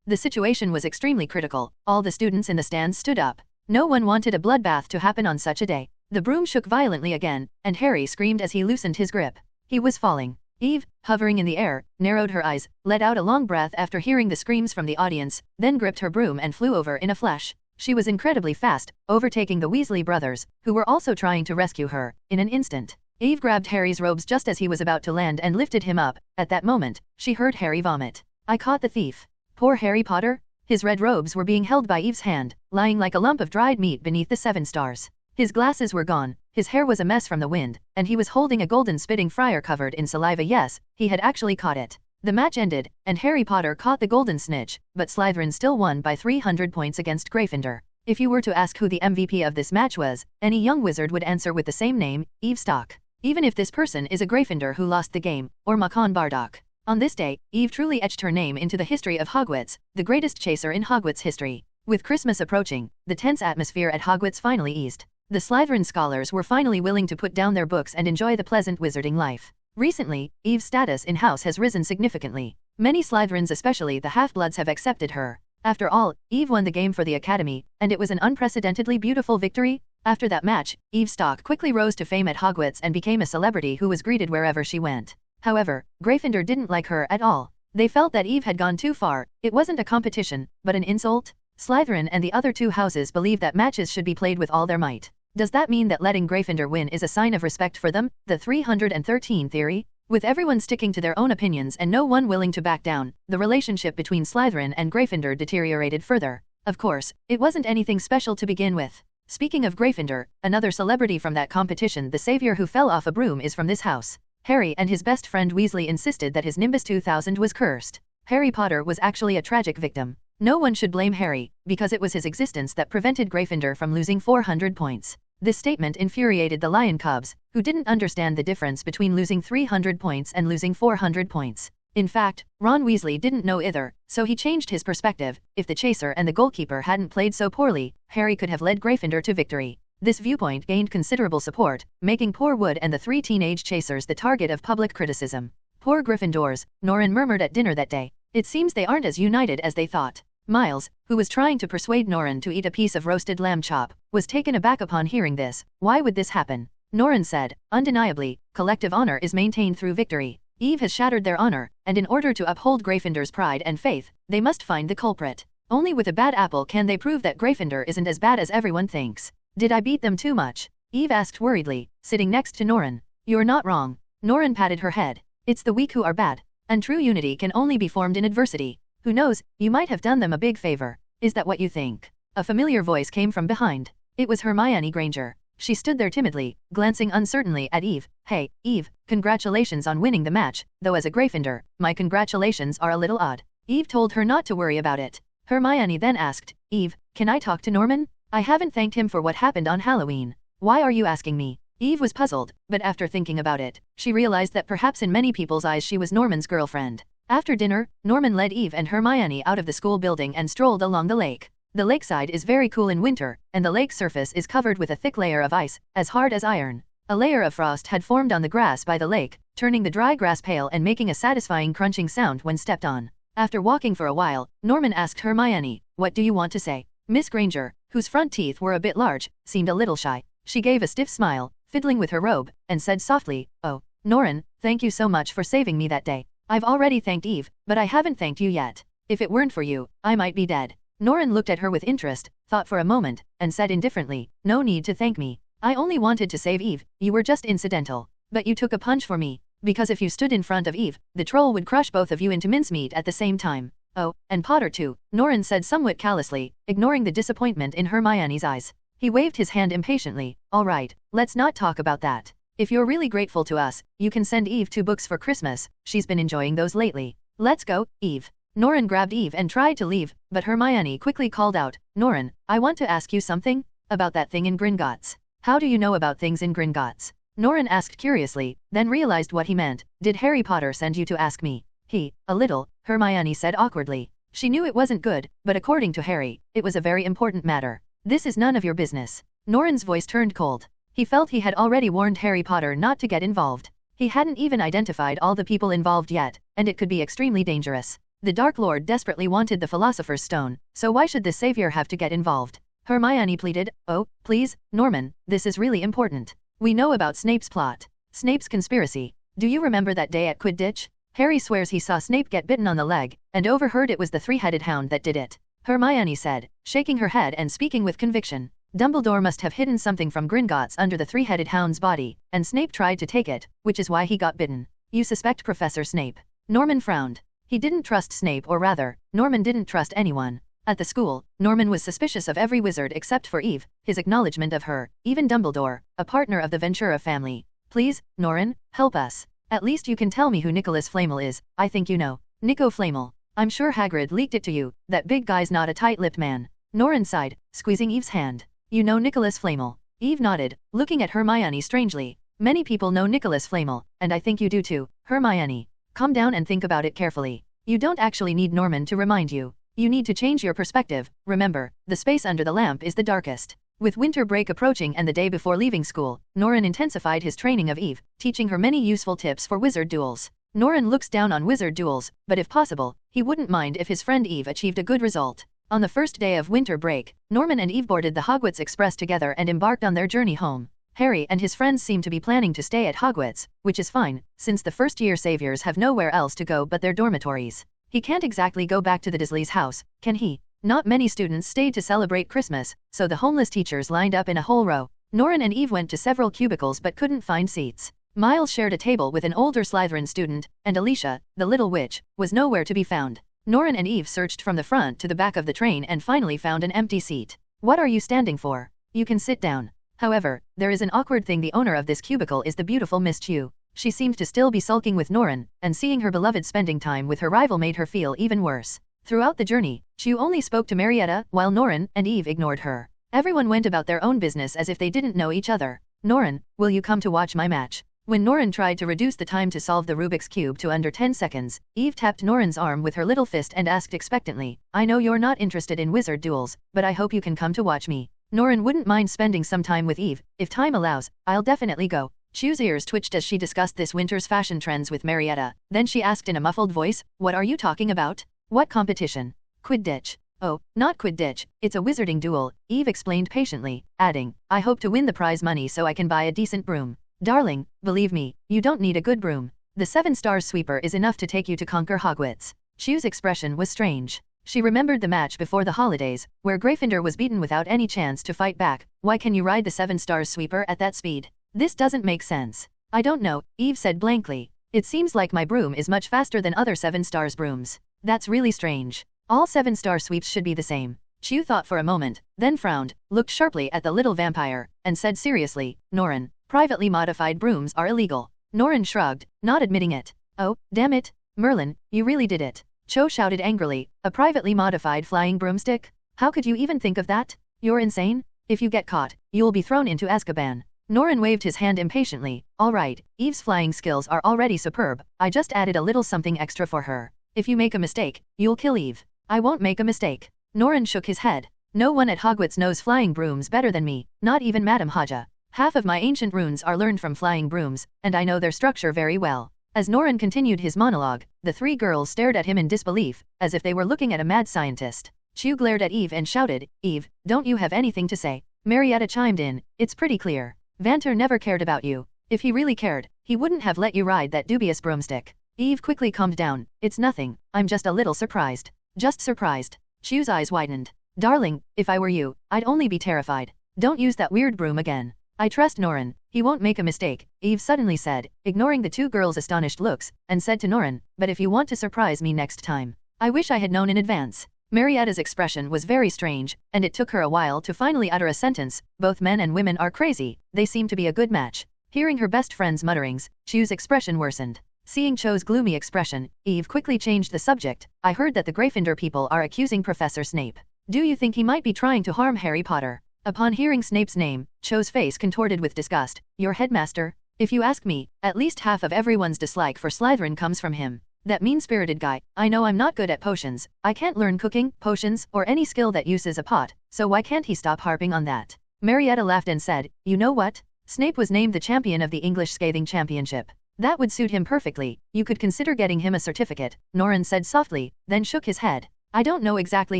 The situation was extremely critical. All the students in the stands stood up. No one wanted a bloodbath to happen on such a day. The broom shook violently again, and Harry screamed as he loosened his grip. He was falling. Eve, hovering in the air, narrowed her eyes, let out a long breath after hearing the screams from the audience, then gripped her broom and flew over in a flash. She was incredibly fast, overtaking the Weasley brothers, who were also trying to rescue her, in an instant. Eve grabbed Harry's robes just as he was about to land and lifted him up. At that moment, she heard Harry vomit. "I caught the thief." Poor Harry Potter? His red robes were being held by Eve's hand, lying like a lump of dried meat beneath the 7 stars. His glasses were gone, his hair was a mess from the wind, and he was holding a golden spitting friar covered in saliva. Yes, he had actually caught it. The match ended, and Harry Potter caught the golden snitch, but Slytherin still won by 300 points against Gryffindor. If you were to ask who the MVP of this match was, any young wizard would answer with the same name, Eve Stock. Even if this person is a Gryffindor who lost the game, or Macon Bardock. On this day, Eve truly etched her name into the history of Hogwarts, the greatest chaser in Hogwarts history. With Christmas approaching, the tense atmosphere at Hogwarts finally eased. The Slytherin scholars were finally willing to put down their books and enjoy the pleasant wizarding life. Recently, Eve's status in-house has risen significantly. Many Slytherins, especially the Half-Bloods, have accepted her. After all, Eve won the game for the Academy, and it was an unprecedentedly beautiful victory. After that match, Eve Stock quickly rose to fame at Hogwarts and became a celebrity who was greeted wherever she went. However, Gryffindor didn't like her at all. They felt that Eve had gone too far. It wasn't a competition, but an insult. Slytherin and the other 2 houses believe that matches should be played with all their might. Does that mean that letting Gryffindor win is a sign of respect for them? The 313 theory? With everyone sticking to their own opinions and no one willing to back down, the relationship between Slytherin and Gryffindor deteriorated further. Of course, it wasn't anything special to begin with. Speaking of Gryffindor, another celebrity from that competition, the savior who fell off a broom, is from this house. Harry and his best friend Weasley insisted that his Nimbus 2000 was cursed. Harry Potter was actually a tragic victim. No one should blame Harry, because it was his existence that prevented Gryffindor from losing 400 points. This statement infuriated the Lion Cubs, who didn't understand the difference between losing 300 points and losing 400 points. In fact, Ron Weasley didn't know either, so he changed his perspective. If the chaser and the goalkeeper hadn't played so poorly, Harry could have led Gryffindor to victory. This viewpoint gained considerable support, making poor Wood and the 3 teenage chasers the target of public criticism. "Poor Gryffindors," Norren murmured at dinner that day. "It seems they aren't as united as they thought." Miles, who was trying to persuade Norren to eat a piece of roasted lamb chop, was taken aback upon hearing this. Why would this happen? Norren said, undeniably, collective honor is maintained through victory. Eve has shattered their honor, and in order to uphold Gryffindor's pride and faith, they must find the culprit. Only with a bad apple can they prove that Gryffindor isn't as bad as everyone thinks. Did I beat them too much? Eve asked worriedly, sitting next to Norren. You're not wrong. Norren patted her head. It's the weak who are bad. And true unity can only be formed in adversity. Who knows, you might have done them a big favor. Is that what you think? A familiar voice came from behind. It was Hermione Granger. She stood there timidly, glancing uncertainly at Eve. Hey, Eve, congratulations on winning the match, though as a Gryffindor, my congratulations are a little odd. Eve told her not to worry about it. Hermione then asked, Eve, can I talk to Norman? I haven't thanked him for what happened on Halloween. Why are you asking me? Eve was puzzled, but after thinking about it, she realized that perhaps in many people's eyes she was Norman's girlfriend. After dinner, Norman led Eve and Hermione out of the school building and strolled along the lake. The lakeside is very cool in winter, and the lake's surface is covered with a thick layer of ice, as hard as iron. A layer of frost had formed on the grass by the lake, turning the dry grass pale and making a satisfying crunching sound when stepped on. After walking for a while, Norman asked Hermione, what do you want to say? Miss Granger, whose front teeth were a bit large, seemed a little shy. She gave a stiff smile, fiddling with her robe, and said softly, oh, Norren, thank you so much for saving me that day. I've already thanked Eve, but I haven't thanked you yet. If it weren't for you, I might be dead. Norren looked at her with interest, thought for a moment, and said indifferently, no need to thank me. I only wanted to save Eve, you were just incidental. But you took a punch for me, because if you stood in front of Eve, the troll would crush both of you into mincemeat at the same time. Oh, and Potter too, Norren said somewhat callously, ignoring the disappointment in Hermione's eyes. He waved his hand impatiently. All right, let's not talk about that. If you're really grateful to us, you can send Eve 2 books for Christmas, she's been enjoying those lately. Let's go, Eve. Norren grabbed Eve and tried to leave, but Hermione quickly called out, Norren, I want to ask you something? About that thing in Gringotts. How do you know about things in Gringotts? Norren asked curiously, then realized what he meant. Did Harry Potter send you to ask me? A little, Hermione said awkwardly. She knew it wasn't good, but according to Harry, it was a very important matter. This is none of your business. Norren's voice turned cold. He felt he had already warned Harry Potter not to get involved. He hadn't even identified all the people involved yet, and it could be extremely dangerous. The Dark Lord desperately wanted the Philosopher's Stone, so why should the Savior have to get involved? Hermione pleaded, oh, please, Norman, this is really important. We know about Snape's plot. Snape's conspiracy. Do you remember that day at Quidditch? Harry swears he saw Snape get bitten on the leg, and overheard it was the 3-headed hound that did it. Hermione said, shaking her head and speaking with conviction. Dumbledore must have hidden something from Gringotts under the 3-headed hound's body, and Snape tried to take it, which is why he got bitten. You suspect Professor Snape. Norman frowned. He didn't trust Snape, or rather, Norman didn't trust anyone. At the school, Norman was suspicious of every wizard except for Eve, his acknowledgement of her, even Dumbledore, a partner of the Ventura family. Please, Norren, help us. At least you can tell me who Nicholas Flamel is. I think you know. Nico Flamel. I'm sure Hagrid leaked it to you. That big guy's not a tight-lipped man. Norren sighed, squeezing Eve's hand. You know Nicholas Flamel. Eve nodded, looking at Hermione strangely. Many people know Nicholas Flamel, and I think you do too, Hermione. Calm down and think about it carefully. You don't actually need Norman to remind you. You need to change your perspective. Remember, the space under the lamp is the darkest. With winter break approaching and the day before leaving school, Norren intensified his training of Eve, teaching her many useful tips for wizard duels. Norren looks down on wizard duels, but if possible, he wouldn't mind if his friend Eve achieved a good result. On the first day of winter break, Norman and Eve boarded the Hogwarts Express together and embarked on their journey home. Harry and his friends seem to be planning to stay at Hogwarts, which is fine, since the first-year saviors have nowhere else to go but their dormitories. He can't exactly go back to the Dursleys' house, can he? Not many students stayed to celebrate Christmas, so the homeless teachers lined up in a whole row. Norren and Eve went to several cubicles but couldn't find seats. Miles shared a table with an older Slytherin student, and Alicia, the little witch, was nowhere to be found. Norren and Eve searched from the front to the back of the train and finally found an empty seat. What are you standing for? You can sit down. However, there is an awkward thing. The owner of this cubicle is the beautiful Miss Chew. She seemed to still be sulking with Norren, and seeing her beloved spending time with her rival made her feel even worse. Throughout the journey, Chew only spoke to Marietta, while Norren and Eve ignored her. Everyone went about their own business as if they didn't know each other. Norren, will you come to watch my match? When Norren tried to reduce the time to solve the Rubik's Cube to under 10 seconds, Eve tapped Norren's arm with her little fist and asked expectantly, I know you're not interested in wizard duels, but I hope you can come to watch me. Norren wouldn't mind spending some time with Eve. If time allows, I'll definitely go. Chew's ears twitched as she discussed this winter's fashion trends with Marietta. Then she asked in a muffled voice, what are you talking about? What competition? Quidditch. Oh, not Quidditch, it's a wizarding duel, Eve explained patiently, adding, I hope to win the prize money so I can buy a decent broom. Darling, believe me, you don't need a good broom. The 7 stars sweeper is enough to take you to conquer Hogwarts. Chu's expression was strange. She remembered the match before the holidays, where Gryffindor was beaten without any chance to fight back. Why can you ride the 7 stars sweeper at that speed? This doesn't make sense. I don't know, Eve said blankly. It seems like my broom is much faster than other 7 stars brooms. That's really strange. All 7 star sweeps should be the same. Chu thought for a moment, then frowned, looked sharply at the little vampire, and said seriously, Norren, privately modified brooms are illegal. Norren shrugged, not admitting it. Oh, damn it, Merlin, you really did it. Cho shouted angrily, a privately modified flying broomstick? How could you even think of that? You're insane? If you get caught, you'll be thrown into Azkaban. Norren waved his hand impatiently. All right, Eve's flying skills are already superb, I just added a little something extra for her. If you make a mistake, you'll kill Eve. I won't make a mistake. Norren shook his head. No one at Hogwarts knows flying brooms better than me, not even Madame Haja. Half of my ancient runes are learned from flying brooms, and I know their structure very well. As Norren continued his monologue, the 3 girls stared at him in disbelief, as if they were looking at a mad scientist. Chu glared at Eve and shouted, Eve, don't you have anything to say? Marietta chimed in, it's pretty clear. Vanter never cared about you. If he really cared, he wouldn't have let you ride that dubious broomstick. Eve quickly calmed down, it's nothing, I'm just a little surprised. Just surprised. Chu's eyes widened. Darling, if I were you, I'd only be terrified. Don't use that weird broom again. I trust Norren, he won't make a mistake, Eve suddenly said, ignoring the 2 girls' astonished looks, and said to Norren, but if you want to surprise me next time, I wish I had known in advance. Marietta's expression was very strange, and it took her a while to finally utter a sentence, both men and women are crazy, they seem to be a good match. Hearing her best friend's mutterings, Chu's expression worsened. Seeing Cho's gloomy expression, Eve quickly changed the subject, I heard that the Gryffindor people are accusing Professor Snape. Do you think he might be trying to harm Harry Potter? Upon hearing Snape's name, Cho's face contorted with disgust. Your headmaster? If you ask me, at least half of everyone's dislike for Slytherin comes from him. That mean-spirited guy. I know I'm not good at potions, I can't learn cooking, potions, or any skill that uses a pot, so why can't he stop harping on that? Marietta laughed and said, you know what? Snape was named the champion of the English Scathing Championship. That would suit him perfectly, you could consider getting him a certificate, Norren said softly, then shook his head. I don't know exactly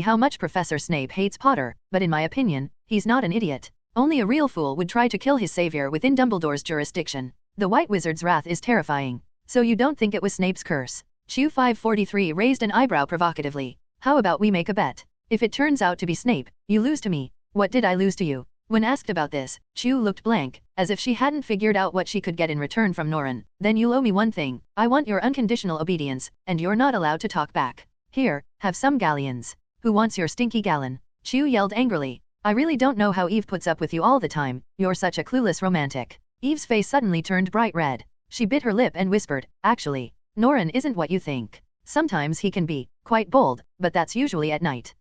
how much Professor Snape hates Potter, but in my opinion, he's not an idiot. Only a real fool would try to kill his savior within Dumbledore's jurisdiction. The White Wizard's wrath is terrifying. So you don't think it was Snape's curse? Chu 543 raised an eyebrow provocatively. How about we make a bet? If it turns out to be Snape, you lose to me. What did I lose to you? When asked about this, Chu looked blank, as if she hadn't figured out what she could get in return from Norren. Then you'll owe me one thing, I want your unconditional obedience, and you're not allowed to talk back. Here, have some galleons. Who wants your stinky gallon? Chu yelled angrily. I really don't know how Eve puts up with you all the time, you're such a clueless romantic. Eve's face suddenly turned bright red. She bit her lip and whispered, actually, Norren isn't what you think. Sometimes he can be quite bold, but that's usually at night.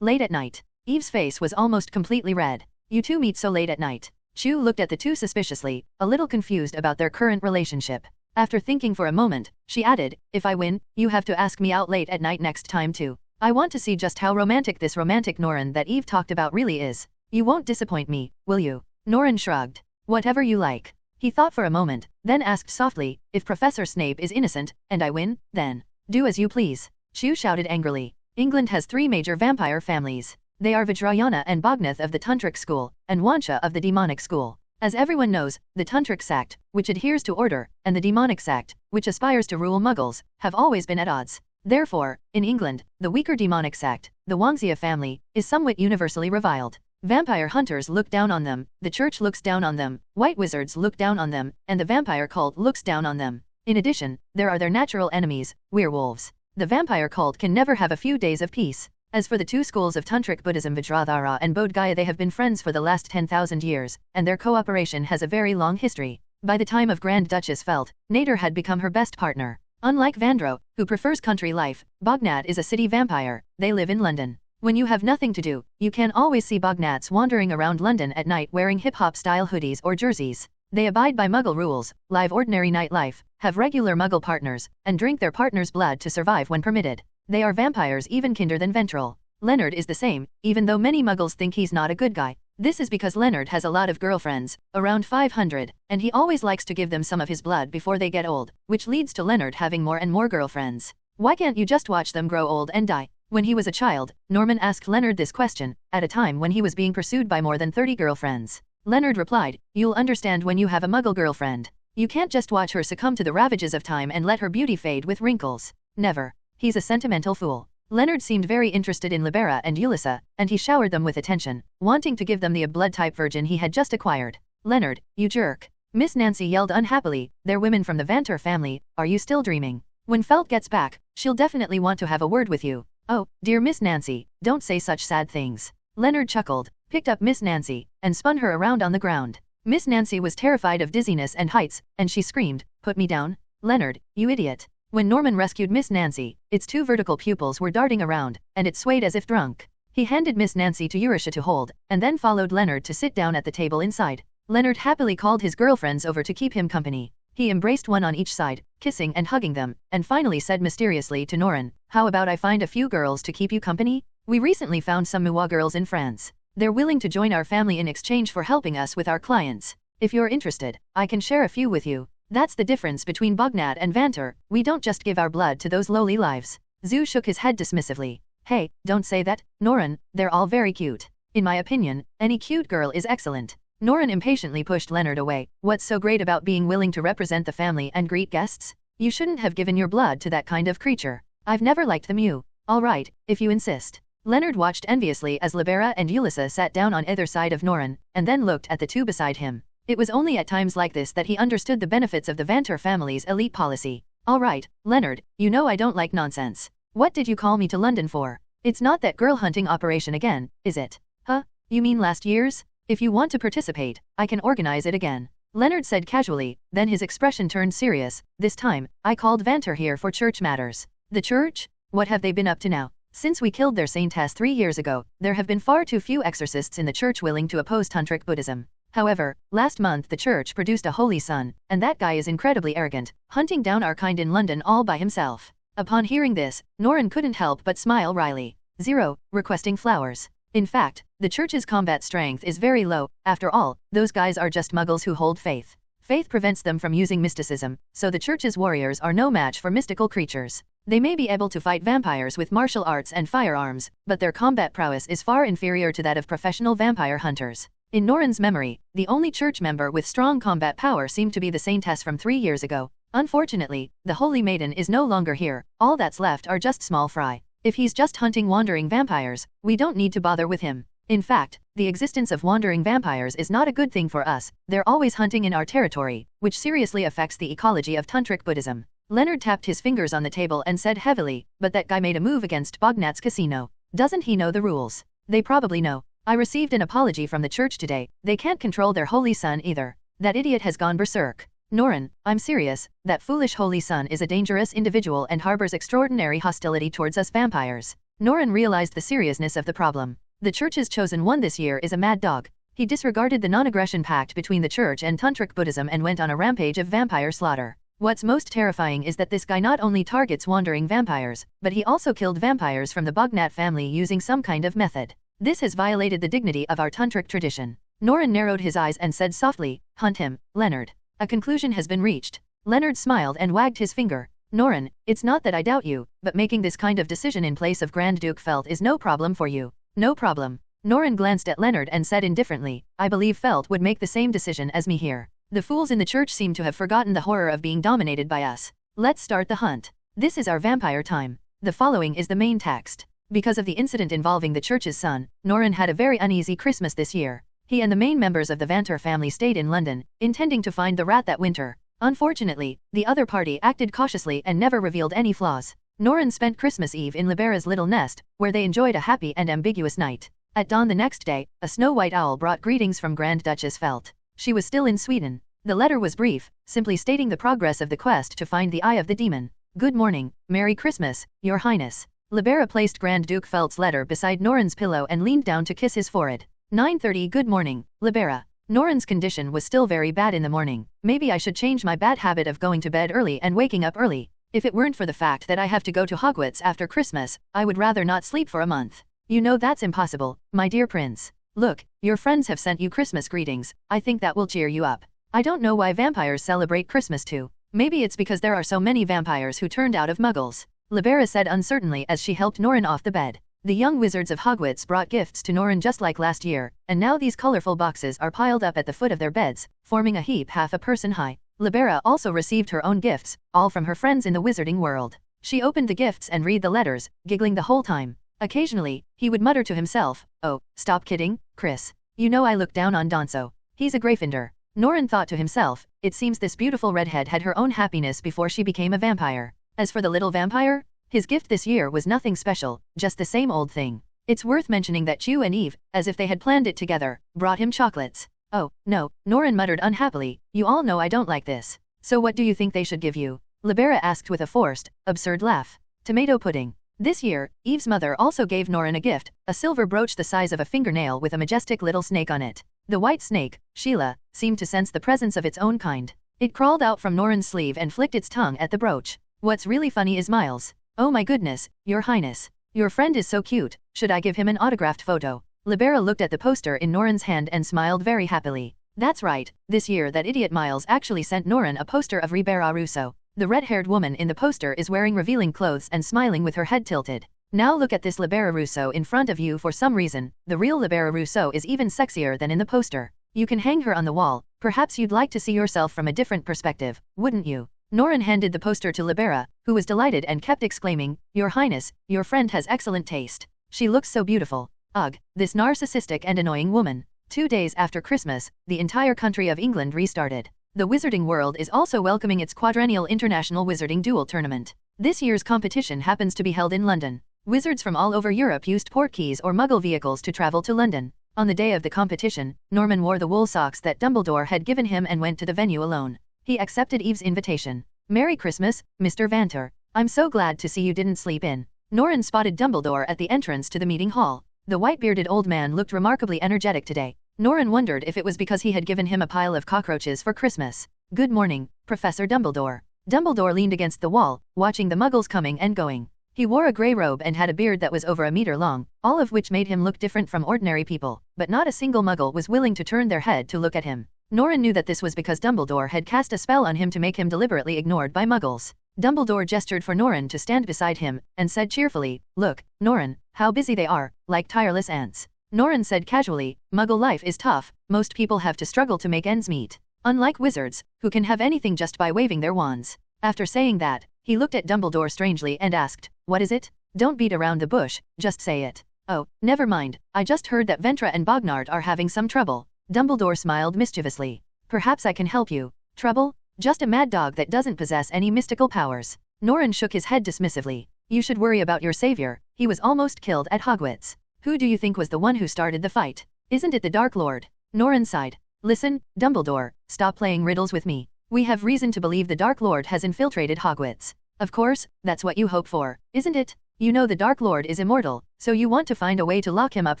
Late at night. Eve's face was almost completely red. You two meet so late at night. Chu looked at the two suspiciously, a little confused about their current relationship. After thinking for a moment, she added, if I win, you have to ask me out late at night next time too. I want to see just how romantic this romantic Norren that Eve talked about really is. You won't disappoint me, will you? Norren shrugged. Whatever you like. He thought for a moment, then asked softly, if Professor Snape is innocent, and I win, then do as you please. Chu shouted angrily. England has 3 major vampire families. They are Vajrayana and Bognath of the Tantric school, and Wansha of the demonic school. As everyone knows, the Tantric sect, which adheres to order, and the demonic sect, which aspires to rule muggles, have always been at odds. Therefore, in England, the weaker demonic sect, the Wangxia family, is somewhat universally reviled. Vampire hunters look down on them, the church looks down on them, white wizards look down on them, and the vampire cult looks down on them. In addition, there are their natural enemies, werewolves. The vampire cult can never have a few days of peace. As for the 2 schools of Tantric Buddhism, Vajradhara and Bodh Gaya, they have been friends for the last 10,000 years, and their cooperation has a very long history. By the time of Grand Duchess Felt, Nader had become her best partner. Unlike Vandro, who prefers country life, Bognat is a city vampire. They live in London. When you have nothing to do, you can always see Bognats wandering around London at night wearing hip-hop style hoodies or jerseys. They abide by Muggle rules, live ordinary nightlife, have regular Muggle partners, and drink their partner's blood to survive when permitted. They are vampires even kinder than Ventral. Leonard is the same, even though many Muggles think he's not a good guy. This is because Leonard has a lot of girlfriends, around 500, and he always likes to give them some of his blood before they get old, which leads to Leonard having more and more girlfriends. Why can't you just watch them grow old and die? When he was a child, Norman asked Leonard this question, at a time when he was being pursued by more than 30 girlfriends. Leonard replied, "You'll understand when you have a muggle girlfriend. You can't just watch her succumb to the ravages of time and let her beauty fade with wrinkles. Never. He's a sentimental fool." Leonard seemed very interested in Libera and Ulissa, and he showered them with attention, wanting to give them the blood-type virgin he had just acquired. "Leonard, you jerk." Miss Nancy yelled unhappily, "They're women from the Vanter family, are you still dreaming? When Felt gets back, she'll definitely want to have a word with you." "Oh, dear Miss Nancy, don't say such sad things." Leonard chuckled, picked up Miss Nancy, and spun her around on the ground. Miss Nancy was terrified of dizziness and heights, and she screamed, "Put me down? Leonard, you idiot." When Norman rescued Miss Nancy, its 2 vertical pupils were darting around, and it swayed as if drunk. He handed Miss Nancy to Urusha to hold, and then followed Leonard to sit down at the table inside. Leonard happily called his girlfriends over to keep him company. He embraced one on each side, kissing and hugging them, and finally said mysteriously to Norren, "How about I find a few girls to keep you company? We recently found some Muwa girls in France. They're willing to join our family in exchange for helping us with our clients. If you're interested, I can share a few with you. That's the difference between Bognat and Vanter, we don't just give our blood to those lowly lives." Zoo shook his head dismissively. "Hey, don't say that, Norren, they're all very cute. In my opinion, any cute girl is excellent." Norren impatiently pushed Leonard away. "What's so great about being willing to represent the family and greet guests? You shouldn't have given your blood to that kind of creature. I've never liked the Mew." "All right, if you insist." Leonard watched enviously as Libera and Ulissa sat down on either side of Norren, and then looked at the 2 beside him. It was only at times like this that he understood the benefits of the Vanter family's elite policy. "All right, Leonard, you know I don't like nonsense. What did you call me to London for? It's not that girl hunting operation again, is it?" "Huh? You mean last year's? If you want to participate, I can organize it again." Leonard said casually, then his expression turned serious. "This time, I called Vanter here for church matters." "The church? What have they been up to now?" "Since we killed their saintess 3 years ago, there have been far too few exorcists in the church willing to oppose tantric Buddhism. However, last month the church produced a holy son, and that guy is incredibly arrogant, hunting down our kind in London all by himself." Upon hearing this, Norren couldn't help but smile wryly. 0. Requesting flowers. In fact, the church's combat strength is very low. After all, those guys are just muggles who hold faith. Faith prevents them from using mysticism, so the church's warriors are no match for mystical creatures. They may be able to fight vampires with martial arts and firearms, but their combat prowess is far inferior to that of professional vampire hunters. In Norren's memory, the only church member with strong combat power seemed to be the saintess from 3 years ago. Unfortunately, the Holy Maiden is no longer here. All that's left are just small fry. If he's just hunting wandering vampires, we don't need to bother with him. In fact, the existence of wandering vampires is not a good thing for us. They're always hunting in our territory, which seriously affects the ecology of tantric Buddhism. Leonard tapped his fingers on the table and said heavily, "But that guy made a move against Bognat's casino. Doesn't he know the rules?" "They probably know. I received an apology from the church today. They can't control their holy son either. That idiot has gone berserk." "Norren, I'm serious. That foolish holy son is a dangerous individual and harbors extraordinary hostility towards us vampires." Norren realized the seriousness of the problem. The church's chosen one this year is a mad dog. He disregarded the non-aggression pact between the church and tantric Buddhism and went on a rampage of vampire slaughter. What's most terrifying is that this guy not only targets wandering vampires, but he also killed vampires from the Bognat family using some kind of method. This has violated the dignity of our tantric tradition. Norren narrowed his eyes and said softly, "Hunt him, Leonard. A conclusion has been reached." Leonard smiled and wagged his finger. "Norren, it's not that I doubt you, but making this kind of decision in place of Grand Duke Felt is no problem for you." "No problem." Norren glanced at Leonard and said indifferently, "I believe Felt would make the same decision as me here. The fools in the church seem to have forgotten the horror of being dominated by us. Let's start the hunt. This is our vampire time." The following is the main text. Because of the incident involving the church's son, Norren had a very uneasy Christmas this year. He and the main members of the Vanter family stayed in London, intending to find the rat that winter. Unfortunately, the other party acted cautiously and never revealed any flaws. Norren spent Christmas Eve in Libera's little nest, where they enjoyed a happy and ambiguous night. At dawn the next day, a snow-white owl brought greetings from Grand Duchess Felt. She was still in Sweden. The letter was brief, simply stating the progress of the quest to find the Eye of the Demon. "Good morning, Merry Christmas, Your Highness." Libera placed Grand Duke Felt's letter beside Norren's pillow and leaned down to kiss his forehead. 9:30 Good morning, Libera. Norren's condition was still very bad in the morning. "Maybe I should change my bad habit of going to bed early and waking up early. If it weren't for the fact that I have to go to Hogwarts after Christmas, I would rather not sleep for a month. You know that's impossible, my dear prince. Look, your friends have sent you Christmas greetings. I think that will cheer you up. I don't know why vampires celebrate Christmas too. Maybe it's because there are so many vampires who turned out of muggles. Libera said uncertainly as she helped Norren off the bed. The young wizards of Hogwarts brought gifts to Norren just like last year, and now these colorful boxes are piled up at the foot of their beds, forming a heap half a person high. Libera also received her own gifts, all from her friends in the wizarding world. She opened the gifts and read the letters, giggling the whole time. Occasionally, he would mutter to himself, "Oh, stop kidding, Chris. You know I look down on Donso. He's a Gryffindor." Norren thought to himself, it seems this beautiful redhead had her own happiness before she became a vampire. As for the little vampire, his gift this year was nothing special, just the same old thing. It's worth mentioning that Chu and Eve, as if they had planned it together, brought him chocolates. "Oh, no," Norren muttered unhappily, "you all know I don't like this. So what do you think they should give you?" Libera asked with a forced, absurd laugh. "Tomato pudding." This year, Eve's mother also gave Norren a gift, a silver brooch the size of a fingernail with a majestic little snake on it. The white snake, Sheila, seemed to sense the presence of its own kind. It crawled out from Norren's sleeve and flicked its tongue at the brooch. "What's really funny is Miles. Oh my goodness, Your Highness. Your friend is so cute, should I give him an autographed photo?" Libera looked at the poster in Norren's hand and smiled very happily. That's right, this year that idiot Miles actually sent Norren a poster of Ribera Russo. The red-haired woman in the poster is wearing revealing clothes and smiling with her head tilted. Now look at this Libera Russo in front of you. For some reason, the real Libera Russo is even sexier than in the poster. You can hang her on the wall, perhaps you'd like to see yourself from a different perspective, wouldn't you? Norren handed the poster to Libera, who was delighted and kept exclaiming, "Your Highness, your friend has excellent taste. She looks so beautiful. Ugh, this narcissistic and annoying woman." 2 days after Christmas, the entire country of England restarted. The wizarding world is also welcoming its quadrennial International Wizarding Duel Tournament. This year's competition happens to be held in London. Wizards from all over Europe used portkeys or muggle vehicles to travel to London. On the day of the competition, Norman wore the wool socks that Dumbledore had given him and went to the venue alone. He accepted Eve's invitation. "Merry Christmas, Mr. Vanter. I'm so glad to see you didn't sleep in." Norren spotted Dumbledore at the entrance to the meeting hall. The white-bearded old man looked remarkably energetic today. Norren wondered if it was because he had given him a pile of cockroaches for Christmas. "Good morning, Professor Dumbledore." Dumbledore leaned against the wall, watching the muggles coming and going. He wore a grey robe and had a beard that was over a meter long, all of which made him look different from ordinary people, but not a single muggle was willing to turn their head to look at him. Norren knew that this was because Dumbledore had cast a spell on him to make him deliberately ignored by muggles. Dumbledore gestured for Norren to stand beside him, and said cheerfully, "Look, Norren, how busy they are, like tireless ants." Norren said casually, "Muggle life is tough, most people have to struggle to make ends meet. Unlike wizards, who can have anything just by waving their wands." After saying that, he looked at Dumbledore strangely and asked, "What is it? Don't beat around the bush, just say it." "Oh, never mind, I just heard that Ventra and Bognard are having some trouble." Dumbledore smiled mischievously. "Perhaps I can help you." "Trouble? Just a mad dog that doesn't possess any mystical powers." Norren shook his head dismissively. "You should worry about your savior, he was almost killed at Hogwarts." "Who do you think was the one who started the fight? Isn't it the Dark Lord?" Norren sighed. "Listen, Dumbledore, stop playing riddles with me. We have reason to believe the Dark Lord has infiltrated Hogwarts. Of course, that's what you hope for, isn't it? You know the Dark Lord is immortal, so you want to find a way to lock him up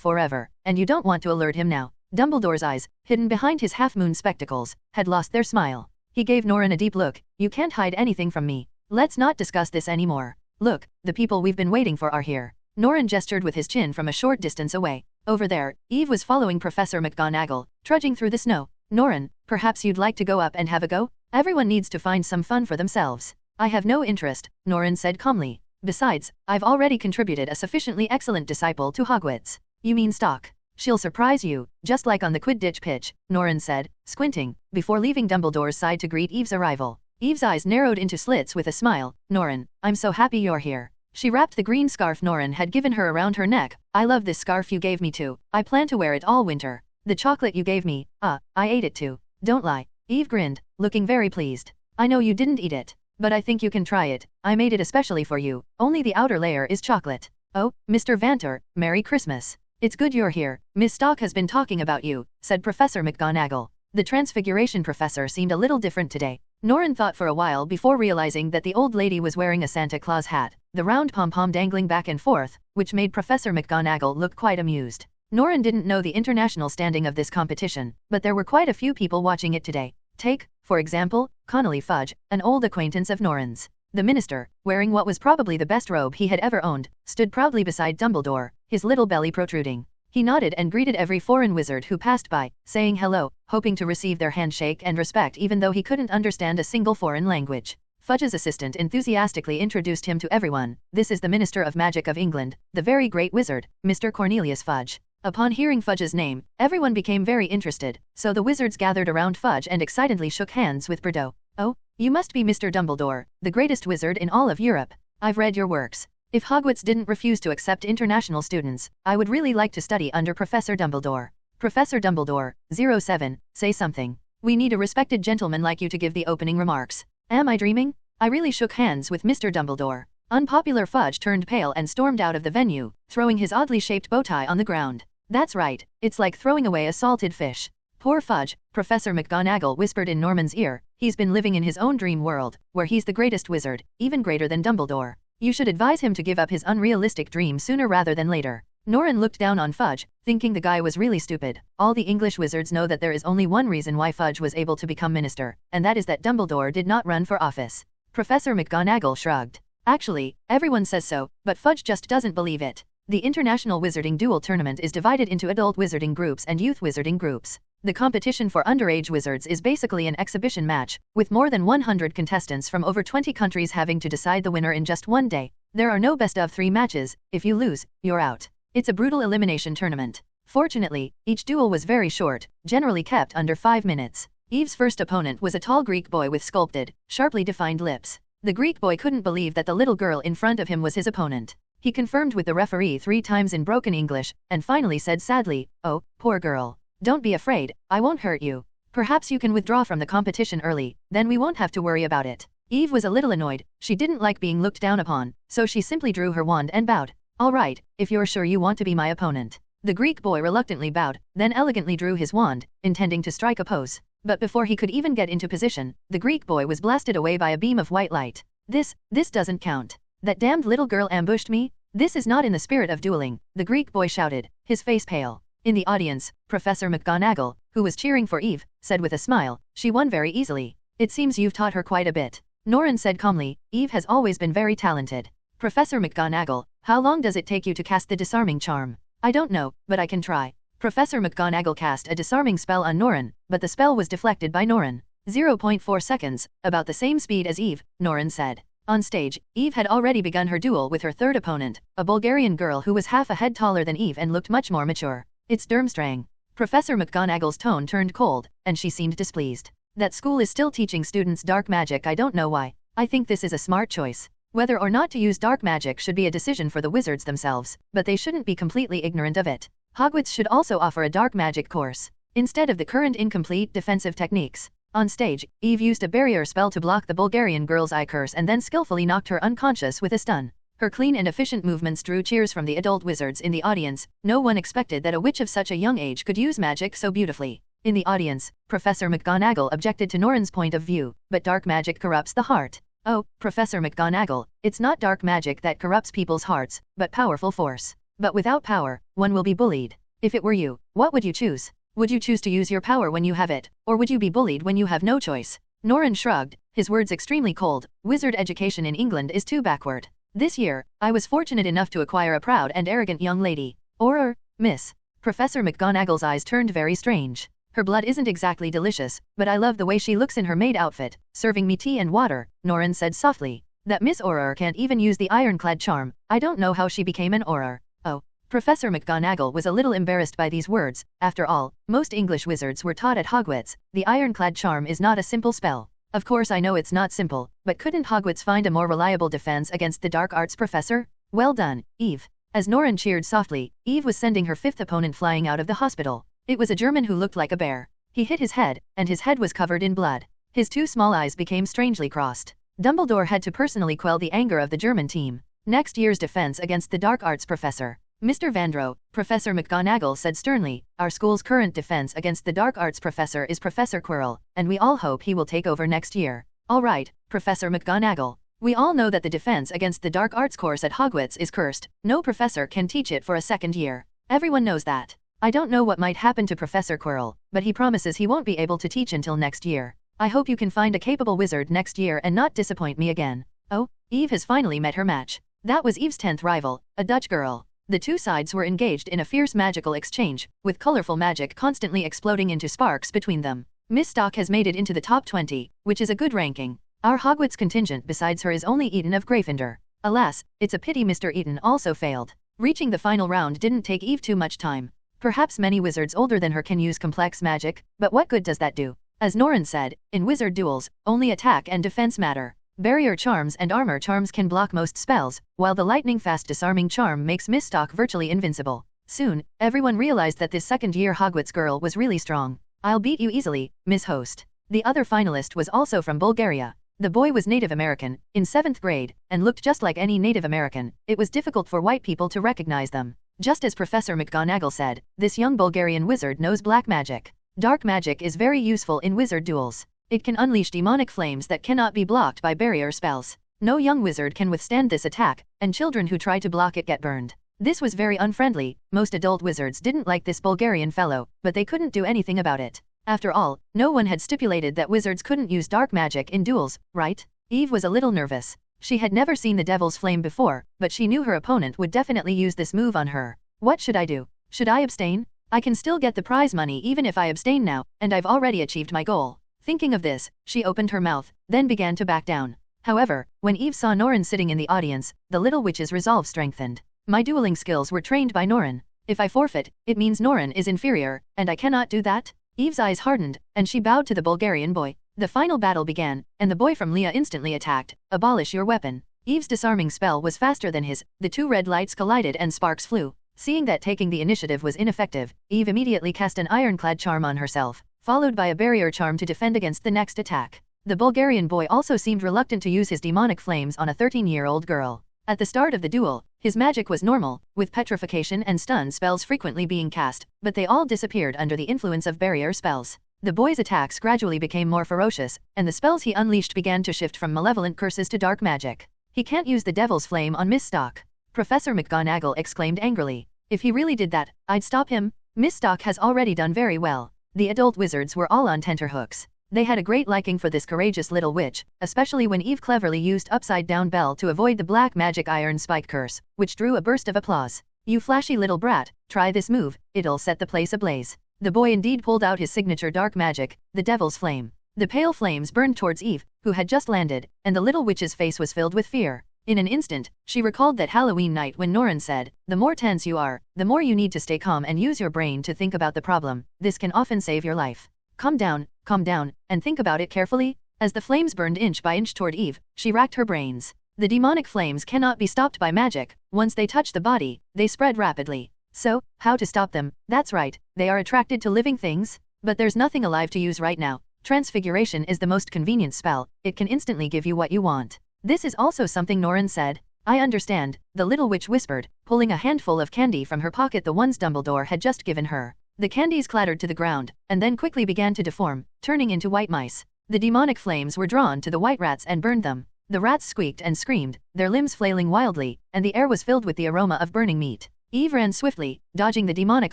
forever, and you don't want to alert him now." Dumbledore's eyes, hidden behind his half-moon spectacles, had lost their smile. He gave Norren a deep look. "You can't hide anything from me. Let's not discuss this anymore. Look, the people we've been waiting for are here." Norren gestured with his chin from a short distance away. Over there, Eve was following Professor McGonagall, trudging through the snow. "Norren, perhaps you'd like to go up and have a go? Everyone needs to find some fun for themselves." "I have no interest," Norren said calmly. "Besides, I've already contributed a sufficiently excellent disciple to Hogwarts." "You mean Stock? She'll surprise you, just like on the Quidditch pitch," Norren said, squinting, before leaving Dumbledore's side to greet Eve's arrival. Eve's eyes narrowed into slits with a smile. "Norren, I'm so happy you're here." She wrapped the green scarf Norren had given her around her neck. "I love this scarf you gave me too. I plan to wear it all winter. The chocolate you gave me, I ate it too. Don't lie." Eve grinned, looking very pleased. "I know you didn't eat it, but I think you can try it. I made it especially for you, only the outer layer is chocolate." "Oh, Mr. Vanter, Merry Christmas. It's good you're here. Miss Stock has been talking about you," said Professor McGonagall. The Transfiguration professor seemed a little different today. Norren thought for a while before realizing that the old lady was wearing a Santa Claus hat, the round pom-pom dangling back and forth, which made Professor McGonagall look quite amused. Norren didn't know the international standing of this competition, but there were quite a few people watching it today. Take, for example, Connolly Fudge, an old acquaintance of Norren's. The minister, wearing what was probably the best robe he had ever owned, stood proudly beside Dumbledore, his little belly protruding. He nodded and greeted every foreign wizard who passed by, saying hello, hoping to receive their handshake and respect even though he couldn't understand a single foreign language. Fudge's assistant enthusiastically introduced him to everyone. This is the Minister of Magic of England, the very great wizard, Mr. Cornelius Fudge. Upon hearing Fudge's name, everyone became very interested, so the wizards gathered around Fudge and excitedly shook hands with Bordeaux. Oh, you must be Mr. Dumbledore, the greatest wizard in all of Europe. I've read your works. If Hogwarts didn't refuse to accept international students, I would really like to study under Professor Dumbledore. Professor Dumbledore, 07, say something. We need a respected gentleman like you to give the opening remarks. Am I dreaming? I really shook hands with Mr. Dumbledore. Unpopular Fudge turned pale and stormed out of the venue, throwing his oddly shaped bow tie on the ground. That's right, it's like throwing away a salted fish. Poor Fudge, Professor McGonagall whispered in Norman's ear. He's been living in his own dream world, where he's the greatest wizard, even greater than Dumbledore. You should advise him to give up his unrealistic dream sooner rather than later. Norren looked down on Fudge, thinking the guy was really stupid. All the English wizards know that there is only one reason why Fudge was able to become minister, and that is that Dumbledore did not run for office. Professor McGonagall shrugged. Actually, everyone says so, but Fudge just doesn't believe it. The International Wizarding Duel Tournament is divided into adult wizarding groups and youth wizarding groups. The competition for underage wizards is basically an exhibition match, with more than 100 contestants from over 20 countries having to decide the winner in just one day. There are no best-of-3 matches. If you lose, you're out. It's a brutal elimination tournament. Fortunately, each duel was very short, generally kept under 5 minutes. Eve's first opponent was a tall Greek boy with sculpted, sharply defined lips. The Greek boy couldn't believe that the little girl in front of him was his opponent. He confirmed with the referee 3 times in broken English, and finally said sadly, "Oh, poor girl. Don't be afraid, I won't hurt you. Perhaps you can withdraw from the competition early, then we won't have to worry about it." Eve was a little annoyed. She didn't like being looked down upon, so she simply drew her wand and bowed. "All right, if you're sure you want to be my opponent." The Greek boy reluctantly bowed, then elegantly drew his wand, intending to strike a pose. But before he could even get into position, the Greek boy was blasted away by a beam of white light. This doesn't count. That damned little girl ambushed me? This is not in the spirit of dueling," the Greek boy shouted, his face pale. In the audience, Professor McGonagall, who was cheering for Eve, said with a smile, "She won very easily. It seems you've taught her quite a bit." Norren said calmly, "Eve has always been very talented." Professor McGonagall, "How long does it take you to cast the disarming charm?" "I don't know, but I can try." Professor McGonagall cast a disarming spell on Norren, but the spell was deflected by Norren. 0.4 seconds, about the same speed as Eve, Norren said. On stage, Eve had already begun her duel with her third opponent, a Bulgarian girl who was half a head taller than Eve and looked much more mature. "It's Durmstrang." Professor McGonagall's tone turned cold, and she seemed displeased. "That school is still teaching students dark magic. I don't know why. I think this is a smart choice. Whether or not to use dark magic should be a decision for the wizards themselves, but they shouldn't be completely ignorant of it. Hogwarts should also offer a dark magic course, instead of the current incomplete defensive techniques." On stage, Eve used a barrier spell to block the Bulgarian girl's eye curse and then skillfully knocked her unconscious with a stun. Her clean and efficient movements drew cheers from the adult wizards in the audience. No one expected that a witch of such a young age could use magic so beautifully. In the audience, Professor McGonagall objected to Norren's point of view, but dark magic corrupts the heart. "Oh, Professor McGonagall, it's not dark magic that corrupts people's hearts, but powerful force. But without power, one will be bullied. If it were you, what would you choose? Would you choose to use your power when you have it, or would you be bullied when you have no choice?" Norren shrugged, his words extremely cold. "Wizard education in England is too backward. This year, I was fortunate enough to acquire a proud and arrogant young lady. Or, miss." Professor McGonagall's eyes turned very strange. "Her blood isn't exactly delicious, but I love the way she looks in her maid outfit, serving me tea and water," Norren said softly. "That Miss Auror can't even use the ironclad charm. I don't know how she became an Auror." "Oh." Professor McGonagall was a little embarrassed by these words. After all, most English wizards were taught at Hogwarts. The ironclad charm is not a simple spell. "Of course I know it's not simple, but couldn't Hogwarts find a more reliable defense against the dark arts professor? Well done, Eve." As Norren cheered softly, Eve was sending her fifth opponent flying out of the hospital. It was a German who looked like a bear. He hit his head, and his head was covered in blood. His 2 small eyes became strangely crossed. Dumbledore had to personally quell the anger of the German team. Next year's defense against the dark arts professor. "Mr. Vandrow," Professor McGonagall said sternly, "our school's current defense against the dark arts professor is Professor Quirrell, and we all hope he will take over next year." "All right, Professor McGonagall. We all know that the defense against the dark arts course at Hogwarts is cursed. No professor can teach it for a second year. Everyone knows that. I don't know what might happen to Professor Quirrell, but he promises he won't be able to teach until next year. I hope you can find a capable wizard next year and not disappoint me again." Oh, Eve has finally met her match. That was Eve's 10th rival, a Dutch girl. The two sides were engaged in a fierce magical exchange, with colorful magic constantly exploding into sparks between them. Miss Stock has made it into the top 20, which is a good ranking. Our Hogwarts contingent besides her is only Eton of Gryffindor. Alas, it's a pity Mr. Eton also failed. Reaching the final round didn't take Eve too much time. Perhaps many wizards older than her can use complex magic, but what good does that do? As Norren said, in wizard duels, only attack and defense matter. Barrier charms and armor charms can block most spells, while the lightning-fast disarming charm makes Miststock virtually invincible. Soon, everyone realized that this second-year Hogwarts girl was really strong. I'll beat you easily, Miss Host. The other finalist was also from Bulgaria. The boy was Native American, in 7th grade, and looked just like any Native American. It was difficult for white people to recognize them. Just as Professor McGonagall said, this young Bulgarian wizard knows black magic. Dark magic is very useful in wizard duels. It can unleash demonic flames that cannot be blocked by barrier spells. No young wizard can withstand this attack, and children who try to block it get burned. This was very unfriendly. Most adult wizards didn't like this Bulgarian fellow, but they couldn't do anything about it. After all, no one had stipulated that wizards couldn't use dark magic in duels, right? Eve was a little nervous. She had never seen the Devil's Flame before, but she knew her opponent would definitely use this move on her. What should I do? Should I abstain? I can still get the prize money even if I abstain now, and I've already achieved my goal. Thinking of this, she opened her mouth, then began to back down. However, when Eve saw Norren sitting in the audience, the little witch's resolve strengthened. My dueling skills were trained by Norren. If I forfeit, it means Norren is inferior, and I cannot do that? Eve's eyes hardened, and she bowed to the Bulgarian boy. The final battle began, and the boy from Leah instantly attacked. Abolish your weapon. Eve's disarming spell was faster than his. The two red lights collided and sparks flew. Seeing that taking the initiative was ineffective, Eve immediately cast an ironclad charm on herself, followed by a barrier charm to defend against the next attack. The Bulgarian boy also seemed reluctant to use his demonic flames on a 13-year-old girl. At the start of the duel, his magic was normal, with petrification and stun spells frequently being cast, but they all disappeared under the influence of barrier spells. The boy's attacks gradually became more ferocious, and the spells he unleashed began to shift from malevolent curses to dark magic. He can't use the Devil's Flame on Miststock. Professor McGonagall exclaimed angrily. If he really did that, I'd stop him. Miststock has already done very well. The adult wizards were all on tenterhooks. They had a great liking for this courageous little witch, especially when Eve cleverly used upside-down bell to avoid the black magic iron spike curse, which drew a burst of applause. You flashy little brat, try this move, it'll set the place ablaze. The boy indeed pulled out his signature dark magic, the Devil's Flame. The pale flames burned towards Eve, who had just landed, and the little witch's face was filled with fear. In an instant, she recalled that Halloween night when Norren said, the more tense you are, the more you need to stay calm and use your brain to think about the problem. This can often save your life. Calm down, and think about it carefully. As the flames burned inch by inch toward Eve, she racked her brains. The demonic flames cannot be stopped by magic. Once they touch the body, they spread rapidly. So, how to stop them? That's right, they are attracted to living things. But there's nothing alive to use right now. Transfiguration is the most convenient spell. It can instantly give you what you want. This is also something Norren said. I understand, the little witch whispered, pulling a handful of candy from her pocket, the ones Dumbledore had just given her. The candies clattered to the ground, and then quickly began to deform, turning into white mice. The demonic flames were drawn to the white rats and burned them. The rats squeaked and screamed, their limbs flailing wildly, and the air was filled with the aroma of burning meat. Eve ran swiftly, dodging the demonic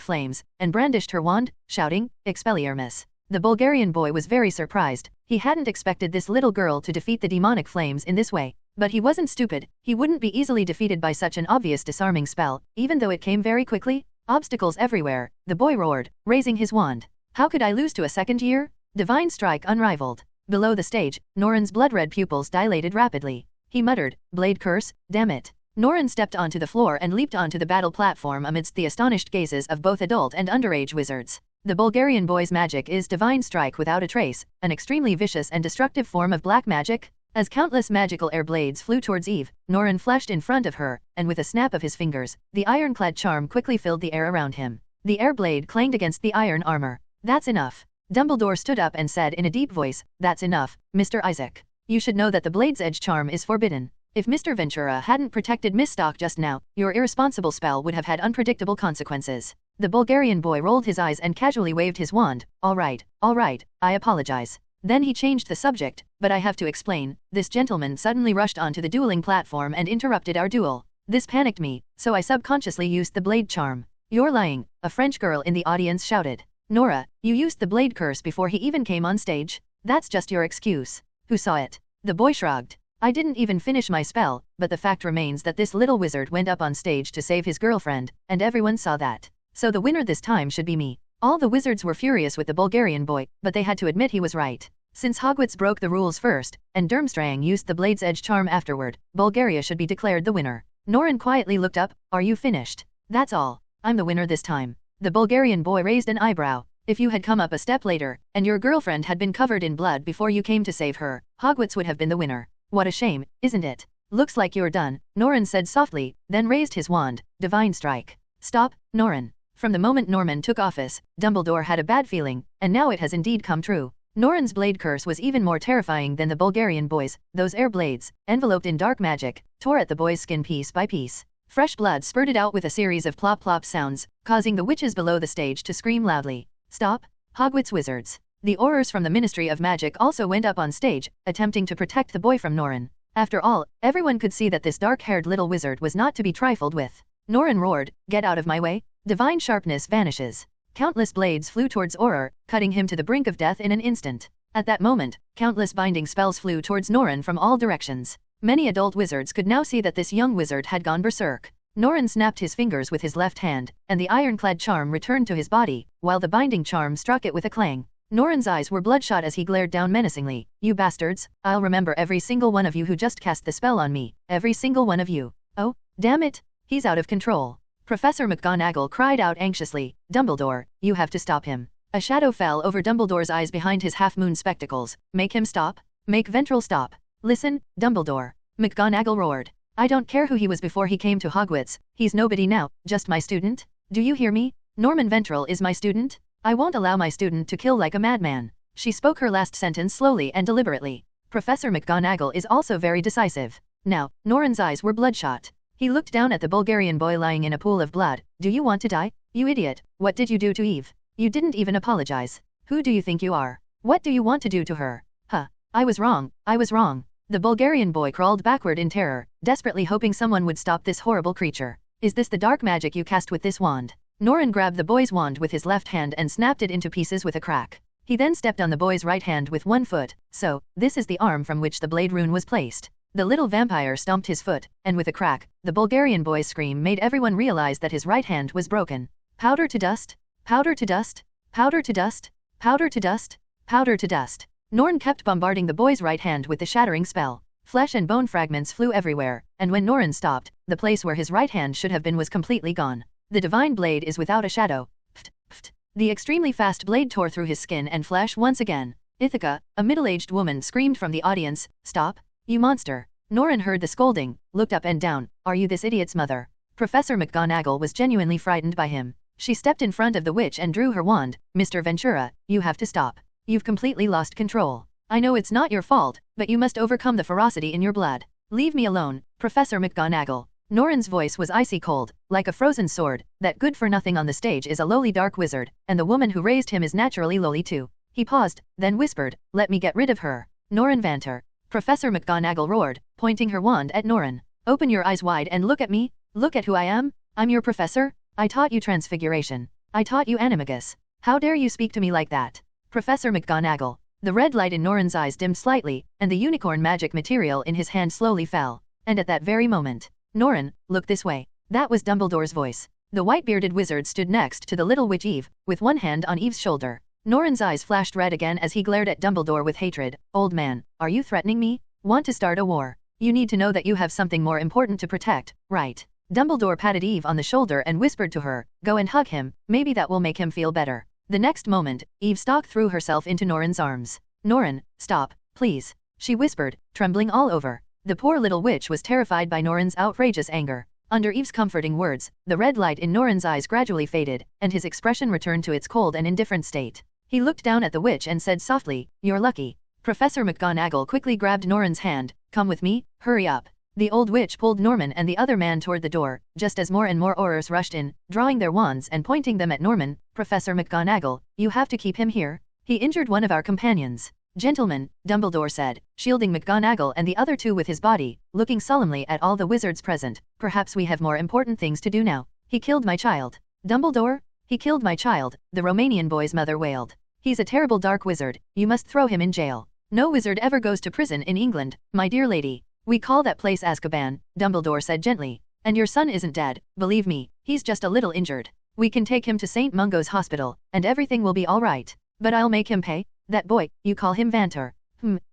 flames, and brandished her wand, shouting, Expelliarmus. The Bulgarian boy was very surprised. He hadn't expected this little girl to defeat the demonic flames in this way. But he wasn't stupid. He wouldn't be easily defeated by such an obvious disarming spell, even though it came very quickly. Obstacles everywhere, the boy roared, raising his wand. How could I lose to a second year? Divine strike unrivaled. Below the stage, Norren's blood-red pupils dilated rapidly. He muttered, Blade curse, damn it. Norren stepped onto the floor and leaped onto the battle platform amidst the astonished gazes of both adult and underage wizards. The Bulgarian boy's magic is Divine Strike without a trace, an extremely vicious and destructive form of black magic. As countless magical air blades flew towards Eve, Norren flashed in front of her, and with a snap of his fingers, the ironclad charm quickly filled the air around him. The air blade clanged against the iron armor. That's enough. Dumbledore stood up and said in a deep voice, That's enough, Mr. Isaac. You should know that the blade's edge charm is forbidden. If Mr. Ventura hadn't protected Miststock just now, your irresponsible spell would have had unpredictable consequences. The Bulgarian boy rolled his eyes and casually waved his wand. All right, I apologize. Then he changed the subject, but I have to explain. This gentleman suddenly rushed onto the dueling platform and interrupted our duel. This panicked me, so I subconsciously used the blade charm. You're lying, a French girl in the audience shouted. Nora, you used the blade curse before he even came on stage? That's just your excuse. Who saw it? The boy shrugged. I didn't even finish my spell, but the fact remains that this little wizard went up on stage to save his girlfriend, and everyone saw that. So the winner this time should be me. All the wizards were furious with the Bulgarian boy, but they had to admit he was right. Since Hogwarts broke the rules first, and Durmstrang used the Blade's Edge charm afterward, Bulgaria should be declared the winner. Norren quietly looked up. Are you finished? That's all. I'm the winner this time. The Bulgarian boy raised an eyebrow. If you had come up a step later, and your girlfriend had been covered in blood before you came to save her, Hogwarts would have been the winner. What a shame, isn't it? Looks like you're done, Norren said softly, then raised his wand. Divine strike. Stop, Norren. From the moment Norman took office, Dumbledore had a bad feeling, and now it has indeed come true. Norren's blade curse was even more terrifying than the Bulgarian boys. Those air blades, enveloped in dark magic, tore at the boy's skin piece by piece. Fresh blood spurted out with a series of plop-plop sounds, causing the witches below the stage to scream loudly. Stop, Hogwarts wizards. The Aurors from the Ministry of Magic also went up on stage, attempting to protect the boy from Norren. After all, everyone could see that this dark-haired little wizard was not to be trifled with. Norren roared, "Get out of my way." Divine sharpness vanishes. Countless blades flew towards Auror, cutting him to the brink of death in an instant. At that moment, countless binding spells flew towards Norren from all directions. Many adult wizards could now see that this young wizard had gone berserk. Norren snapped his fingers with his left hand, and the ironclad charm returned to his body, while the binding charm struck it with a clang. Norren's eyes were bloodshot as he glared down menacingly. "You bastards, I'll remember every single one of you who just cast the spell on me, every single one of you." "Oh, damn it, he's out of control." Professor McGonagall cried out anxiously, "Dumbledore, you have to stop him." A shadow fell over Dumbledore's eyes behind his half-moon spectacles. "Make him stop. Make Ventral stop. Listen, Dumbledore." McGonagall roared. "I don't care who he was before he came to Hogwarts, he's nobody now, just my student. Do you hear me? Norman Ventral is my student. I won't allow my student to kill like a madman." She spoke her last sentence slowly and deliberately. Professor McGonagall is also very decisive. Now, Norren's eyes were bloodshot. He looked down at the Bulgarian boy lying in a pool of blood. "Do you want to die? You idiot, what did you do to Eve? You didn't even apologize. Who do you think you are? What do you want to do to her? Huh, I was wrong, I was wrong." The Bulgarian boy crawled backward in terror, desperately hoping someone would stop this horrible creature. "Is this the dark magic you cast with this wand?" Norren grabbed the boy's wand with his left hand and snapped it into pieces with a crack. He then stepped on the boy's right hand with one foot. "So, this is the arm from which the blade rune was placed." The little vampire stomped his foot, and with a crack, the Bulgarian boy's scream made everyone realize that his right hand was broken. Powder to dust, powder to dust, powder to dust, powder to dust, powder to dust. Norren kept bombarding the boy's right hand with the shattering spell. Flesh and bone fragments flew everywhere, and when Norren stopped, the place where his right hand should have been was completely gone. The divine blade is without a shadow. Pft, pft. The extremely fast blade tore through his skin and flesh once again. Ithaca, a middle-aged woman, screamed from the audience, "Stop, you monster." Norren heard the scolding, looked up and down. "Are you this idiot's mother?" Professor McGonagall was genuinely frightened by him. She stepped in front of the witch and drew her wand. "Mr. Ventura, you have to stop. You've completely lost control. I know it's not your fault, but you must overcome the ferocity in your blood. Leave me alone, Professor McGonagall." Norren's voice was icy cold, like a frozen sword. "That good-for-nothing on the stage is a lowly dark wizard, and the woman who raised him is naturally lowly too." He paused, then whispered, "Let me get rid of her." "Norren Vanter." Professor McGonagall roared, pointing her wand at Norren. "Open your eyes wide and look at me. Look at who I am. I'm your professor. I taught you transfiguration. I taught you animagus. How dare you speak to me like that?" Professor McGonagall. The red light in Norren's eyes dimmed slightly, and the unicorn magic material in his hand slowly fell. And at that very moment, "Norren, look this way." That was Dumbledore's voice. The white-bearded wizard stood next to the little witch Eve, with one hand on Eve's shoulder. Norren's eyes flashed red again as he glared at Dumbledore with hatred. "Old man, are you threatening me? Want to start a war? You need to know that you have something more important to protect, right?" Dumbledore patted Eve on the shoulder and whispered to her, "Go and hug him, maybe that will make him feel better." The next moment, Eve stalked threw herself into Norren's arms. "Norren, stop, please," she whispered, trembling all over. The poor little witch was terrified by Norren's outrageous anger. Under Eve's comforting words, the red light in Norren's eyes gradually faded, and his expression returned to its cold and indifferent state. He looked down at the witch and said softly, "You're lucky." Professor McGonagall quickly grabbed Norren's hand. "Come with me, hurry up." The old witch pulled Norman and the other man toward the door, just as more and more Aurors rushed in, drawing their wands and pointing them at Norman. "Professor McGonagall, you have to keep him here. He injured one of our companions." "Gentlemen," Dumbledore said, shielding McGonagall and the other two with his body, looking solemnly at all the wizards present, "perhaps we have more important things to do now." "He killed my child." "Dumbledore? He killed my child," the Romanian boy's mother wailed. "He's a terrible dark wizard, you must throw him in jail." "No wizard ever goes to prison in England, my dear lady. We call that place Azkaban," Dumbledore said gently. "And your son isn't dead, believe me, he's just a little injured. We can take him to St. Mungo's Hospital, and everything will be all right. But I'll make him pay." That boy, you call him Vanter.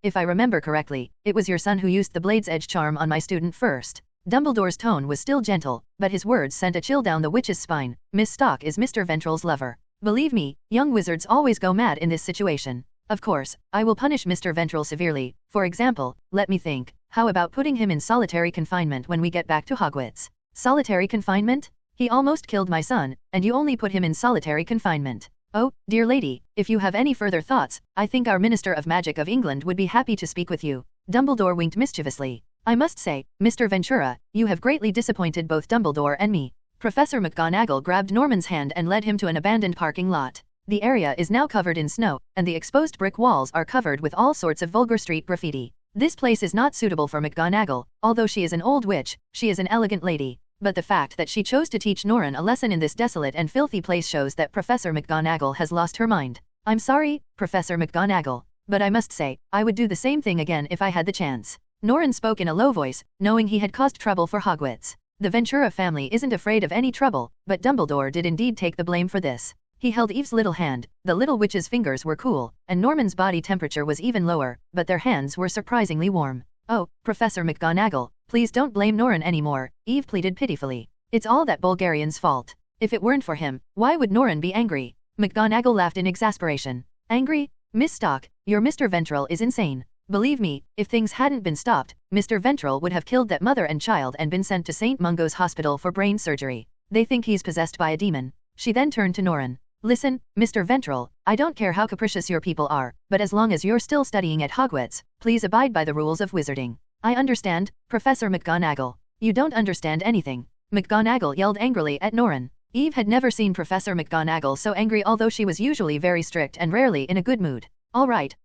If I remember correctly, it was your son who used the Blade's Edge charm on my student first. Dumbledore's tone was still gentle, but his words sent a chill down the witch's spine. Miss Stock is Mr. Ventral's lover. Believe me, young wizards always go mad in this situation. Of course, I will punish Mr. Ventral severely. For example, let me think. How about putting him in solitary confinement when we get back to Hogwarts? Solitary confinement? He almost killed my son, and you only put him in solitary confinement. Oh, dear lady, if you have any further thoughts, I think our Minister of Magic of England would be happy to speak with you. Dumbledore winked mischievously. I must say, Mr. Ventura, you have greatly disappointed both Dumbledore and me. Professor McGonagall grabbed Norman's hand and led him to an abandoned parking lot. The area is now covered in snow, and the exposed brick walls are covered with all sorts of vulgar street graffiti. This place is not suitable for McGonagall. Although she is an old witch, she is an elegant lady. But the fact that she chose to teach Norren a lesson in this desolate and filthy place shows that Professor McGonagall has lost her mind. I'm sorry, Professor McGonagall, but I must say, I would do the same thing again if I had the chance. Norren spoke in a low voice, knowing he had caused trouble for Hogwarts. The Ventura family isn't afraid of any trouble, but Dumbledore did indeed take the blame for this. He held Eve's little hand, the little witch's fingers were cool, and Norman's body temperature was even lower, but their hands were surprisingly warm. Oh, Professor McGonagall, please don't blame Norren anymore, Eve pleaded pitifully. It's all that Bulgarian's fault. If it weren't for him, why would Norren be angry? McGonagall laughed in exasperation. Angry? Miss Stock, your Mr. Ventral is insane. Believe me, if things hadn't been stopped, Mr. Ventral would have killed that mother and child and been sent to St. Mungo's Hospital for brain surgery. They think he's possessed by a demon. She then turned to Norren. Listen, Mr. Ventral, I don't care how capricious your people are, but as long as you're still studying at Hogwarts, please abide by the rules of wizarding. I understand, Professor McGonagall. You don't understand anything. McGonagall yelled angrily at Norren. Eve had never seen Professor McGonagall so angry, although she was usually very strict and rarely in a good mood. All right,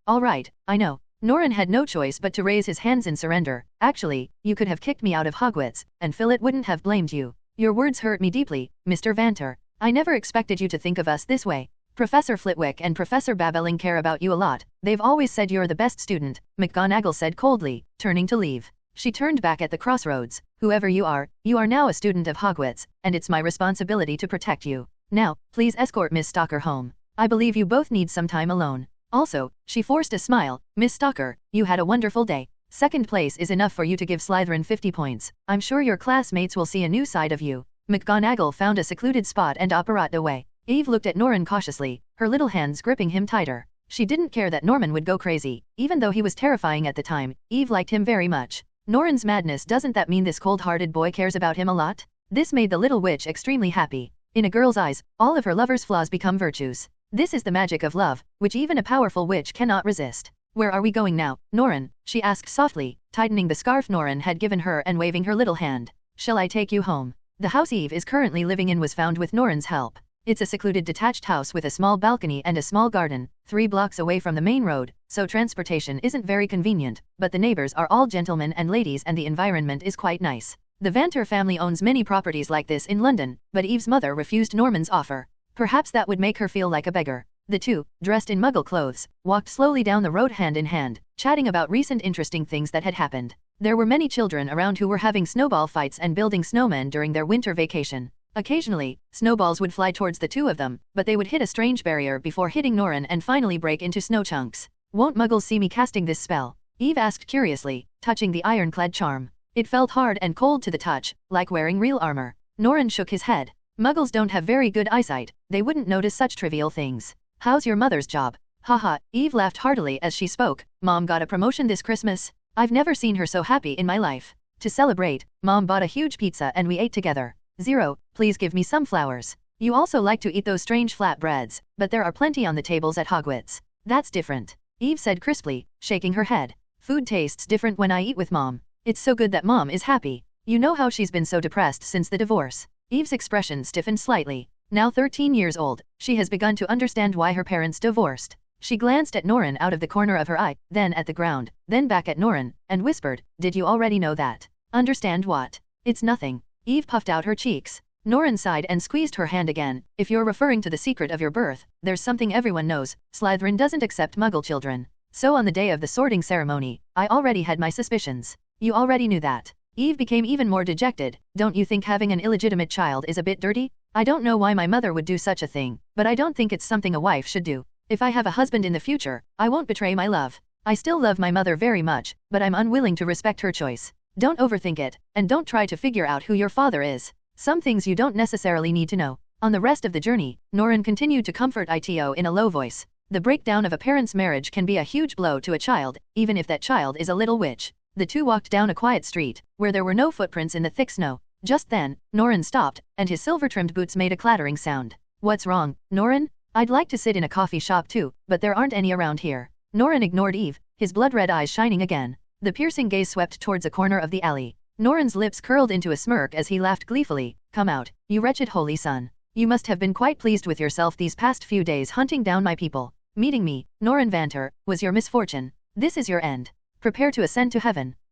I know. Norren had no choice but to raise his hands in surrender. Actually, you could have kicked me out of Hogwarts, and Philip wouldn't have blamed you. Your words hurt me deeply, Mr. Vanter. I never expected you to think of us this way. Professor Flitwick and Professor Babbling care about you a lot. They've always said you're the best student, McGonagall said coldly, turning to leave. She turned back at the crossroads. Whoever you are now a student of Hogwarts, and it's my responsibility to protect you. Now, please escort Miss Stalker home. I believe you both need some time alone. Also, she forced a smile, Miss Stalker, you had a wonderful day. Second place is enough for you to give Slytherin 50 points. I'm sure your classmates will see a new side of you. McGonagall found a secluded spot and apparat away. Eve looked at Norren cautiously, her little hands gripping him tighter. She didn't care that Norman would go crazy. Even though he was terrifying at the time, Eve liked him very much. Norren's madness, doesn't that mean this cold-hearted boy cares about him a lot? This made the little witch extremely happy. In a girl's eyes, all of her lover's flaws become virtues. This is the magic of love, which even a powerful witch cannot resist. Where are we going now, Norren? She asked softly, tightening the scarf Norren had given her and waving her little hand. Shall I take you home? The house Eve is currently living in was found with Norren's help. It's a secluded detached house with a small balcony and a small garden, 3 blocks away from the main road, so transportation isn't very convenient, but the neighbors are all gentlemen and ladies and the environment is quite nice. The Vanter family owns many properties like this in London, but Eve's mother refused Norman's offer. Perhaps that would make her feel like a beggar. The two, dressed in muggle clothes, walked slowly down the road hand in hand, chatting about recent interesting things that had happened. There were many children around who were having snowball fights and building snowmen during their winter vacation. Occasionally, snowballs would fly towards the two of them, but they would hit a strange barrier before hitting Norren and finally break into snow chunks. Won't muggles see me casting this spell? Eve asked curiously, touching the ironclad charm. It felt hard and cold to the touch, like wearing real armor. Norren shook his head. Muggles don't have very good eyesight, they wouldn't notice such trivial things. How's your mother's job? Haha, Eve laughed heartily as she spoke. Mom got a promotion this Christmas. I've never seen her so happy in my life. To celebrate, Mom bought a huge pizza and we ate together. Zero, please give me some flowers. You also like to eat those strange flatbreads, but there are plenty on the tables at Hogwarts. That's different. Eve said crisply, shaking her head. Food tastes different when I eat with Mom. It's so good that Mom is happy. You know how she's been so depressed since the divorce. Eve's expression stiffened slightly. Now 13 years old, she has begun to understand why her parents divorced. She glanced at Norren out of the corner of her eye, then at the ground, then back at Norren, and whispered, "Did you already know that?" "Understand what?" "It's nothing." Eve puffed out her cheeks. Norren sighed and squeezed her hand again. "If you're referring to the secret of your birth, there's something everyone knows. Slytherin doesn't accept Muggle children. So on the day of the sorting ceremony, I already had my suspicions." "You already knew that?" Eve became even more dejected. "Don't you think having an illegitimate child is a bit dirty? I don't know why my mother would do such a thing, but I don't think it's something a wife should do." If I have a husband in the future, I won't betray my love. I still love my mother very much, but I'm unwilling to respect her choice. Don't overthink it, and don't try to figure out who your father is. Some things you don't necessarily need to know. On the rest of the journey, Norren continued to comfort Ito in a low voice. The breakdown of a parent's marriage can be a huge blow to a child, even if that child is a little witch. The two walked down a quiet street, where there were no footprints in the thick snow. Just then, Norren stopped, and his silver-trimmed boots made a clattering sound. What's wrong, Norren? I'd like to sit in a coffee shop too, but there aren't any around here. Norren ignored Eve, his blood-red eyes shining again. The piercing gaze swept towards a corner of the alley. Norren's lips curled into a smirk as he laughed gleefully. Come out, you wretched holy son. You must have been quite pleased with yourself these past few days hunting down my people. Meeting me, Norren Vanter, was your misfortune. This is your end. Prepare to ascend to heaven.